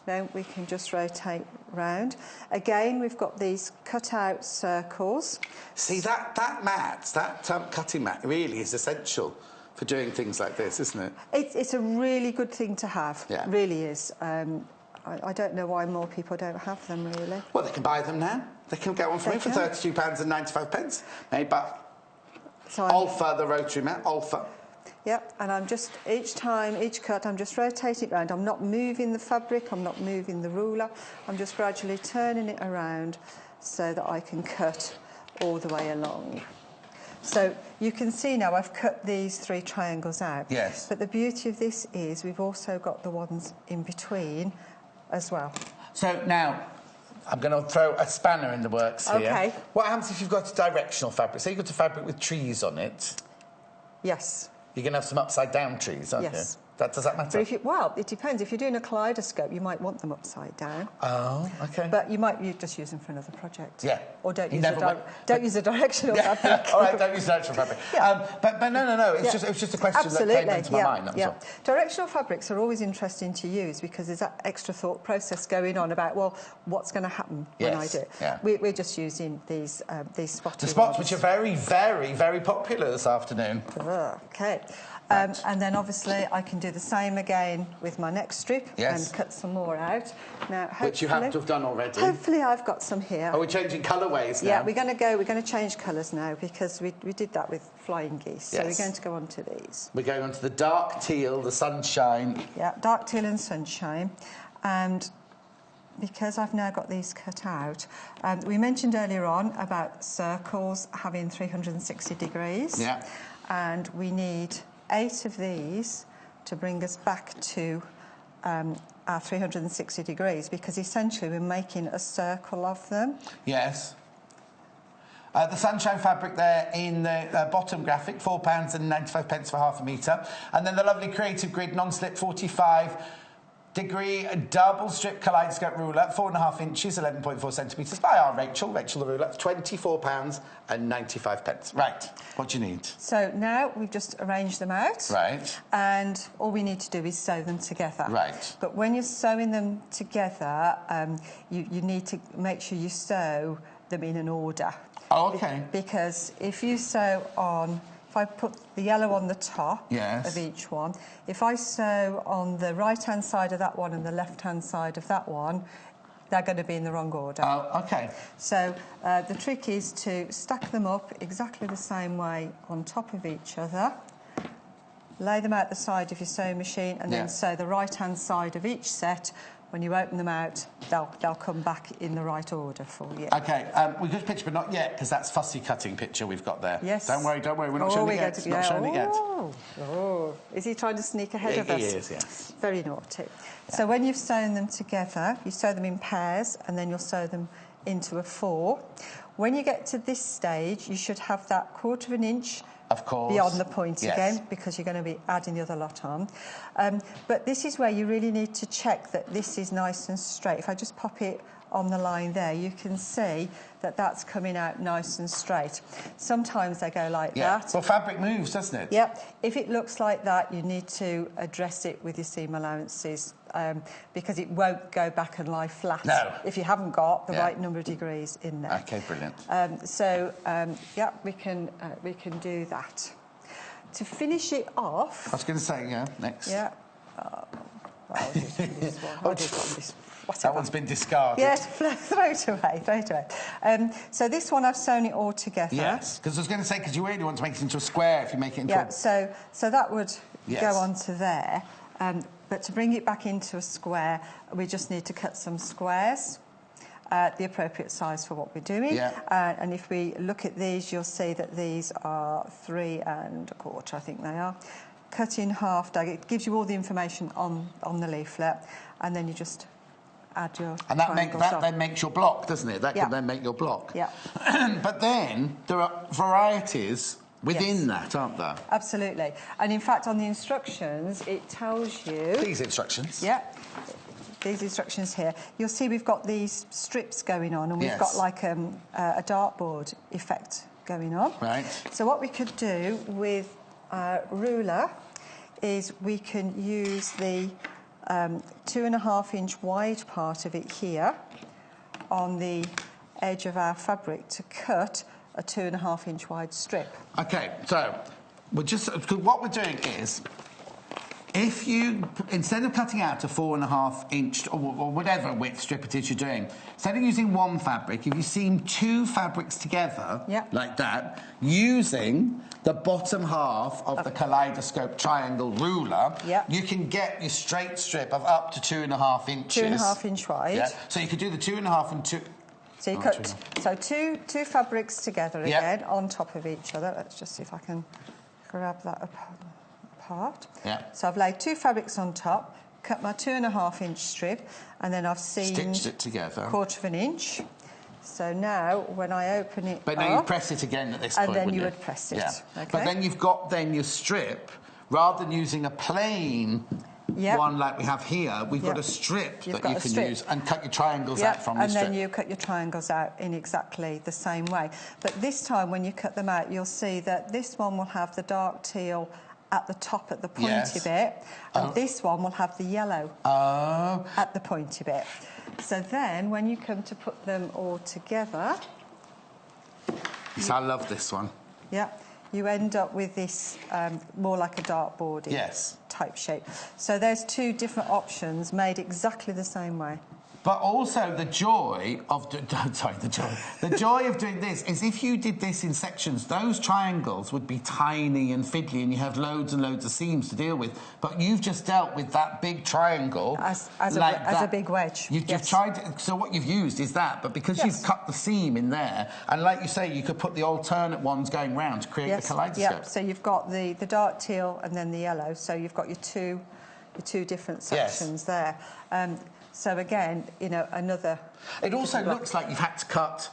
E: Then we can just rotate round. Again, we've got these cut-out circles.
F: See, that mat, that cutting mat really is essential for doing things like this, isn't it?
E: It's a really good thing to have. It really is. I don't know why more people don't have them, really.
F: Well, they can buy them now. They can get one from me for £32.95, made by Alpha, the rotary mat, Alpha.
E: Yep, and I'm just, each cut, I'm just rotating it around. I'm not moving the fabric, I'm not moving the ruler. I'm just gradually turning it around so that I can cut all the way along. So you can see now I've cut these 3 triangles out.
A: Yes.
E: But the beauty of this is we've also got the ones in between as well.
A: So now, I'm going to throw a spanner in the works here.
E: Okay.
A: What happens if you've got a directional fabric? Say you've got a fabric with trees on it.
E: Yes.
A: You're going to have some upside-down trees, aren't
E: Yes.
A: you? Does that matter?
E: But if well, it depends. If you're doing a kaleidoscope, you might want them upside down.
A: Oh, OK.
E: But you just use them for another project.
A: Yeah.
E: Or don't
A: You
E: use
A: never
E: don't use a directional fabric.
A: All right, don't use directional fabric.
E: Yeah.
A: But no. It was just a question that came into my mind. That was all.
E: Directional fabrics are always interesting to use because there's that extra thought process going on about, well, what's going to happen when I do it.
A: Yeah.
E: We're just using these spotty
A: The spots,
E: ones.
A: which are very, very, very popular this afternoon.
E: Okay.
A: Right.
E: And then obviously I can do the same again with my next strip and cut some more out. Now,
A: Which you have to have done already.
E: Hopefully I've got some here.
A: Are we changing colourways now?
E: Yeah, we're going to change colours now because we did that with flying geese. So we're going to go on to these.
A: We're going on to the dark teal, the sunshine.
E: Yeah, dark teal and sunshine. And because I've now got these cut out, we mentioned earlier on about circles having 360 degrees.
A: Yeah.
E: And we need 8 of these to bring us back to our 360 degrees because essentially we're making a circle of them.
A: Yes. The sunshine fabric there in the bottom graphic, £4.95 for half a metre. And then the lovely Creative Grid non-slip 45-degree double strip kaleidoscope ruler, 4.5 inches, 11.4 centimetres by our Rachel the ruler, £24.95. Right, what do you need?
E: So now we've just arranged them out.
A: Right.
E: And all we need to do is sew them together.
A: Right.
E: But when you're sewing them together, you need to make sure you sew them in an order.
A: Oh, OK.
E: Because if you sew on... If I put the yellow on the top of each one, if I sew on the right-hand side of that one and the left-hand side of that one, they're going to be in the wrong order.
A: Oh, OK.
E: So the trick is to stack them up exactly the same way on top of each other, lay them out the side of your sewing machine, and then sew the right-hand side of each set. When you open them out, they'll come back in the right order for you. OK,
A: we've got a picture, but not yet, because that's fussy cutting picture we've got there.
E: Yes.
A: Don't worry, we're not showing it yet. Not showing it yet.
E: Oh, is he trying to sneak ahead of us?
A: He is, yes.
E: Very naughty. Yeah. So when you've sewn them together, you sew them in pairs, and then you'll sew them into a 4. When you get to this stage, you should have that 1/4 inch
A: of course.
E: Beyond the point again, because you're going to be adding the other lot on. But this is where you really need to check that this is nice and straight. If I just pop it on the line there, you can see that that's coming out nice and straight. Sometimes they go like that.
A: Well, fabric moves, doesn't it?
E: Yep. If it looks like that, you need to address it with your seam allowances because it won't go back and lie flat if you haven't got the right number of degrees in there.
A: OK, brilliant.
E: Yeah, we can do that. To finish it off...
A: I was going to say, next.
E: Yeah. I'll do this one.
A: That one's been discarded.
E: Yes, throw it away. So this one, I've sewn it all together.
A: Yes, because I was going to say, because you really want to make it into a square if you make it into a...
E: so that would go onto there. But to bring it back into a square, we just need to cut some squares, the appropriate size for what we're doing. And if we look at these, you'll see that these are 3 1/4, I think they are. Cut in half, it gives you all the information on the leaflet, and then you just add your
A: and that then makes your block, doesn't it? That can then make your block.
E: Yeah.
A: But then there are varieties within that, aren't there?
E: Absolutely. And in fact, on the instructions, it tells you...
A: These instructions?
E: Yeah. These instructions here. You'll see we've got these strips going on, and we've got like a dartboard effect going on.
A: Right.
E: So what we could do with a ruler is we can use the 2.5 inch wide part of it here on the edge of our fabric to cut a 2.5 inch wide strip. OK, so what we're doing is, if you, instead of cutting out a 4.5 inch or whatever width strip it is you're doing, instead of using one fabric, if you seam 2 fabrics together like that, using the bottom half of the kaleidoscope triangle ruler, you can get your straight strip of up to 2.5 inches. 2.5 inch wide.
A: So you could do the 2.5 and 2.
E: So you cut two fabrics together again on top of each other. Let's just see if I can grab that apart.
F: Yeah.
E: So I've laid 2 fabrics on top, cut my 2.5-inch strip, and then I've seamed
F: stitched it together,
E: 1/4 inch. So now, when I open it
F: but now you press it again at this point,
E: and then you
F: wouldn't
E: would press it.
F: Yeah.
E: Okay.
F: But then you've got your strip, rather than using a plain one like we have here, we've got a strip that you can use and cut your triangles out from the strip.
E: And then you cut your triangles out in exactly the same way. But this time, when you cut them out, you'll see that this one will have the dark teal at the top at the pointy bit, and this one will have the yellow at the pointy bit. So then, when you come to put them all together...
F: So I love this one.
E: Yeah. You end up with this more like a dartboard type shape. So there's 2 different options made exactly the same way.
F: But also the joy of the joy of doing this is if you did this in sections, those triangles would be tiny and fiddly, and you have loads and loads of seams to deal with. But you've just dealt with that big triangle
E: as a big wedge.
F: You've tried. So what you've used is that, but because you've cut the seam in there, and like you say, you could put the alternate ones going round to create the kaleidoscope.
E: Yeah. So you've got the dark teal and then the yellow. So you've got your two different sections there. So again, another...
F: It also looks like you've had to cut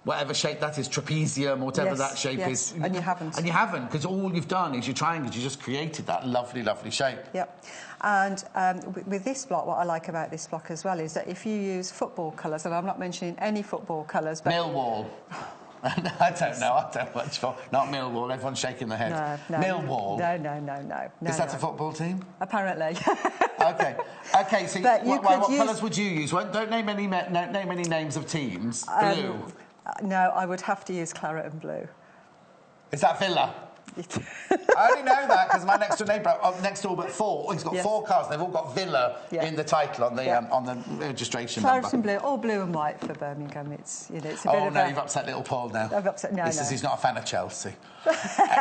F: whatever shape that is, trapezium, or whatever that shape is.
E: And you haven't.
F: And you haven't, because all you've done is your triangles. You just created that lovely, lovely shape.
E: Yep. And with this block, what I like about this block as well is that if you use football colours, and I'm not mentioning any football colours, but...
F: Millwall. I don't know. I don't much for. Not Millwall. Everyone's shaking their head.
E: No.
F: Millwall.
E: No.
F: Is that a football team?
E: Apparently.
F: Okay. So what colours would you use? Don't name any names of teams. Blue.
E: No, I would have to use claret and blue.
F: Is that Villa? I only know that because my next door neighbour, next door but 4, he's got 4 cars. They've all got Villa in the title on the registration number.
E: Claret and blue, or blue and white for Birmingham. It's it's a bit of
F: you've upset little Paul now.
E: I've upset. No,
F: he's not a fan of Chelsea.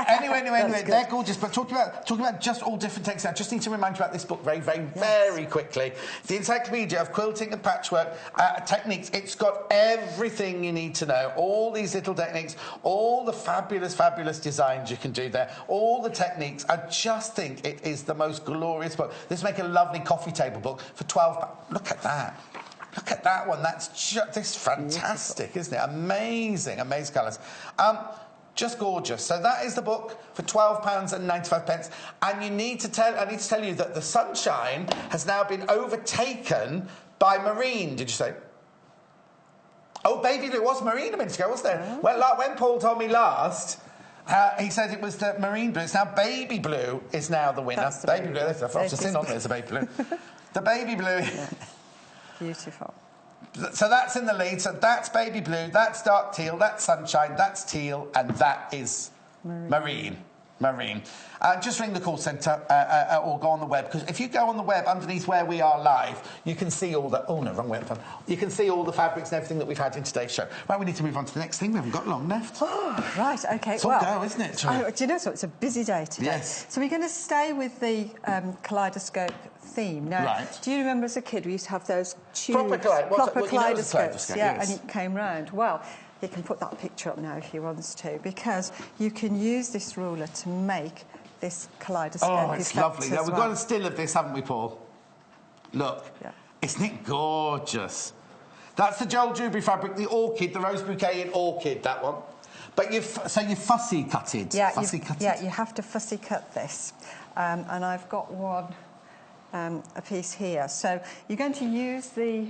F: Anyway, they're gorgeous. But talking about just all different techniques, I just need to remind you about this book very quickly. The Encyclopedia of Quilting and Patchwork Techniques. It's got everything you need to know. All these little techniques, all the fabulous designs you can do there, all the techniques. I just think it is the most glorious book. This make a lovely coffee table book for £12. Look at that. Look at that one. That's just fantastic, isn't it? Amazing colours. Just gorgeous. So that is the book for £12.95. And I need to tell you that the Sunshine has now been overtaken by Marine. Did you say? Oh, Baby Blue. It was Marine a minute ago, wasn't there? Well, like when Paul told me last, he said it was the Marine Blue. It's now Baby Blue is now the winner.
E: That's the
F: Baby Blue. I've just seen on there as a Baby Blue. The Baby Blue.
E: Yeah. Beautiful.
F: So that's in the lead. So that's Baby Blue, that's Dark Teal, that's Sunshine, that's Teal, and that is Marine. Just ring the call centre or go on the web, because if you go on the web underneath where we are live, you can see all the... Oh, no, wrong way. You can see all the fabrics and everything that we've had in today's show. Right, we need to move on to the next thing. We haven't got long left.
E: Oh, right, OK.
F: It's all go, isn't it, Troy?
E: Do you know, so it's a busy day today.
F: Yes.
E: So we're going to stay with the kaleidoscope theme. Now, do you remember as a kid we used to have those tubes... Proper kaleidoscopes.
F: Yes.
E: And it came round. Well, you can put that picture up now if he wants to, because you can use this ruler to make this kaleidoscope.
F: Oh, it's lovely. Now, we've
E: got
F: a still of this, haven't we, Paul? Look. Yeah. Isn't it gorgeous? That's the Joel Dewberry fabric, the orchid, the rose bouquet in orchid, that one. But you fussy cutted.
E: Yeah, you have to fussy cut this. And I've got one, a piece here. So you're going to use the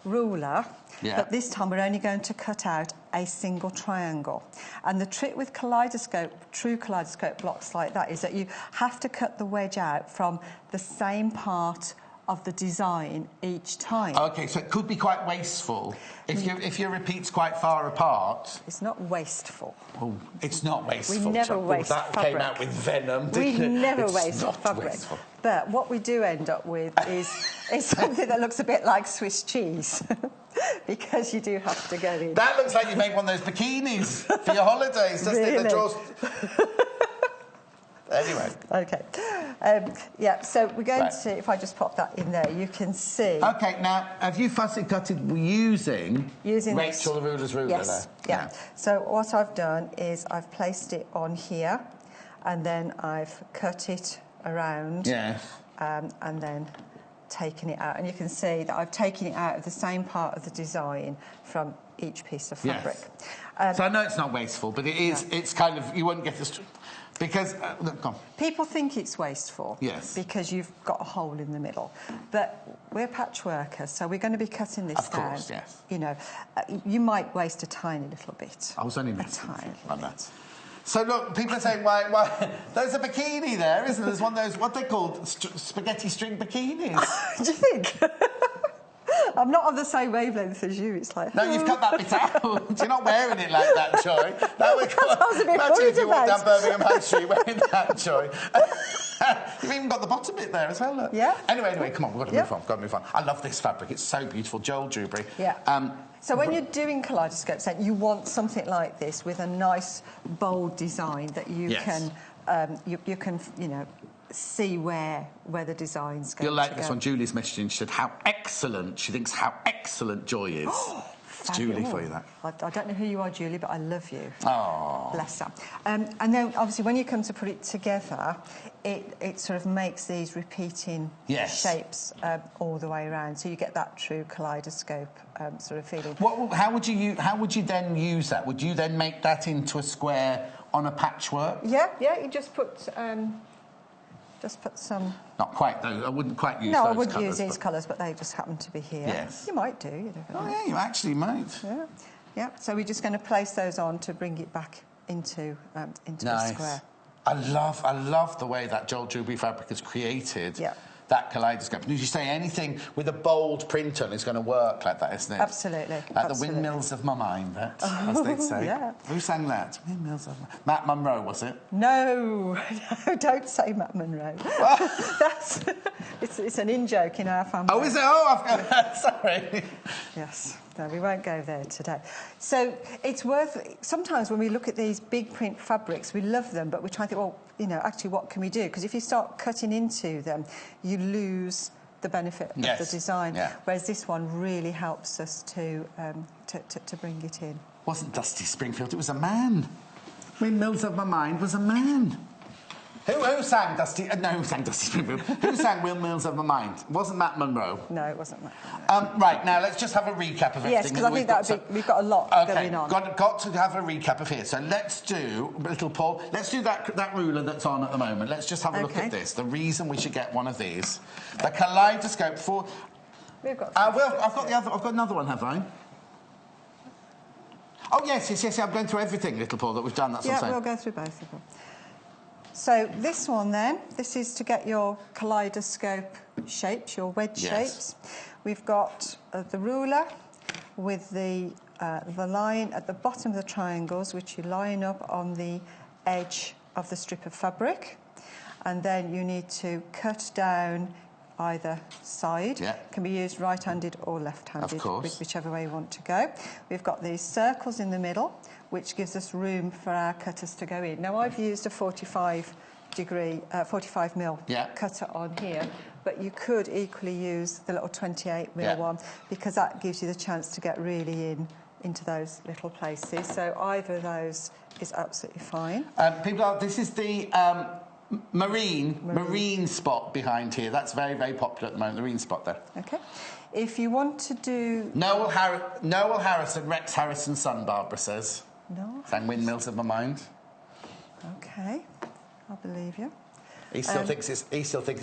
E: ruler, but this time we're only going to cut out a single triangle. And the trick with true kaleidoscope blocks like that is that you have to cut the wedge out from the same part of the design each time.
F: OK, so it could be quite wasteful if your repeat's quite far apart.
E: It's not wasteful.
F: Oh, it's not wasteful.
E: We never waste
F: that
E: fabric.
F: Came out with venom, didn't it?
E: We never waste fabric.
F: Wasteful.
E: But what we do end up with is something that looks a bit like Swiss cheese. Because you do have to go in.
F: That looks like you make one of those bikinis for your holidays, doesn't it? That draws... Anyway.
E: Okay. Yeah, so we're going to, if I just pop that in there, you can see.
F: Okay, now, have you fussy cutted using Rachel the ruler's ruler
E: yes.
F: there?
E: Yeah. So what I've done is I've placed it on here, and then I've cut it around.
F: Yes.
E: And then taken it out. And you can see that I've taken it out of the same part of the design from each piece of fabric.
F: Yes. So I know it's not wasteful, but it is.
E: No.
F: It's kind of, you wouldn't get this because look, go on.
E: People think it's wasteful,
F: yes,
E: because you've got a hole in the middle. But we're patchworkers, so we're going to be cutting this down.
F: Of course, yes.
E: You know, you might waste a tiny little bit.
F: I was only
E: a tiny
F: like that. So look, people are saying, why? There's a bikini there, isn't there? There's one of those, what they called, spaghetti string bikinis.
E: Do you think? I'm not on the same wavelength as you. It's like...
F: No, you've cut that bit out. You're not wearing it like that, Joy. That would
E: imagine
F: if you walked down Birmingham High Street wearing that, Joy. You've even got the bottom bit there as well, look.
E: Yeah.
F: Anyway, come on, we've got to move on. I love this fabric. It's so beautiful. Joel Dewberry.
E: Yeah. So when you're doing kaleidoscopes, you want something like this with a nice, bold design that you can, you can, you know, see where the design's going.
F: You'll like this one. Julie's messaging. She said how excellent. She thinks how excellent Joy is. It's Julie for you, that.
E: I don't know who you are, Julie, but I love you.
F: Oh.
E: Bless her. And then, obviously, when you come to put it together, it sort of makes these repeating shapes all the way around, so you get that true kaleidoscope sort of feeling.
F: How would you then use that? Would you then make that into a square on a patchwork?
E: Yeah, you just put some...
F: Not quite, though. I wouldn't quite use
E: those
F: those
E: I wouldn't
F: colours,
E: use these colours, but they just happen to be here.
F: Yes.
E: You might do. You never know.
F: Oh, yeah, you actually might.
E: Yeah. Yeah, so we're just going to place those on to bring it back into the square.
F: I love the way that Joel Dewberry fabric has created that kaleidoscope. Did you say anything with a bold print on is going to work like that, isn't it?
E: Absolutely.
F: Like the windmills of my mind, that, as they'd say.
E: Yeah.
F: Who sang that? Windmills of my... Matt Monro, was it?
E: No, don't say Matt Monro. It's an in-joke in our family.
F: Oh, is it? Oh, sorry.
E: Yes. No, we won't go there today. So it's worth... Sometimes when we look at these big print fabrics, we love them, but we try to think, well, you know, actually, what can we do? Because if you start cutting into them, you lose the benefit of the design. Yeah. Whereas this one really helps us to bring it in.
F: Wasn't Dusty Springfield, it was a man. Windmills of My Mind was a man. Who sang Dusty... no, who sang Dusty Springfield? Who sang Windmills of My Mind? It wasn't Matt Monro.
E: No, it wasn't Matt Monro.
F: Right, now, let's just have a recap of everything.
E: Yes, because I think we've got a lot going on.
F: Got to have a recap of here. So let's do, little Paul, let's do that ruler that's on at the moment. Let's just have a look at this. The reason we should get one of these. The kaleidoscope for...
E: We've got...
F: well, I've got another one, have I? Oh, yes, I'm going through everything, little Paul, that we've done. That's what I'm saying.
E: Yeah, we'll go through both of them. So this one then, this is to get your kaleidoscope shapes, your wedge shapes. We've got the ruler with the line at the bottom of the triangles, which you line up on the edge of the strip of fabric. And then you need to cut down either side. Yeah. Can be used right-handed or left-handed,
F: of course,
E: whichever way you want to go. We've got these circles in the middle, which gives us room for our cutters to go in. Now, I've used a 45 mil cutter on here, but you could equally use the little 28 mil one, because that gives you the chance to get really into those little places. So either of those is absolutely fine.
F: This is the marine spot behind here. That's very, very popular at the moment, the marine spot there.
E: OK. If you want to do...
F: Noel Harrison, Rex Harrison's son, Barbara says.
E: No.
F: Sang Windmills of My Mind.
E: OK. I believe you.
F: He still thinks it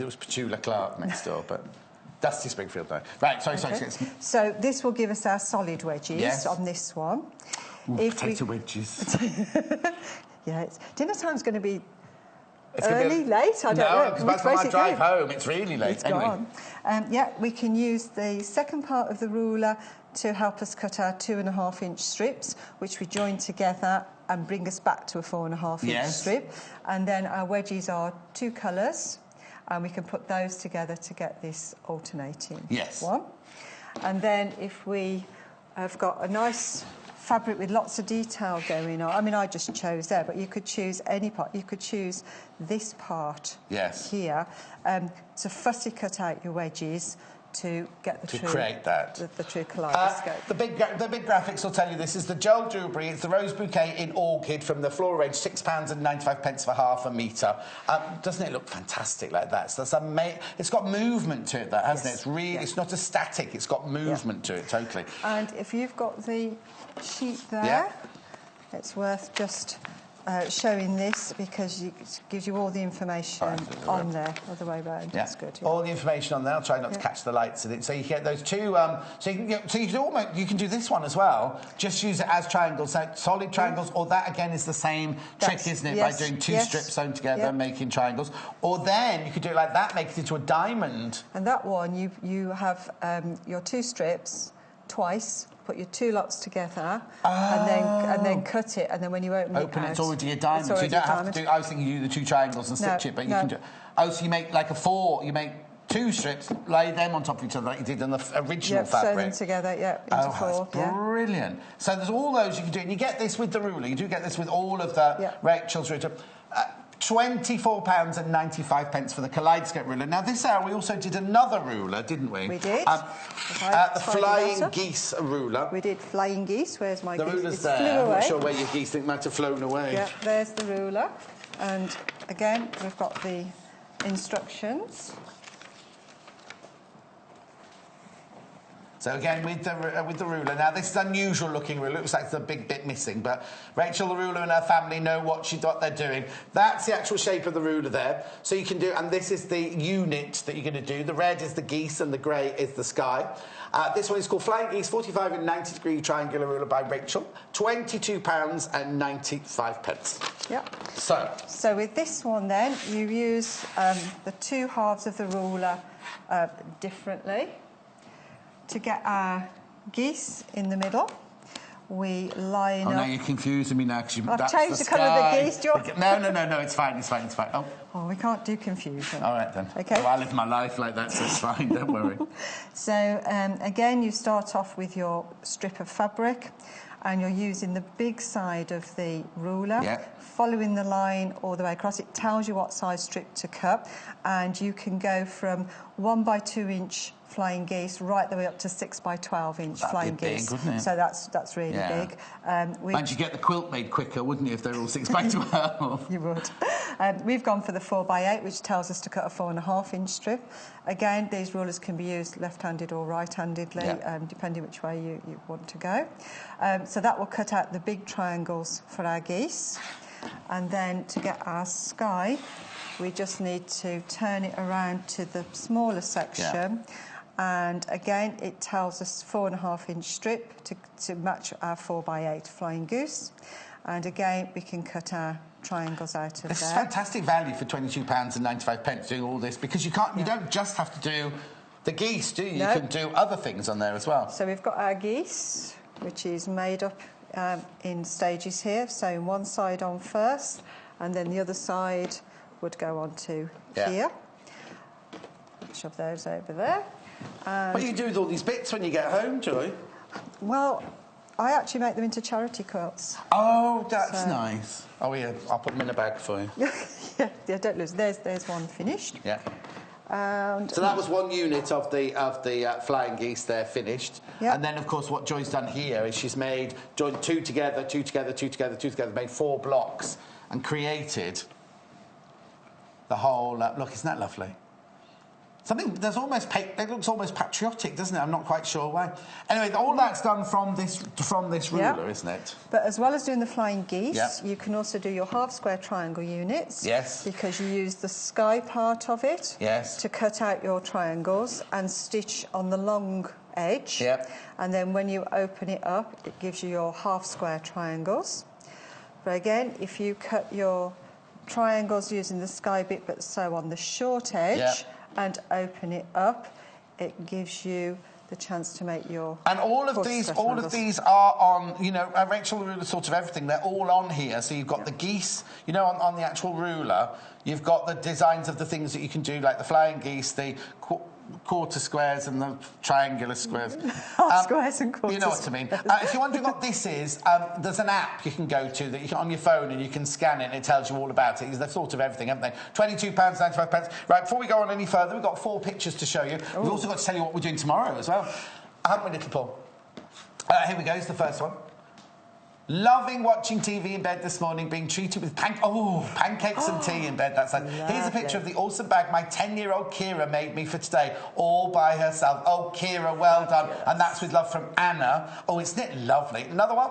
F: was Petula Clark next door, but Dusty Springfield, though. Right, sorry.
E: So this will give us our solid wedges on this one.
F: Ooh, potato wedges.
E: Yeah, dinner time's going to be late, I don't know.
F: No, because by the time I drive home, it's really late. Anyway.
E: We can use the second part of the ruler to help us cut our 2.5-inch strips, which we join together and bring us back to a 4.5-inch strip. And then our wedges are 2 colours, and we can put those together to get this alternating one. And then if we have got a nice fabric with lots of detail going on. I mean, I just chose there, but you could choose any part. You could choose this part here to fussy cut out your wedges to get the true...
F: create that.
E: The true kaleidoscope.
F: The big graphics will tell you this is the Joel Dewberry. It's the Rose Bouquet in Orchid from the floral range, £6.95 for half a metre. Doesn't it look fantastic like that? So that's it's got movement to it, that, hasn't it? It's really... It's not a static. It's got movement to it, totally.
E: And if you've got the sheet there, it's worth just... showing this because it gives you all the information on there, other way around.
F: Yeah.
E: That's good.
F: All the information on there. I'll try not to catch the lights in it. So you get those two. So you can do this one as well. Just use it as triangles, so solid triangles. Or that again is the same trick, isn't it? By doing two strips sewn together and making triangles. Or then you could do it like that, make it into a diamond.
E: And that one, you have your two strips twice. Put your two lots together and then cut it, and then when you open it out,
F: it's already a diamond. So you don't have to do. I was thinking you do the two triangles and stitch it, but you can do. Oh, so you make like a four. You make two strips, lay them on top of each other like you did on the original fabric.
E: Sew them together, into four.
F: That's brilliant. So there's all those you can do, and you get this with the ruler. You do get this with all of the Rachel's ruler. £24.95 for the kaleidoscope ruler. Now, this hour we also did another ruler, didn't we?
E: We did.
F: The flying geese ruler.
E: We did flying geese. Where's my
F: geese? The ruler's there. I'm not sure where your geese think might have flown away.
E: Yeah, there's the ruler. And again, we've got the instructions.
F: So again, with the ruler. Now, this is unusual looking ruler. It looks like there's a big bit missing, but Rachel the ruler and her family know what they're doing. That's the actual shape of the ruler there. So you can do, and this is the unit that you're going to do. The red is the geese and the grey is the sky. This one is called Flying Geese 45 and 90 degree triangular ruler by Rachel. £22.95.
E: Yeah. So with this one then, you use the two halves of the ruler differently. To get our geese in the middle, we line up...
F: Oh, now you're confusing me now because
E: I've changed the colour of the geese. Do you want...
F: No, it's fine.
E: Oh, we can't do confusion.
F: All right, then.
E: OK.
F: Well, I live my life like that, so it's fine, don't worry.
E: So, again, you start off with your strip of fabric, and you're using the big side of the ruler, following the line all the way across. It tells you what size strip to cut, and you can go from 1 by 2 inch flying geese right the way up to 6 by 12 inch flying geese.
F: Big, wouldn't it?
E: So that's really big.
F: And you'd get the quilt made quicker, wouldn't you, if they were all 6 by 12?
E: You would. We've gone for the 4 by 8, which tells us to cut a 4.5 inch strip. Again, these rulers can be used left-handed or right-handedly, depending which way you want to go. So that will cut out the big triangles for our geese. And then to get our sky, we just need to turn it around to the smaller section. And again, it tells us 4.5 inch strip to match our 4 by 8 flying goose. And again, we can cut our triangles out of there.
F: This is fantastic value for £22.95 doing all this, because you don't just have to do the geese, do you? No. You can do other things on there as well.
E: So we've got our geese, which is made up in stages here. So one side on first, and then the other side would go on to here. Shove those over there.
F: What do you do with all these bits when you get home, Joy?
E: Well, I actually make them into charity quilts.
F: Oh, that's nice. Oh, yeah, I'll put them in a bag for you.
E: yeah, don't lose. There's one finished.
F: Yeah. So that was one unit of the flying geese there finished. Yep. And then, of course, what Joy's done here is she's joined two together, made 4 blocks and created the whole... look, isn't that lovely? It looks almost patriotic, doesn't it? I'm not quite sure why. Anyway, all that's done from this ruler, isn't it?
E: But as well as doing the flying geese, you can also do your half square triangle units.
F: Yes.
E: Because you use the sky part of it to cut out your triangles and stitch on the long edge.
F: Yep.
E: And then when you open it up, it gives you your half square triangles. But again, if you cut your triangles using the sky bit but sew on the short edge and open it up, it gives you the chance to make your...
F: And all of these are on, Rachel ruler sort of everything, they're all on here. So you've got the geese, on the actual ruler, you've got the designs of the things that you can do, like the flying geese, the quarter squares and the triangular squares.
E: Squares and quarters.
F: You know what I mean. If you're wondering what this is, there's an app you can go to that you can, on your phone, and you can scan it and it tells you all about it. They've thought of everything, haven't they? £22.95. Right, before we go on any further, we've got 4 pictures to show you. We've also got to tell you what we're doing tomorrow as well. Haven't we, little Paul? Here we go, it's the first one. Loving watching TV in bed this morning, being treated with pancakes and tea in bed. That's like, here's a picture of the awesome bag my 10-year-old Kira made me for today, all by herself. Oh, Kira, well done. Yes. And that's with love from Anna. Oh, isn't it lovely? Another one.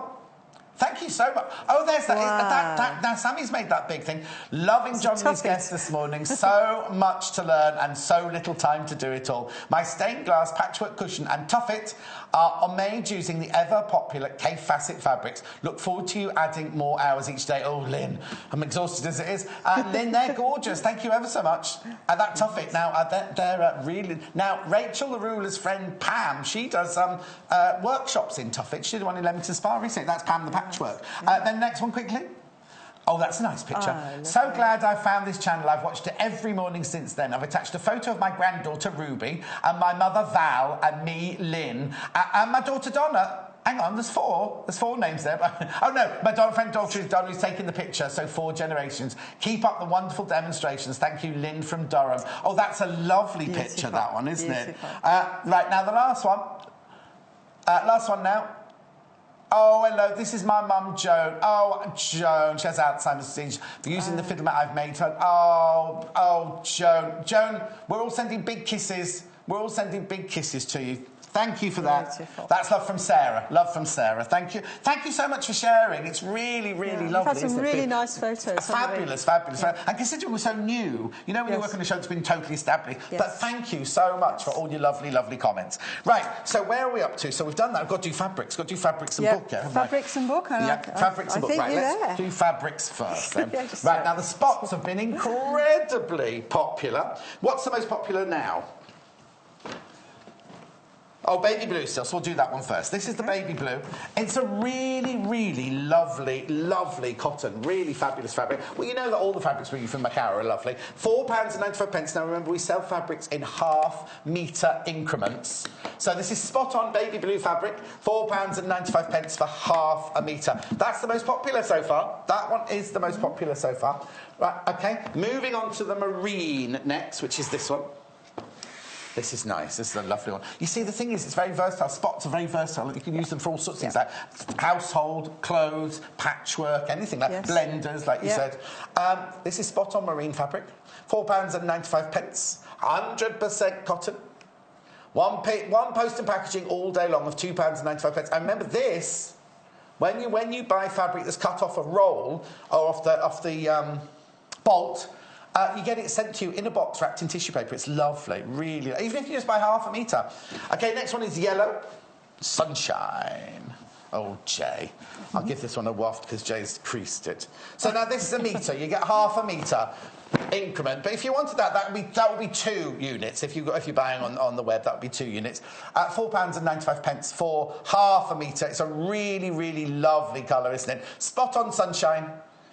F: Thank you so much. Oh, there's that.
E: Wow.
F: Now, Sammy's made that big thing. Loving Johnny's guest this morning. So much to learn and so little time to do it all. My stained glass patchwork cushion and tuffet are made using the ever-popular K Facet fabrics. Look forward to you adding more hours each day. Oh, Lynn, I'm exhausted as it is. Lynn, they're gorgeous. Thank you ever so much. And that tuffet, now, they're really... Now, Rachel, the ruler's friend, Pam, she does workshops in tuffet. She did one in Leamington Spa recently. That's Pam the patchwork. Then next one quickly. Oh, that's a nice picture. So glad I found this channel. I've watched it every morning since then. I've attached a photo of my granddaughter, Ruby, and my mother, Val, and me, Lynn, and my daughter, Donna. Hang on, there's 4. There's 4 names there. Oh, no, my friend daughter is Donna who's taking the picture, so 4 generations. Keep up the wonderful demonstrations. Thank you, Lynn from Durham. Oh, that's a lovely picture, that one, isn't it? Right, now the last one. Last one now. Oh, hello, this is my mum, Joan. Oh, Joan, she has Alzheimer's disease. Using the fiddle mat I've made for her. Oh, Joan. Joan, we're all sending big kisses. We're all sending big kisses to you. Thank you for that.
E: Beautiful.
F: That's love from Sarah. Love from Sarah. Thank you. Thank you so much for sharing. It's really, really lovely.
E: We've had some really nice photos.
F: Fabulous. And considering we're so new, you know when you work on a show that's been totally established. Yes. But thank you so much for all your lovely, lovely comments. Right, so where are we up to? So we've done that. We've got to do fabrics. Got to do fabrics and book, yeah?
E: Fabrics and book.
F: Fabrics and book. Right, let's do fabrics first then. Right, now the spots have been incredibly popular. What's the most popular now? Oh, baby blue still, so we'll do that one first. This is the baby blue. It's a really, really lovely, lovely cotton. Really fabulous fabric. Well, you know that all the fabrics we use from Macau are lovely. £4.95. Now, remember, we sell fabrics in half-metre increments. So this is spot-on baby blue fabric. £4.95 for half a metre. That's the most popular so far. That one is the most popular so far. Right, OK. Moving on to the marine next, which is this one. This is nice. This is a lovely one. You see, the thing is, it's very versatile. Spots are very versatile. You can use them for all sorts of things, like household, clothes, patchwork, anything like blenders, like you said. This is spot-on marine fabric. £4.95. 100% cotton. One post and packaging all day long of £2.95. And remember this, when you buy fabric that's cut off a roll or off the bolt, you get it sent to you in a box wrapped in tissue paper. It's lovely, really. Even if you just buy half a metre. OK, next one is yellow. Sunshine. Oh, Jay. I'll give this one a waft because Jay's creased it. So now this is a metre. You get half a metre increment. But if you wanted that would be 2 units. If you're buying on the web, that would be 2 units. At £4.95 for half a metre. It's a really, really lovely colour, isn't it? Spot on sunshine.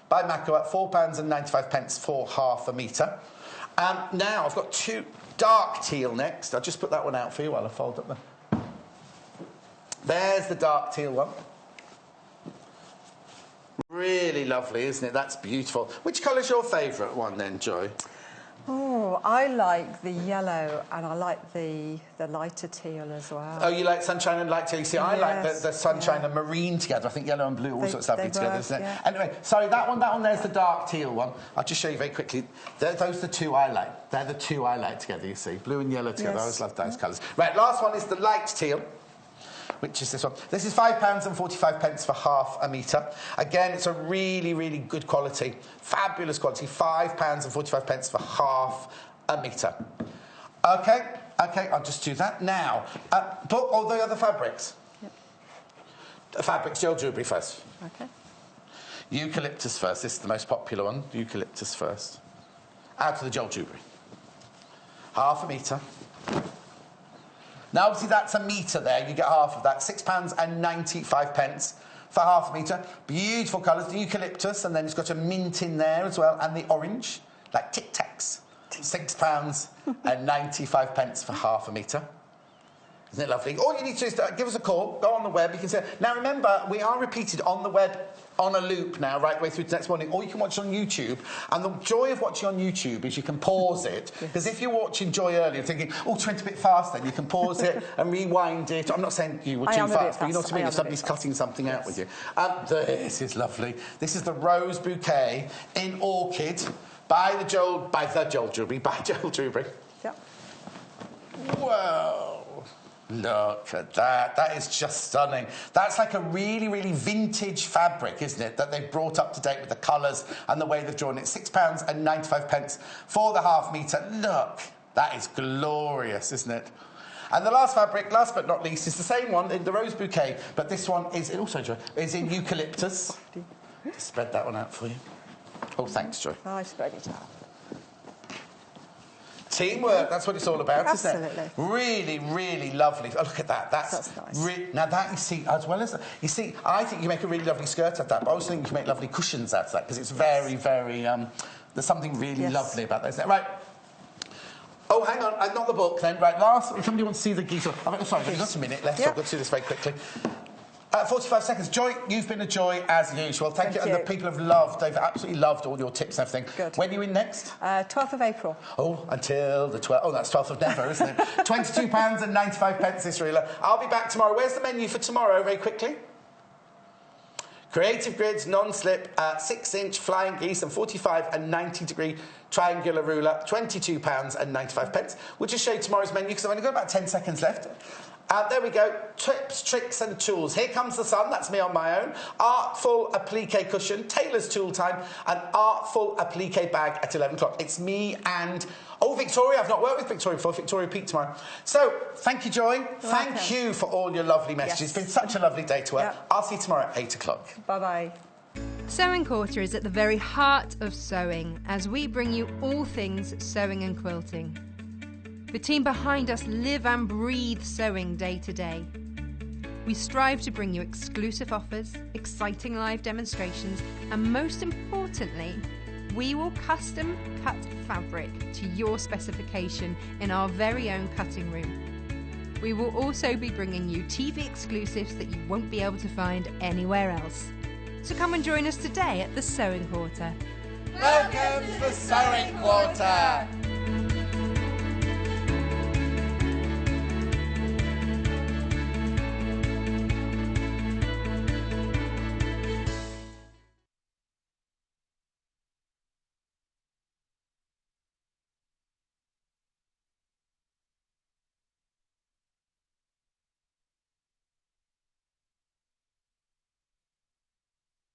F: By Mako at £4.95 for half a metre. Now I've got 2 dark teal next. I'll just put that one out for you while I fold up the... There's the dark teal one. Really lovely, isn't it? That's beautiful. Which colour's your favourite one then, Joy?
E: Oh, I like the yellow and I like the lighter teal as well.
F: Oh, you like sunshine and light teal? You see, I like the sunshine and marine together. I think yellow and blue also lovely together, isn't it? Yeah. Anyway, sorry, that one, there's the dark teal one. I'll just show you very quickly. Those are the 2 I like. They're the 2 I like together, you see. Blue and yellow together. I always love those colours. Right, last one is the light teal, which is this one. This is £5.45 for half a metre. Again, it's a really, really good quality. Fabulous quality. £5.45 for half a metre. OK, I'll just do that. Now, book all the other fabrics. Yep. Fabrics, gel jewellery first.
E: OK.
F: Eucalyptus first. This is the most popular one. Eucalyptus first. Out of the gel jewellery. Half a metre. Now, obviously, that's a metre there. You get half of that. £6.95 for half a metre. Beautiful colours. The eucalyptus, and then it's got a mint in there as well, and the orange, like Tic Tacs. £6.95 for half a metre. Isn't it lovely? All you need to do is give us a call, go on the web, you can say... Now remember, we are repeated on the web on a loop now, right the way through to next morning, or you can watch it on YouTube. And the joy of watching on YouTube is you can pause it, because if you're watching Joy earlier thinking, oh, it went a bit fast then, you can pause it and rewind it. I'm not saying you were too fast, but you know what I mean, if somebody's cutting something out with you. This is lovely. This is the rose bouquet in orchid by Joel Drewbury.
E: Yep.
F: Whoa. Look at that. That is just stunning. That's like a really, really vintage fabric, isn't it? That they've brought up to date with the colours and the way they've drawn it. £6.95 for the half metre. Look, that is glorious, isn't it? And the last fabric, last but not least, is the same one, the rose bouquet, but this one is also, Joy, is in eucalyptus. Just spread that one out for you. Oh, thanks, Joy.
E: I spread it out.
F: Teamwork, that's what it's all about, isn't it?
E: Absolutely.
F: Really, really lovely. Oh, look at that. That's
E: nice.
F: Now that, you see, as well as... You see, I think you make a really lovely skirt out of that, but I also think you can make lovely cushions out of that, because it's very, very... there's something really lovely about those. Right. Oh, hang on, not the book then. Right, last... If somebody wants to see the geese... Oh, sorry, we've got a minute left, so I've got to do this very quickly. 45 seconds. Joy, you've been a joy as usual. Thank you. And the people have loved, they've absolutely loved all your tips and everything.
E: Good.
F: When are you in next?
E: 12th of April.
F: Oh, until the 12th. Oh, that's 12th of never, isn't it? £22.95 this ruler. I'll be back tomorrow. Where's the menu for tomorrow, very quickly? Creative Grids, non-slip, 6-inch flying geese and 45 and 90-degree triangular ruler, £22.95. We'll just show you tomorrow's menu because I've only got about 10 seconds left. There we go. Tips, tricks and tools. Here comes the sun. That's me on my own. Artful applique cushion. Taylor's tool time. An artful applique bag at 11 o'clock. It's me and... Oh, Victoria. I've not worked with Victoria before. Victoria Peak tomorrow. So, thank you, Joy. Thank you for all your lovely messages. It's been such a lovely day to work.
E: Yep.
F: I'll see you tomorrow at 8 o'clock.
E: Bye-bye.
C: Sewing Quarter is at the very heart of sewing, as we bring you all things sewing and quilting. The team behind us live and breathe sewing day to day. We strive to bring you exclusive offers, exciting live demonstrations, and most importantly, we will custom cut fabric to your specification in our very own cutting room. We will also be bringing you TV exclusives that you won't be able to find anywhere else. So come and join us today at the Sewing Quarter.
F: Welcome to the Sewing Quarter.